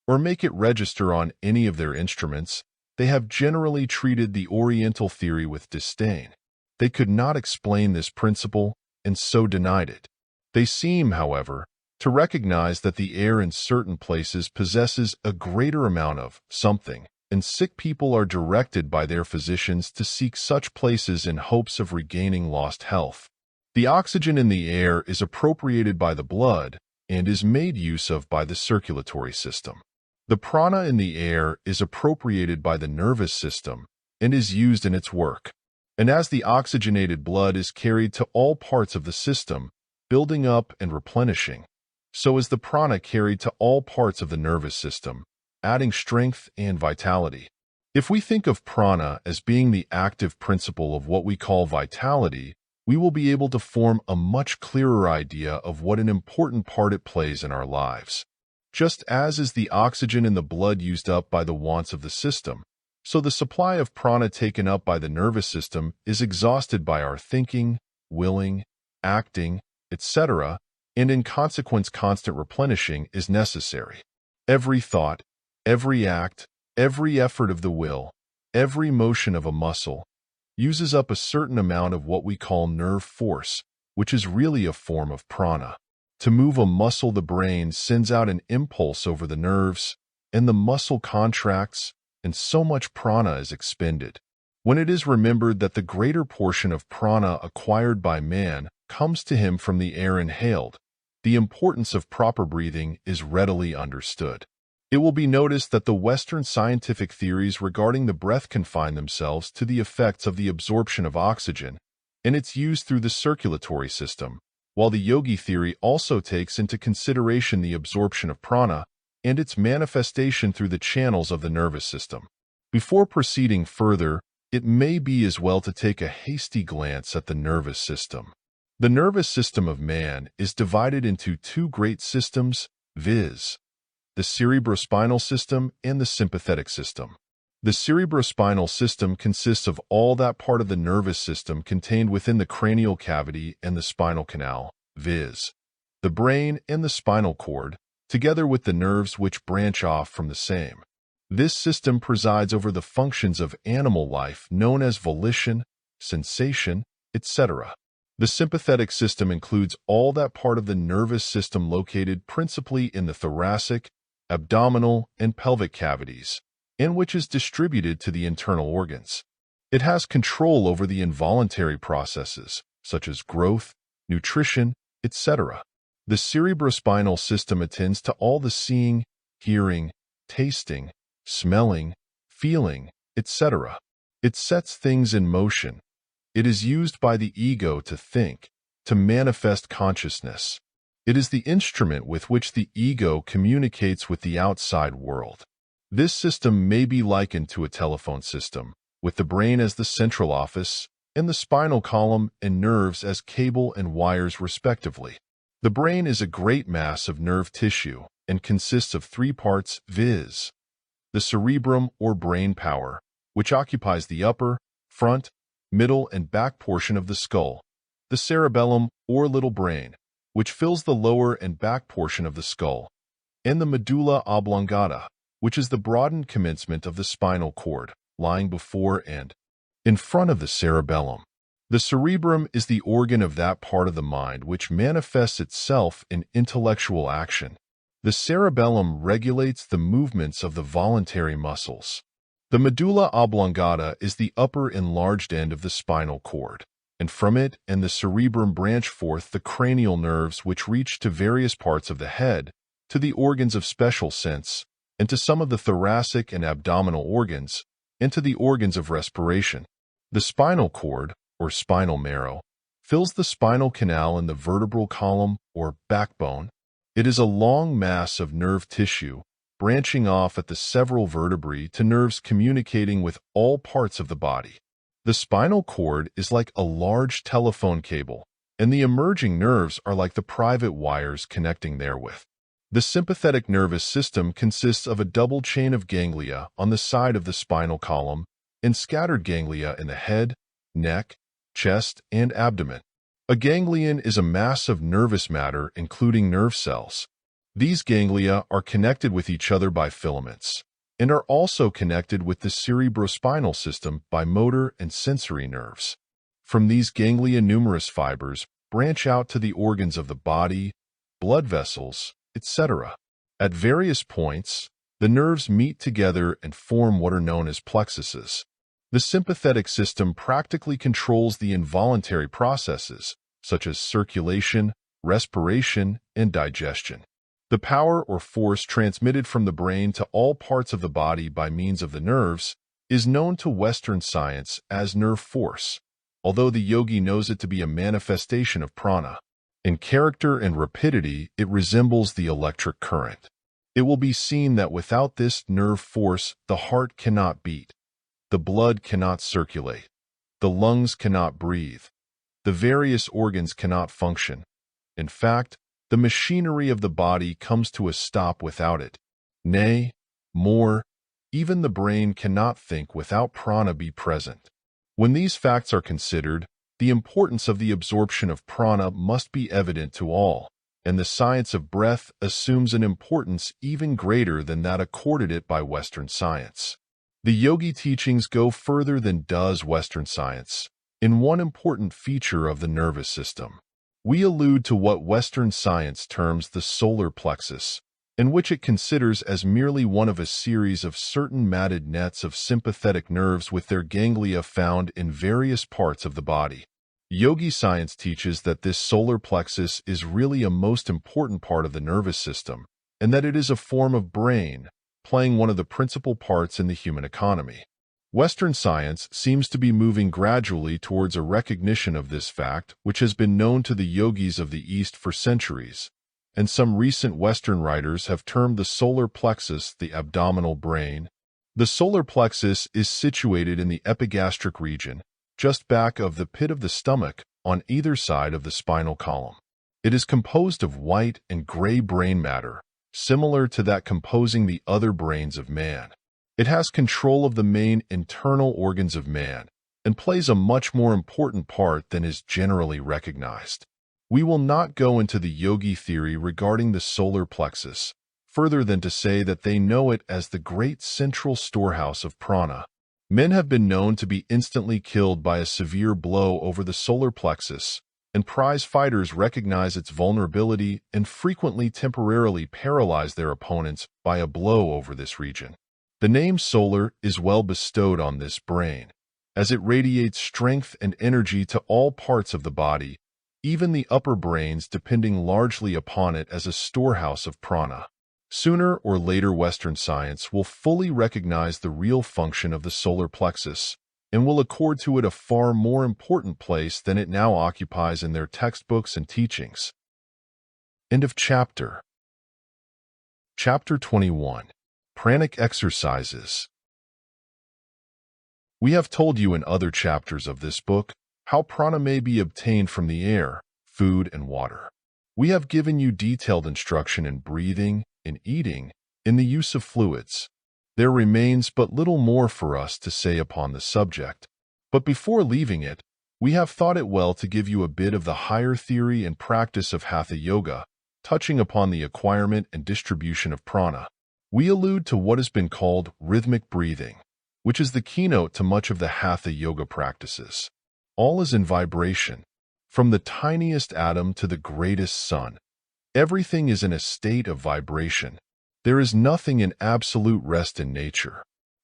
or make it register on any of their instruments, they have generally treated the Oriental theory with disdain. They could not explain this principle, and so denied it. They seem, however, to recognize that the air in certain places possesses a greater amount of something, and sick people are directed by their physicians to seek such places in hopes of regaining lost health. The oxygen in the air is appropriated by the blood and is made use of by the circulatory system. The prana in the air is appropriated by the nervous system and is used in its work. And as the oxygenated blood is carried to all parts of the system, building up and replenishing, so is the prana carried to all parts of the nervous system, adding strength and vitality. If we think of prana as being the active principle of what we call vitality, we will be able to form a much clearer idea of what an important part it plays in our lives. Just as is the oxygen in the blood used up by the wants of the system, so the supply of prana taken up by the nervous system is exhausted by our thinking, willing, acting, etc., and in consequence constant replenishing is necessary. Every thought, every act, every effort of the will, every motion of a muscle, uses up a certain amount of what we call nerve force, which is really a form of prana. To move a muscle, the brain sends out an impulse over the nerves, and the muscle contracts, and so much prana is expended. When it is remembered that the greater portion of prana acquired by man comes to him from the air inhaled, the importance of proper breathing is readily understood. It will be noticed that the Western scientific theories regarding the breath confine themselves to the effects of the absorption of oxygen and its use through the circulatory system, while the yogi theory also takes into consideration the absorption of prana and its manifestation through the channels of the nervous system. Before proceeding further, it may be as well to take a hasty glance at the nervous system. The nervous system of man is divided into two great systems, viz., the cerebrospinal system and the sympathetic system. The cerebrospinal system consists of all that part of the nervous system contained within the cranial cavity and the spinal canal, viz., the brain and the spinal cord, together with the nerves which branch off from the same. This system presides over the functions of animal life known as volition, sensation, etc. The sympathetic system includes all that part of the nervous system located principally in the thoracic, abdominal, and pelvic cavities, and which is distributed to the internal organs. It has control over the involuntary processes, such as growth, nutrition, etc. The cerebrospinal system attends to all the seeing, hearing, tasting, smelling, feeling, etc. It sets things in motion. It is used by the ego to think, to manifest consciousness. It is the instrument with which the ego communicates with the outside world. This system may be likened to a telephone system, with the brain as the central office, and the spinal column and nerves as cable and wires respectively. The brain is a great mass of nerve tissue and consists of three parts, viz., the cerebrum or brain power, which occupies the upper, front, middle, and back portion of the skull, the cerebellum or little brain, which fills the lower and back portion of the skull, and the medulla oblongata, which is the broadened commencement of the spinal cord, lying before and in front of the cerebellum. The cerebrum is the organ of that part of the mind which manifests itself in intellectual action. The cerebellum regulates the movements of the voluntary muscles. The medulla oblongata is the upper enlarged end of the spinal cord, and from it and the cerebrum branch forth the cranial nerves which reach to various parts of the head, to the organs of special sense, and to some of the thoracic and abdominal organs, and to the organs of respiration. The spinal cord, or spinal marrow, fills the spinal canal and the vertebral column, or backbone. It is a long mass of nerve tissue, branching off at the several vertebrae to nerves communicating with all parts of the body. The spinal cord is like a large telephone cable, and the emerging nerves are like the private wires connecting therewith. The sympathetic nervous system consists of a double chain of ganglia on the side of the spinal column and scattered ganglia in the head, neck, chest, and abdomen. A ganglion is a mass of nervous matter including nerve cells. These ganglia are connected with each other by filaments, and are also connected with the cerebrospinal system by motor and sensory nerves. From these ganglia numerous fibers branch out to the organs of the body, blood vessels, etc. At various points, the nerves meet together and form what are known as plexuses. The sympathetic system practically controls the involuntary processes, such as circulation, respiration, and digestion. The power or force transmitted from the brain to all parts of the body by means of the nerves is known to Western science as nerve force, although the yogi knows it to be a manifestation of prana. In character and rapidity, it resembles the electric current. It will be seen that without this nerve force, the heart cannot beat, the blood cannot circulate, the lungs cannot breathe, the various organs cannot function. In fact, the machinery of the body comes to a stop without it. Nay, more, even the brain cannot think without prana be present. When these facts are considered, the importance of the absorption of prana must be evident to all, and the science of breath assumes an importance even greater than that accorded it by Western science. The yogi teachings go further than does Western science in one important feature of the nervous system. we allude to what Western science terms the solar plexus, in which it considers as merely one of a series of certain matted nets of sympathetic nerves with their ganglia found in various parts of the body. Yogi science teaches that this solar plexus is really a most important part of the nervous system, and that it is a form of brain, playing one of the principal parts in the human economy. Western science seems to be moving gradually towards a recognition of this fact, which has been known to the yogis of the East for centuries, and some recent Western writers have termed the solar plexus the abdominal brain. The solar plexus is situated in the epigastric region, just back of the pit of the stomach, on either side of the spinal column. It is composed of white and gray brain matter, similar to that composing the other brains of man. It has control of the main internal organs of man, and plays a much more important part than is generally recognized. We will not go into the yogi theory regarding the solar plexus, further than to say that they know it as the great central storehouse of prana. Men have been known to be instantly killed by a severe blow over the solar plexus, and prize fighters recognize its vulnerability and frequently temporarily paralyze their opponents by a blow over this region. The name solar is well bestowed on this brain, as it radiates strength and energy to all parts of the body, even the upper brains depending largely upon it as a storehouse of prana. Sooner or later, Western science will fully recognize the real function of the solar plexus and will accord to it a far more important place than it now occupies in their textbooks and teachings. End of chapter. Chapter 21. Pranic Exercises. We have told you in other chapters of this book how prana may be obtained from the air, food, and water. We have given you detailed instruction in breathing, in eating, in the use of fluids. There remains but little more for us to say upon the subject, but before leaving it, we have thought it well to give you a bit of the higher theory and practice of Hatha Yoga, touching upon the acquirement and distribution of prana. We allude to what has been called rhythmic breathing, which is the keynote to much of the Hatha Yoga practices. All is in vibration, from the tiniest atom to the greatest sun. Everything is in a state of vibration. There is nothing in absolute rest in nature.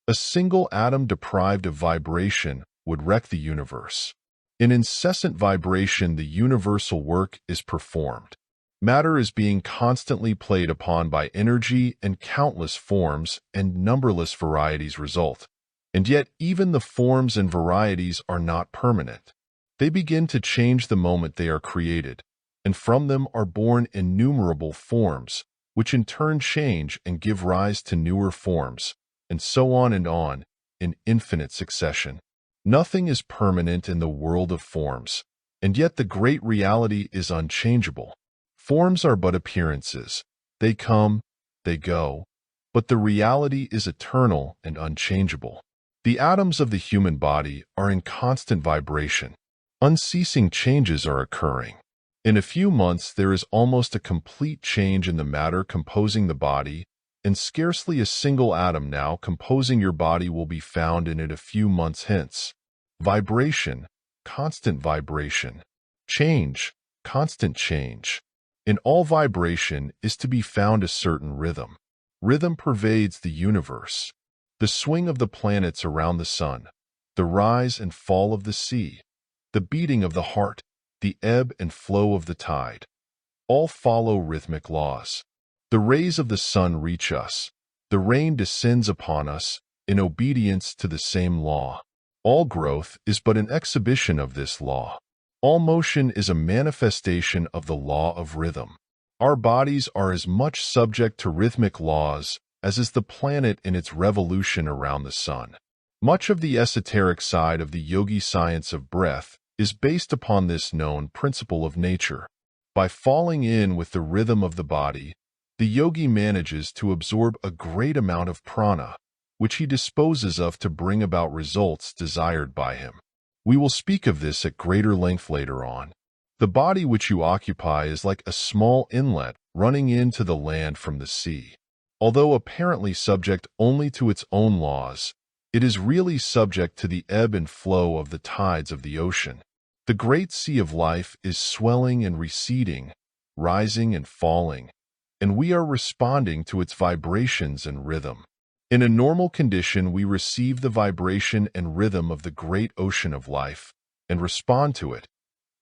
A single atom deprived of vibration would wreck the universe. In incessant vibration, the universal work is performed. Matter is being constantly played upon by energy, and countless forms and numberless varieties result. And yet even the forms and varieties are not permanent. They begin to change the moment they are created, and from them are born innumerable forms, which in turn change and give rise to newer forms, and so on in infinite succession. Nothing is permanent in the world of forms, and yet the great reality is unchangeable. Forms are but appearances. They come, they go, but the reality is eternal and unchangeable. The atoms of the human body are in constant vibration. Unceasing changes are occurring. In a few months, there is almost a complete change in the matter composing the body, and scarcely a single atom now composing your body will be found in it a few months hence. Vibration, constant vibration. Change, constant change. In all vibration is to be found a certain rhythm. Rhythm pervades the universe. The swing of the planets around the sun, the rise and fall of the sea, the beating of the heart, the ebb and flow of the tide, all follow rhythmic laws. The rays of the sun reach us. The rain descends upon us in obedience to the same law. All growth is but an exhibition of this law. All motion is a manifestation of the law of rhythm. Our bodies are as much subject to rhythmic laws as is the planet in its revolution around the sun. Much of the esoteric side of the yogi science of breath is based upon this known principle of nature. By falling in with the rhythm of the body, the yogi manages to absorb a great amount of prana, which he disposes of to bring about results desired by him. We will speak of this at greater length later on. The body which you occupy is like a small inlet running into the land from the sea. Although apparently subject only to its own laws, it is really subject to the ebb and flow of the tides of the ocean. The great sea of life is swelling and receding, rising and falling, and we are responding to its vibrations and rhythm. In a normal condition, we receive the vibration and rhythm of the great ocean of life and respond to it,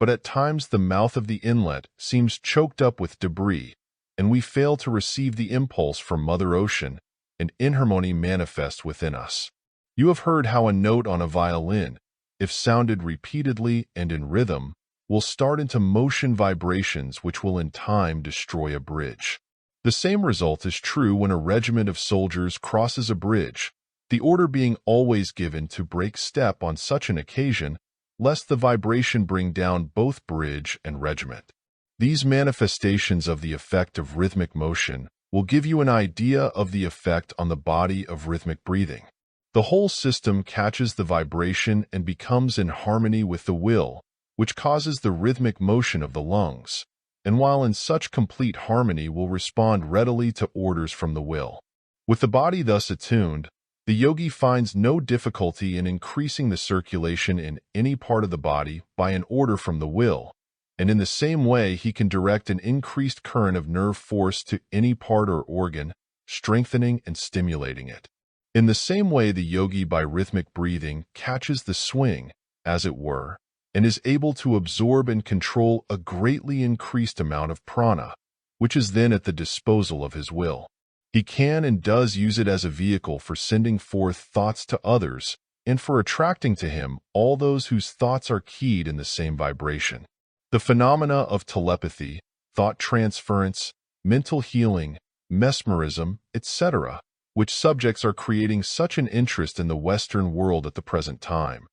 but at times the mouth of the inlet seems choked up with debris, and we fail to receive the impulse from Mother Ocean, and inharmony manifests within us. You have heard how a note on a violin, if sounded repeatedly and in rhythm, will start into motion vibrations which will in time destroy a bridge. The same result is true when a regiment of soldiers crosses a bridge, the order being always given to break step on such an occasion, lest the vibration bring down both bridge and regiment. These manifestations of the effect of rhythmic motion will give you an idea of the effect on the body of rhythmic breathing. The whole system catches the vibration and becomes in harmony with the will, which causes the rhythmic motion of the lungs, and while in such complete harmony will respond readily to orders from the will. With the body thus attuned, the yogi finds no difficulty in increasing the circulation in any part of the body by an order from the will, and in the same way he can direct an increased current of nerve force to any part or organ, strengthening and stimulating it. In the same way, the yogi by rhythmic breathing catches the swing, as it were, and is able to absorb and control a greatly increased amount of prana, which is then at the disposal of his will. He can and does use it as a vehicle for sending forth thoughts to others and for attracting to him all those whose thoughts are keyed in the same vibration. The phenomena of telepathy, thought transference, mental healing, mesmerism, etc., which subjects are creating such an interest in the Western world at the present time,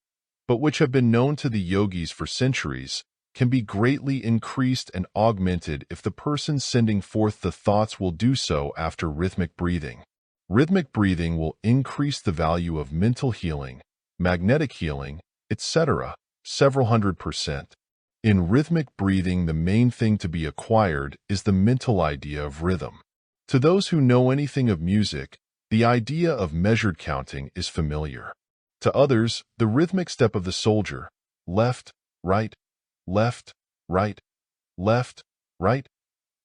but which have been known to the yogis for centuries, can be greatly increased and augmented if the person sending forth the thoughts will do so after rhythmic breathing. Rhythmic breathing will increase the value of mental healing, magnetic healing, etc., several 100%. In rhythmic breathing, the main thing to be acquired is the mental idea of rhythm. To those who know anything of music, the idea of measured counting is familiar. To others, the rhythmic step of the soldier, left, right, left, right, left, right,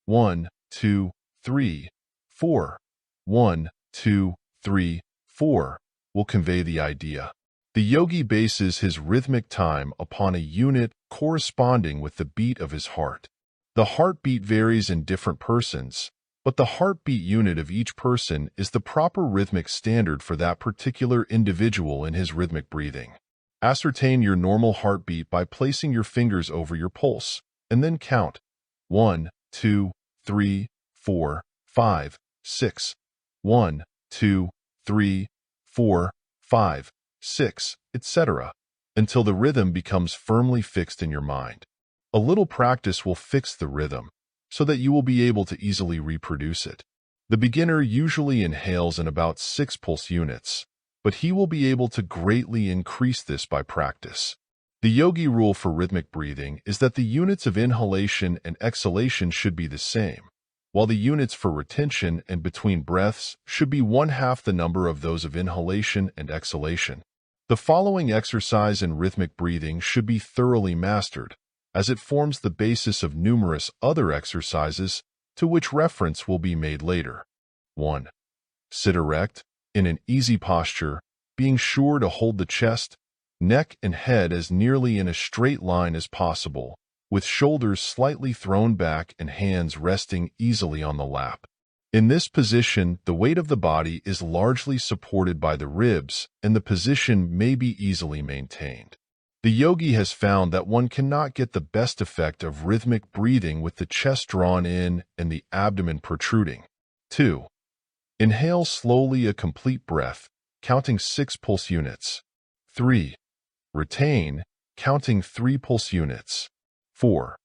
1, 2, 3, 4, 1, 2, 3, 4, will convey the idea. The yogi bases his rhythmic time upon a unit corresponding with the beat of his heart. The heartbeat varies in different persons, but the heartbeat unit of each person is the proper rhythmic standard for that particular individual in his rhythmic breathing. Ascertain your normal heartbeat by placing your fingers over your pulse, and then count 1, 2, 3, 4, 5, 6, 1, 2, 3, 4, 5, 6, etc., until the rhythm becomes firmly fixed in your mind. A little practice will fix the rhythm, so that you will be able to easily reproduce it. The beginner usually inhales in about 6 pulse units, but he will be able to greatly increase this by practice. The yogi rule for rhythmic breathing is that the units of inhalation and exhalation should be the same, while the units for retention and between breaths should be 1/2 the number of those of inhalation and exhalation. The following exercise in rhythmic breathing should be thoroughly mastered, as it forms the basis of numerous other exercises to which reference will be made later. 1. Sit erect, in an easy posture, being sure to hold the chest, neck, and head as nearly in a straight line as possible, with shoulders slightly thrown back and hands resting easily on the lap. In this position, the weight of the body is largely supported by the ribs, and the position may be easily maintained. The yogi has found that one cannot get the best effect of rhythmic breathing with the chest drawn in and the abdomen protruding. 2. Inhale slowly a complete breath, counting 6 pulse units. 3. Retain, counting 3 pulse units. 4.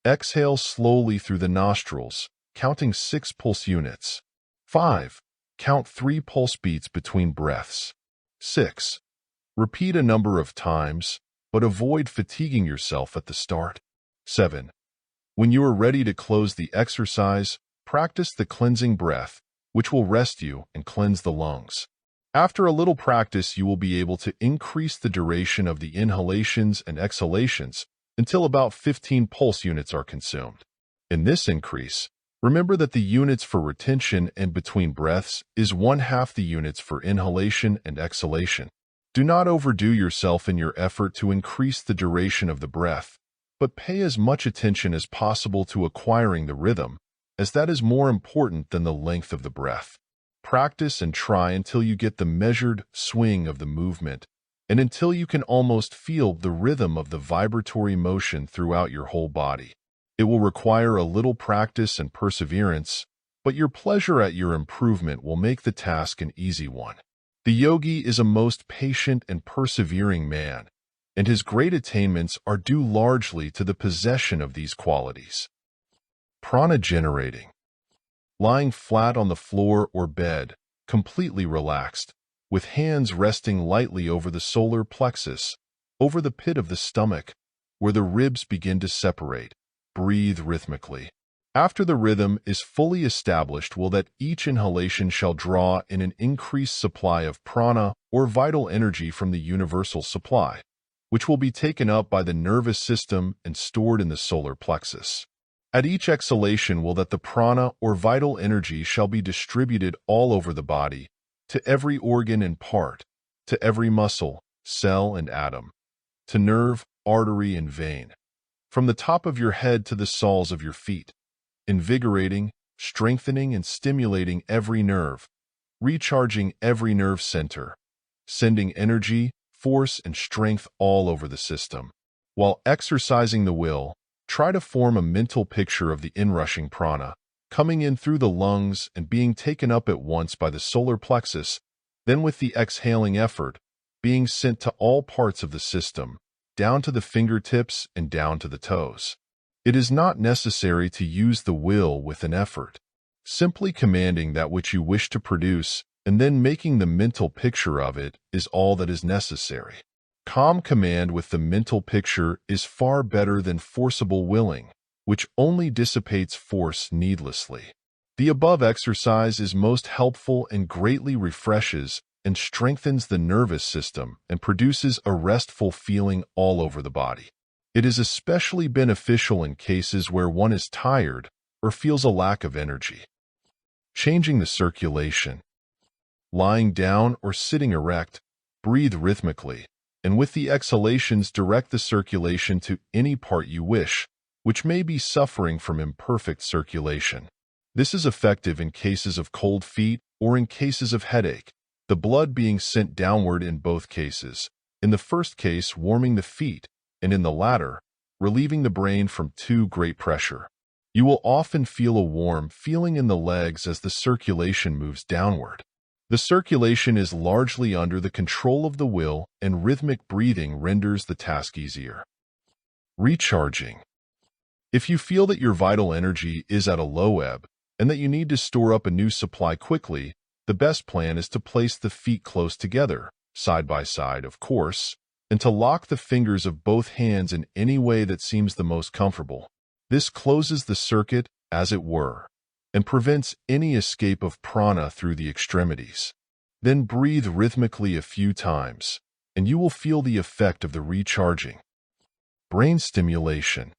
Exhale slowly through the nostrils, counting 6 pulse units. 5. Count 3 pulse beats between breaths. 6. Repeat a number of times, but avoid fatiguing yourself at the start. 7. When you are ready to close the exercise, practice the cleansing breath, which will rest you and cleanse the lungs. After a little practice, you will be able to increase the duration of the inhalations and exhalations until about 15 pulse units are consumed. In this increase, remember that the units for retention and between breaths is 1/2 the units for inhalation and exhalation. Do not overdo yourself in your effort to increase the duration of the breath, but pay as much attention as possible to acquiring the rhythm, as that is more important than the length of the breath. Practice and try until you get the measured swing of the movement, and until you can almost feel the rhythm of the vibratory motion throughout your whole body. It will require a little practice and perseverance, but your pleasure at your improvement will make the task an easy one. The yogi is a most patient and persevering man, and his great attainments are due largely to the possession of these qualities. Prana generating. Lying flat on the floor or bed, completely relaxed, with hands resting lightly over the solar plexus, over the pit of the stomach, where the ribs begin to separate. Breathe rhythmically. After the rhythm is fully established, will that each inhalation shall draw in an increased supply of prana or vital energy from the universal supply, which will be taken up by the nervous system and stored in the solar plexus. At each exhalation will that the prana or vital energy shall be distributed all over the body, to every organ and part, to every muscle, cell and atom, to nerve, artery and vein, from the top of your head to the soles of your feet, invigorating, strengthening and stimulating every nerve, recharging every nerve center, sending energy, force and strength all over the system. While exercising the will, try to form a mental picture of the inrushing prana, coming in through the lungs and being taken up at once by the solar plexus, then with the exhaling effort, being sent to all parts of the system, down to the fingertips and down to the toes. It is not necessary to use the will with an effort. Simply commanding that which you wish to produce and then making the mental picture of it is all that is necessary. Calm command with the mental picture is far better than forcible willing, which only dissipates force needlessly. The above exercise is most helpful and greatly refreshes and strengthens the nervous system and produces a restful feeling all over the body. It is especially beneficial in cases where one is tired or feels a lack of energy. Changing the circulation. Lying down or sitting erect, breathe rhythmically, and with the exhalations direct the circulation to any part you wish, which may be suffering from imperfect circulation. This is effective in cases of cold feet or in cases of headache, the blood being sent downward in both cases, in the first case warming the feet, and in the latter, relieving the brain from too great pressure. You will often feel a warm feeling in the legs as the circulation moves downward. The circulation is largely under the control of the will, and rhythmic breathing renders the task easier. Recharging. If you feel that your vital energy is at a low ebb and that you need to store up a new supply quickly, the best plan is to place the feet close together, side by side, of course, and to lock the fingers of both hands in any way that seems the most comfortable. This closes the circuit, as it were, and prevents any escape of prana through the extremities. Then breathe rhythmically a few times, and you will feel the effect of the recharging. Brain stimulation.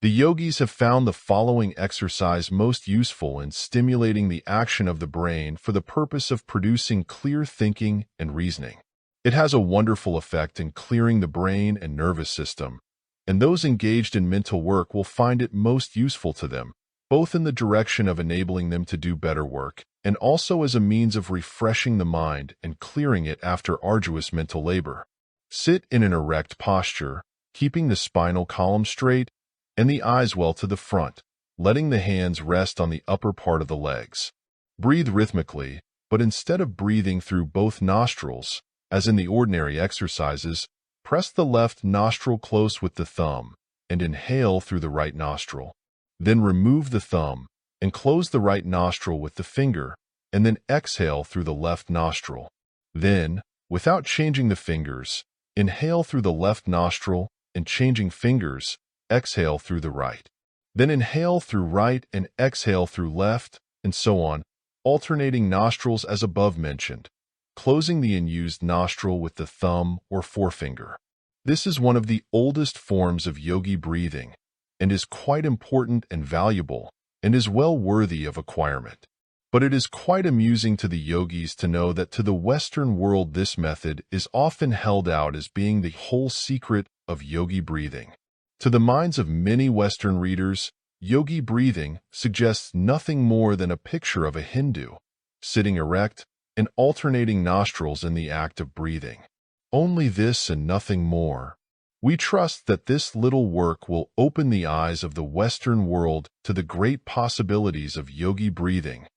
The yogis have found the following exercise most useful in stimulating the action of the brain for the purpose of producing clear thinking and reasoning. It has a wonderful effect in clearing the brain and nervous system, and those engaged in mental work will find it most useful to them, both in the direction of enabling them to do better work and also as a means of refreshing the mind and clearing it after arduous mental labor. Sit in an erect posture, keeping the spinal column straight and the eyes well to the front, letting the hands rest on the upper part of the legs. Breathe rhythmically, but instead of breathing through both nostrils, as in the ordinary exercises, press the left nostril close with the thumb and inhale through the right nostril. Then remove the thumb and close the right nostril with the finger, and then exhale through the left nostril. Then, without changing the fingers, inhale through the left nostril and changing fingers, exhale through the right. Then inhale through right and exhale through left, and so on, alternating nostrils as above mentioned, closing the unused nostril with the thumb or forefinger. This is one of the oldest forms of yogi breathing and is quite important and valuable and is well worthy of acquirement. But it is quite amusing to the yogis to know that to the Western world this method is often held out as being the whole secret of yogi breathing. To the minds of many Western readers, yogi breathing suggests nothing more than a picture of a Hindu, sitting erect and alternating nostrils in the act of breathing. Only this and nothing more. We trust that this little work will open the eyes of the Western world to the great possibilities of yogi breathing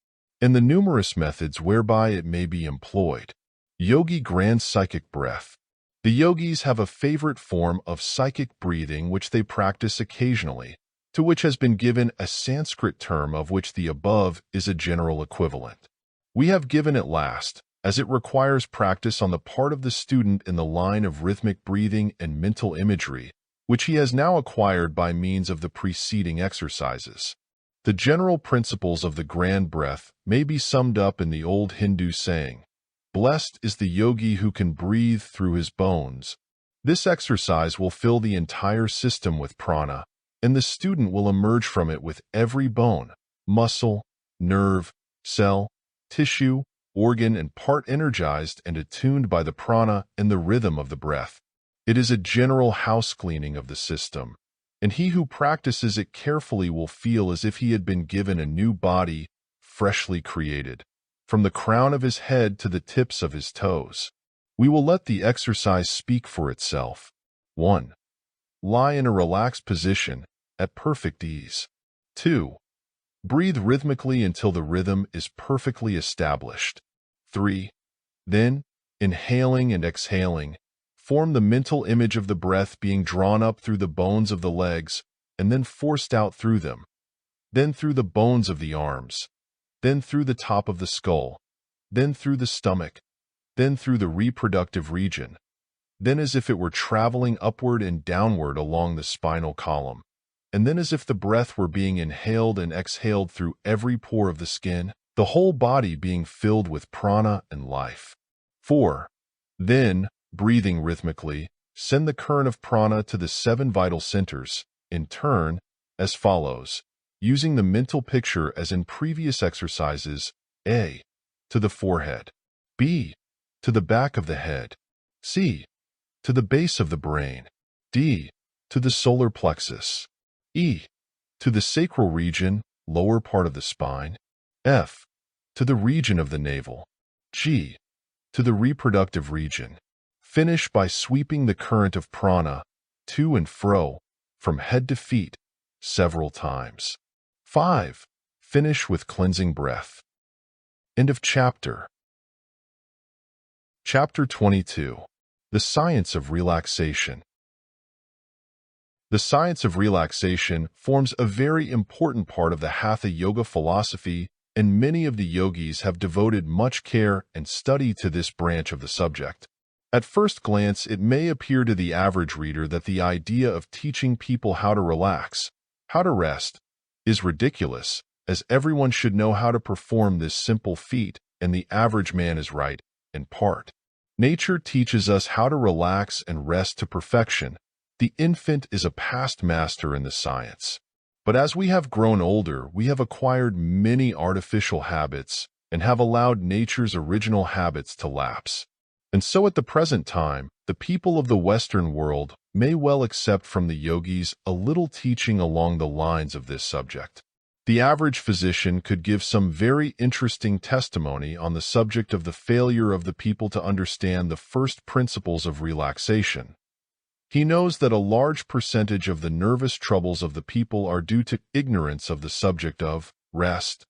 and the numerous methods whereby it may be employed. Yogi Grand Psychic Breath. The yogis have a favorite form of psychic breathing which they practice occasionally, to which has been given a Sanskrit term of which the above is a general equivalent. We have given it last, as it requires practice on the part of the student in the line of rhythmic breathing and mental imagery, which he has now acquired by means of the preceding exercises. The general principles of the grand breath may be summed up in the old Hindu saying, "Blessed is the yogi who can breathe through his bones." This exercise will fill the entire system with prana, and the student will emerge from it with every bone, muscle, nerve, cell, tissue, organ, and part energized and attuned by the prana and the rhythm of the breath. It is a general house cleaning of the system, and he who practices it carefully will feel as if he had been given a new body, freshly created, from the crown of his head to the tips of his toes. We will let the exercise speak for itself. 1. Lie in a relaxed position, at perfect ease. 2. Breathe rhythmically until the rhythm is perfectly established. 3. Then, inhaling and exhaling, form the mental image of the breath being drawn up through the bones of the legs and then forced out through them, then through the bones of the arms, then through the top of the skull, then through the stomach, then through the reproductive region, then as if it were traveling upward and downward along the spinal column, and then as if the breath were being inhaled and exhaled through every pore of the skin, the whole body being filled with prana and life. 4. Then, breathing rhythmically, send the current of prana to the 7 vital centers, in turn, as follows, using the mental picture as in previous exercises: A. To the forehead. B. To the back of the head. C. To the base of the brain. D. To the solar plexus. E. To the sacral region, lower part of the spine. F. To the region of the navel. G. To the reproductive region. Finish by sweeping the current of prana to and fro, from head to feet, several times. 5. Finish with cleansing breath. End of chapter. Chapter 22. The Science of Relaxation. The science of relaxation forms a very important part of the Hatha Yoga philosophy, and many of the yogis have devoted much care and study to this branch of the subject. At first glance, it may appear to the average reader that the idea of teaching people how to relax, how to rest, is ridiculous, as everyone should know how to perform this simple feat, and the average man is right, in part. Nature teaches us how to relax and rest to perfection. The infant is a past master in the science. But as we have grown older, we have acquired many artificial habits and have allowed nature's original habits to lapse. And so at the present time, the people of the Western world may well accept from the yogis a little teaching along the lines of this subject. The average physician could give some very interesting testimony on the subject of the failure of the people to understand the first principles of relaxation. He knows that a large percentage of the nervous troubles of the people are due to ignorance of the subject of rest.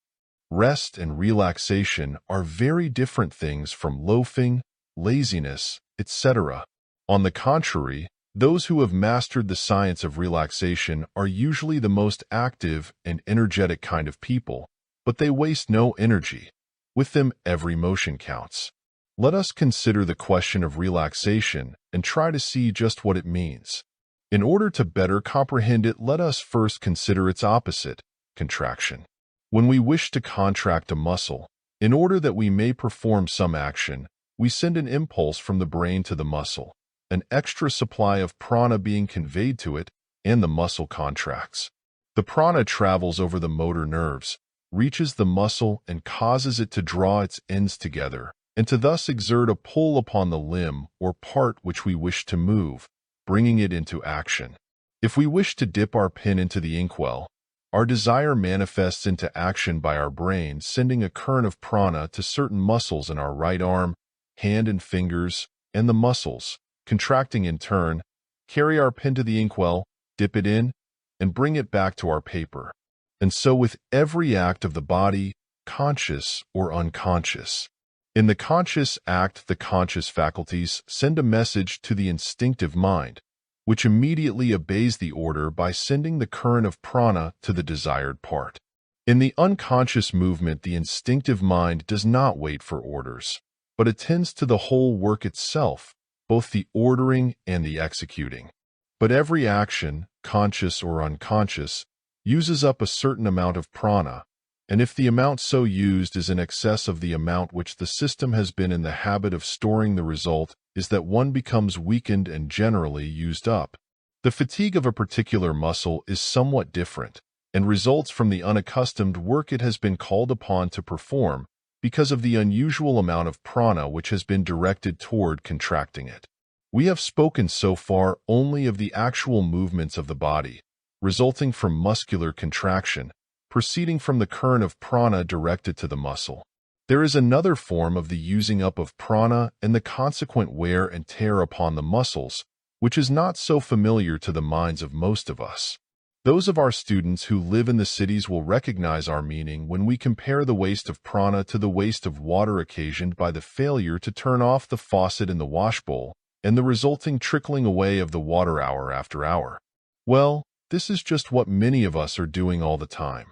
Rest and relaxation are very different things from loafing, laziness, etc. On the contrary, those who have mastered the science of relaxation are usually the most active and energetic kind of people, but they waste no energy. With them, every motion counts. Let us consider the question of relaxation and try to see just what it means. In order to better comprehend it, let us first consider its opposite, contraction. When we wish to contract a muscle, in order that we may perform some action, we send an impulse from the brain to the muscle. an extra supply of prana being conveyed to it, and the muscle contracts. The prana travels over the motor nerves, reaches the muscle, and causes it to draw its ends together, and to thus exert a pull upon the limb or part which we wish to move, bringing it into action. If we wish to dip our pen into the inkwell, our desire manifests into action by our brain sending a current of prana to certain muscles in our right arm, hand and fingers, and the muscles, contracting in turn, carry our pen to the inkwell, dip it in, and bring it back to our paper. And so with every act of the body, conscious or unconscious. In the conscious act, the conscious faculties send a message to the instinctive mind, which immediately obeys the order by sending the current of prana to the desired part. In the unconscious movement, the instinctive mind does not wait for orders, but attends to the whole work itself, both the ordering and the executing. But every action, conscious or unconscious, uses up a certain amount of prana, and if the amount so used is in excess of the amount which the system has been in the habit of storing, the result is that one becomes weakened and generally used up. The fatigue of a particular muscle is somewhat different, and results from the unaccustomed work it has been called upon to perform because of the unusual amount of prana which has been directed toward contracting it. We have spoken so far only of the actual movements of the body, resulting from muscular contraction, proceeding from the current of prana directed to the muscle. There is another form of the using up of prana and the consequent wear and tear upon the muscles, which is not so familiar to the minds of most of us. Those of our students who live in the cities will recognize our meaning when we compare the waste of prana to the waste of water occasioned by the failure to turn off the faucet in the washbowl and the resulting trickling away of the water hour after hour. Well, this is just what many of us are doing all the time.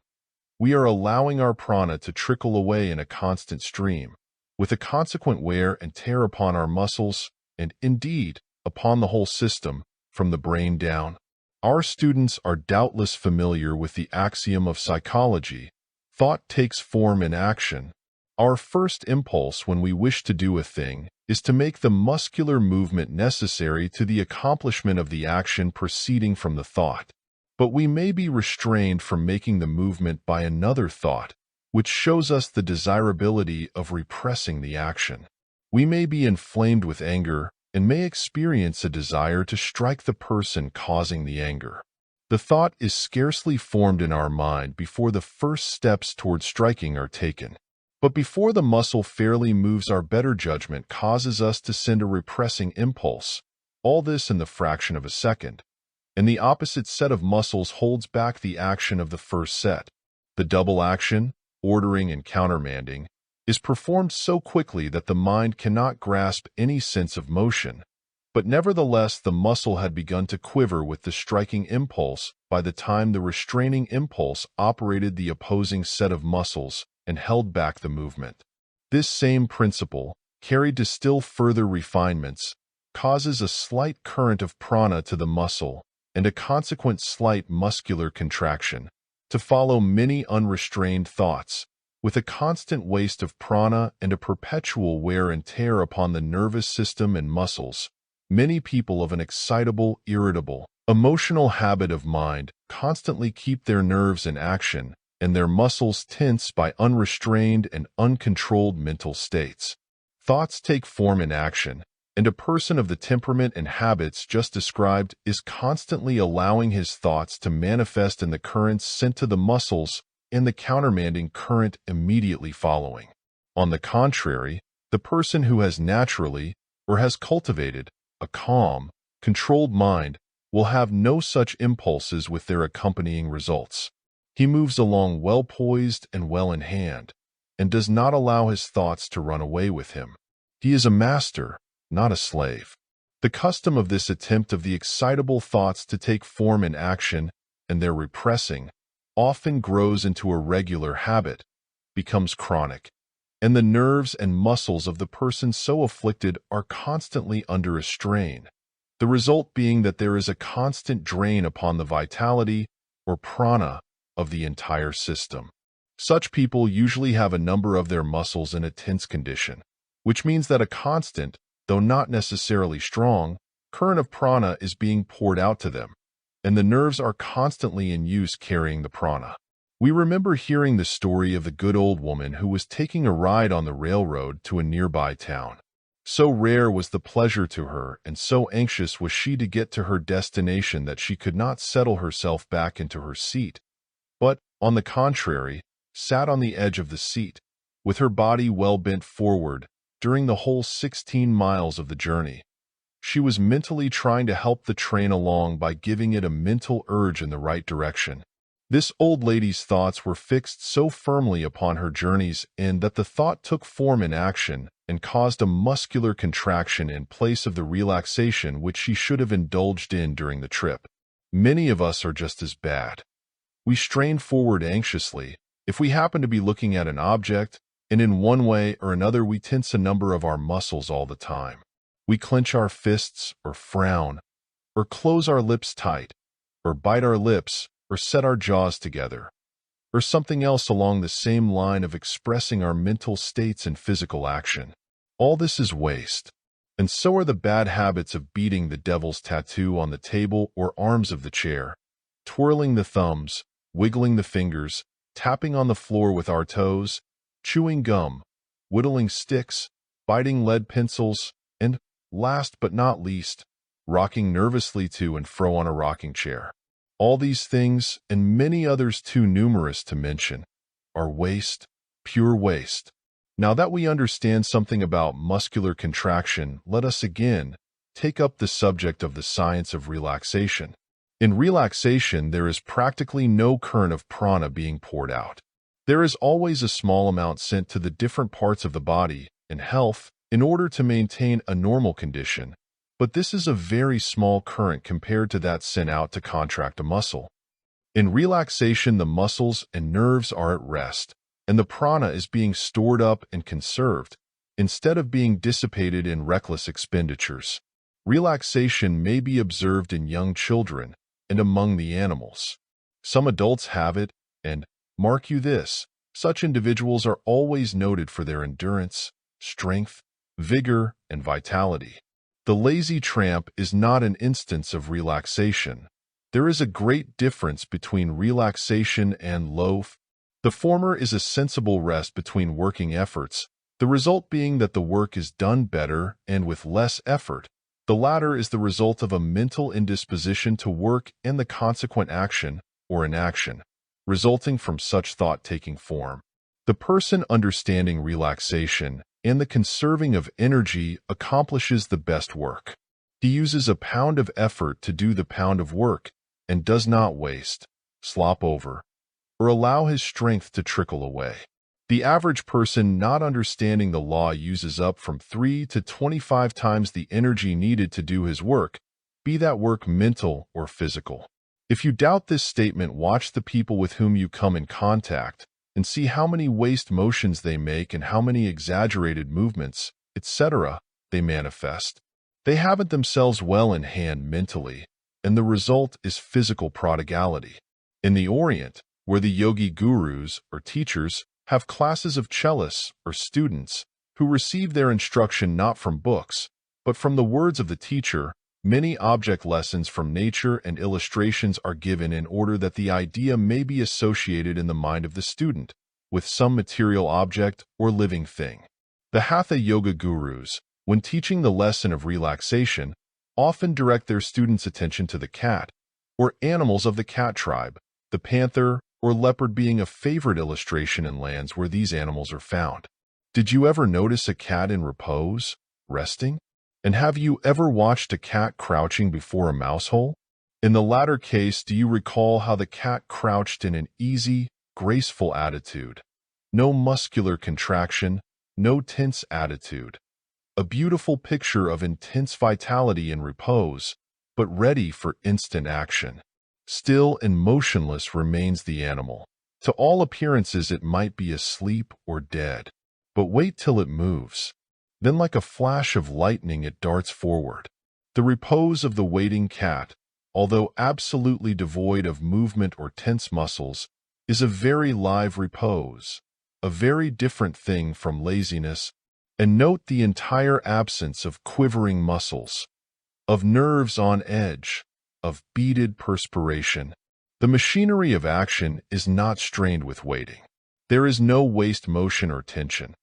We are allowing our prana to trickle away in a constant stream, with a consequent wear and tear upon our muscles, and indeed, upon the whole system, from the brain down. Our students are doubtless familiar with the axiom of psychology: thought takes form in action. Our first impulse when we wish to do a thing is to make the muscular movement necessary to the accomplishment of the action proceeding from the thought. But we may be restrained from making the movement by another thought, which shows us the desirability of repressing the action. We may be inflamed with anger and may experience a desire to strike the person causing the anger. The thought is scarcely formed in our mind before the first steps toward striking are taken. But before the muscle fairly moves, our better judgment causes us to send a repressing impulse, all this in the fraction of a second, and the opposite set of muscles holds back the action of the first set. The double action, ordering and countermanding, is performed so quickly that the mind cannot grasp any sense of motion, but nevertheless the muscle had begun to quiver with the striking impulse by the time the restraining impulse operated the opposing set of muscles and held back the movement. This same principle, carried to still further refinements, causes a slight current of prana to the muscle and a consequent slight muscular contraction, to follow many unrestrained thoughts, with a constant waste of prana and a perpetual wear and tear upon the nervous system and muscles. Many people of an excitable, irritable, emotional habit of mind constantly keep their nerves in action and their muscles tense by unrestrained and uncontrolled mental states. Thoughts take form in action, and a person of the temperament and habits just described is constantly allowing his thoughts to manifest in the currents sent to the muscles and the countermanding current immediately following. On the contrary, the person who has naturally, or has cultivated, a calm, controlled mind will have no such impulses with their accompanying results. He moves along well poised and well in hand, and does not allow his thoughts to run away with him. He is a master, not a slave. The custom of this attempt of the excitable thoughts to take form in action and their repressing often grows into a regular habit, becomes chronic, and the nerves and muscles of the person so afflicted are constantly under a strain, the result being that there is a constant drain upon the vitality, or prana, of the entire system. Such people usually have a number of their muscles in a tense condition, which means that a constant, though not necessarily strong, current of prana is being poured out to them, and the nerves are constantly in use carrying the prana. We remember hearing the story of the good old woman who was taking a ride on the railroad to a nearby town. So rare was the pleasure to her, and so anxious was she to get to her destination that she could not settle herself back into her seat, but, on the contrary, sat on the edge of the seat, with her body well bent forward during the whole 16 miles of the journey. She was mentally trying to help the train along by giving it a mental urge in the right direction. This old lady's thoughts were fixed so firmly upon her journeys in that the thought took form in action and caused a muscular contraction in place of the relaxation which she should have indulged in during the trip. Many of us are just as bad. We strain forward anxiously if we happen to be looking at an object, and in one way or another we tense a number of our muscles all the time. We clench our fists, or frown, or close our lips tight, or bite our lips, or set our jaws together, or something else along the same line of expressing our mental states in physical action. All this is waste, and so are the bad habits of beating the devil's tattoo on the table or arms of the chair, twirling the thumbs, wiggling the fingers, tapping on the floor with our toes, chewing gum, whittling sticks, biting lead pencils, and, last but not least, rocking nervously to and fro on a rocking chair. All these things, and many others too numerous to mention, are waste, pure waste. Now that we understand something about muscular contraction, let us again take up the subject of the science of relaxation. In relaxation, there is practically no current of prana being poured out. There is always a small amount sent to the different parts of the body in health in order to maintain a normal condition, but this is a very small current compared to that sent out to contract a muscle. In relaxation, the muscles and nerves are at rest, and the prana is being stored up and conserved, instead of being dissipated in reckless expenditures. Relaxation may be observed in young children and among the animals. Some adults have it, and, mark you this, such individuals are always noted for their endurance, strength, vigor, and vitality. The lazy tramp is not an instance of relaxation. There is a great difference between relaxation and loaf. The former is a sensible rest between working efforts, the result being that the work is done better and with less effort. The latter is the result of a mental indisposition to work and the consequent action, or inaction, resulting from such thought taking form. The person understanding relaxation and the conserving of energy accomplishes the best work. He uses a pound of effort to do the pound of work and does not waste, slop over, or allow his strength to trickle away. The average person not understanding the law uses up from 3 to 25 times the energy needed to do his work, be that work mental or physical. If you doubt this statement, watch the people with whom you come in contact and see how many waste motions they make and how many exaggerated movements, etc., they manifest. They have it themselves well in hand mentally, and the result is physical prodigality. In the Orient, where the yogi gurus, or teachers, have classes of cellists, or students, who receive their instruction not from books, but from the words of the teacher, many object lessons from nature and illustrations are given in order that the idea may be associated in the mind of the student with some material object or living thing. The Hatha Yoga gurus, when teaching the lesson of relaxation, often direct their students' attention to the cat, or animals of the cat tribe, the panther or leopard being a favorite illustration in lands where these animals are found. Did you ever notice a cat in repose, resting? And have you ever watched a cat crouching before a mouse hole? In the latter case, do you recall how the cat crouched in an easy, graceful attitude? No muscular contraction, no tense attitude. A beautiful picture of intense vitality in repose, but ready for instant action. Still and motionless remains the animal. To all appearances it might be asleep or dead. But wait till it moves. Then like a flash of lightning it darts forward. The repose of the waiting cat, although absolutely devoid of movement or tense muscles, is a very live repose, a very different thing from laziness, and note the entire absence of quivering muscles. of nerves on edge, of beaded perspiration. The machinery of action is not strained with waiting. There is no waste motion or tension.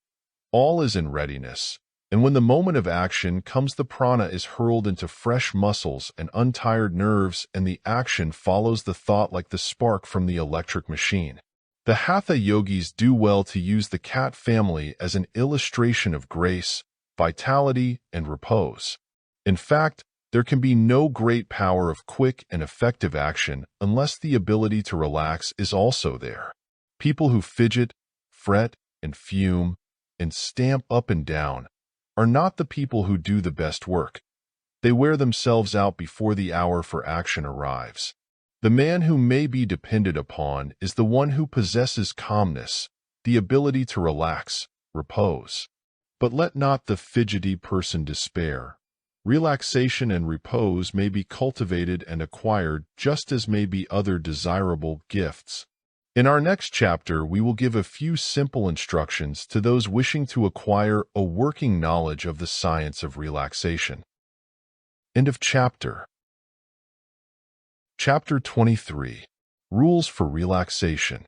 All is in readiness, and when the moment of action comes, the prana is hurled into fresh muscles and untired nerves, and the action follows the thought like the spark from the electric machine. The Hatha Yogis do well to use the cat family as an illustration of grace, vitality, and repose. In fact, there can be no great power of quick and effective action unless the ability to relax is also there. People who fidget, fret, and fume, and stamp up and down are not the people who do the best work. They wear themselves out before the hour for action arrives. The man who may be depended upon is the one who possesses calmness, the ability to relax, repose. But let not the fidgety person despair. Relaxation and repose may be cultivated and acquired just as may be other desirable gifts. In our next chapter, we will give a few simple instructions to those wishing to acquire a working knowledge of the science of relaxation. End of chapter. Chapter 23. Rules for Relaxation.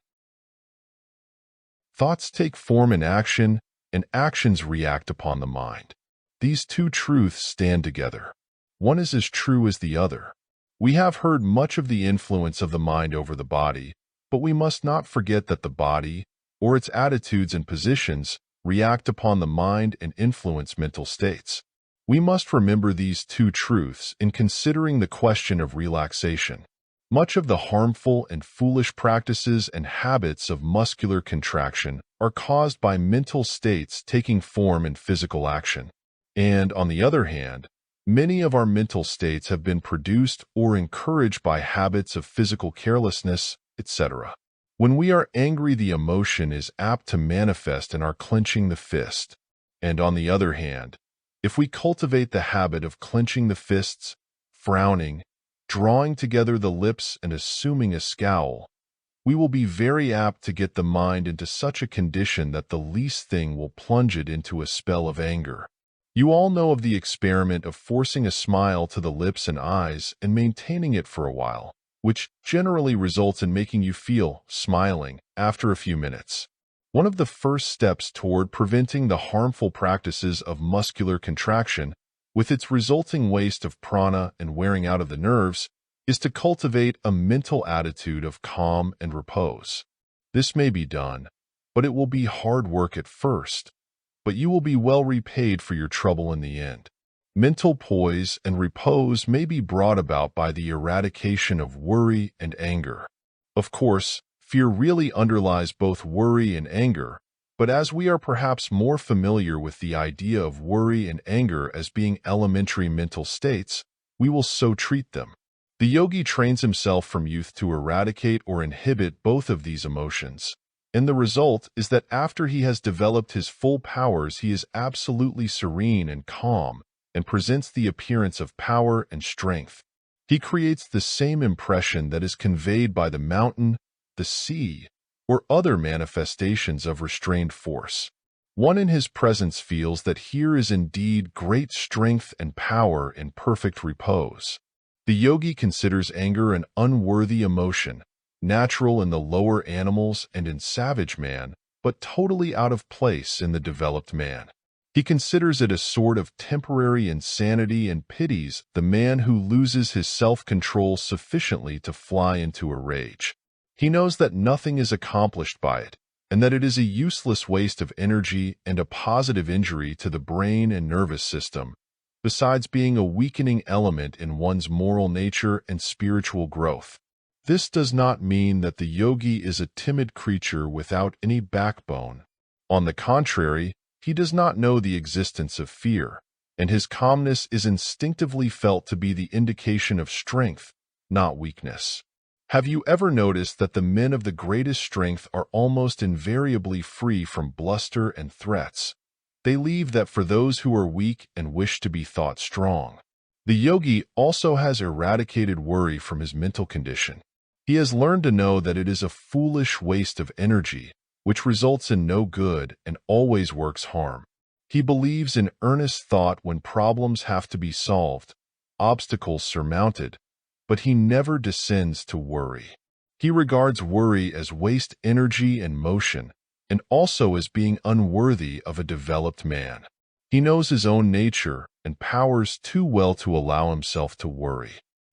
Thoughts take form in action, and actions react upon the mind. These two truths stand together. One is as true as the other. We have heard much of the influence of the mind over the body, but we must not forget that the body, or its attitudes and positions, react upon the mind and influence mental states. We must remember these two truths in considering the question of relaxation. Much of the harmful and foolish practices and habits of muscular contraction are caused by mental states taking form in physical action. And, on the other hand, many of our mental states have been produced or encouraged by habits of physical carelessness, etc. When we are angry, the emotion is apt to manifest in our clenching the fist. And, on the other hand, if we cultivate the habit of clenching the fists, frowning, drawing together the lips, and assuming a scowl, we will be very apt to get the mind into such a condition that the least thing will plunge it into a spell of anger. You all know of the experiment of forcing a smile to the lips and eyes and maintaining it for a while, which generally results in making you feel smiling after a few minutes. One of the first steps toward preventing the harmful practices of muscular contraction, with its resulting waste of prana and wearing out of the nerves, is to cultivate a mental attitude of calm and repose. This may be done, but it will be hard work at first. But you will be well repaid for your trouble in the end. Mental poise and repose may be brought about by the eradication of worry and anger. Of course, fear really underlies both worry and anger, but as we are perhaps more familiar with the idea of worry and anger as being elementary mental states, we will so treat them. The yogi trains himself from youth to eradicate or inhibit both of these emotions. And the result is that after he has developed his full powers, he is absolutely serene and calm and presents the appearance of power and strength. He creates the same impression that is conveyed by the mountain, the sea, or other manifestations of restrained force. One in his presence feels that here is indeed great strength and power in perfect repose. The yogi considers anger an unworthy emotion, natural in the lower animals and in savage man, but totally out of place in the developed man. He considers it a sort of temporary insanity and pities the man who loses his self-control sufficiently to fly into a rage. He knows that nothing is accomplished by it, and that it is a useless waste of energy and a positive injury to the brain and nervous system, besides being a weakening element in one's moral nature and spiritual growth. This does not mean that the yogi is a timid creature without any backbone. On the contrary, he does not know the existence of fear, and his calmness is instinctively felt to be the indication of strength, not weakness. Have you ever noticed that the men of the greatest strength are almost invariably free from bluster and threats? They leave that for those who are weak and wish to be thought strong. The yogi also has eradicated worry from his mental condition. He has learned to know that it is a foolish waste of energy, which results in no good and always works harm. He believes in earnest thought when problems have to be solved, obstacles surmounted, but he never descends to worry. He regards worry as waste energy and motion, and also as being unworthy of a developed man. He knows his own nature and powers too well to allow himself to worry.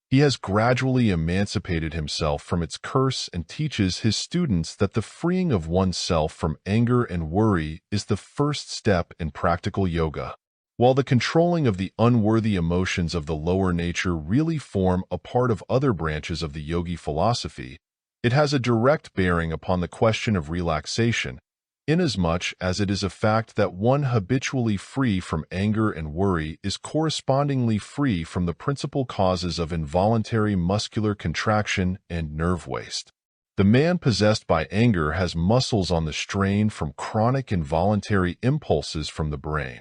He has gradually emancipated himself from its curse and teaches his students that the freeing of oneself from anger and worry is the first step in practical yoga. While the controlling of the unworthy emotions of the lower nature really form a part of other branches of the yogi philosophy, it has a direct bearing upon the question of relaxation, inasmuch as it is a fact that one habitually free from anger and worry is correspondingly free from the principal causes of involuntary muscular contraction and nerve waste. The man possessed by anger has muscles on the strain from chronic involuntary impulses from the brain.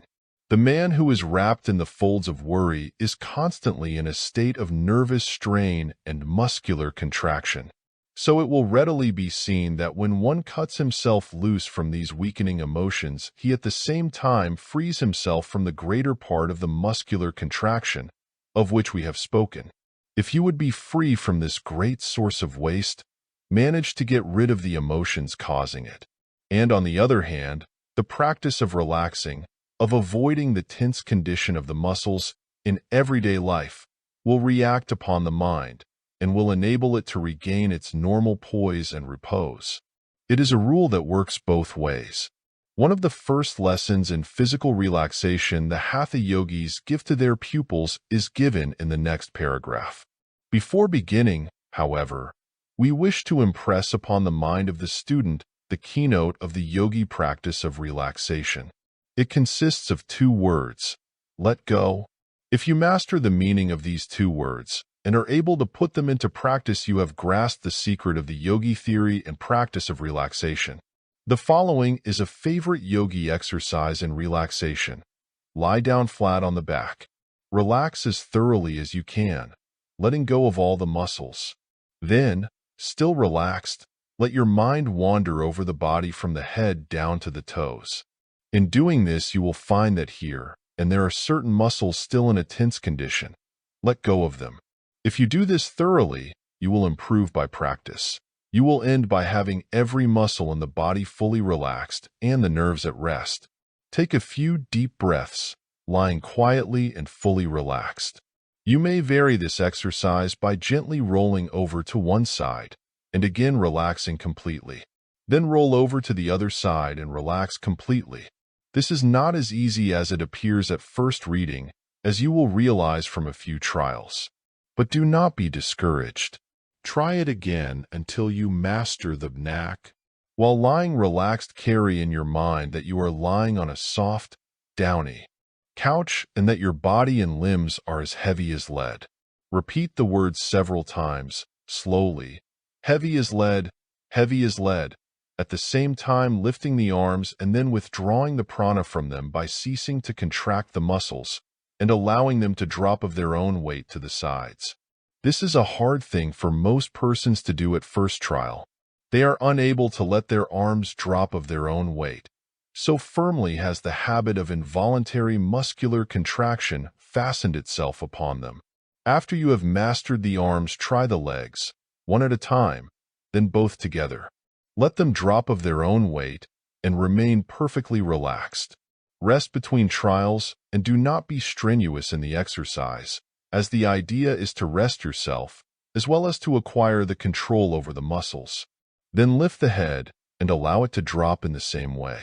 The man who is wrapped in the folds of worry is constantly in a state of nervous strain and muscular contraction. So it will readily be seen that when one cuts himself loose from these weakening emotions, he at the same time frees himself from the greater part of the muscular contraction, of which we have spoken. If you would be free from this great source of waste, manage to get rid of the emotions causing it. And on the other hand, the practice of relaxing, of avoiding the tense condition of the muscles in everyday life, will react upon the mind, and will enable it to regain its normal poise and repose. It is a rule that works both ways. One of the first lessons in physical relaxation the Hatha Yogis give to their pupils is given in the next paragraph. Before beginning, however, we wish to impress upon the mind of the student the keynote of the yogi practice of relaxation. It consists of 2 words, let go. If you master the meaning of these 2 words, and are able to put them into practice, you have grasped the secret of the yogi theory and practice of relaxation. The following is a favorite yogi exercise in relaxation. Lie down flat on the back. Relax as thoroughly as you can, letting go of all the muscles. Then, still relaxed, let your mind wander over the body from the head down to the toes. In doing this, you will find that here and there are certain muscles still in a tense condition. Let go of them. If you do this thoroughly, you will improve by practice. You will end by having every muscle in the body fully relaxed and the nerves at rest. Take a few deep breaths, lying quietly and fully relaxed. You may vary this exercise by gently rolling over to one side and again relaxing completely. Then roll over to the other side and relax completely. This is not as easy as it appears at first reading, as you will realize from a few trials. But do not be discouraged. Try it again until you master the knack. While lying relaxed, carry in your mind that you are lying on a soft, downy couch and that your body and limbs are as heavy as lead. Repeat the words several times, slowly. Heavy as lead, heavy as lead, at the same time lifting the arms and then withdrawing the prana from them by ceasing to contract the muscles and allowing them to drop of their own weight to the sides. This is a hard thing for most persons to do at first trial. They are unable to let their arms drop of their own weight. So firmly has the habit of involuntary muscular contraction fastened itself upon them. After you have mastered the arms, try the legs, one at a time, then both together. Let them drop of their own weight and remain perfectly relaxed. Rest between trials and do not be strenuous in the exercise, as the idea is to rest yourself as well as to acquire the control over the muscles. Then lift the head and allow it to drop in the same way.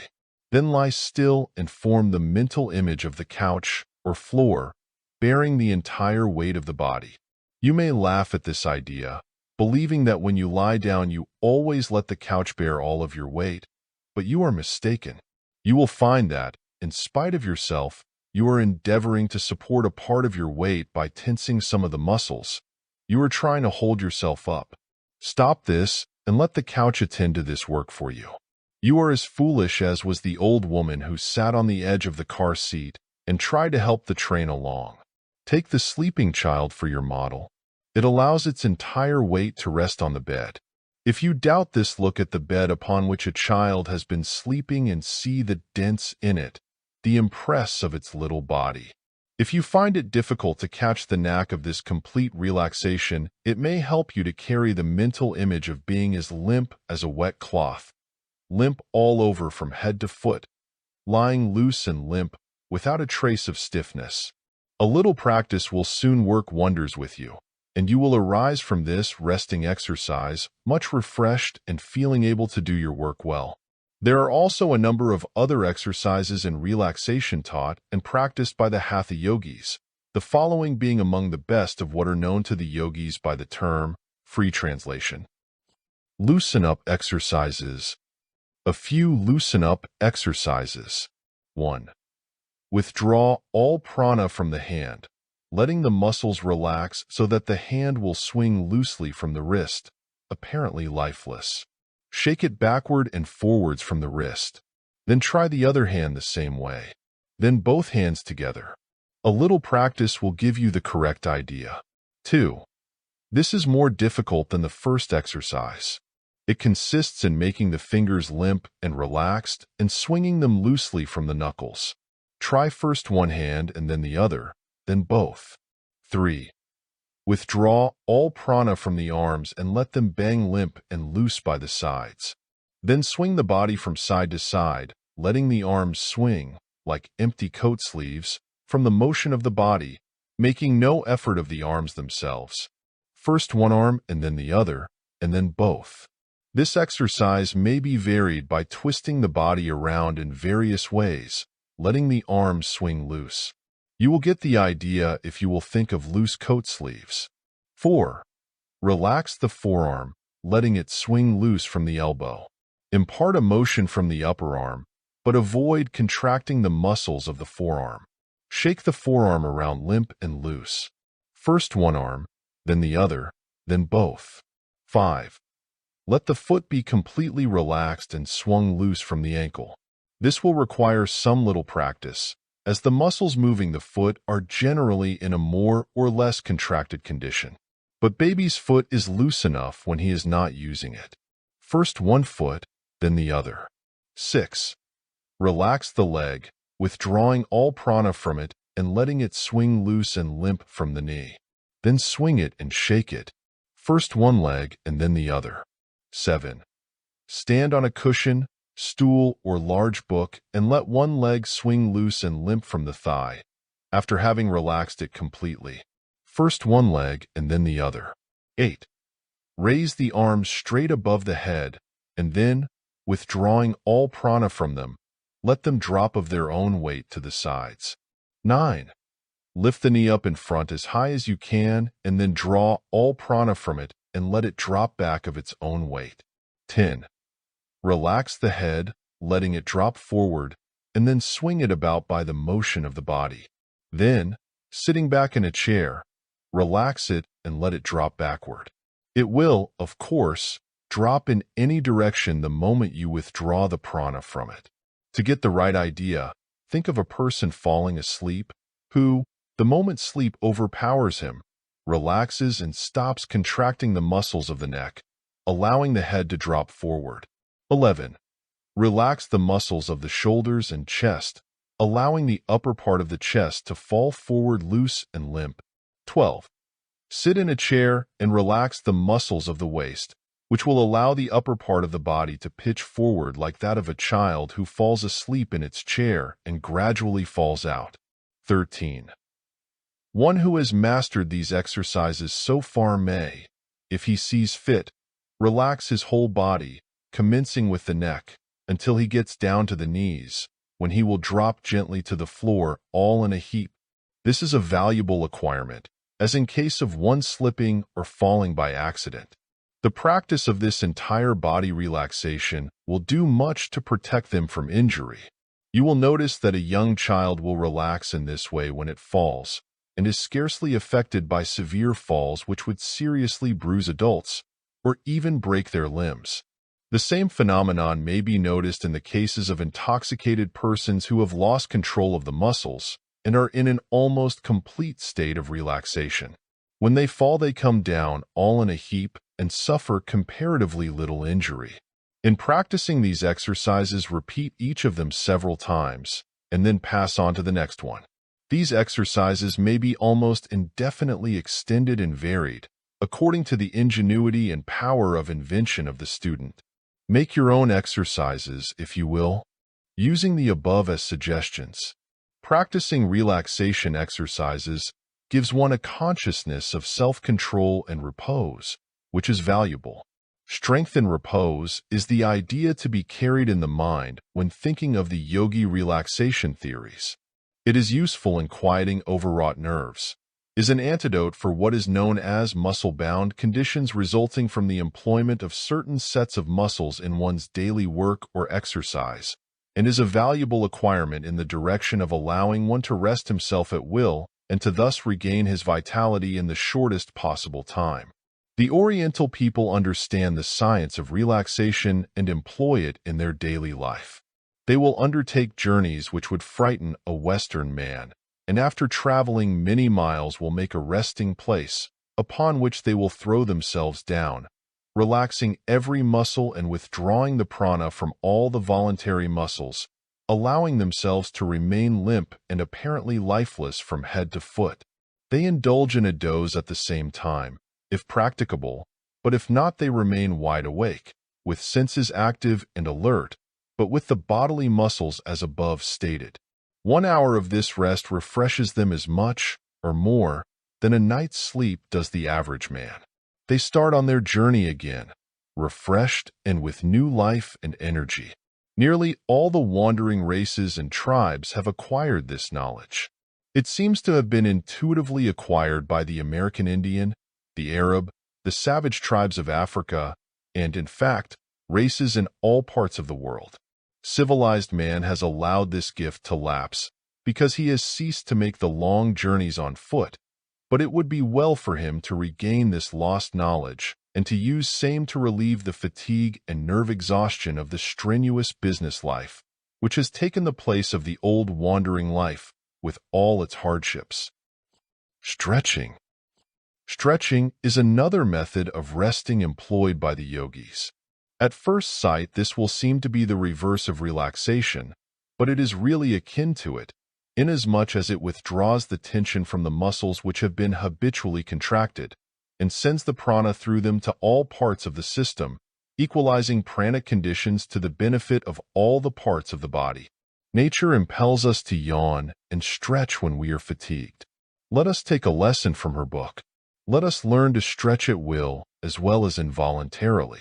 Then lie still and form the mental image of the couch or floor, bearing the entire weight of the body. You may laugh at this idea, believing that when you lie down you always let the couch bear all of your weight, but you are mistaken. You will find that, in spite of yourself, you are endeavoring to support a part of your weight by tensing some of the muscles. You are trying to hold yourself up. Stop this and let the couch attend to this work for you. You are as foolish as was the old woman who sat on the edge of the car seat and tried to help the train along. Take the sleeping child for your model. It allows its entire weight to rest on the bed. If you doubt this, look at the bed upon which a child has been sleeping and see the dents in it, the impress of its little body. If you find it difficult to catch the knack of this complete relaxation, it may help you to carry the mental image of being as limp as a wet cloth, limp all over from head to foot, lying loose and limp without a trace of stiffness. A little practice will soon work wonders with you, and you will arise from this resting exercise much refreshed and feeling able to do your work well. There are also a number of other exercises and relaxation taught and practiced by the Hatha Yogis, the following being among the best of what are known to the yogis by the term free translation. Loosen up exercises. A few loosen up exercises. 1. Withdraw all prana from the hand, letting the muscles relax so that the hand will swing loosely from the wrist, apparently lifeless. Shake it backward and forwards from the wrist. Then try the other hand the same way. Then both hands together. A little practice will give you the correct idea. 2. This is more difficult than the first exercise. It consists in making the fingers limp and relaxed and swinging them loosely from the knuckles. Try first one hand and then the other, then both. 3. Withdraw all prana from the arms and let them bang limp and loose by the sides. Then swing the body from side to side, letting the arms swing, like empty coat sleeves, from the motion of the body, making no effort of the arms themselves. First one arm and then the other, and then both. This exercise may be varied by twisting the body around in various ways, letting the arms swing loose. You will get the idea if you will think of loose coat sleeves. 4. Relax the forearm, letting it swing loose from the elbow. Impart a motion from the upper arm, but avoid contracting the muscles of the forearm. Shake the forearm around limp and loose. First one arm, then the other, then both. 5. Let the foot be completely relaxed and swung loose from the ankle. This will require some little practice, as the muscles moving the foot are generally in a more or less contracted condition. But baby's foot is loose enough when he is not using it. First one foot, then the other. 6. Relax the leg, withdrawing all prana from it and letting it swing loose and limp from the knee. Then swing it and shake it. First one leg and then the other. 7. Stand on a cushion, stool, or large book and let one leg swing loose and limp from the thigh, after having relaxed it completely. First one leg and then the other. 8. Raise the arms straight above the head, and then, withdrawing all prana from them, let them drop of their own weight to the sides. 9. Lift the knee up in front as high as you can, and then draw all prana from it and let it drop back of its own weight. 10. Relax the head, letting it drop forward, and then swing it about by the motion of the body. Then, sitting back in a chair, relax it and let it drop backward. It will, of course, drop in any direction the moment you withdraw the prana from it. To get the right idea, think of a person falling asleep who, the moment sleep overpowers him, relaxes and stops contracting the muscles of the neck, allowing the head to drop forward. 11. Relax the muscles of the shoulders and chest, allowing the upper part of the chest to fall forward loose and limp. 12. Sit in a chair and relax the muscles of the waist, which will allow the upper part of the body to pitch forward like that of a child who falls asleep in its chair and gradually falls out. 13. One who has mastered these exercises so far may, if he sees fit, relax his whole body, commencing with the neck, until he gets down to the knees, when he will drop gently to the floor all in a heap. This is a valuable acquirement, as in case of one slipping or falling by accident. The practice of this entire body relaxation will do much to protect them from injury. You will notice that a young child will relax in this way when it falls, and is scarcely affected by severe falls which would seriously bruise adults, or even break their limbs. The same phenomenon may be noticed in the cases of intoxicated persons who have lost control of the muscles and are in an almost complete state of relaxation. When they fall, they come down all in a heap and suffer comparatively little injury. In practicing these exercises, repeat each of them several times, and then pass on to the next one. These exercises may be almost indefinitely extended and varied, according to the ingenuity and power of invention of the student. Make your own exercises, if you will, using the above as suggestions. Practicing relaxation exercises gives one a consciousness of self-control and repose, which is valuable. Strength and repose is the idea to be carried in the mind when thinking of the yogi relaxation theories. It is useful in quieting overwrought nerves, is an antidote for what is known as muscle-bound conditions resulting from the employment of certain sets of muscles in one's daily work or exercise, and is a valuable acquirement in the direction of allowing one to rest himself at will and to thus regain his vitality in the shortest possible time. The Oriental people understand the science of relaxation and employ it in their daily life. They will undertake journeys which would frighten a Western man, and after traveling many miles will make a resting place, upon which they will throw themselves down, relaxing every muscle and withdrawing the prana from all the voluntary muscles, allowing themselves to remain limp and apparently lifeless from head to foot. They indulge in a doze at the same time, if practicable, but if not they remain wide awake, with senses active and alert, but with the bodily muscles as above stated. 1 hour of this rest refreshes them as much, or more, than a night's sleep does the average man. They start on their journey again, refreshed and with new life and energy. Nearly all the wandering races and tribes have acquired this knowledge. It seems to have been intuitively acquired by the American Indian, the Arab, the savage tribes of Africa, and, in fact, races in all parts of the world. Civilized man has allowed this gift to lapse because he has ceased to make the long journeys on foot, but it would be well for him to regain this lost knowledge and to use same to relieve the fatigue and nerve exhaustion of the strenuous business life, which has taken the place of the old wandering life with all its hardships. Stretching. Stretching is another method of resting employed by the yogis. At first sight, this will seem to be the reverse of relaxation, but it is really akin to it, inasmuch as it withdraws the tension from the muscles which have been habitually contracted, and sends the prana through them to all parts of the system, equalizing pranic conditions to the benefit of all the parts of the body. Nature impels us to yawn and stretch when we are fatigued. Let us take a lesson from her book. Let us learn to stretch at will as well as involuntarily.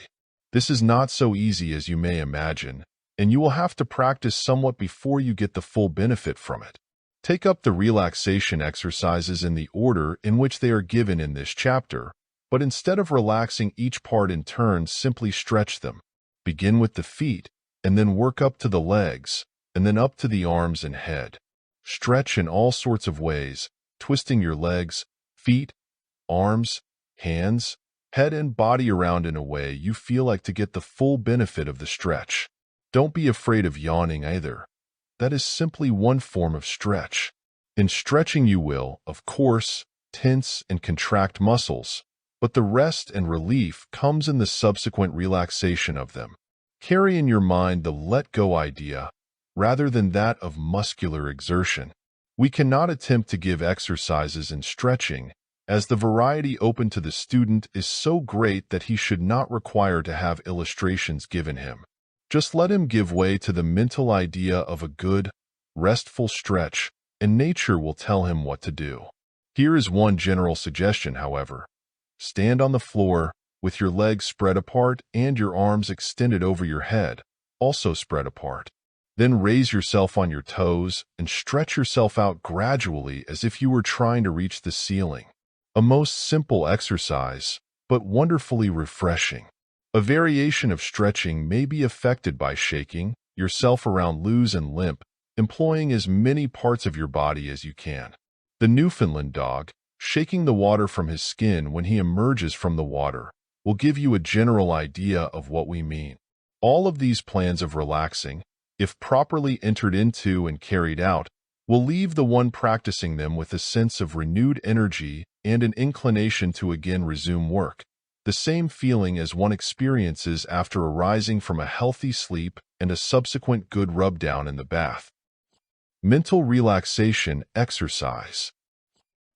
This is not so easy as you may imagine, and you will have to practice somewhat before you get the full benefit from it. Take up the relaxation exercises in the order in which they are given in this chapter, but instead of relaxing each part in turn, simply stretch them. Begin with the feet, and then work up to the legs, and then up to the arms and head. Stretch in all sorts of ways, twisting your legs, feet, arms, hands, head and body around in a way you feel like to get the full benefit of the stretch. Don't be afraid of yawning either. That is simply one form of stretch. In stretching you will, of course, tense and contract muscles, but the rest and relief comes in the subsequent relaxation of them. Carry in your mind the let-go idea, rather than that of muscular exertion. We cannot attempt to give exercises in stretching, as the variety open to the student is so great that he should not require to have illustrations given him. Just let him give way to the mental idea of a good, restful stretch, and nature will tell him what to do. Here is one general suggestion, however. Stand on the floor, with your legs spread apart and your arms extended over your head, also spread apart. Then raise yourself on your toes and stretch yourself out gradually as if you were trying to reach the ceiling. A most simple exercise, but wonderfully refreshing. A variation of stretching may be effected by shaking yourself around loose and limp, employing as many parts of your body as you can. The Newfoundland dog, shaking the water from his skin when he emerges from the water, will give you a general idea of what we mean. All of these plans of relaxing, if properly entered into and carried out, will leave the one practicing them with a sense of renewed energy and an inclination to again resume work, the same feeling as one experiences after arising from a healthy sleep and a subsequent good rub-down in the bath. Mental relaxation exercise.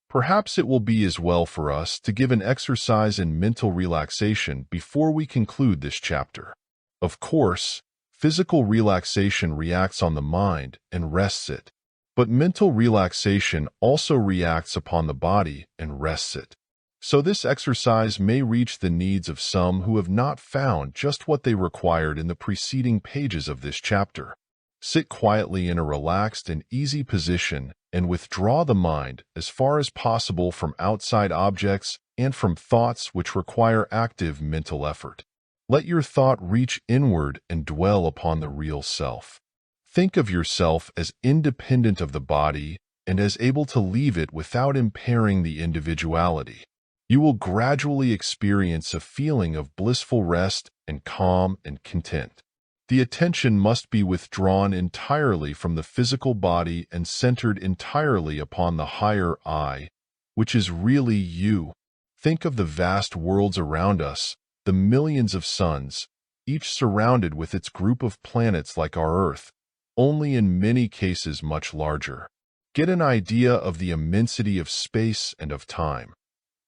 Perhaps it will be as well for us to give an exercise in mental relaxation before we conclude this chapter. Of course, physical relaxation reacts on the mind and rests it, but mental relaxation also reacts upon the body and rests it. So this exercise may reach the needs of some who have not found just what they required in the preceding pages of this chapter. Sit quietly in a relaxed and easy position and withdraw the mind as far as possible from outside objects and from thoughts which require active mental effort. Let your thought reach inward and dwell upon the real self. Think of yourself as independent of the body and as able to leave it without impairing the individuality. You will gradually experience a feeling of blissful rest and calm and content. The attention must be withdrawn entirely from the physical body and centered entirely upon the higher I, which is really you. Think of the vast worlds around us, the millions of suns, each surrounded with its group of planets like our Earth, only in many cases much larger. Get an idea of the immensity of space and of time.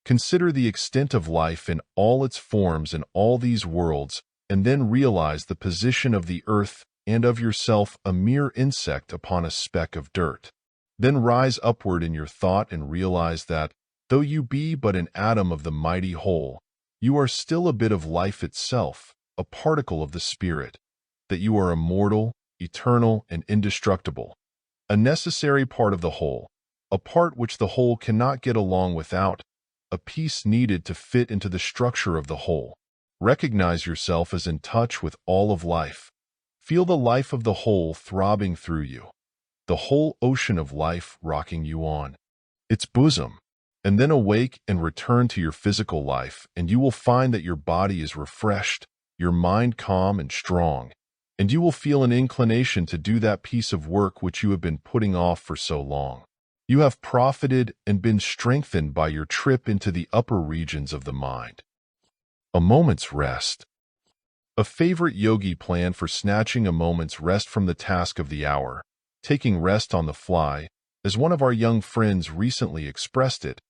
Consider the extent of life in all its forms in all these worlds, and then realize the position of the earth and of yourself, a mere insect upon a speck of dirt. Then rise upward in your thought and realize that, though you be but an atom of the mighty whole, you are still a bit of life itself, a particle of the spirit, that you are immortal, eternal, and indestructible, a necessary part of the whole, a part which the whole cannot get along without, a piece needed to fit into the structure of the whole. Recognize yourself as in touch with all of life. Feel the life of the whole throbbing through you, the whole ocean of life rocking you on its bosom. And then awake and return to your physical life, and you will find that your body is refreshed, your mind calm and strong, and you will feel an inclination to do that piece of work which you have been putting off for so long. You have profited and been strengthened by your trip into the upper regions of the mind. A moment's rest. A favorite yogi plan for snatching a moment's rest from the task of the hour, taking rest on the fly, as one of our young friends recently expressed it,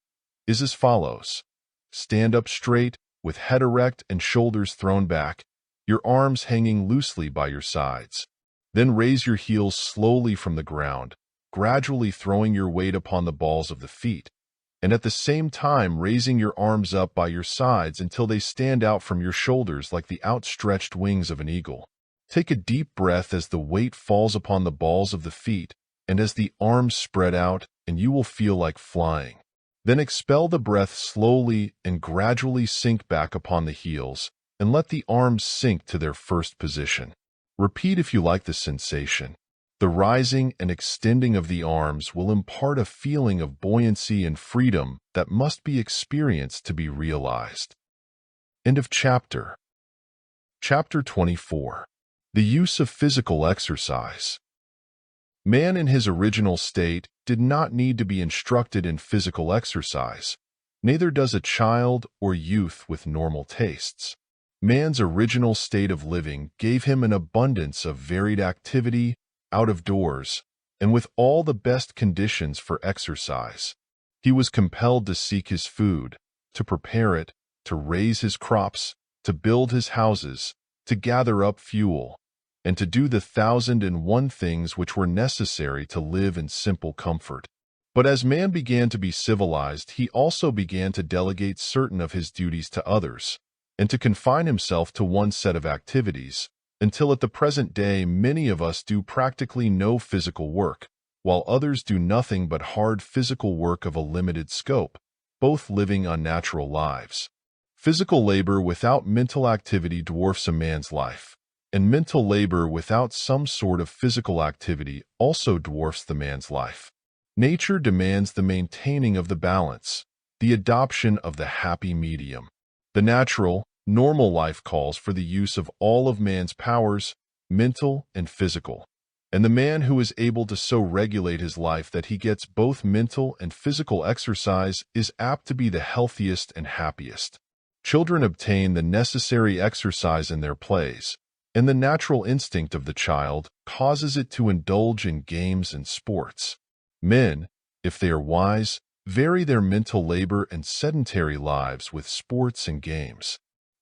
is as follows. Stand up straight, with head erect and shoulders thrown back, your arms hanging loosely by your sides. Then raise your heels slowly from the ground, gradually throwing your weight upon the balls of the feet, and at the same time raising your arms up by your sides until they stand out from your shoulders like the outstretched wings of an eagle. Take a deep breath as the weight falls upon the balls of the feet and as the arms spread out, and you will feel like flying. Then expel the breath slowly and gradually sink back upon the heels, and let the arms sink to their first position. Repeat if you like the sensation. The rising and extending of the arms will impart a feeling of buoyancy and freedom that must be experienced to be realized. End of chapter. Chapter 24. The use of physical exercise. Man in his original state did not need to be instructed in physical exercise, neither does a child or youth with normal tastes. Man's original state of living gave him an abundance of varied activity out of doors, and with all the best conditions for exercise. He was compelled to seek his food, to prepare it, to raise his crops, to build his houses, to gather up fuel, and to do the 1,001 things which were necessary to live in simple comfort. But as man began to be civilized, he also began to delegate certain of his duties to others, and to confine himself to one set of activities, until at the present day many of us do practically no physical work, while others do nothing but hard physical work of a limited scope, both living unnatural lives. Physical labor without mental activity dwarfs a man's life, and mental labor without some sort of physical activity also dwarfs the man's life. Nature demands the maintaining of the balance, the adoption of the happy medium. The natural, normal life calls for the use of all of man's powers, mental and physical, and the man who is able to so regulate his life that he gets both mental and physical exercise is apt to be the healthiest and happiest. Children obtain the necessary exercise in their plays, and the natural instinct of the child causes it to indulge in games and sports. Men, if they are wise, vary their mental labor and sedentary lives with sports and games.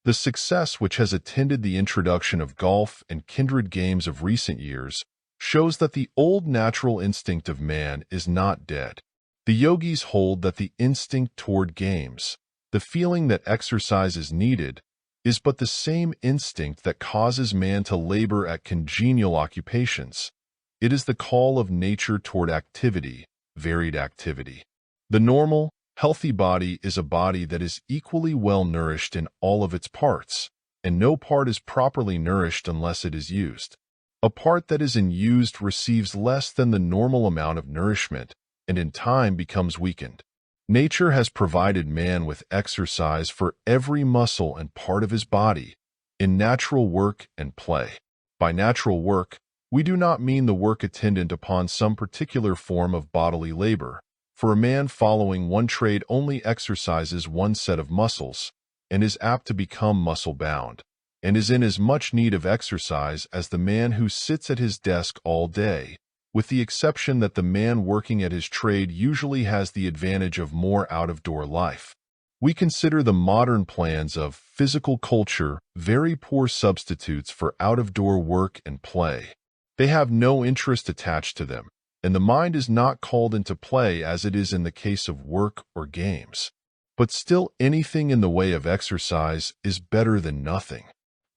The success which has attended the introduction of golf and kindred games of recent years shows that the old natural instinct of man is not dead. The yogis hold that the instinct toward games, the feeling that exercise is needed, is but the same instinct that causes man to labor at congenial occupations. It is the call of nature toward activity, varied activity. The normal, healthy body is a body that is equally well nourished in all of its parts, and no part is properly nourished unless it is used. A part that is unused receives less than the normal amount of nourishment, and in time becomes weakened. Nature has provided man with exercise for every muscle and part of his body, in natural work and play. By natural work, we do not mean the work attendant upon some particular form of bodily labor, for a man following one trade only exercises one set of muscles, and is apt to become muscle-bound, and is in as much need of exercise as the man who sits at his desk all day, with the exception that the man working at his trade usually has the advantage of more out-of-door life. We consider the modern plans of physical culture very poor substitutes for out-of-door work and play. They have no interest attached to them, and the mind is not called into play as it is in the case of work or games. But still, anything in the way of exercise is better than nothing.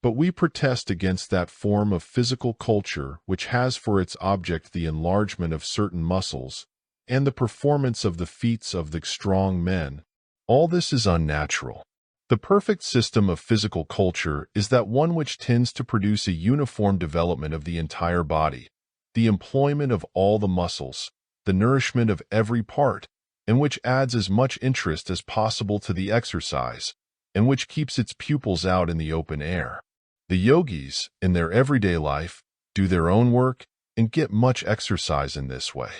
But we protest against that form of physical culture which has for its object the enlargement of certain muscles and the performance of the feats of the strong men. All this is unnatural. The perfect system of physical culture is that one which tends to produce a uniform development of the entire body, the employment of all the muscles, the nourishment of every part, and which adds as much interest as possible to the exercise, and which keeps its pupils out in the open air. The yogis, in their everyday life, do their own work and get much exercise in this way.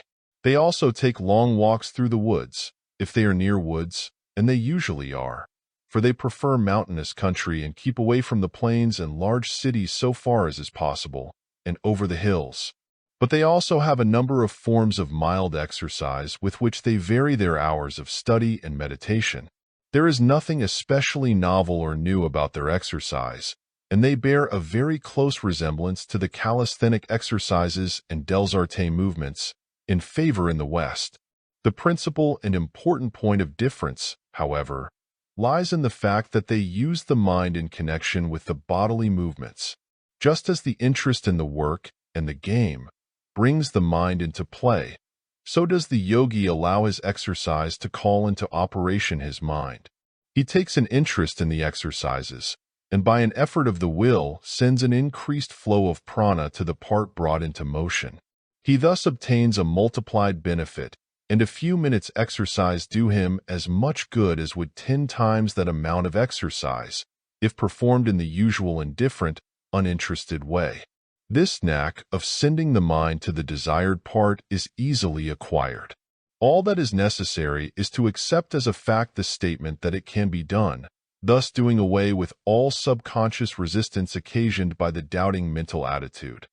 They also take long walks through the woods, if they are near woods, and they usually are, for they prefer mountainous country and keep away from the plains and large cities so far as is possible, and over the hills. But they also have a number of forms of mild exercise with which they vary their hours of study and meditation. There is nothing especially novel or new about their exercise, and they bear a very close resemblance to the calisthenic exercises and Delsarte movements in favor in the West. The principal and important point of difference, however, lies in the fact that they use the mind in connection with the bodily movements. Just as the interest in the work and the game brings the mind into play, so does the yogi allow his exercise to call into operation his mind. He takes an interest in the exercises, and by an effort of the will sends an increased flow of prana to the part brought into motion. He thus obtains a multiplied benefit, and a few minutes' exercise do him as much good as would 10 times that amount of exercise, if performed in the usual indifferent, uninterested way. This knack of sending the mind to the desired part is easily acquired. All that is necessary is to accept as a fact the statement that it can be done, thus doing away with all subconscious resistance occasioned by the doubting mental attitude.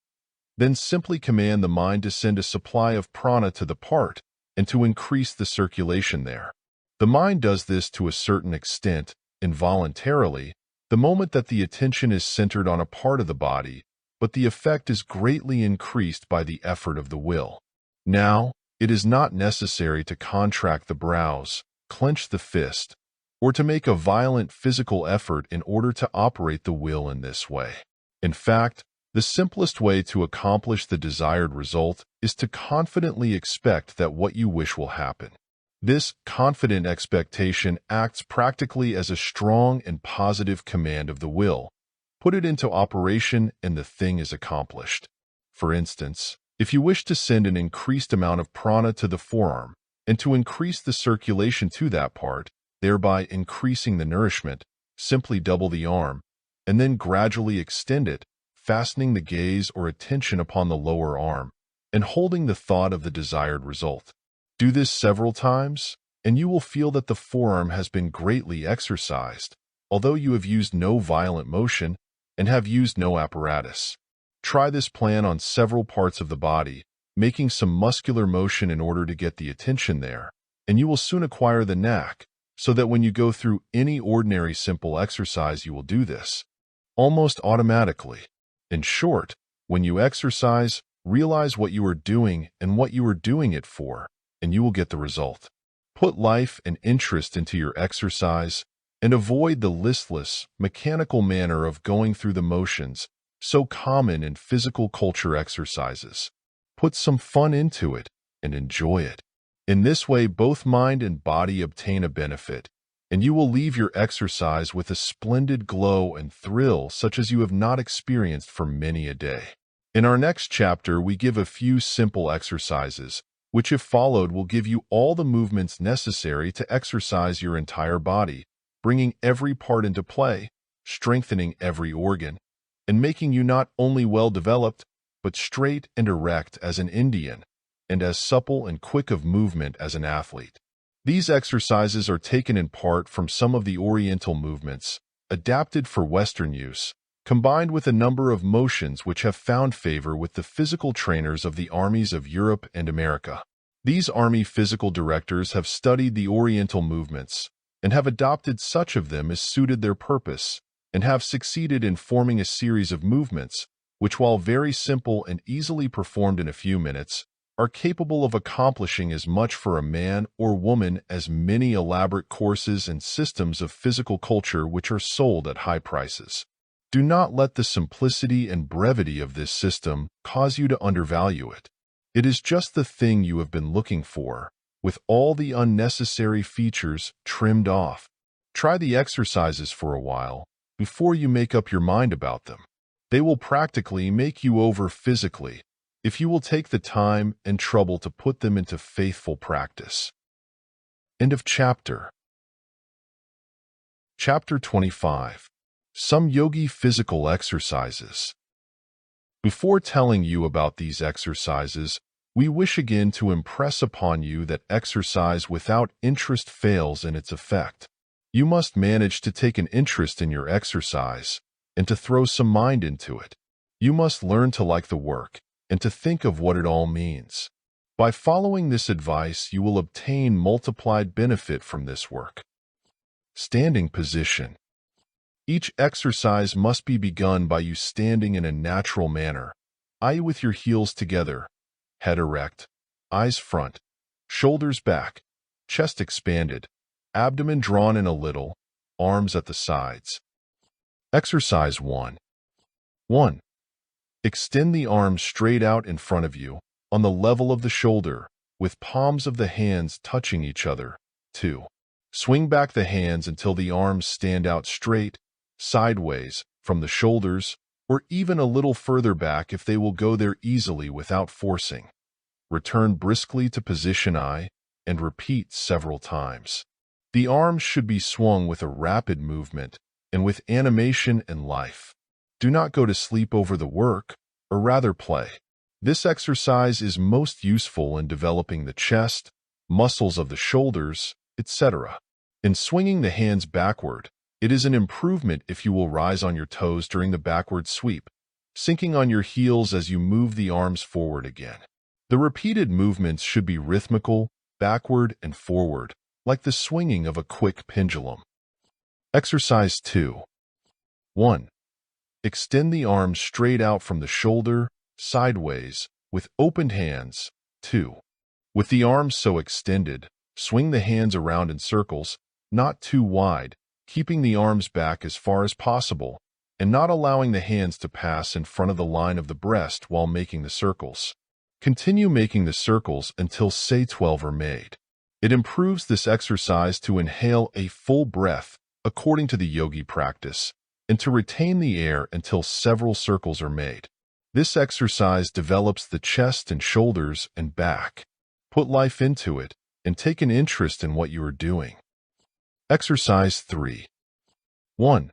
Then simply command the mind to send a supply of prana to the part and to increase the circulation there. The mind does this to a certain extent, involuntarily, the moment that the attention is centered on a part of the body, but the effect is greatly increased by the effort of the will. Now, it is not necessary to contract the brows, clench the fist, or to make a violent physical effort in order to operate the will in this way. In fact, the simplest way to accomplish the desired result is to confidently expect that what you wish will happen. This confident expectation acts practically as a strong and positive command of the will. Put it into operation and the thing is accomplished. For instance, if you wish to send an increased amount of prana to the forearm and to increase the circulation to that part, thereby increasing the nourishment, simply double the arm, and then gradually extend it, fastening the gaze or attention upon the lower arm, and holding the thought of the desired result. Do this several times, and you will feel that the forearm has been greatly exercised, although you have used no violent motion, and have used no apparatus. Try this plan on several parts of the body, making some muscular motion in order to get the attention there, and you will soon acquire the knack, so that when you go through any ordinary simple exercise you will do this, almost automatically. In short, when you exercise, realize what you are doing and what you are doing it for, and you will get the result. Put life and interest into your exercise, and avoid the listless, mechanical manner of going through the motions so common in physical culture exercises. Put some fun into it and enjoy it. In this way, both mind and body obtain a benefit, and you will leave your exercise with a splendid glow and thrill such as you have not experienced for many a day. In our next chapter, we give a few simple exercises, which if followed will give you all the movements necessary to exercise your entire body, bringing every part into play, strengthening every organ, and making you not only well-developed, but straight and erect as an Indian, and as supple and quick of movement as an athlete. These exercises are taken in part from some of the Oriental movements, adapted for Western use, combined with a number of motions which have found favor with the physical trainers of the armies of Europe and America. These army physical directors have studied the Oriental movements and have adopted such of them as suited their purpose, and have succeeded in forming a series of movements which, while very simple and easily performed in a few minutes, are capable of accomplishing as much for a man or woman as many elaborate courses and systems of physical culture which are sold at high prices. Do not let the simplicity and brevity of this system cause you to undervalue it. It is just the thing you have been looking for, with all the unnecessary features trimmed off. Try the exercises for a while before you make up your mind about them. They will practically make you over physically if you will take the time and trouble to put them into faithful practice. End of chapter. Chapter 25. Some Yogi Physical Exercises. Before telling you about these exercises, we wish again to impress upon you that exercise without interest fails in its effect. You must manage to take an interest in your exercise and to throw some mind into it. You must learn to like the work and to think of what it all means. By following this advice, you will obtain multiplied benefit from this work. Standing position. Each exercise must be begun by you standing in a natural manner, i.e. with your heels together, head erect, eyes front, shoulders back, chest expanded, abdomen drawn in a little, arms at the sides. Exercise 1. 1. Extend the arms straight out in front of you, on the level of the shoulder, with palms of the hands touching each other. 2. Swing back the hands until the arms stand out straight, sideways, from the shoulders, or even a little further back if they will go there easily without forcing. Return briskly to position I, and repeat several times. The arms should be swung with a rapid movement, and with animation and life. Do not go to sleep over the work, or rather play. This exercise is most useful in developing the chest, muscles of the shoulders, etc. In swinging the hands backward, it is an improvement if you will rise on your toes during the backward sweep, sinking on your heels as you move the arms forward again. The repeated movements should be rhythmical, backward and forward, like the swinging of a quick pendulum. Exercise 2. 1. Extend the arms straight out from the shoulder, sideways, with opened hands. 2. With the arms so extended, swing the hands around in circles, not too wide, keeping the arms back as far as possible, and not allowing the hands to pass in front of the line of the breast while making the circles. Continue making the circles until say 12 are made. It improves this exercise to inhale a full breath, according to the yogi practice, and to retain the air until several circles are made. This exercise develops the chest and shoulders and back. Put life into it, and take an interest in what you are doing. Exercise 3. 1.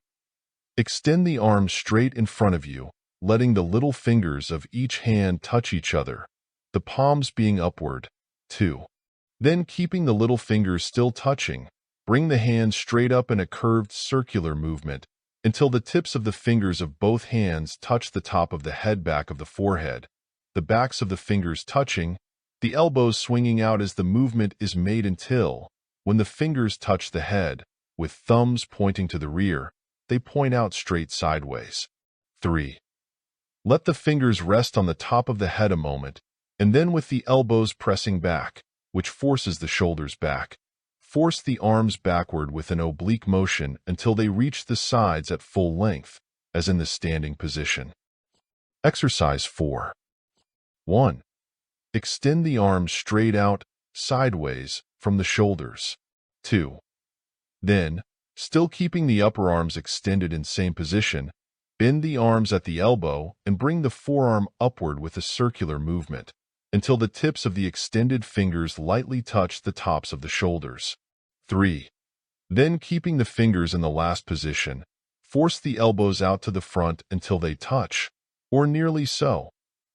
Extend the arms straight in front of you, letting the little fingers of each hand touch each other, the palms being upward. 2. Then, keeping the little fingers still touching, bring the hands straight up in a curved circular movement until the tips of the fingers of both hands touch the top of the head, back of the forehead, the backs of the fingers touching, the elbows swinging out as the movement is made until, when the fingers touch the head, with thumbs pointing to the rear, they point out straight sideways. 3. Let the fingers rest on the top of the head a moment, and then with the elbows pressing back, which forces the shoulders back, force the arms backward with an oblique motion until they reach the sides at full length, as in the standing position. Exercise 4. 1. Extend the arms straight out, sideways, from the shoulders. 2. Then, still keeping the upper arms extended in same position, bend the arms at the elbow and bring the forearm upward with a circular movement, until the tips of the extended fingers lightly touch the tops of the shoulders. 3. Then, keeping the fingers in the last position, force the elbows out to the front until they touch, or nearly so.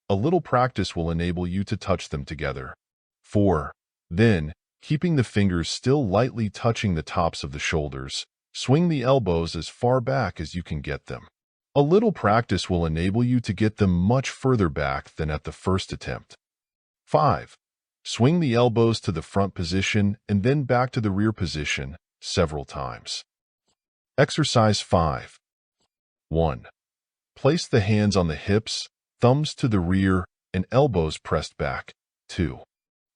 A little practice will enable you to touch them together. 4. Then, keeping the fingers still lightly touching the tops of the shoulders, swing the elbows as far back as you can get them. A little practice will enable you to get them much further back than at the first attempt. 5. Swing the elbows to the front position and then back to the rear position several times. Exercise 5. 1. Place the hands on the hips, thumbs to the rear, and elbows pressed back. 2.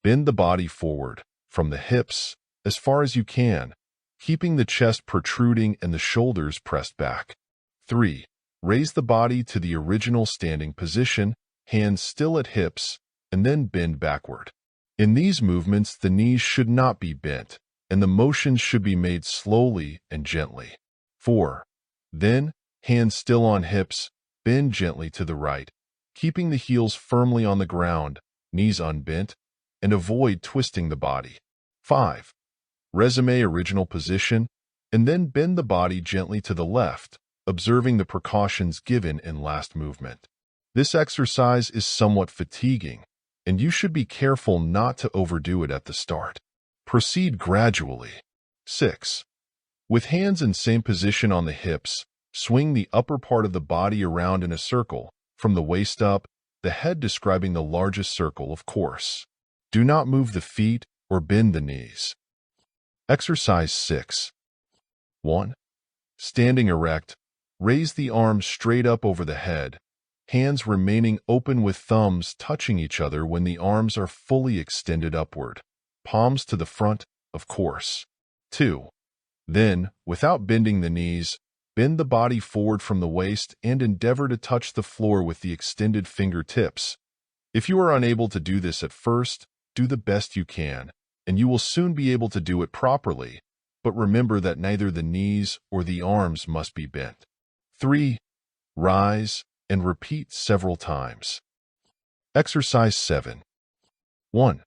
Bend the body forward, from the hips, as far as you can, keeping the chest protruding and the shoulders pressed back. 3. Raise the body to the original standing position, hands still at hips, and then bend backward. In these movements, the knees should not be bent, and the motions should be made slowly and gently. 4. Then, hands still on hips, bend gently to the right, keeping the heels firmly on the ground, knees unbent, and avoid twisting the body. 5. Resume original position, and then bend the body gently to the left, observing the precautions given in last movement. This exercise is somewhat fatiguing, and you should be careful not to overdo it at the start. Proceed gradually. 6. With hands in same position on the hips, swing the upper part of the body around in a circle, from the waist up, the head describing the largest circle, of course. Do not move the feet or bend the knees. Exercise 6. 1. Standing erect, raise the arms straight up over the head, hands remaining open with thumbs touching each other when the arms are fully extended upward, palms to the front, of course. 2. Then, without bending the knees, bend the body forward from the waist and endeavor to touch the floor with the extended fingertips. If you are unable to do this at first, do the best you can, and you will soon be able to do it properly, but remember that neither the knees or the arms must be bent. 3. Rise and repeat several times. Exercise 7. 1.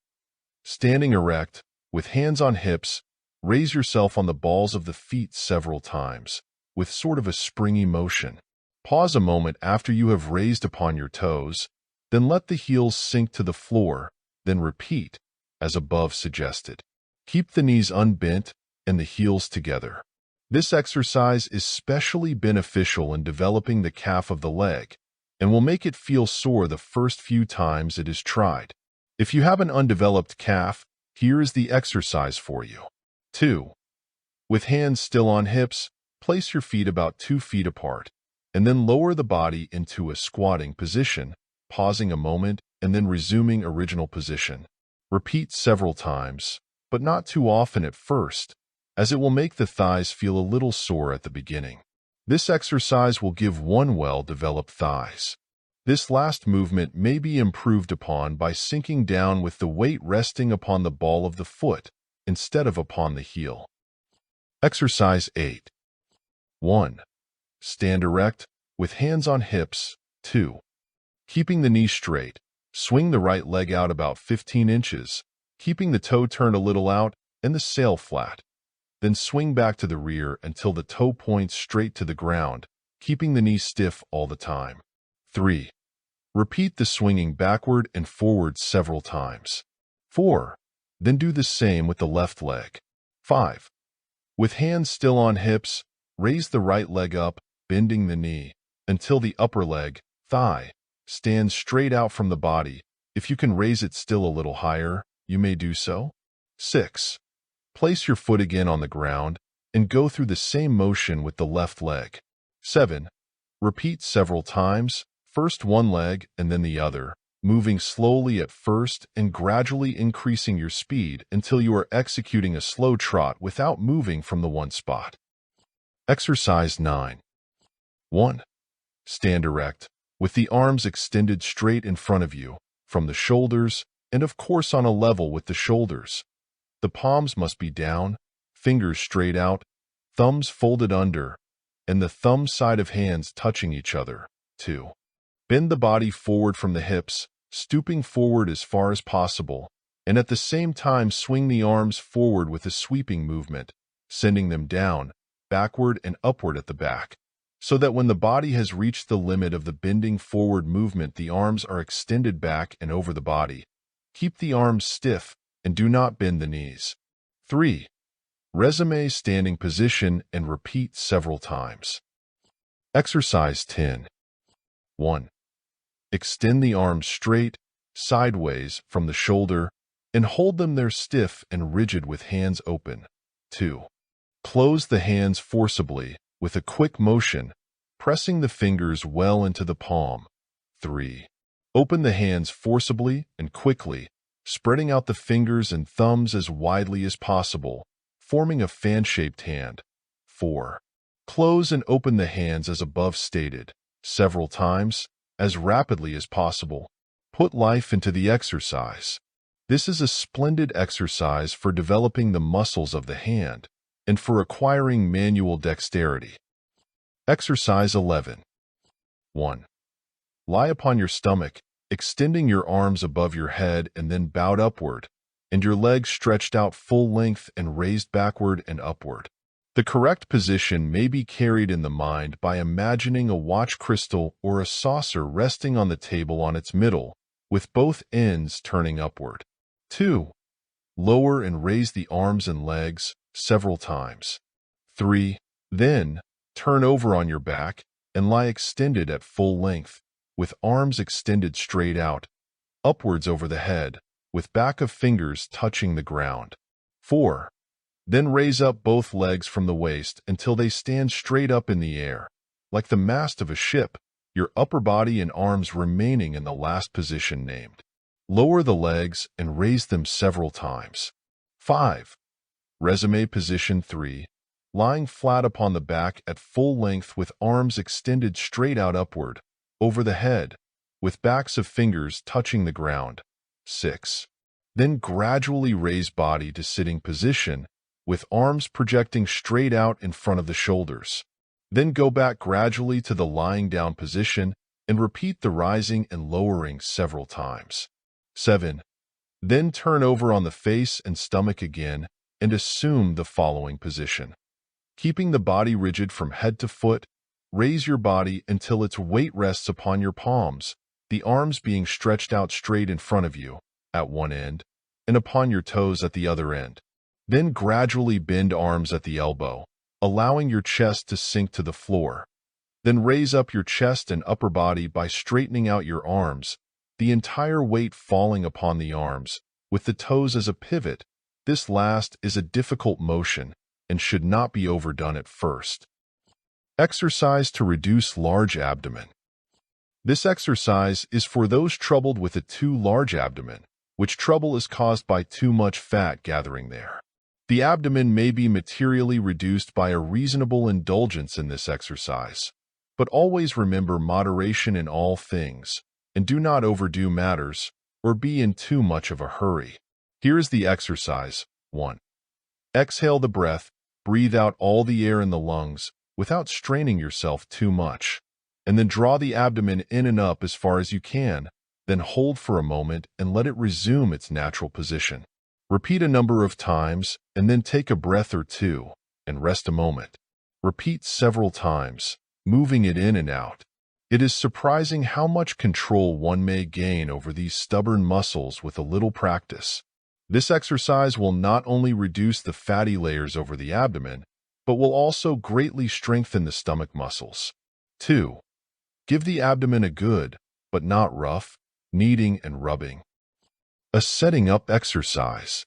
Standing erect, with hands on hips, raise yourself on the balls of the feet several times, with sort of a springy motion. Pause a moment after you have raised upon your toes, then let the heels sink to the floor, then repeat, as above suggested. Keep the knees unbent and the heels together. This exercise is especially beneficial in developing the calf of the leg, and will make it feel sore the first few times it is tried. If you have an undeveloped calf, here is the exercise for you. 2. With hands still on hips, place your feet about 2 feet apart, and then lower the body into a squatting position, pausing a moment and then resuming original position. Repeat several times, but not too often at first, as it will make the thighs feel a little sore at the beginning. This exercise will give one well-developed thighs. This last movement may be improved upon by sinking down with the weight resting upon the ball of the foot instead of upon the heel. Exercise 8. 1. Stand erect, with hands on hips. 2. Keeping the knee straight, swing the right leg out about 15 inches, keeping the toe turned a little out and the sail flat. Then swing back to the rear until the toe points straight to the ground, keeping the knee stiff all the time. 3. Repeat the swinging backward and forward several times. 4. Then do the same with the left leg. 5. With hands still on hips, raise the right leg up, bending the knee until the upper leg, thigh, stands straight out from the body. If you can raise it still a little higher, you may do so. 6. Place your foot again on the ground and go through the same motion with the left leg. 7. Repeat several times, first one leg and then the other, moving slowly at first and gradually increasing your speed until you are executing a slow trot without moving from the one spot. Exercise 9. 1. Stand erect, with the arms extended straight in front of you, from the shoulders, and of course on a level with the shoulders. The palms must be down, fingers straight out, thumbs folded under, and the thumb side of hands touching each other. 2. Bend the body forward from the hips, stooping forward as far as possible, and at the same time swing the arms forward with a sweeping movement, sending them down, backward and upward at the back, so that when the body has reached the limit of the bending forward movement, the arms are extended back and over the body. Keep the arms stiff and do not bend the knees. 3. Resume standing position and repeat several times. Exercise 10. 1. Extend the arms straight, sideways from the shoulder, and hold them there stiff and rigid with hands open. 2. Close the hands forcibly with a quick motion, pressing the fingers well into the palm. 3. Open the hands forcibly and quickly, spreading out the fingers and thumbs as widely as possible, forming a fan-shaped hand. 4. Close and open the hands as above stated, several times, as rapidly as possible. Put life into the exercise. This is a splendid exercise for developing the muscles of the hand and for acquiring manual dexterity. Exercise 11. 1. Lie upon your stomach, extending your arms above your head and then bowed upward, and your legs stretched out full length and raised backward and upward. The correct position may be carried in the mind by imagining a watch crystal or a saucer resting on the table on its middle, with both ends turning upward. 2. Lower and raise the arms and legs several times. 3. Then, turn over on your back and lie extended at full length, with arms extended straight out, upwards over the head, with back of fingers touching the ground. 4. Then raise up both legs from the waist until they stand straight up in the air, like the mast of a ship, your upper body and arms remaining in the last position named. Lower the legs and raise them several times. 5. Resume position 3, lying flat upon the back at full length with arms extended straight out upward, over the head, with backs of fingers touching the ground. 6. Then gradually raise body to sitting position, with arms projecting straight out in front of the shoulders. Then go back gradually to the lying down position and repeat the rising and lowering several times. 7. Then turn over on the face and stomach again and assume the following position. Keeping the body rigid from head to foot, raise your body until its weight rests upon your palms, the arms being stretched out straight in front of you, at one end, and upon your toes at the other end. Then gradually bend arms at the elbow, allowing your chest to sink to the floor. Then raise up your chest and upper body by straightening out your arms, the entire weight falling upon the arms, with the toes as a pivot. This last is a difficult motion and should not be overdone at first. Exercise to reduce large abdomen. This exercise is for those troubled with a too large abdomen, which trouble is caused by too much fat gathering there. The abdomen may be materially reduced by a reasonable indulgence in this exercise, but always remember moderation in all things, and do not overdo matters or be in too much of a hurry. Here is the exercise. 1. Exhale the breath, breathe out all the air in the lungs without straining yourself too much, and then draw the abdomen in and up as far as you can, then hold for a moment and let it resume its natural position. Repeat a number of times, and then take a breath or two, and rest a moment. Repeat several times, moving it in and out. It is surprising how much control one may gain over these stubborn muscles with a little practice. This exercise will not only reduce the fatty layers over the abdomen, but will also greatly strengthen the stomach muscles. 2. Give the abdomen a good, but not rough, kneading and rubbing. A setting up exercise.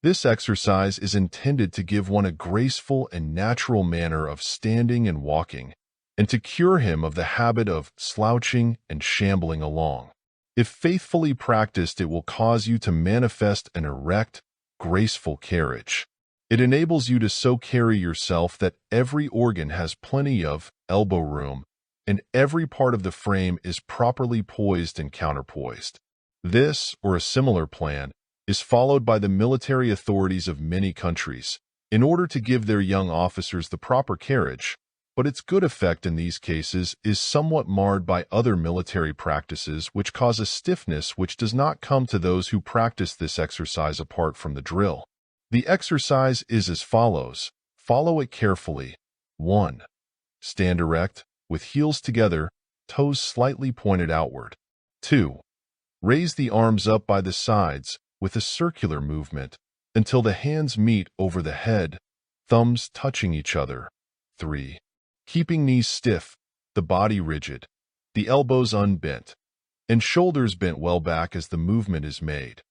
This exercise is intended to give one a graceful and natural manner of standing and walking, and to cure him of the habit of slouching and shambling along. If faithfully practiced, it will cause you to manifest an erect, graceful carriage. It enables you to so carry yourself that every organ has plenty of elbow room, and every part of the frame is properly poised and counterpoised. This, or a similar plan, is followed by the military authorities of many countries in order to give their young officers the proper carriage, but its good effect in these cases is somewhat marred by other military practices which cause a stiffness which does not come to those who practice this exercise apart from the drill. The exercise is as follows. Follow it carefully. 1. Stand erect, with heels together, toes slightly pointed outward. 2. Raise the arms up by the sides with a circular movement until the hands meet over the head, thumbs touching each other. 3. Keeping knees stiff, the body rigid, the elbows unbent, and shoulders bent well back as the movement is made.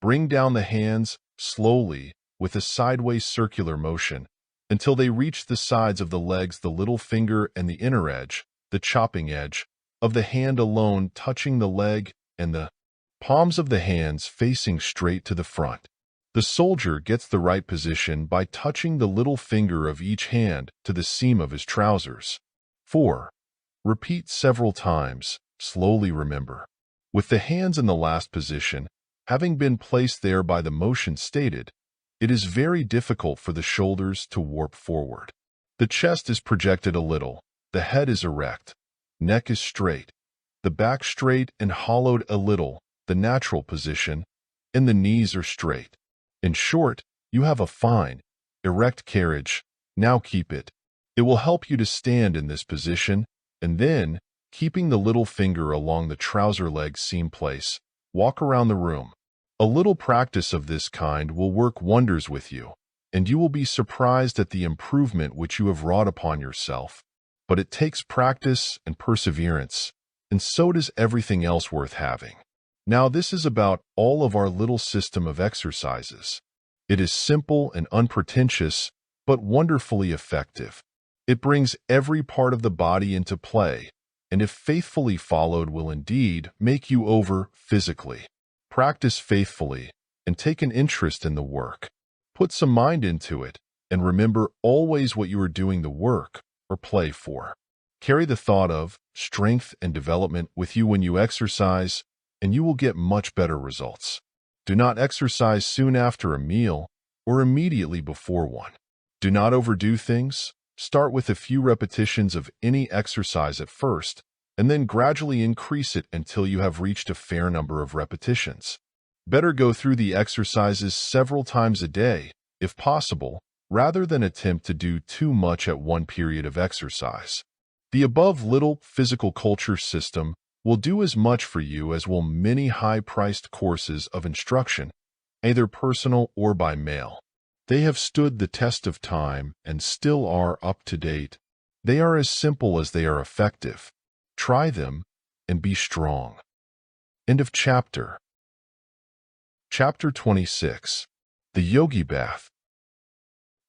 Bring down the hands slowly with a sideways circular motion until they reach the sides of the legs, the little finger and the inner edge, the chopping edge, of the hand alone touching the leg and the palms of the hands facing straight to the front. The soldier gets the right position by touching the little finger of each hand to the seam of his trousers. 4. Repeat several times, slowly remember. With the hands in the last position, having been placed there by the motion stated, it is very difficult for the shoulders to warp forward. The chest is projected a little, the head is erect, neck is straight, the back straight and hollowed a little, the natural position, and the knees are straight. In short, you have a fine, erect carriage. Now keep it. It will help you to stand in this position, and then, keeping the little finger along the trouser leg seam place, walk around the room. A little practice of this kind will work wonders with you, and you will be surprised at the improvement which you have wrought upon yourself. But it takes practice and perseverance, and so does everything else worth having. Now this is about all of our little system of exercises. It is simple and unpretentious, but wonderfully effective. It brings every part of the body into play, and if faithfully followed will indeed make you over physically. Practice faithfully, and take an interest in the work. Put some mind into it, and remember always what you are doing the work or play for. Carry the thought of strength and development with you when you exercise, and you will get much better results. Do not exercise soon after a meal or immediately before one. Do not overdo things. Start with a few repetitions of any exercise at first, and then gradually increase it until you have reached a fair number of repetitions. Better go through the exercises several times a day, if possible, rather than attempt to do too much at one period of exercise. The above little physical culture system will do as much for you as will many high-priced courses of instruction, either personal or by mail. They have stood the test of time and still are up to date. They are as simple as they are effective. Try them and be strong. End of chapter. Chapter 26. The Yogi Bath.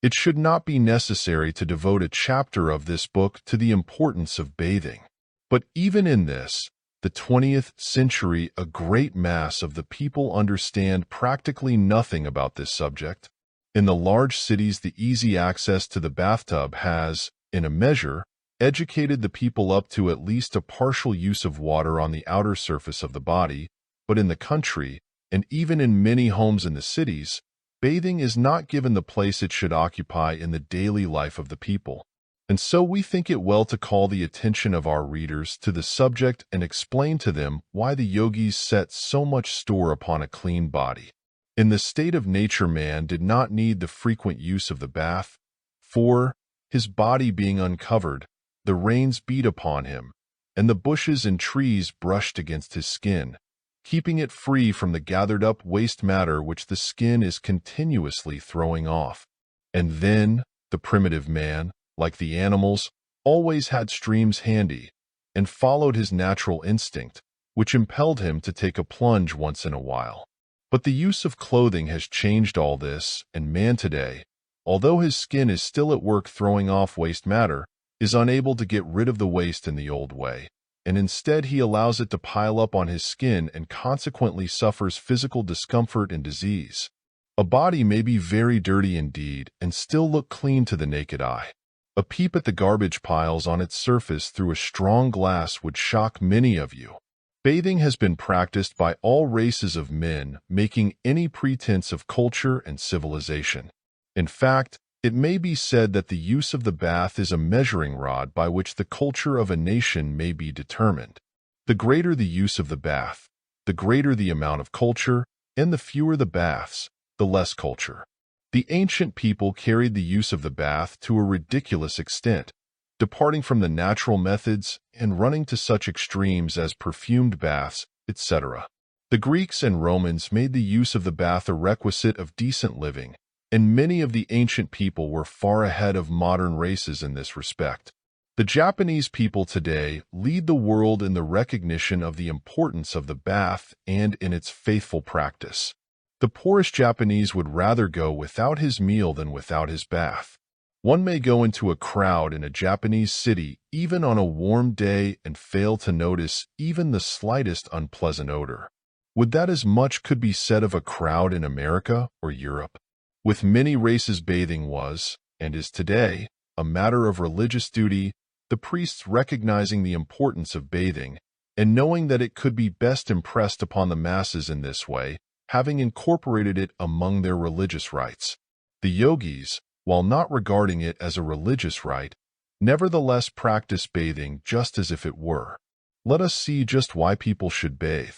It should not be necessary to devote a chapter of this book to the importance of bathing. But even in this, the 20th century, a great mass of the people understand practically nothing about this subject. In the large cities, the easy access to the bathtub has, in a measure, educated the people up to at least a partial use of water on the outer surface of the body, but in the country, and even in many homes in the cities, bathing is not given the place it should occupy in the daily life of the people. And so we think it well to call the attention of our readers to the subject and explain to them why the yogis set so much store upon a clean body. In the state of nature, man did not need the frequent use of the bath, for, his body being uncovered, the rains beat upon him, and the bushes and trees brushed against his skin, keeping it free from the gathered-up waste matter which the skin is continuously throwing off. And then, the primitive man, like the animals, always had streams handy, and followed his natural instinct, which impelled him to take a plunge once in a while. But the use of clothing has changed all this, and man today, although his skin is still at work throwing off waste matter, is unable to get rid of the waste in the old way, and instead he allows it to pile up on his skin and consequently suffers physical discomfort and disease. A body may be very dirty indeed and still look clean to the naked eye. A peep at the garbage piles on its surface through a strong glass would shock many of you. Bathing has been practiced by all races of men, making any pretense of culture and civilization. In fact, it may be said that the use of the bath is a measuring rod by which the culture of a nation may be determined. The greater the use of the bath, the greater the amount of culture, and the fewer the baths, the less culture. The ancient people carried the use of the bath to a ridiculous extent, departing from the natural methods and running to such extremes as perfumed baths, etc. The Greeks and Romans made the use of the bath a requisite of decent living, and many of the ancient people were far ahead of modern races in this respect. The Japanese people today lead the world in the recognition of the importance of the bath and in its faithful practice. The poorest Japanese would rather go without his meal than without his bath. One may go into a crowd in a Japanese city even on a warm day and fail to notice even the slightest unpleasant odor. Would that as much could be said of a crowd in America or Europe? With many races, bathing was, and is today, a matter of religious duty, the priests recognizing the importance of bathing, and knowing that it could be best impressed upon the masses in this way, having incorporated it among their religious rites. The yogis, while not regarding it as a religious rite, nevertheless practice bathing just as if it were. Let us see just why people should bathe.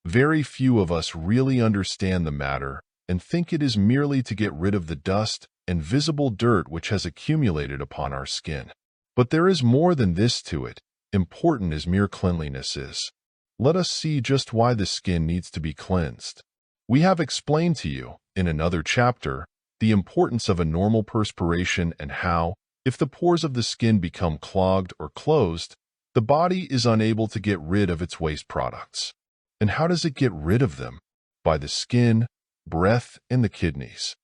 Very few of us really understand the matter and think it is merely to get rid of the dust and visible dirt which has accumulated upon our skin. But there is more than this to it, important as mere cleanliness is. Let us see just why the skin needs to be cleansed. We have explained to you, in another chapter, the importance of a normal perspiration and how, if the pores of the skin become clogged or closed, the body is unable to get rid of its waste products. And how does it get rid of them? By the skin, breath, and the kidneys.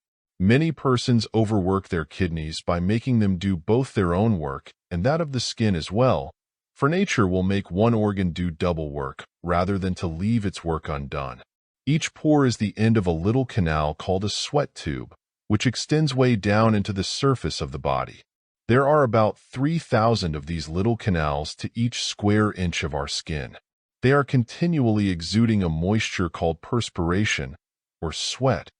Many persons overwork their kidneys by making them do both their own work and that of the skin as well, for nature will make one organ do double work rather than to leave its work undone. Each pore is the end of a little canal called a sweat tube, which extends way down into the surface of the body. There are about 3,000 of these little canals to each square inch of our skin. They are continually exuding a moisture called perspiration, or sweat,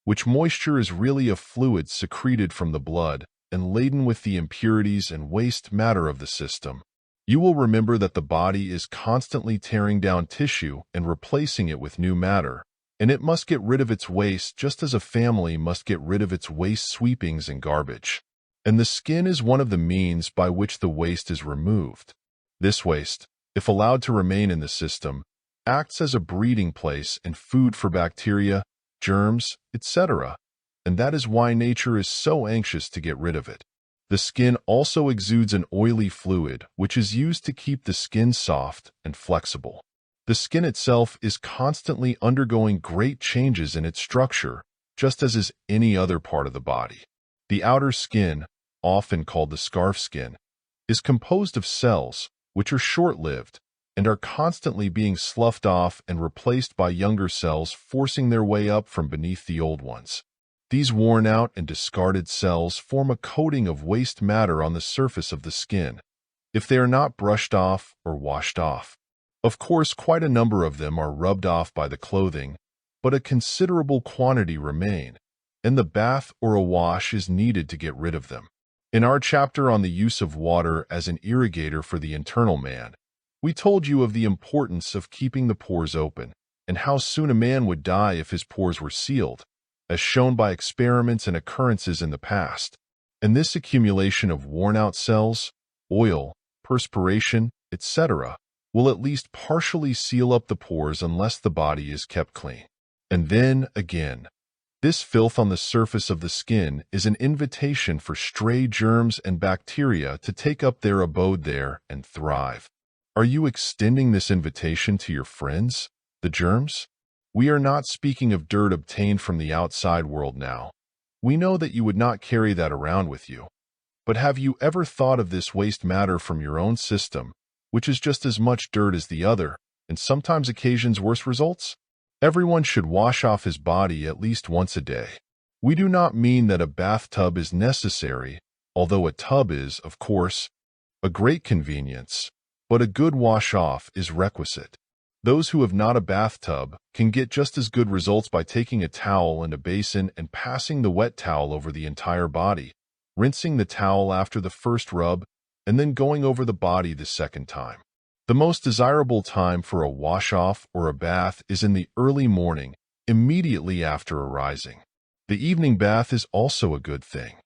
which moisture is really a fluid secreted from the blood and laden with the impurities and waste matter of the system. You will remember that the body is constantly tearing down tissue and replacing it with new matter, and it must get rid of its waste just as a family must get rid of its waste sweepings and garbage. And the skin is one of the means by which the waste is removed. This waste, if allowed to remain in the system, acts as a breeding place and food for bacteria, germs, etc., and that is why nature is so anxious to get rid of it. The skin also exudes an oily fluid which is used to keep the skin soft and flexible. The skin itself is constantly undergoing great changes in its structure, just as is any other part of the body. The outer skin, often called the scarf skin, is composed of cells, which are short-lived, and are constantly being sloughed off and replaced by younger cells forcing their way up from beneath the old ones. These worn-out and discarded cells form a coating of waste matter on the surface of the skin, if they are not brushed off or washed off. Of course, quite a number of them are rubbed off by the clothing, but a considerable quantity remain, and the bath or a wash is needed to get rid of them. In our chapter on the use of water as an irrigator for the internal man, we told you of the importance of keeping the pores open, and how soon a man would die if his pores were sealed, as shown by experiments and occurrences in the past. And this accumulation of worn-out cells, oil, perspiration, etc., will at least partially seal up the pores unless the body is kept clean. And then, again, This filth on the surface of the skin is an invitation for stray germs and bacteria to take up their abode there and thrive. Are you extending this invitation to your friends, the germs? We are not speaking of dirt obtained from the outside world now. We know that you would not carry that around with you. But have you ever thought of this waste matter from your own system, which is just as much dirt as the other, and sometimes occasions worse results? Everyone should wash off his body at least once a day. We do not mean that a bathtub is necessary, although a tub is, of course, a great convenience, but a good wash-off is requisite. Those who have not a bathtub can get just as good results by taking a towel and a basin and passing the wet towel over the entire body, rinsing the towel after the first rub, and then going over the body the second time. The most desirable time for a wash-off or a bath is in the early morning, immediately after arising. The evening bath is also a good thing.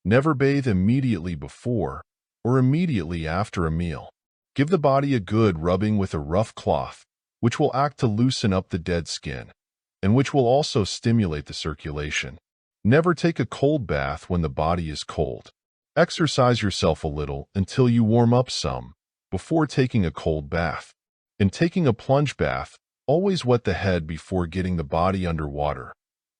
Never bathe immediately before or immediately after a meal. Give the body a good rubbing with a rough cloth, which will act to loosen up the dead skin, and which will also stimulate the circulation. Never take a cold bath when the body is cold. Exercise yourself a little until you warm up some, before taking a cold bath. In taking a plunge bath, always wet the head before getting the body under water.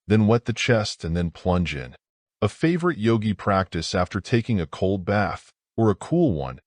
Then wet the chest and then plunge in. A favorite yogi practice after taking a cold bath, or a cool one,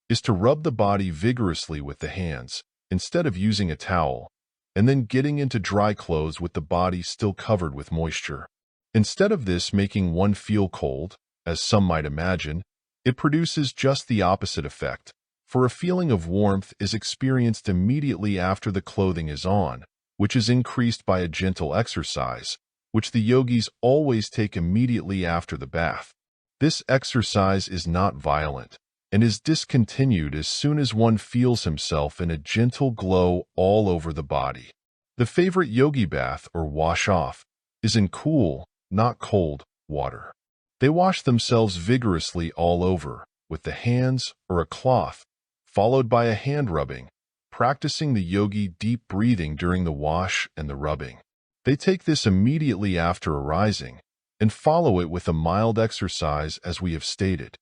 is to rub the body vigorously with the hands, instead of using a towel, and then getting into dry clothes with the body still covered with moisture. Instead of this making one feel cold, as some might imagine, it produces just the opposite effect, for a feeling of warmth is experienced immediately after the clothing is on, which is increased by a gentle exercise, which the yogis always take immediately after the bath. This exercise is not violent, and is discontinued as soon as one feels himself in a gentle glow all over the body. The favorite yogi bath or wash-off is in cool, not cold, water. They wash themselves vigorously all over, with the hands or a cloth, followed by a hand rubbing, practicing the yogi deep breathing during the wash and the rubbing. They take this immediately after arising, and follow it with a mild exercise as we have stated.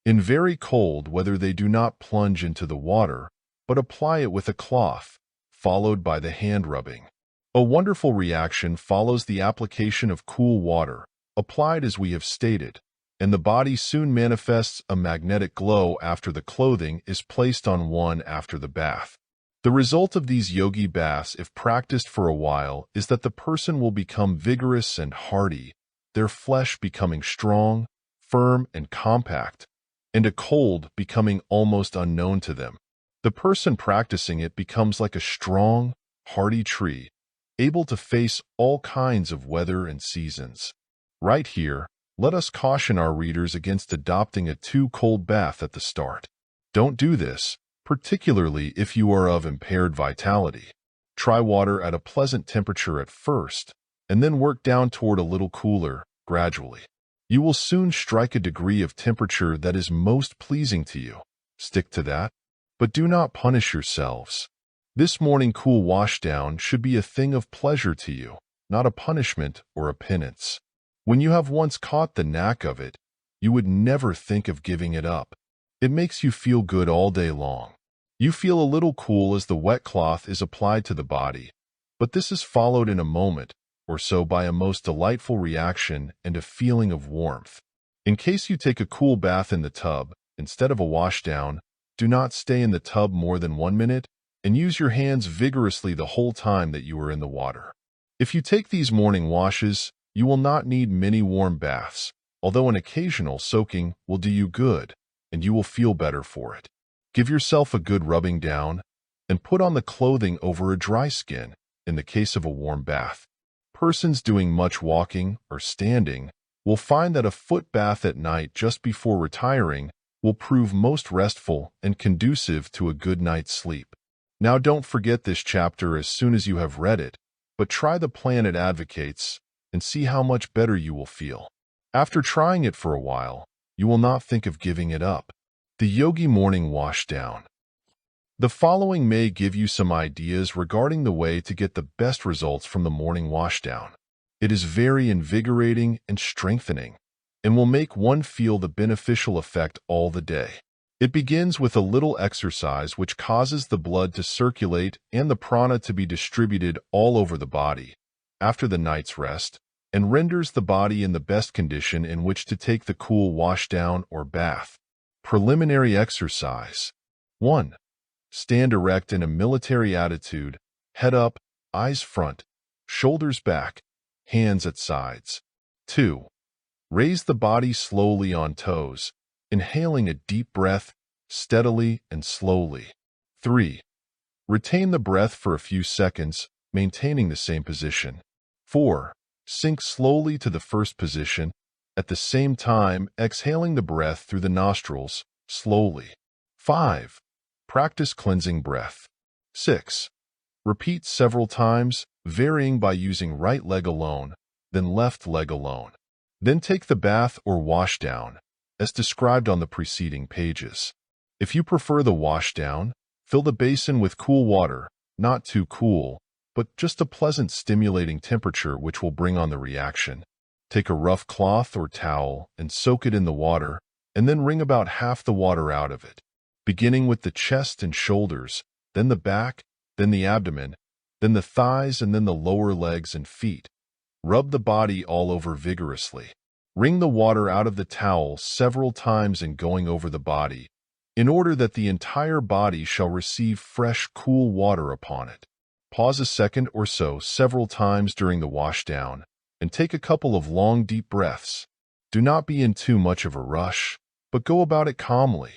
In very cold weather they do not plunge into the water, but apply it with a cloth, followed by the hand rubbing. A wonderful reaction follows the application of cool water, applied as we have stated, and the body soon manifests a magnetic glow after the clothing is placed on one after the bath. The result of these yogi baths, if practiced for a while, is that the person will become vigorous and hardy, their flesh becoming strong, firm, and compact, and a cold becoming almost unknown to them. The person practicing it becomes like a strong, hardy tree, able to face all kinds of weather and seasons. Right here, let us caution our readers against adopting a too cold bath at the start. Don't do this, particularly if you are of impaired vitality. Try water at a pleasant temperature at first, and then work down toward a little cooler, gradually. You will soon strike a degree of temperature that is most pleasing to you. Stick to that, but do not punish yourselves. This morning cool washdown should be a thing of pleasure to you, not a punishment or a penance. When you have once caught the knack of it, you would never think of giving it up. It makes you feel good all day long. You feel a little cool as the wet cloth is applied to the body, but this is followed in a moment or so by a most delightful reaction and a feeling of warmth. In case you take a cool bath in the tub, instead of a washdown, do not stay in the tub more than 1 minute, and use your hands vigorously the whole time that you are in the water. If you take these morning washes, you will not need many warm baths, although an occasional soaking will do you good, and you will feel better for it. Give yourself a good rubbing down, and put on the clothing over a dry skin, in the case of a warm bath. Persons doing much walking or standing will find that a foot bath at night just before retiring will prove most restful and conducive to a good night's sleep. Now don't forget this chapter as soon as you have read it, but try the plan it advocates and see how much better you will feel. After trying it for a while, you will not think of giving it up. The Yogi Morning Washdown. The following may give you some ideas regarding the way to get the best results from the morning washdown. It is very invigorating and strengthening, and will make one feel the beneficial effect all the day. It begins with a little exercise which causes the blood to circulate and the prana to be distributed all over the body after the night's rest, and renders the body in the best condition in which to take the cool washdown or bath. Preliminary exercise. 1. Stand erect in a military attitude, head up, eyes front, shoulders back, hands at sides. 2. Raise the body slowly on toes, inhaling a deep breath, steadily and slowly. 3. Retain the breath for a few seconds, maintaining the same position. 4. Sink slowly to the first position, at the same time exhaling the breath through the nostrils, slowly. 5. Practice cleansing breath. 6. Repeat several times, varying by using right leg alone, then left leg alone. Then take the bath or washdown, as described on the preceding pages. If you prefer the washdown, fill the basin with cool water, not too cool, but just a pleasant stimulating temperature which will bring on the reaction. Take a rough cloth or towel and soak it in the water, and then wring about half the water out of it, beginning with the chest and shoulders, then the back, then the abdomen, then the thighs, and then the lower legs and feet. Rub the body all over vigorously. Wring the water out of the towel several times in going over the body, in order that the entire body shall receive fresh, cool water upon it. Pause a second or so several times during the washdown, and take a couple of long, deep breaths. Do not be in too much of a rush, but go about it calmly.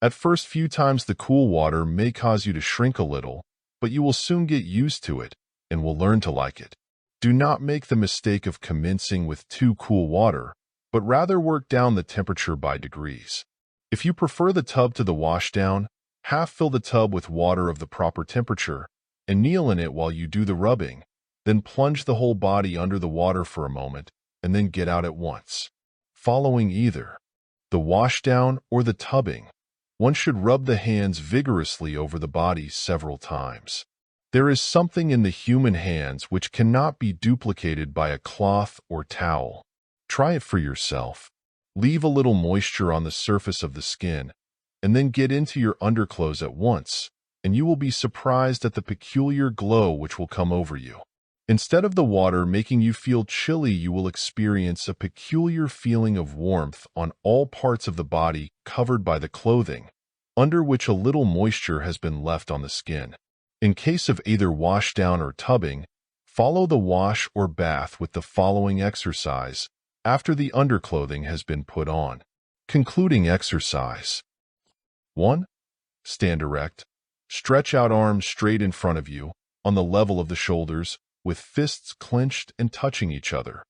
At first few times the cool water may cause you to shrink a little, but you will soon get used to it and will learn to like it. Do not make the mistake of commencing with too cool water, but rather work down the temperature by degrees. If you prefer the tub to the washdown, half fill the tub with water of the proper temperature and kneel in it while you do the rubbing, then plunge the whole body under the water for a moment and then get out at once. Following either the washdown or the tubbing, one should rub the hands vigorously over the body several times. There is something in the human hands which cannot be duplicated by a cloth or towel. Try it for yourself. Leave a little moisture on the surface of the skin, and then get into your underclothes at once, and you will be surprised at the peculiar glow which will come over you. Instead of the water making you feel chilly, you will experience a peculiar feeling of warmth on all parts of the body covered by the clothing, under which a little moisture has been left on the skin. In case of either washdown or tubbing, follow the wash or bath with the following exercise after the underclothing has been put on. Concluding exercise. 1. Stand erect. Stretch out arms straight in front of you, on the level of the shoulders, with fists clenched and touching each other.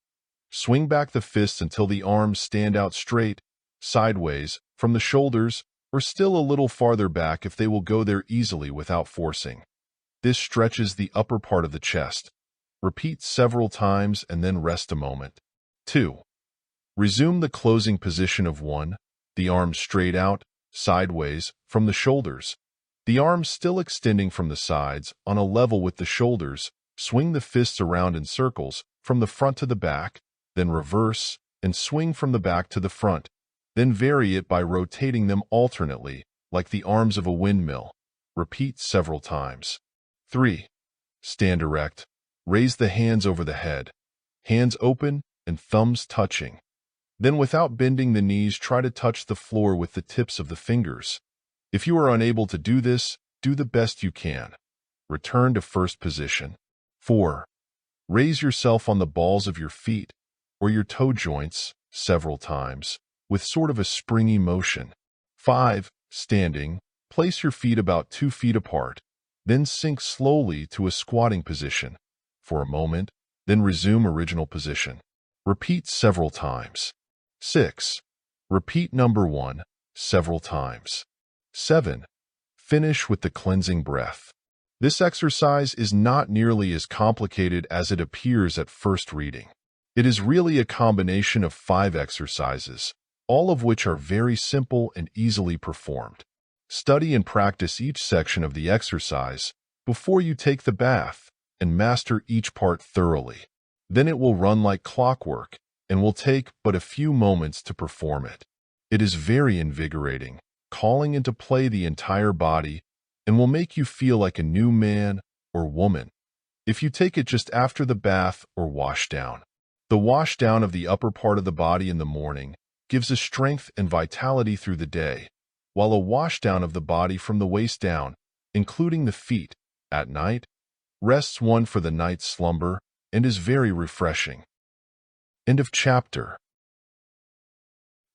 Swing back the fists until the arms stand out straight, sideways, from the shoulders, or still a little farther back if they will go there easily without forcing. This stretches the upper part of the chest. Repeat several times and then rest a moment. 2. Resume the closing position of 1, the arms straight out, sideways, from the shoulders. The arms still extending from the sides, on a level with the shoulders. Swing the fists around in circles, from the front to the back, then reverse, and swing from the back to the front. Then vary it by rotating them alternately, like the arms of a windmill. Repeat several times. 3. Stand erect. Raise the hands over the head, hands open and thumbs touching. Then without bending the knees, try to touch the floor with the tips of the fingers. If you are unable to do this, do the best you can. Return to first position. 4. Raise yourself on the balls of your feet or your toe joints several times with sort of a springy motion. 5. Standing, place your feet about 2 feet apart, then sink slowly to a squatting position for a moment, then resume original position. Repeat several times. 6. Repeat number 1 several times. 7. Finish with the cleansing breath. This exercise is not nearly as complicated as it appears at first reading. It is really a combination of 5 exercises, all of which are very simple and easily performed. Study and practice each section of the exercise before you take the bath and master each part thoroughly. Then it will run like clockwork and will take but a few moments to perform it. It is very invigorating, calling into play the entire body, and will make you feel like a new man or woman if you take it just after the bath or wash down. The wash down of the upper part of the body in the morning gives a strength and vitality through the day, while a wash down of the body from the waist down, including the feet, at night, rests one for the night's slumber and is very refreshing. End of chapter.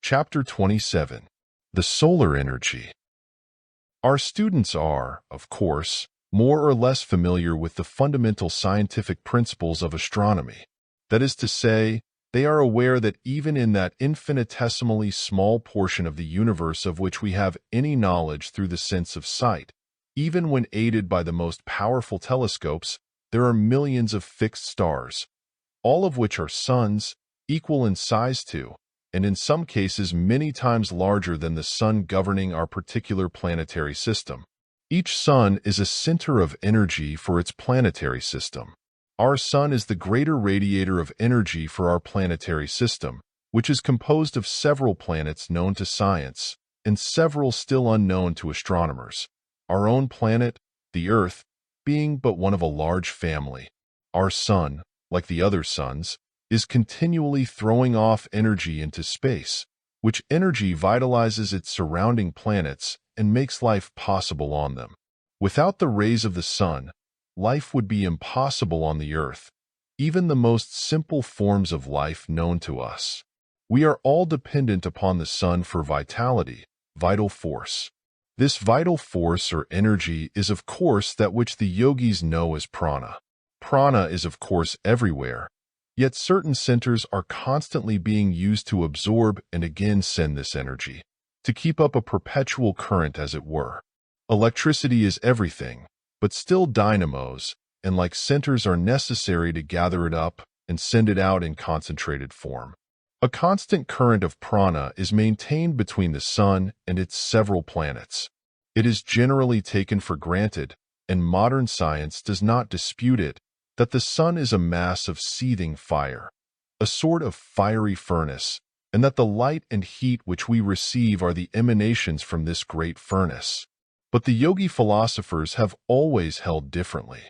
Chapter 27. The Solar Energy. Our students are, of course, more or less familiar with the fundamental scientific principles of astronomy. That is to say, they are aware that even in that infinitesimally small portion of the universe of which we have any knowledge through the sense of sight, even when aided by the most powerful telescopes, there are millions of fixed stars, all of which are suns, equal in size to, and in some cases many times larger than the sun governing our particular planetary system. Each sun is a center of energy for its planetary system. Our sun is the greater radiator of energy for our planetary system, which is composed of several planets known to science and several still unknown to astronomers. Our own planet, the Earth, being but one of a large family. Our sun, like the other suns, is continually throwing off energy into space, which energy vitalizes its surrounding planets and makes life possible on them. Without the rays of the sun, life would be impossible on the Earth, even the most simple forms of life known to us. We are all dependent upon the sun for vitality, vital force. This vital force or energy is of course that which the yogis know as prana. Prana is of course everywhere, yet certain centers are constantly being used to absorb and again send this energy, to keep up a perpetual current as it were. Electricity is everything, but still dynamos, and like centers are necessary to gather it up and send it out in concentrated form. A constant current of prana is maintained between the sun and its several planets. It is generally taken for granted, and modern science does not dispute it, that the sun is a mass of seething fire, a sort of fiery furnace, and that the light and heat which we receive are the emanations from this great furnace. But the yogi philosophers have always held differently.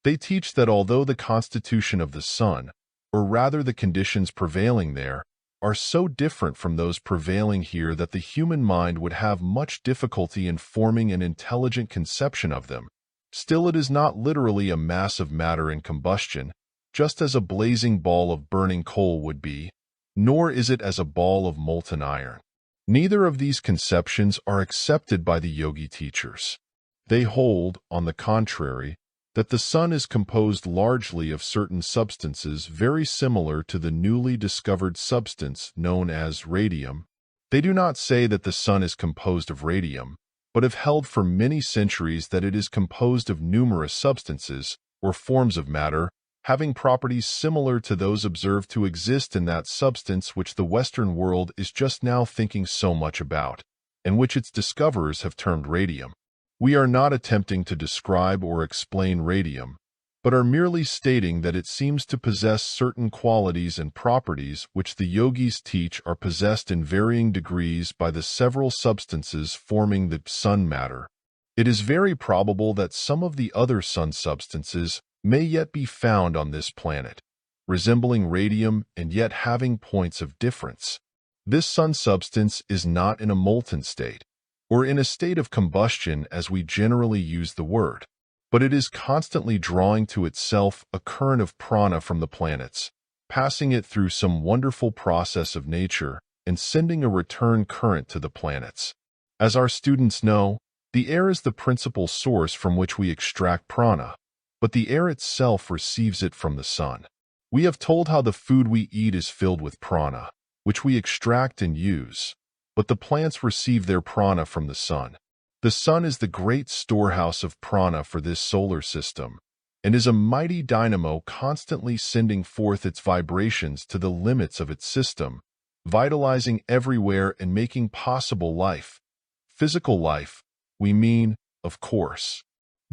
They teach that although the constitution of the sun, or rather the conditions prevailing there, are so different from those prevailing here that the human mind would have much difficulty in forming an intelligent conception of them, still it is not literally a mass of matter in combustion, just as a blazing ball of burning coal would be, nor is it as a ball of molten iron. Neither of these conceptions are accepted by the yogi teachers. They hold, on the contrary, that the sun is composed largely of certain substances very similar to the newly discovered substance known as radium. They do not say that the sun is composed of radium, but have held for many centuries that it is composed of numerous substances, or forms of matter, having properties similar to those observed to exist in that substance which the Western world is just now thinking so much about, and which its discoverers have termed radium. We are not attempting to describe or explain radium, but are merely stating that it seems to possess certain qualities and properties which the yogis teach are possessed in varying degrees by the several substances forming the sun matter. It is very probable that some of the other sun substances may yet be found on this planet, resembling radium and yet having points of difference. This sun substance is not in a molten state, or in a state of combustion as we generally use the word, but it is constantly drawing to itself a current of prana from the planets, passing it through some wonderful process of nature and sending a return current to the planets. As our students know, the air is the principal source from which we extract prana, but the air itself receives it from the sun. We have told how the food we eat is filled with prana, which we extract and use, but the plants receive their prana from the sun. The sun is the great storehouse of prana for this solar system, and is a mighty dynamo constantly sending forth its vibrations to the limits of its system, vitalizing everywhere and making possible life. Physical life, we mean, of course.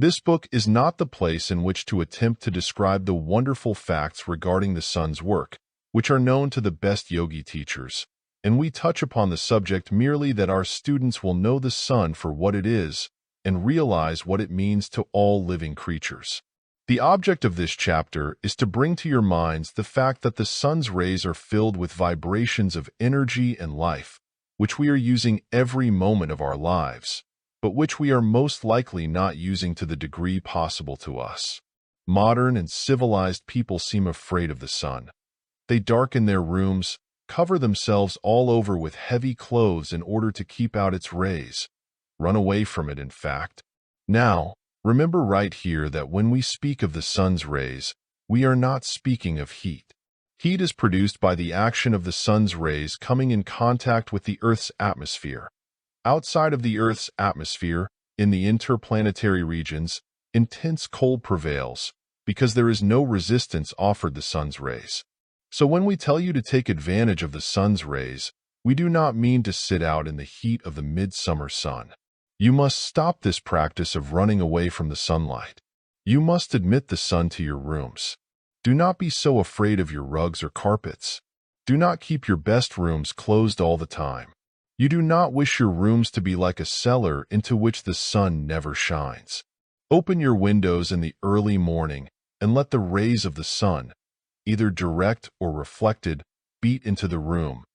This book is not the place in which to attempt to describe the wonderful facts regarding the sun's work, which are known to the best yogi teachers, and we touch upon the subject merely that our students will know the sun for what it is and realize what it means to all living creatures. The object of this chapter is to bring to your minds the fact that the sun's rays are filled with vibrations of energy and life, which we are using every moment of our lives, but which we are most likely not using to the degree possible to us. Modern and civilized people seem afraid of the sun. They darken their rooms, cover themselves all over with heavy clothes in order to keep out its rays, run away from it, in fact. Now, remember right here that when we speak of the sun's rays, we are not speaking of heat. Heat is produced by the action of the sun's rays coming in contact with the Earth's atmosphere. Outside of the Earth's atmosphere, in the interplanetary regions, intense cold prevails because there is no resistance offered the sun's rays. So when we tell you to take advantage of the sun's rays, we do not mean to sit out in the heat of the midsummer sun. You must stop this practice of running away from the sunlight. You must admit the sun to your rooms. Do not be so afraid of your rugs or carpets. Do not keep your best rooms closed all the time. You do not wish your rooms to be like a cellar into which the sun never shines. Open your windows in the early morning and let the rays of the sun, either direct or reflected, beat into the room,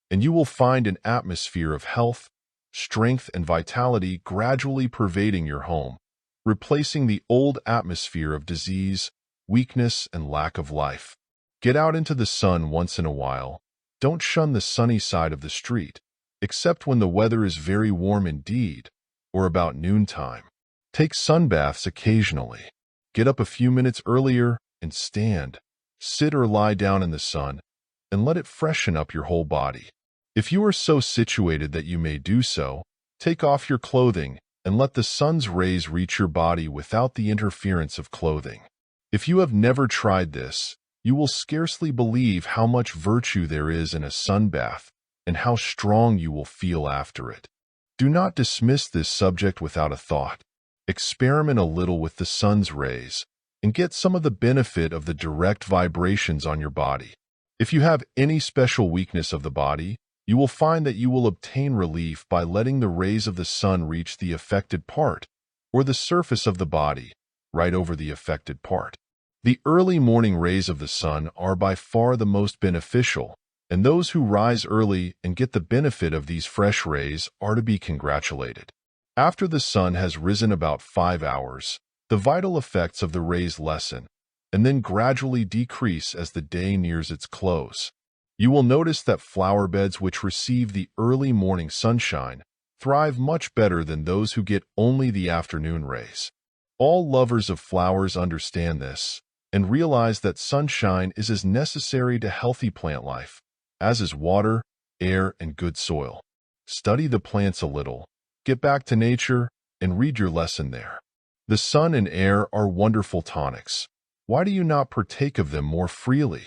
and you will find an atmosphere of health, strength, and vitality gradually pervading your home, replacing the old atmosphere of disease, weakness, and lack of life. Get out into the sun once in a while. Don't shun the sunny side of the street, except when the weather is very warm indeed, or about noontime. Take sunbaths occasionally. Get up a few minutes earlier and stand, sit or lie down in the sun, and let it freshen up your whole body. If you are so situated that you may do so, take off your clothing and let the sun's rays reach your body without the interference of clothing. If you have never tried this, you will scarcely believe how much virtue there is in a sunbath and how strong you will feel after it. Do not dismiss this subject without a thought. Experiment a little with the sun's rays and get some of the benefit of the direct vibrations on your body. If you have any special weakness of the body, you will find that you will obtain relief by letting the rays of the sun reach the affected part, or the surface of the body, right over the affected part. The early morning rays of the sun are by far the most beneficial, and those who rise early and get the benefit of these fresh rays are to be congratulated. After the sun has risen about 5 hours, the vital effects of the rays lessen, and then gradually decrease as the day nears its close. You will notice that flower beds which receive the early morning sunshine thrive much better than those who get only the afternoon rays. All lovers of flowers understand this and realize that sunshine is as necessary to healthy plant life as is water, air, and good soil. Study the plants a little, get back to nature, and read your lesson there. The sun and air are wonderful tonics. Why do you not partake of them more freely?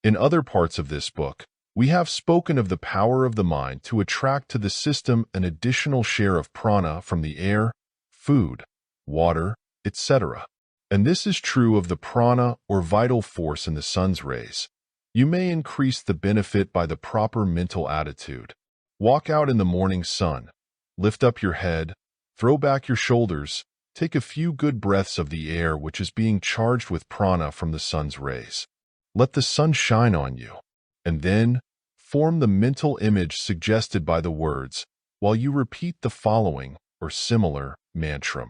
In other parts of this book, we have spoken of the power of the mind to attract to the system an additional share of prana from the air, food, water, etc. And this is true of the prana or vital force in the sun's rays. You may increase the benefit by the proper mental attitude. Walk out in the morning sun, lift up your head, throw back your shoulders, take a few good breaths of the air which is being charged with prana from the sun's rays. Let the sun shine on you, and then form the mental image suggested by the words while you repeat the following or similar mantra.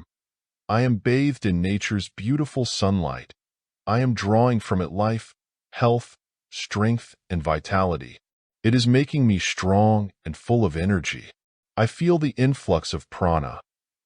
I am bathed in nature's beautiful sunlight. I am drawing from it life, health, strength, and vitality. It is making me strong and full of energy. I feel the influx of prana.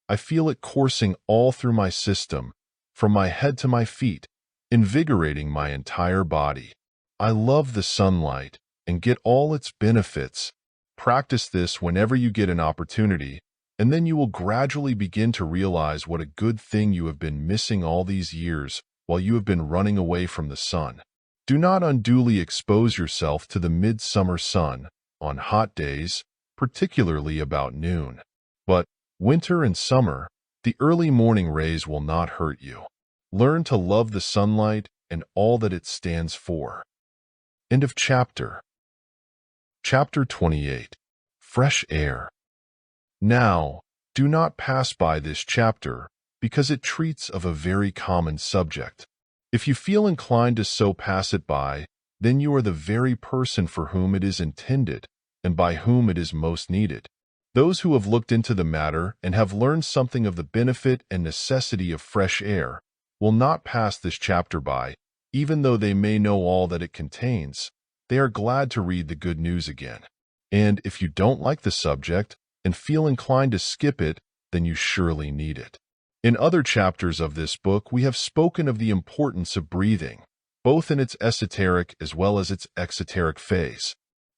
I feel it coursing all through my system, from my head to my feet, invigorating my entire body. I love the sunlight and get all its benefits. Practice this whenever you get an opportunity, and then you will gradually begin to realize what a good thing you have been missing all these years while you have been running away from the sun. Do not unduly expose yourself to the midsummer sun on hot days, particularly about noon. But winter and summer, The early morning rays will not hurt you. Learn to love the sunlight and all that it stands for. End of chapter. Chapter 28. Fresh Air. Now, do not pass by this chapter because it treats of a very common subject. If you feel inclined to so pass it by, then you are the very person for whom it is intended and by whom it is most needed. Those who have looked into the matter and have learned something of the benefit and necessity of fresh air will not pass this chapter by, even though they may know all that it contains. They are glad to read the good news again. And if you don't like the subject and feel inclined to skip it, then you surely need it. In other chapters of this book, we have spoken of the importance of breathing, both in its esoteric as well as its exoteric phase.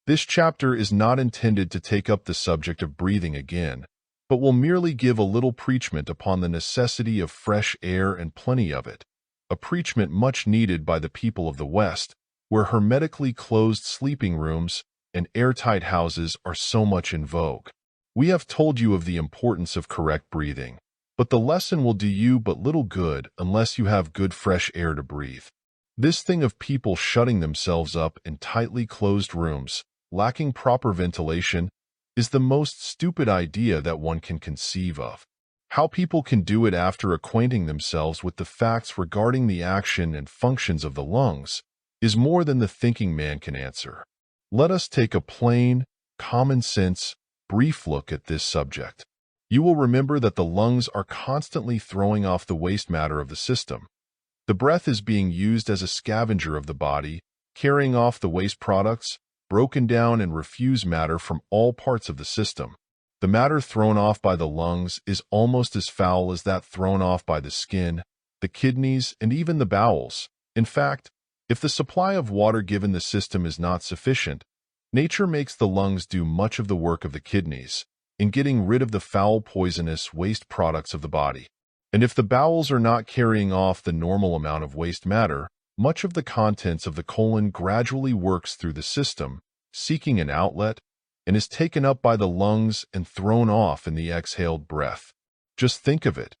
This chapter is not intended to take up the subject of breathing again, but will merely give a little preachment upon the necessity of fresh air and plenty of it, a preachment much needed by the people of the West, where hermetically closed sleeping rooms and airtight houses are so much in vogue. We have told you of the importance of correct breathing, but the lesson will do you but little good unless you have good fresh air to breathe. This thing of people shutting themselves up in tightly closed rooms, lacking proper ventilation, is the most stupid idea that one can conceive of. How people can do it after acquainting themselves with the facts regarding the action and functions of the lungs is more than the thinking man can answer. Let us take a plain, common sense, brief look at this subject. You will remember that the lungs are constantly throwing off the waste matter of the system. The breath is being used as a scavenger of the body, carrying off the waste products, broken down and refuse matter from all parts of the system. The matter thrown off by the lungs is almost as foul as that thrown off by the skin, the kidneys, and even the bowels. In fact, if the supply of water given the system is not sufficient, nature makes the lungs do much of the work of the kidneys in getting rid of the foul, poisonous waste products of the body. And if the bowels are not carrying off the normal amount of waste matter, much of the contents of the colon gradually works through the system, seeking an outlet, and is taken up by the lungs and thrown off in the exhaled breath. Just think of it.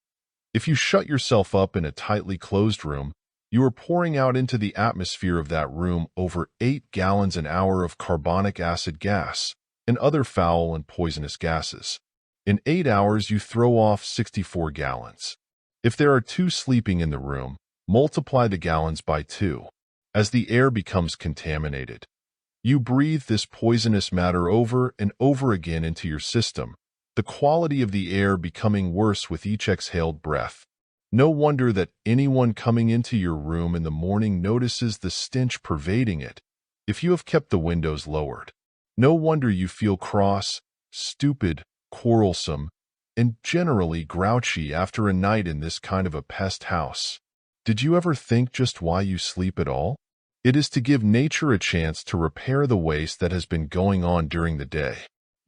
If you shut yourself up in a tightly closed room, you are pouring out into the atmosphere of that room over 8 gallons an hour of carbonic acid gas and other foul and poisonous gases. In 8 hours, you throw off 64 gallons. If there are 2 sleeping in the room, multiply the gallons by 2. As the air becomes contaminated, you breathe this poisonous matter over and over again into your system, the quality of the air becoming worse with each exhaled breath. No wonder that anyone coming into your room in the morning notices the stench pervading it, if you have kept the windows lowered. No wonder you feel cross, stupid, quarrelsome, and generally grouchy after a night in this kind of a pest house. Did you ever think just why you sleep at all? It is to give nature a chance to repair the waste that has been going on during the day.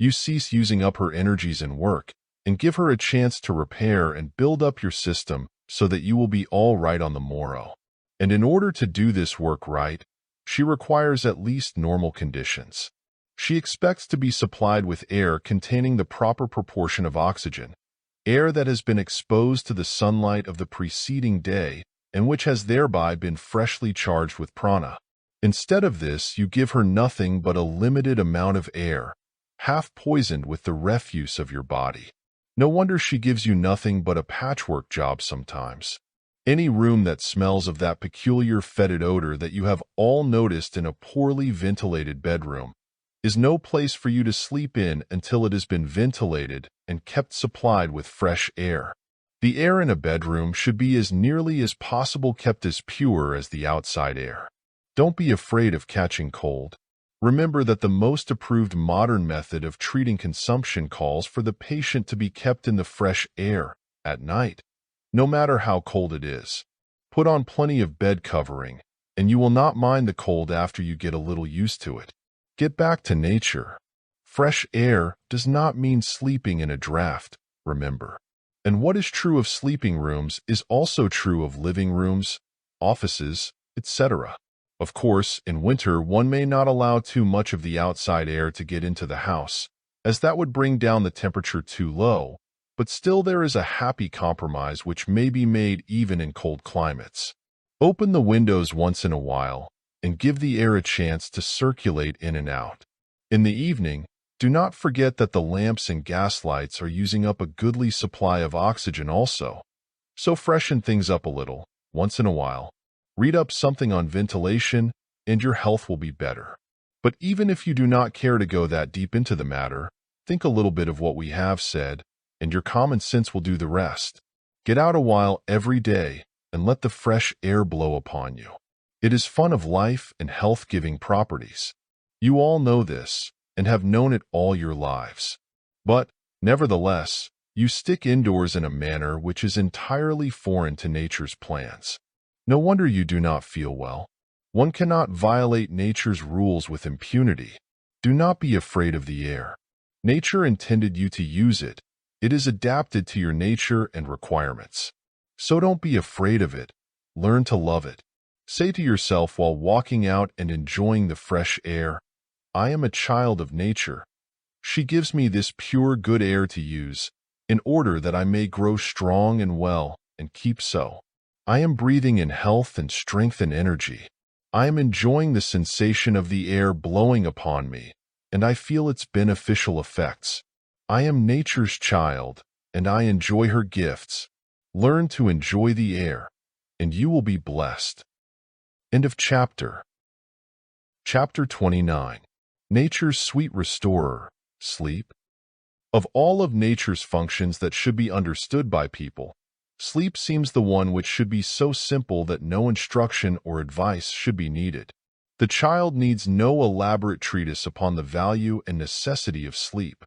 You cease using up her energies in work, and give her a chance to repair and build up your system so that you will be all right on the morrow. And in order to do this work right, she requires at least normal conditions. She expects to be supplied with air containing the proper proportion of oxygen, air that has been exposed to the sunlight of the preceding day and which has thereby been freshly charged with prana. Instead of this, you give her nothing but a limited amount of air, half poisoned with the refuse of your body. No wonder she gives you nothing but a patchwork job sometimes. Any room that smells of that peculiar fetid odor that you have all noticed in a poorly ventilated bedroom is no place for you to sleep in until it has been ventilated and kept supplied with fresh air. The air in a bedroom should be as nearly as possible kept as pure as the outside air. Don't be afraid of catching cold. Remember that the most approved modern method of treating consumption calls for the patient to be kept in the fresh air at night, no matter how cold it is. Put on plenty of bed covering, and you will not mind the cold after you get a little used to it. Get back to nature. Fresh air does not mean sleeping in a draft, remember. And what is true of sleeping rooms is also true of living rooms, offices, etc. Of course, in winter, one may not allow too much of the outside air to get into the house, as that would bring down the temperature too low, but still there is a happy compromise which may be made even in cold climates. Open the windows once in a while and give the air a chance to circulate in and out. In the evening, do not forget that the lamps and gas lights are using up a goodly supply of oxygen also. So freshen things up a little, once in a while. Read up something on ventilation, and your health will be better. But even if you do not care to go that deep into the matter, think a little bit of what we have said, and your common sense will do the rest. Get out a while every day, and let the fresh air blow upon you. It is fun of life and health-giving properties. You all know this, and have known it all your lives. But, nevertheless, you stick indoors in a manner which is entirely foreign to nature's plans. No wonder you do not feel well. One cannot violate nature's rules with impunity. Do not be afraid of the air. Nature intended you to use it. It is adapted to your nature and requirements. So don't be afraid of it. Learn to love it. Say to yourself while walking out and enjoying the fresh air, I am a child of nature. She gives me this pure good air to use, in order that I may grow strong and well, and keep so. I am breathing in health and strength and energy. I am enjoying the sensation of the air blowing upon me, and I feel its beneficial effects. I am nature's child, and I enjoy her gifts. Learn to enjoy the air, and you will be blessed. End of chapter. Chapter 29. Nature's Sweet Restorer, Sleep. Of all of nature's functions that should be understood by people, sleep seems the one which should be so simple that no instruction or advice should be needed. The child needs no elaborate treatise upon the value and necessity of sleep.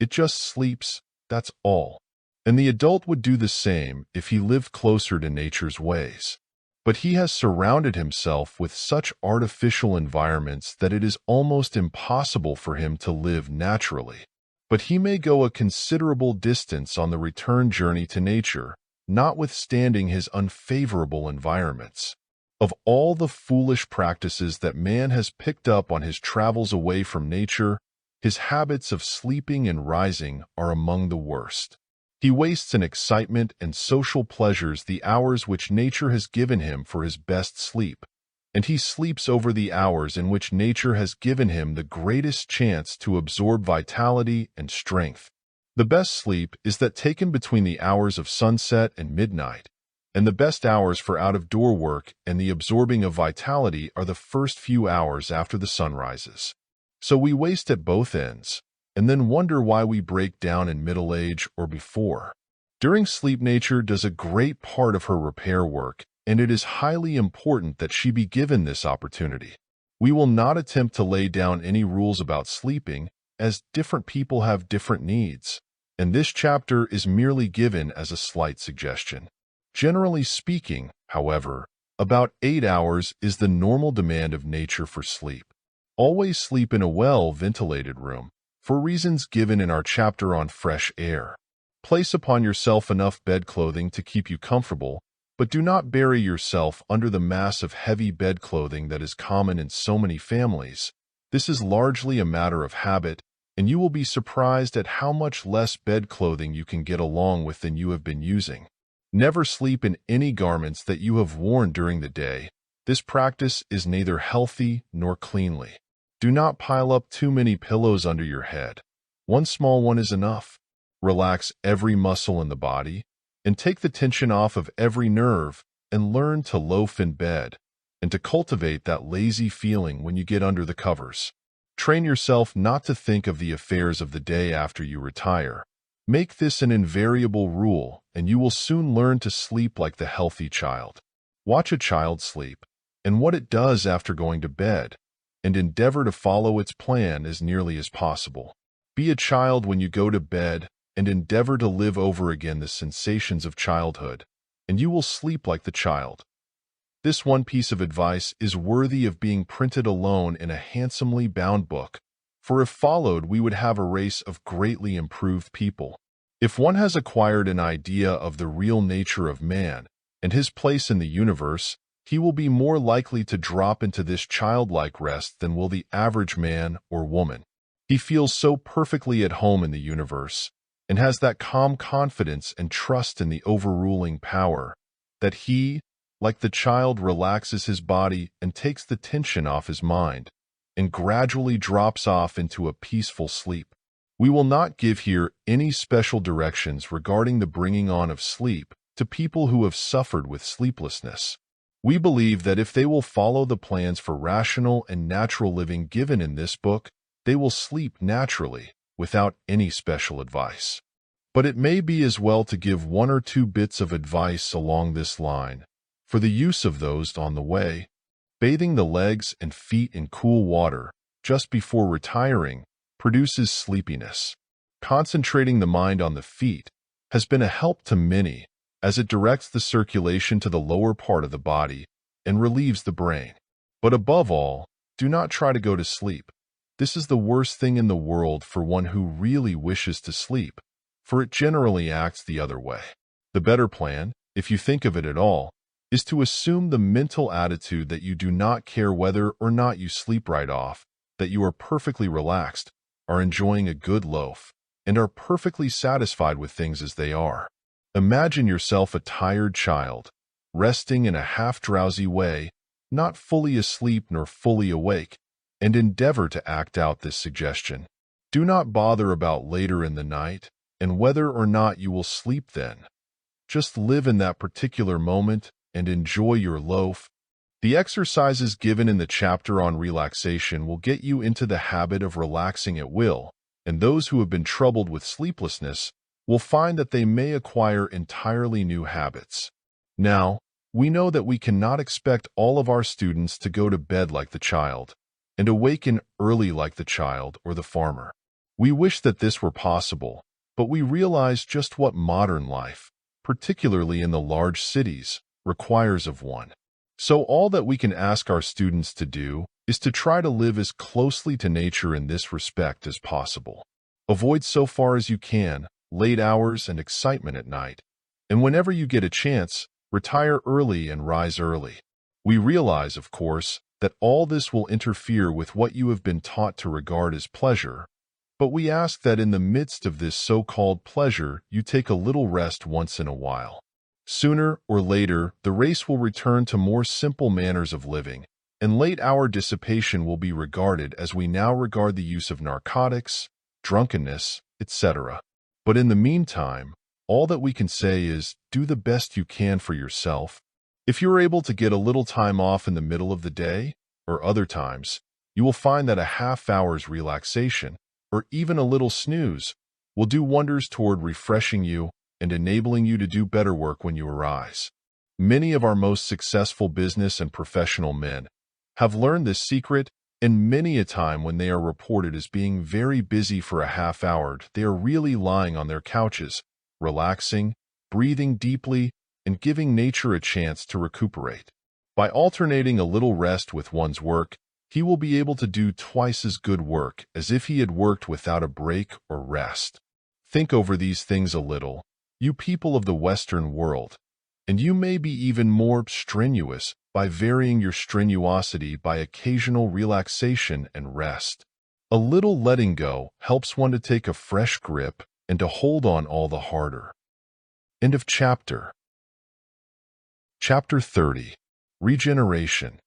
It just sleeps, that's all. And the adult would do the same if he lived closer to nature's ways. But he has surrounded himself with such artificial environments that it is almost impossible for him to live naturally. But he may go a considerable distance on the return journey to nature, notwithstanding his unfavorable environments. Of all the foolish practices that man has picked up on his travels away from nature, his habits of sleeping and rising are among the worst. He wastes in excitement and social pleasures the hours which nature has given him for his best sleep, and he sleeps over the hours in which nature has given him the greatest chance to absorb vitality and strength. The best sleep is that taken between the hours of sunset and midnight, and the best hours for out-of-door work and the absorbing of vitality are the first few hours after the sun rises. So we waste at both ends, and then wonder why we break down in middle age or before. During sleep, nature does a great part of her repair work, and it is highly important that she be given this opportunity. We will not attempt to lay down any rules about sleeping, as different people have different needs, and this chapter is merely given as a slight suggestion. Generally speaking, however, about 8 hours is the normal demand of nature for sleep. Always sleep in a well-ventilated room, for reasons given in our chapter on fresh air. Place upon yourself enough bedclothing to keep you comfortable, but do not bury yourself under the mass of heavy bedclothing that is common in so many families. This is largely a matter of habit, and you will be surprised at how much less bedclothing you can get along with than you have been using. Never sleep in any garments that you have worn during the day. This practice is neither healthy nor cleanly. Do not pile up too many pillows under your head. One small one is enough. Relax every muscle in the body, and take the tension off of every nerve, and learn to loaf in bed, and to cultivate that lazy feeling when you get under the covers. Train yourself not to think of the affairs of the day after you retire. Make this an invariable rule, and you will soon learn to sleep like the healthy child. Watch a child sleep, and what it does after going to bed, and endeavor to follow its plan as nearly as possible. Be a child when you go to bed, and endeavor to live over again the sensations of childhood, and you will sleep like the child. This one piece of advice is worthy of being printed alone in a handsomely bound book, for if followed we would have a race of greatly improved people. If one has acquired an idea of the real nature of man and his place in the universe, he will be more likely to drop into this childlike rest than will the average man or woman. He feels so perfectly at home in the universe, and has that calm confidence and trust in the overruling power, that he, like the child, relaxes his body and takes the tension off his mind, and gradually drops off into a peaceful sleep. We will not give here any special directions regarding the bringing on of sleep to people who have suffered with sleeplessness. We believe that if they will follow the plans for rational and natural living given in this book, they will sleep naturally, without any special advice. But it may be as well to give one or two bits of advice along this line, for the use of those on the way. Bathing the legs and feet in cool water just before retiring produces sleepiness. Concentrating the mind on the feet has been a help to many, as it directs the circulation to the lower part of the body and relieves the brain. But above all, do not try to go to sleep. This is the worst thing in the world for one who really wishes to sleep, for it generally acts the other way. The better plan, if you think of it at all, is to assume the mental attitude that you do not care whether or not you sleep right off, that you are perfectly relaxed, are enjoying a good loaf, and are perfectly satisfied with things as they are. Imagine yourself a tired child, resting in a half-drowsy way, not fully asleep nor fully awake, and endeavor to act out this suggestion. Do not bother about later in the night, and whether or not you will sleep then. Just live in that particular moment and enjoy your loaf. The exercises given in the chapter on relaxation will get you into the habit of relaxing at will, and those who have been troubled with sleeplessness will find that they may acquire entirely new habits. Now, we know that we cannot expect all of our students to go to bed like the child, and awaken early like the child or the farmer. We wish that this were possible, but we realize just what modern life, particularly in the large cities, requires of one. So all that we can ask our students to do is to try to live as closely to nature in this respect as possible. Avoid so far as you can late hours and excitement at night, and whenever you get a chance, retire early and rise early. We realize, of course, that all this will interfere with what you have been taught to regard as pleasure, but we ask that in the midst of this so-called pleasure you take a little rest once in a while. Sooner or later, the race will return to more simple manners of living, and late-hour dissipation will be regarded as we now regard the use of narcotics, drunkenness, etc. But in the meantime, all that we can say is, do the best you can for yourself. If you're able to get a little time off in the middle of the day, or other times, you will find that a half-hour's relaxation, or even a little snooze, will do wonders toward refreshing you and enabling you to do better work when you arise. Many of our most successful business and professional men have learned this secret, and many a time when they are reported as being very busy for a half hour, they are really lying on their couches, relaxing, breathing deeply, and giving nature a chance to recuperate. By alternating a little rest with one's work, he will be able to do twice as good work as if he had worked without a break or rest. Think over these things a little, you people of the Western world, and you may be even more strenuous by varying your strenuosity by occasional relaxation and rest. A little letting go helps one to take a fresh grip and to hold on all the harder. End of chapter. Chapter 30. Regeneration.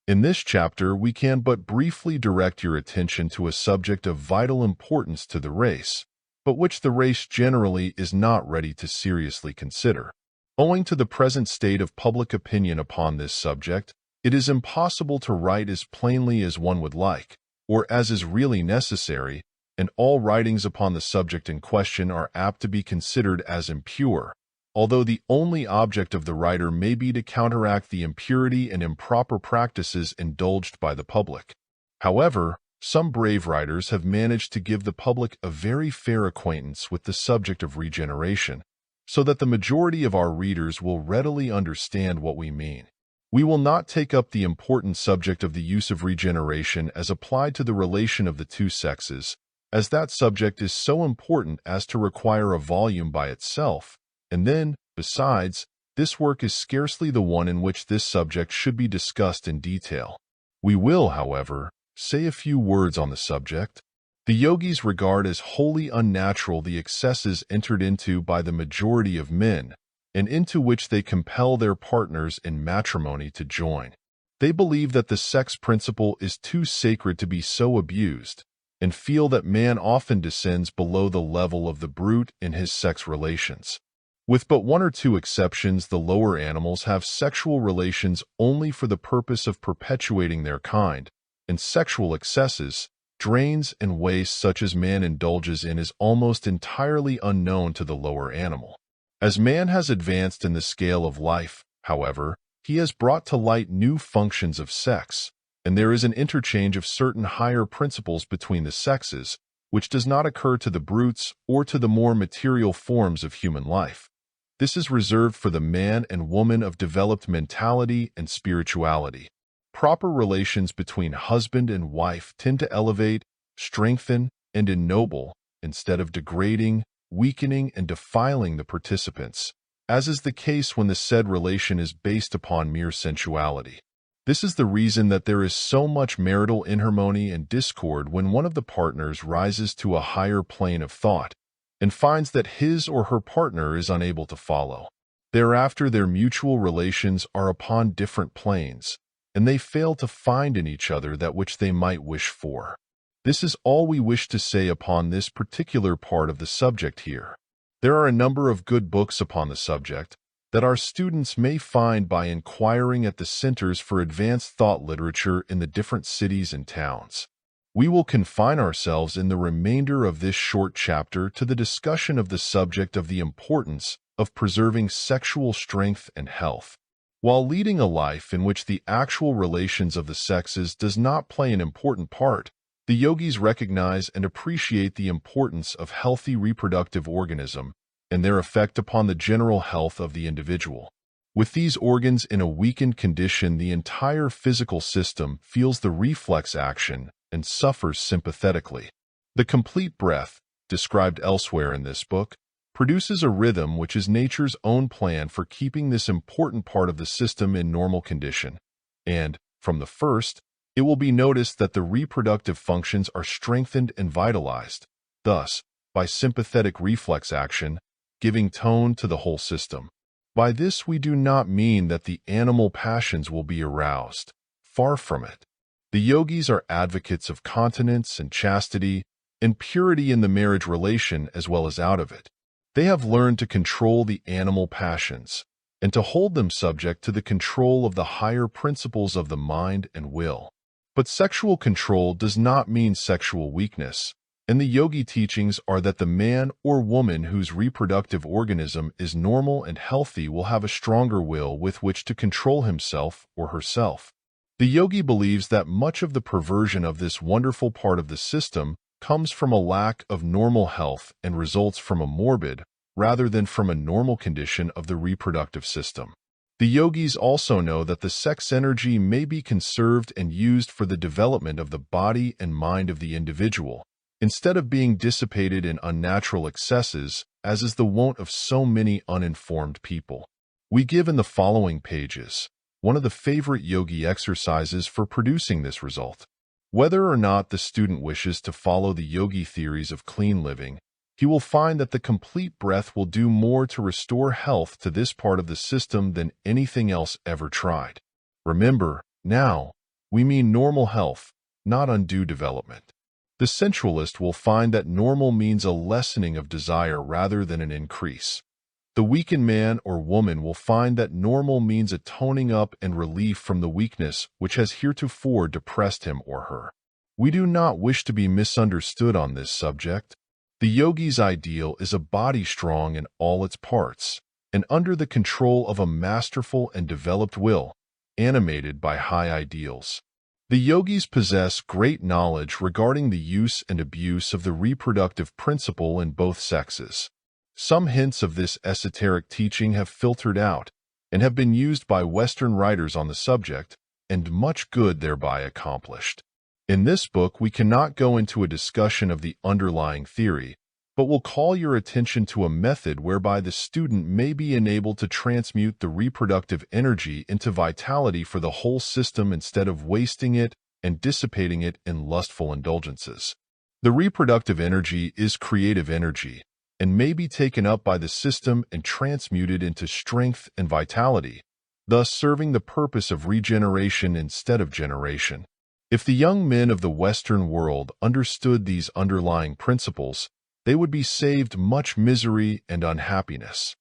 In this chapter, we can but briefly direct your attention to a subject of vital importance to the race, but which the race generally is not ready to seriously consider. Owing to the present state of public opinion upon this subject, it is impossible to write as plainly as one would like, or as is really necessary, and all writings upon the subject in question are apt to be considered as impure, although the only object of the writer may be to counteract the impurity and improper practices indulged by the public. However, some brave writers have managed to give the public a very fair acquaintance with the subject of regeneration, so that the majority of our readers will readily understand what we mean. We will not take up the important subject of the use of regeneration as applied to the relation of the two sexes, as that subject is so important as to require a volume by itself, and then, besides, this work is scarcely the one in which this subject should be discussed in detail. We will, however, say a few words on the subject. The yogis regard as wholly unnatural the excesses entered into by the majority of men, and into which they compel their partners in matrimony to join. They believe that the sex principle is too sacred to be so abused, and feel that man often descends below the level of the brute in his sex relations. With but one or two exceptions, the lower animals have sexual relations only for the purpose of perpetuating their kind, and sexual excesses, drains and waste such as man indulges in is almost entirely unknown to the lower animal. As man has advanced in the scale of life, however, he has brought to light new functions of sex, and there is an interchange of certain higher principles between the sexes, which does not occur to the brutes or to the more material forms of human life. This is reserved for the man and woman of developed mentality and spirituality. Proper relations between husband and wife tend to elevate, strengthen, and ennoble, instead of degrading, weakening, and defiling the participants, as is the case when the said relation is based upon mere sensuality. This is the reason that there is so much marital inharmony and discord when one of the partners rises to a higher plane of thought and finds that his or her partner is unable to follow. Thereafter, their mutual relations are upon different planes, and they fail to find in each other that which they might wish for. This is all we wish to say upon this particular part of the subject here. There are a number of good books upon the subject that our students may find by inquiring at the centers for advanced thought literature in the different cities and towns. We will confine ourselves in the remainder of this short chapter to the discussion of the subject of the importance of preserving sexual strength and health. While leading a life in which the actual relations of the sexes does not play an important part, the yogis recognize and appreciate the importance of healthy reproductive organism and their effect upon the general health of the individual. With these organs in a weakened condition, the entire physical system feels the reflex action and suffers sympathetically. The complete breath, described elsewhere in this book, produces a rhythm which is nature's own plan for keeping this important part of the system in normal condition, and, from the first, it will be noticed that the reproductive functions are strengthened and vitalized, thus, by sympathetic reflex action, giving tone to the whole system. By this we do not mean that the animal passions will be aroused. Far from it. The yogis are advocates of continence and chastity and purity in the marriage relation as well as out of it. They have learned to control the animal passions and to hold them subject to the control of the higher principles of the mind and will. But sexual control does not mean sexual weakness, and the yogi teachings are that the man or woman whose reproductive organism is normal and healthy will have a stronger will with which to control himself or herself. The yogi believes that much of the perversion of this wonderful part of the system comes from a lack of normal health and results from a morbid, rather than from a normal condition of the reproductive system. The yogis also know that the sex energy may be conserved and used for the development of the body and mind of the individual, instead of being dissipated in unnatural excesses, as is the wont of so many uninformed people. We give in the following pages one of the favorite yogi exercises for producing this result. Whether or not the student wishes to follow the yogi theories of clean living, he will find that the complete breath will do more to restore health to this part of the system than anything else ever tried. Remember, now, we mean normal health, not undue development. The sensualist will find that normal means a lessening of desire rather than an increase. The weakened man or woman will find that normal means a toning up and relief from the weakness which has heretofore depressed him or her. We do not wish to be misunderstood on this subject. The yogi's ideal is a body strong in all its parts, and under the control of a masterful and developed will, animated by high ideals. The yogis possess great knowledge regarding the use and abuse of the reproductive principle in both sexes. Some hints of this esoteric teaching have filtered out and have been used by Western writers on the subject, and much good thereby accomplished. In this book, we cannot go into a discussion of the underlying theory, but will call your attention to a method whereby the student may be enabled to transmute the reproductive energy into vitality for the whole system instead of wasting it and dissipating it in lustful indulgences. The reproductive energy is creative energy and may be taken up by the system and transmuted into strength and vitality, thus serving the purpose of regeneration instead of generation. If the young men of the Western world understood these underlying principles, they would be saved much misery and unhappiness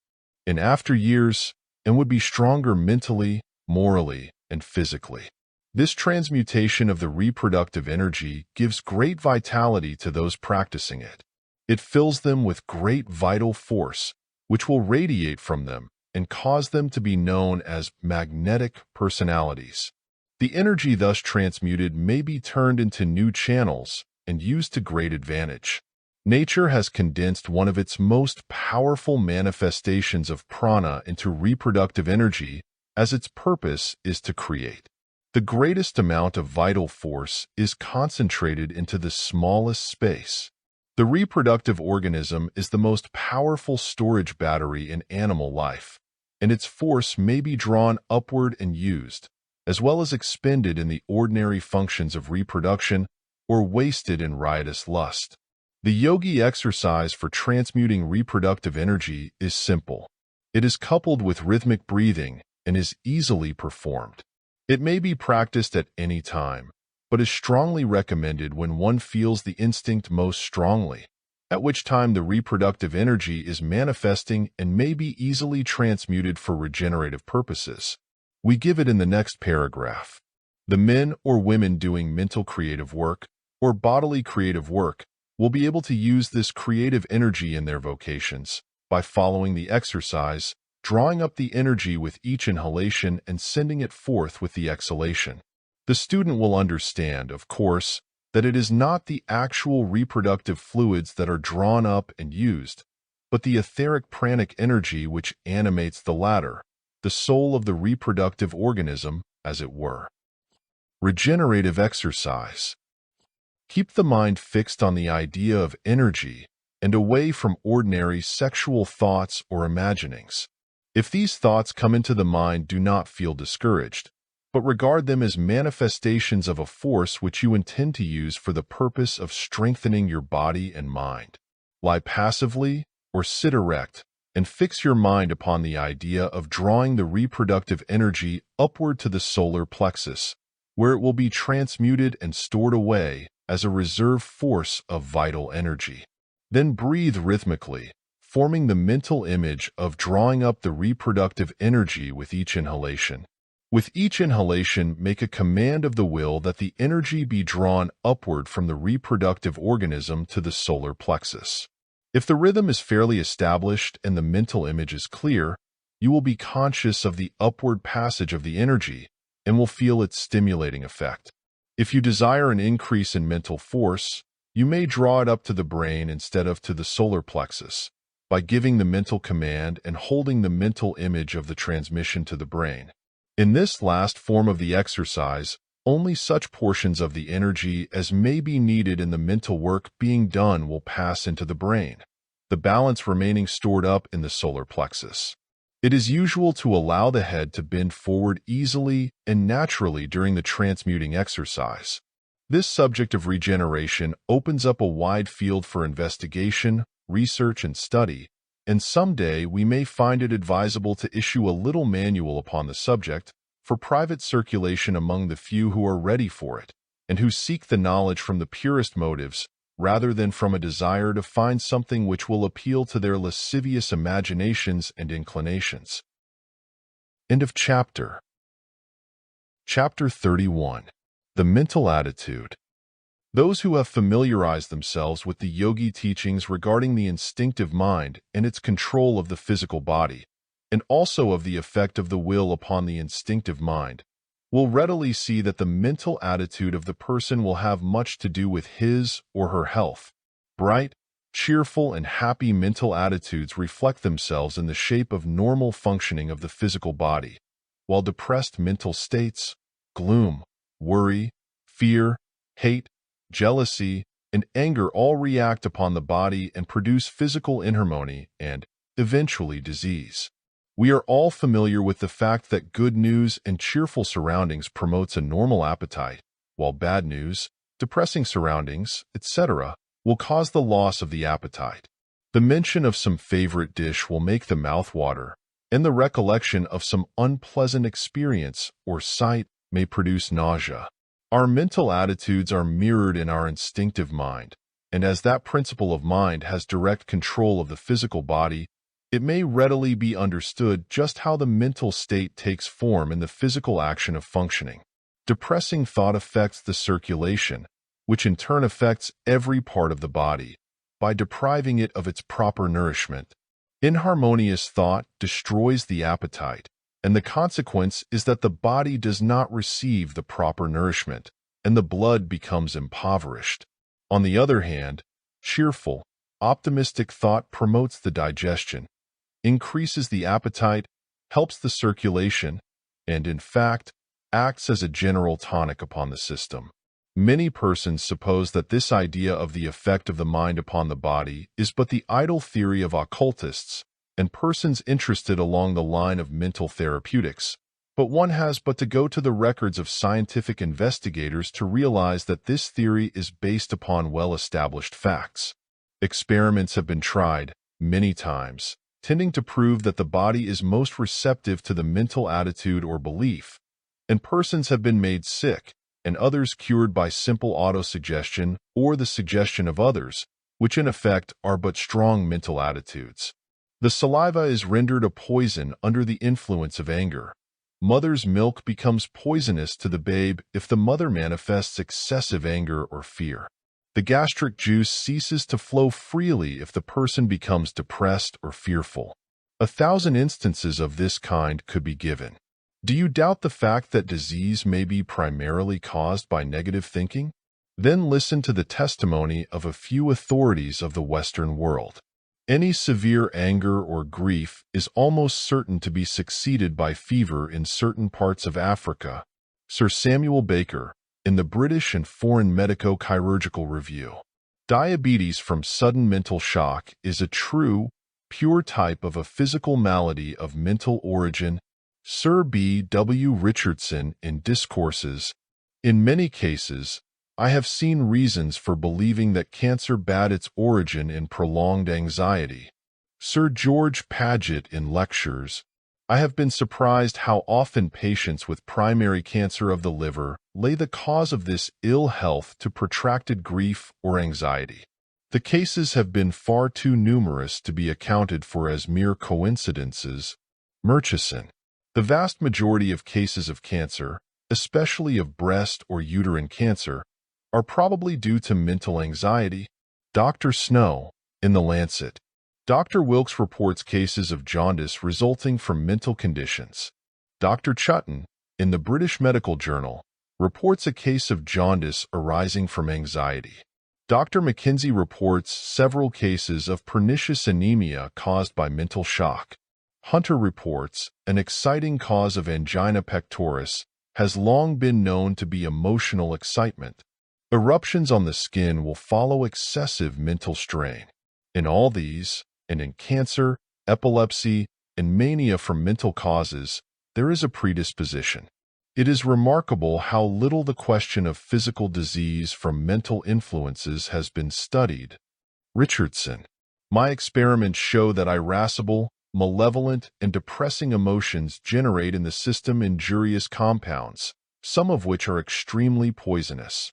in after years and would be stronger mentally, morally, and physically. This transmutation of the reproductive energy gives great vitality to those practicing it. It fills them with great vital force, which will radiate from them and cause them to be known as magnetic personalities. The energy thus transmuted may be turned into new channels and used to great advantage. Nature has condensed one of its most powerful manifestations of prana into reproductive energy, as its purpose is to create. The greatest amount of vital force is concentrated into the smallest space. The reproductive organism is the most powerful storage battery in animal life, and its force may be drawn upward and used, as well as expended in the ordinary functions of reproduction or wasted in riotous lust. The yogi exercise for transmuting reproductive energy is simple. It is coupled with rhythmic breathing and is easily performed. It may be practiced at any time, but is strongly recommended when one feels the instinct most strongly, at which time the reproductive energy is manifesting and may be easily transmuted for regenerative purposes. We give it in the next paragraph. The men or women doing mental creative work or bodily creative work will be able to use this creative energy in their vocations by following the exercise, drawing up the energy with each inhalation and sending it forth with the exhalation. The student will understand, of course, that it is not the actual reproductive fluids that are drawn up and used, but the etheric pranic energy which animates the latter, the soul of the reproductive organism, as it were. Regenerative exercise. Keep the mind fixed on the idea of energy and away from ordinary sexual thoughts or imaginings. If these thoughts come into the mind, do not feel discouraged, but regard them as manifestations of a force which you intend to use for the purpose of strengthening your body and mind. Lie passively or sit erect and fix your mind upon the idea of drawing the reproductive energy upward to the solar plexus, where it will be transmuted and stored away as a reserve force of vital energy. Then breathe rhythmically, forming the mental image of drawing up the reproductive energy with each inhalation. With each inhalation, make a command of the will that the energy be drawn upward from the reproductive organism to the solar plexus. If the rhythm is fairly established and the mental image is clear, you will be conscious of the upward passage of the energy and will feel its stimulating effect. If you desire an increase in mental force, you may draw it up to the brain instead of to the solar plexus, by giving the mental command and holding the mental image of the transmission to the brain. In this last form of the exercise, only such portions of the energy as may be needed in the mental work being done will pass into the brain, the balance remaining stored up in the solar plexus. It is usual to allow the head to bend forward easily and naturally during the transmuting exercise. This subject of regeneration opens up a wide field for investigation, research, and study, and someday we may find it advisable to issue a little manual upon the subject for private circulation among the few who are ready for it, and who seek the knowledge from the purest motives, rather than from a desire to find something which will appeal to their lascivious imaginations and inclinations. End of chapter. Chapter 31. The Mental Attitude. Those who have familiarized themselves with the yogi teachings regarding the instinctive mind and its control of the physical body, and also of the effect of the will upon the instinctive mind, will readily see that the mental attitude of the person will have much to do with his or her health. Bright, cheerful, and happy mental attitudes reflect themselves in the shape of normal functioning of the physical body, while depressed mental states, gloom, worry, fear, hate, jealousy, and anger all react upon the body and produce physical inharmony and, eventually, disease. We are all familiar with the fact that good news and cheerful surroundings promotes a normal appetite, while bad news, depressing surroundings, etc., will cause the loss of the appetite. The mention of some favorite dish will make the mouth water, and the recollection of some unpleasant experience or sight may produce nausea. Our mental attitudes are mirrored in our instinctive mind, and as that principle of mind has direct control of the physical body, it may readily be understood just how the mental state takes form in the physical action of functioning. Depressing thought affects the circulation, which in turn affects every part of the body, by depriving it of its proper nourishment. Inharmonious thought destroys the appetite, and the consequence is that the body does not receive the proper nourishment, and the blood becomes impoverished. On the other hand, cheerful, optimistic thought promotes the digestion, increases the appetite, helps the circulation, and in fact, acts as a general tonic upon the system. Many persons suppose that this idea of the effect of the mind upon the body is but the idle theory of occultists and persons interested along the line of mental therapeutics, but one has but to go to the records of scientific investigators to realize that this theory is based upon well-established facts. Experiments have been tried, many times, tending to prove that the body is most receptive to the mental attitude or belief, and persons have been made sick, and others cured by simple autosuggestion or the suggestion of others, which in effect are but strong mental attitudes. The saliva is rendered a poison under the influence of anger. Mother's milk becomes poisonous to the babe if the mother manifests excessive anger or fear. The gastric juice ceases to flow freely if the person becomes depressed or fearful. 1,000 instances of this kind could be given. Do you doubt the fact that disease may be primarily caused by negative thinking? Then listen to the testimony of a few authorities of the Western world. Any severe anger or grief is almost certain to be succeeded by fever in certain parts of Africa. Sir Samuel Baker, in the British and Foreign Medico-Chirurgical Review. Diabetes from sudden mental shock is a true, pure type of a physical malady of mental origin. Sir B. W. Richardson in Discourses. In many cases, I have seen reasons for believing that cancer had its origin in prolonged anxiety. Sir George Paget in Lectures. I have been surprised how often patients with primary cancer of the liver lay the cause of this ill health to protracted grief or anxiety. The cases have been far too numerous to be accounted for as mere coincidences. Murchison. The vast majority of cases of cancer, especially of breast or uterine cancer, are probably due to mental anxiety. Dr. Snow, in The Lancet. Dr. Wilkes reports cases of jaundice resulting from mental conditions. Dr. Chutton, in the British Medical Journal, reports a case of jaundice arising from anxiety. Dr. McKenzie reports several cases of pernicious anemia caused by mental shock. Hunter reports an exciting cause of angina pectoris has long been known to be emotional excitement. Eruptions on the skin will follow excessive mental strain. In all these, and in cancer, epilepsy, and mania from mental causes, there is a predisposition. It is remarkable how little the question of physical disease from mental influences has been studied. Richardson. My experiments show that irascible, malevolent, and depressing emotions generate in the system injurious compounds, some of which are extremely poisonous.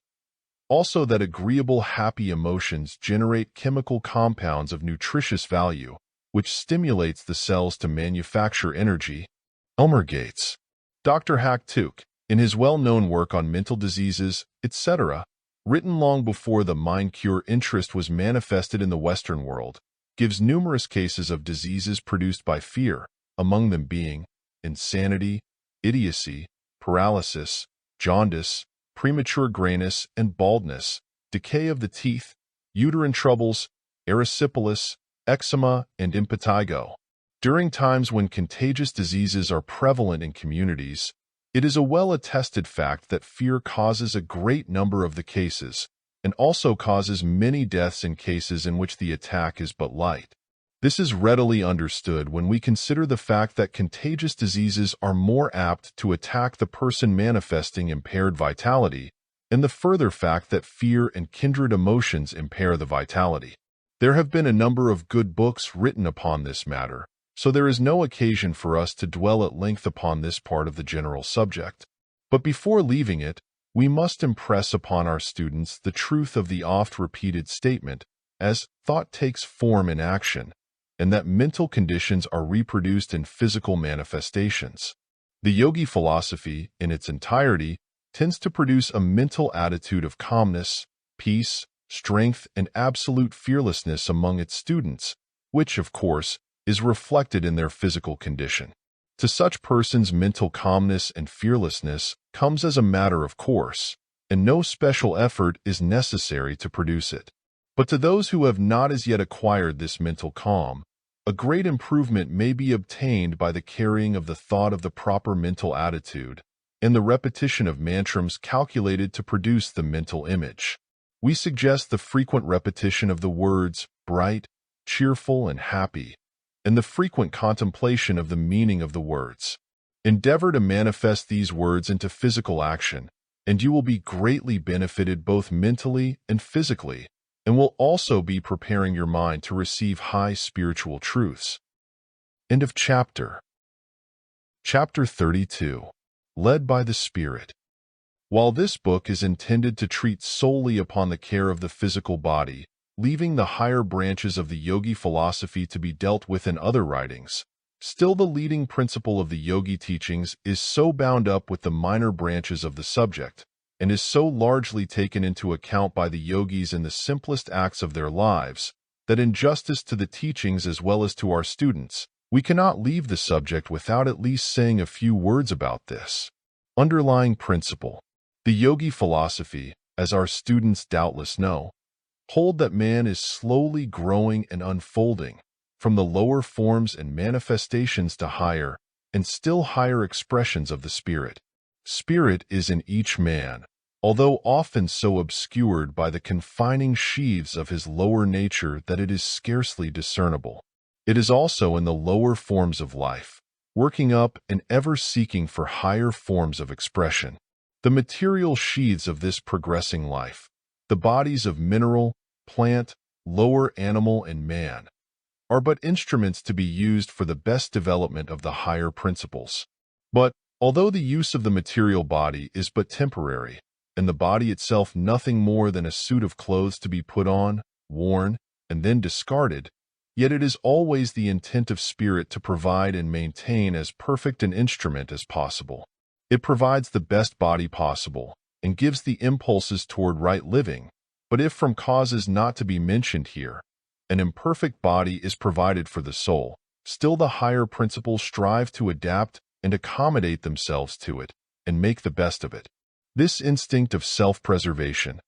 Also that agreeable, happy emotions generate chemical compounds of nutritious value, which stimulates the cells to manufacture energy. Elmer Gates. Dr. Hack-Tuke, in his well-known work on mental diseases, etc., written long before the mind cure interest was manifested in the Western world, gives numerous cases of diseases produced by fear, among them being insanity, idiocy, paralysis, jaundice, premature grayness and baldness, decay of the teeth, uterine troubles, erysipelas, eczema, and impetigo. During times when contagious diseases are prevalent in communities, it is a well-attested fact that fear causes a great number of the cases, and also causes many deaths in cases in which the attack is but light. This is readily understood when we consider the fact that contagious diseases are more apt to attack the person manifesting impaired vitality, and the further fact that fear and kindred emotions impair the vitality. There have been a number of good books written upon this matter, so there is no occasion for us to dwell at length upon this part of the general subject. But before leaving it, we must impress upon our students the truth of the oft-repeated statement, as thought takes form in action, and that mental conditions are reproduced in physical manifestations. The yogi philosophy, in its entirety, tends to produce a mental attitude of calmness, peace, strength, and absolute fearlessness among its students, which, of course, is reflected in their physical condition. To such persons, mental calmness and fearlessness comes as a matter of course, and no special effort is necessary to produce it. But to those who have not as yet acquired this mental calm, a great improvement may be obtained by the carrying of the thought of the proper mental attitude and the repetition of mantras calculated to produce the mental image. We suggest the frequent repetition of the words bright, cheerful, and happy, and the frequent contemplation of the meaning of the words. Endeavor to manifest these words into physical action, and you will be greatly benefited both mentally and physically, and will also be preparing your mind to receive high spiritual truths. End of chapter. Chapter 32. Led by the Spirit. While this book is intended to treat solely upon the care of the physical body, leaving the higher branches of the yogi philosophy to be dealt with in other writings, still the leading principle of the yogi teachings is so bound up with the minor branches of the subject, and is so largely taken into account by the yogis in the simplest acts of their lives, that in justice to the teachings as well as to our students, we cannot leave the subject without at least saying a few words about this underlying principle. The yogi philosophy, as our students doubtless know, hold that man is slowly growing and unfolding from the lower forms and manifestations to higher and still higher expressions of the spirit. Spirit is in each man, although often so obscured by the confining sheaths of his lower nature that it is scarcely discernible. It is also in the lower forms of life, working up and ever seeking for higher forms of expression. The material sheaths of this progressing life, the bodies of mineral, plant, lower animal, and man, are but instruments to be used for the best development of the higher principles. But, although the use of the material body is but temporary, and the body itself nothing more than a suit of clothes to be put on, worn, and then discarded, yet it is always the intent of spirit to provide and maintain as perfect an instrument as possible. It provides the best body possible, and gives the impulses toward right living, but if from causes not to be mentioned here, an imperfect body is provided for the soul, still the higher principles strive to adapt and accommodate themselves to it, and make the best of it. This instinct of self-preservation,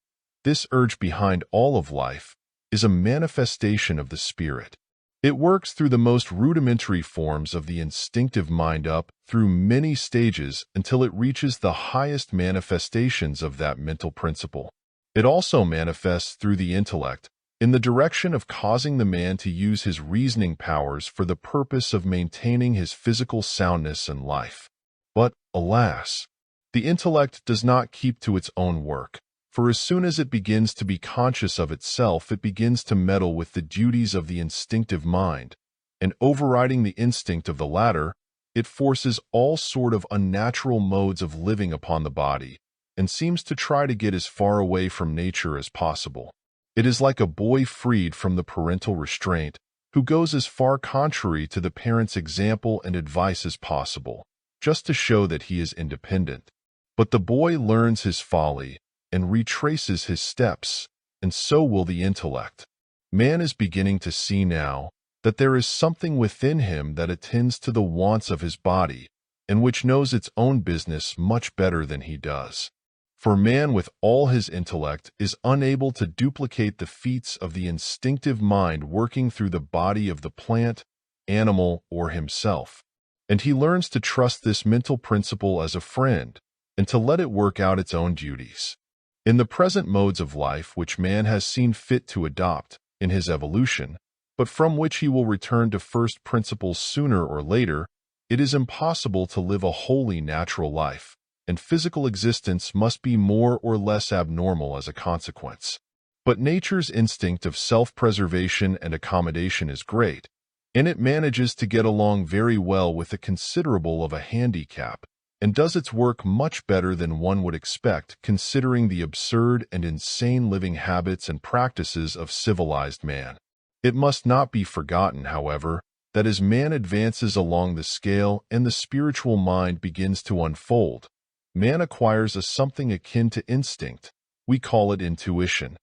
this urge behind all of life, is a manifestation of the spirit. It works through the most rudimentary forms of the instinctive mind up through many stages until it reaches the highest manifestations of that mental principle. It also manifests through the intellect, in the direction of causing the man to use his reasoning powers for the purpose of maintaining his physical soundness and life. But, alas, the intellect does not keep to its own work, for as soon as it begins to be conscious of itself, it begins to meddle with the duties of the instinctive mind, and overriding the instinct of the latter, it forces all sort of unnatural modes of living upon the body, and seems to try to get as far away from nature as possible. It is like a boy freed from the parental restraint, who goes as far contrary to the parent's example and advice as possible, just to show that he is independent. But the boy learns his folly, and retraces his steps, and so will the intellect. Man is beginning to see now that there is something within him that attends to the wants of his body, and which knows its own business much better than he does. For man with all his intellect is unable to duplicate the feats of the instinctive mind working through the body of the plant, animal, or himself, and he learns to trust this mental principle as a friend, and to let it work out its own duties. In the present modes of life which man has seen fit to adopt in his evolution, but from which he will return to first principles sooner or later, it is impossible to live a wholly natural life, and physical existence must be more or less abnormal as a consequence. But nature's instinct of self-preservation and accommodation is great, and it manages to get along very well with a considerable of a handicap, and does its work much better than one would expect considering the absurd and insane living habits and practices of civilized man. It must not be forgotten, however, that as man advances along the scale and the spiritual mind begins to unfold, man acquires a something akin to instinct. We call it intuition,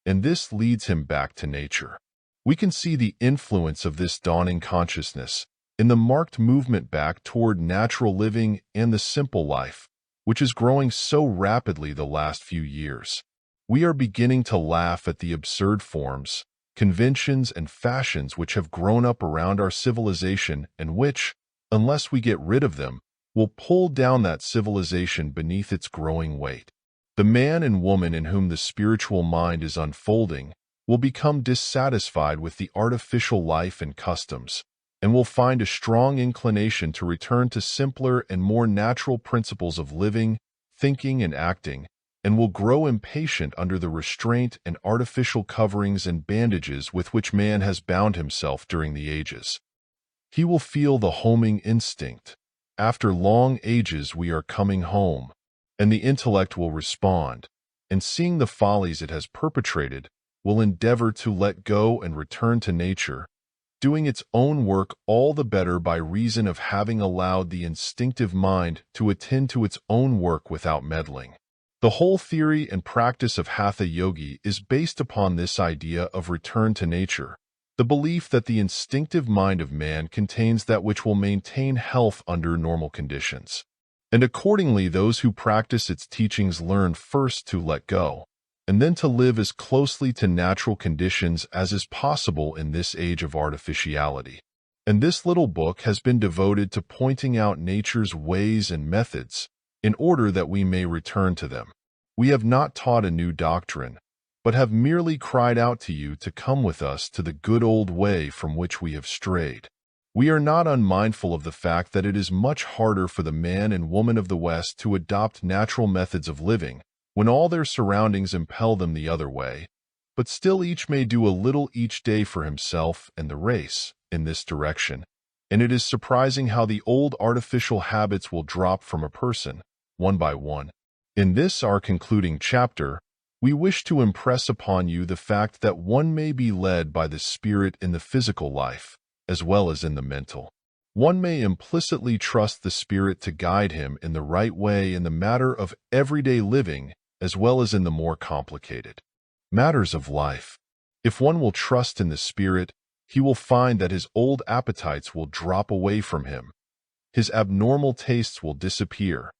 and this leads him back to nature. We can see the influence of this dawning consciousness in the marked movement back toward natural living and the simple life, which is growing so rapidly the last few years. We are beginning to laugh at the absurd forms, conventions, and fashions which have grown up around our civilization and which, unless we get rid of them, will pull down that civilization beneath its growing weight. The man and woman in whom the spiritual mind is unfolding will become dissatisfied with the artificial life and customs, and will find a strong inclination to return to simpler and more natural principles of living, thinking, and acting, and will grow impatient under the restraint and artificial coverings and bandages with which man has bound himself during the ages. He will feel the homing instinct. After long ages we are coming home, and the intellect will respond, and seeing the follies it has perpetrated, will endeavor to let go and return to nature, doing its own work all the better by reason of having allowed the instinctive mind to attend to its own work without meddling. The whole theory and practice of Hatha Yoga is based upon this idea of return to nature, the belief that the instinctive mind of man contains that which will maintain health under normal conditions. And accordingly, those who practice its teachings learn first to let go, and then to live as closely to natural conditions as is possible in this age of artificiality. And this little book has been devoted to pointing out nature's ways and methods, in order that we may return to them. We have not taught a new doctrine, but have merely cried out to you to come with us to the good old way from which we have strayed. We are not unmindful of the fact that it is much harder for the man and woman of the West to adopt natural methods of living, when all their surroundings impel them the other way, but still each may do a little each day for himself and the race in this direction, and it is surprising how the old artificial habits will drop from a person, one by one. In this, our concluding chapter, we wish to impress upon you the fact that one may be led by the Spirit in the physical life, as well as in the mental. One may implicitly trust the Spirit to guide him in the right way in the matter of everyday living, as well as in the more complicated matters of life. If one will trust in the Spirit, he will find that his old appetites will drop away from him, his abnormal tastes will disappear,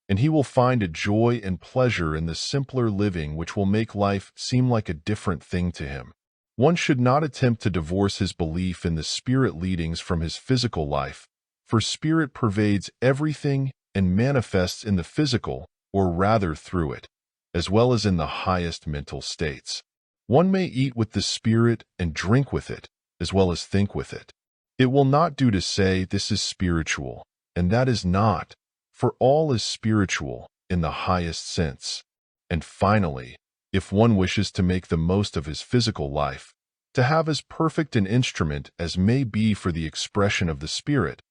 and he will find a joy and pleasure in the simpler living which will make life seem like a different thing to him. One should not attempt to divorce his belief in the Spirit leadings from his physical life, for Spirit pervades everything and manifests in the physical, or rather through it, as well as in the highest mental states. One may eat with the Spirit and drink with it, as well as think with it. It will not do to say this is spiritual, and that is not, for all is spiritual in the highest sense. And finally, if one wishes to make the most of his physical life, to have as perfect an instrument as may be for the expression of the Spirit,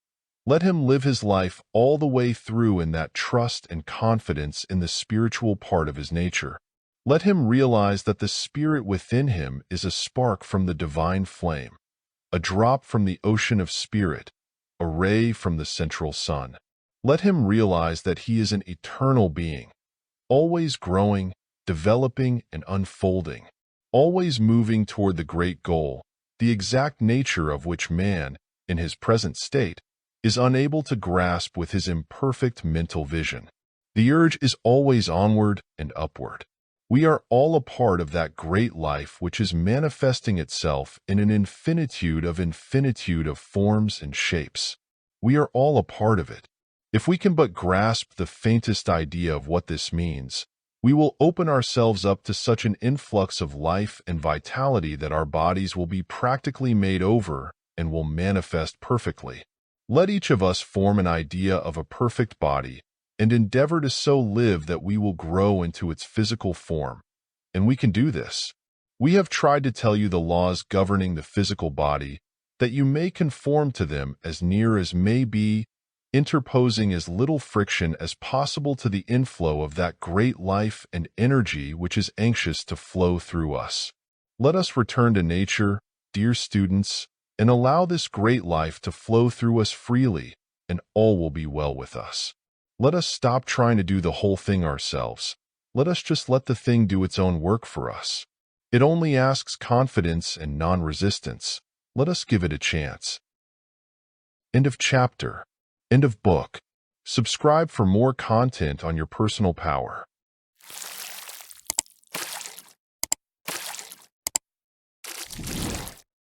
let him live his life all the way through in that trust and confidence in the spiritual part of his nature. Let him realize that the Spirit within him is a spark from the divine flame, a drop from the ocean of Spirit, a ray from the central sun. Let him realize that he is an eternal being, always growing, developing, and unfolding, always moving toward the great goal, the exact nature of which man, in his present state, is unable to grasp with his imperfect mental vision. The urge is always onward and upward. We are all a part of that great life which is manifesting itself in an infinitude of forms and shapes. We are all a part of it. If we can but grasp the faintest idea of what this means, we will open ourselves up to such an influx of life and vitality that our bodies will be practically made over and will manifest perfectly. Let each of us form an idea of a perfect body, and endeavor to so live that we will grow into its physical form. And we can do this. We have tried to tell you the laws governing the physical body, that you may conform to them as near as may be, interposing as little friction as possible to the inflow of that great life and energy which is anxious to flow through us. Let us return to nature, dear students, and allow this great life to flow through us freely, and all will be well with us. Let us stop trying to do the whole thing ourselves. Let us just let the thing do its own work for us. It only asks confidence and non-resistance. Let us give it a chance. End of chapter. End of book. Subscribe for more content on your personal power.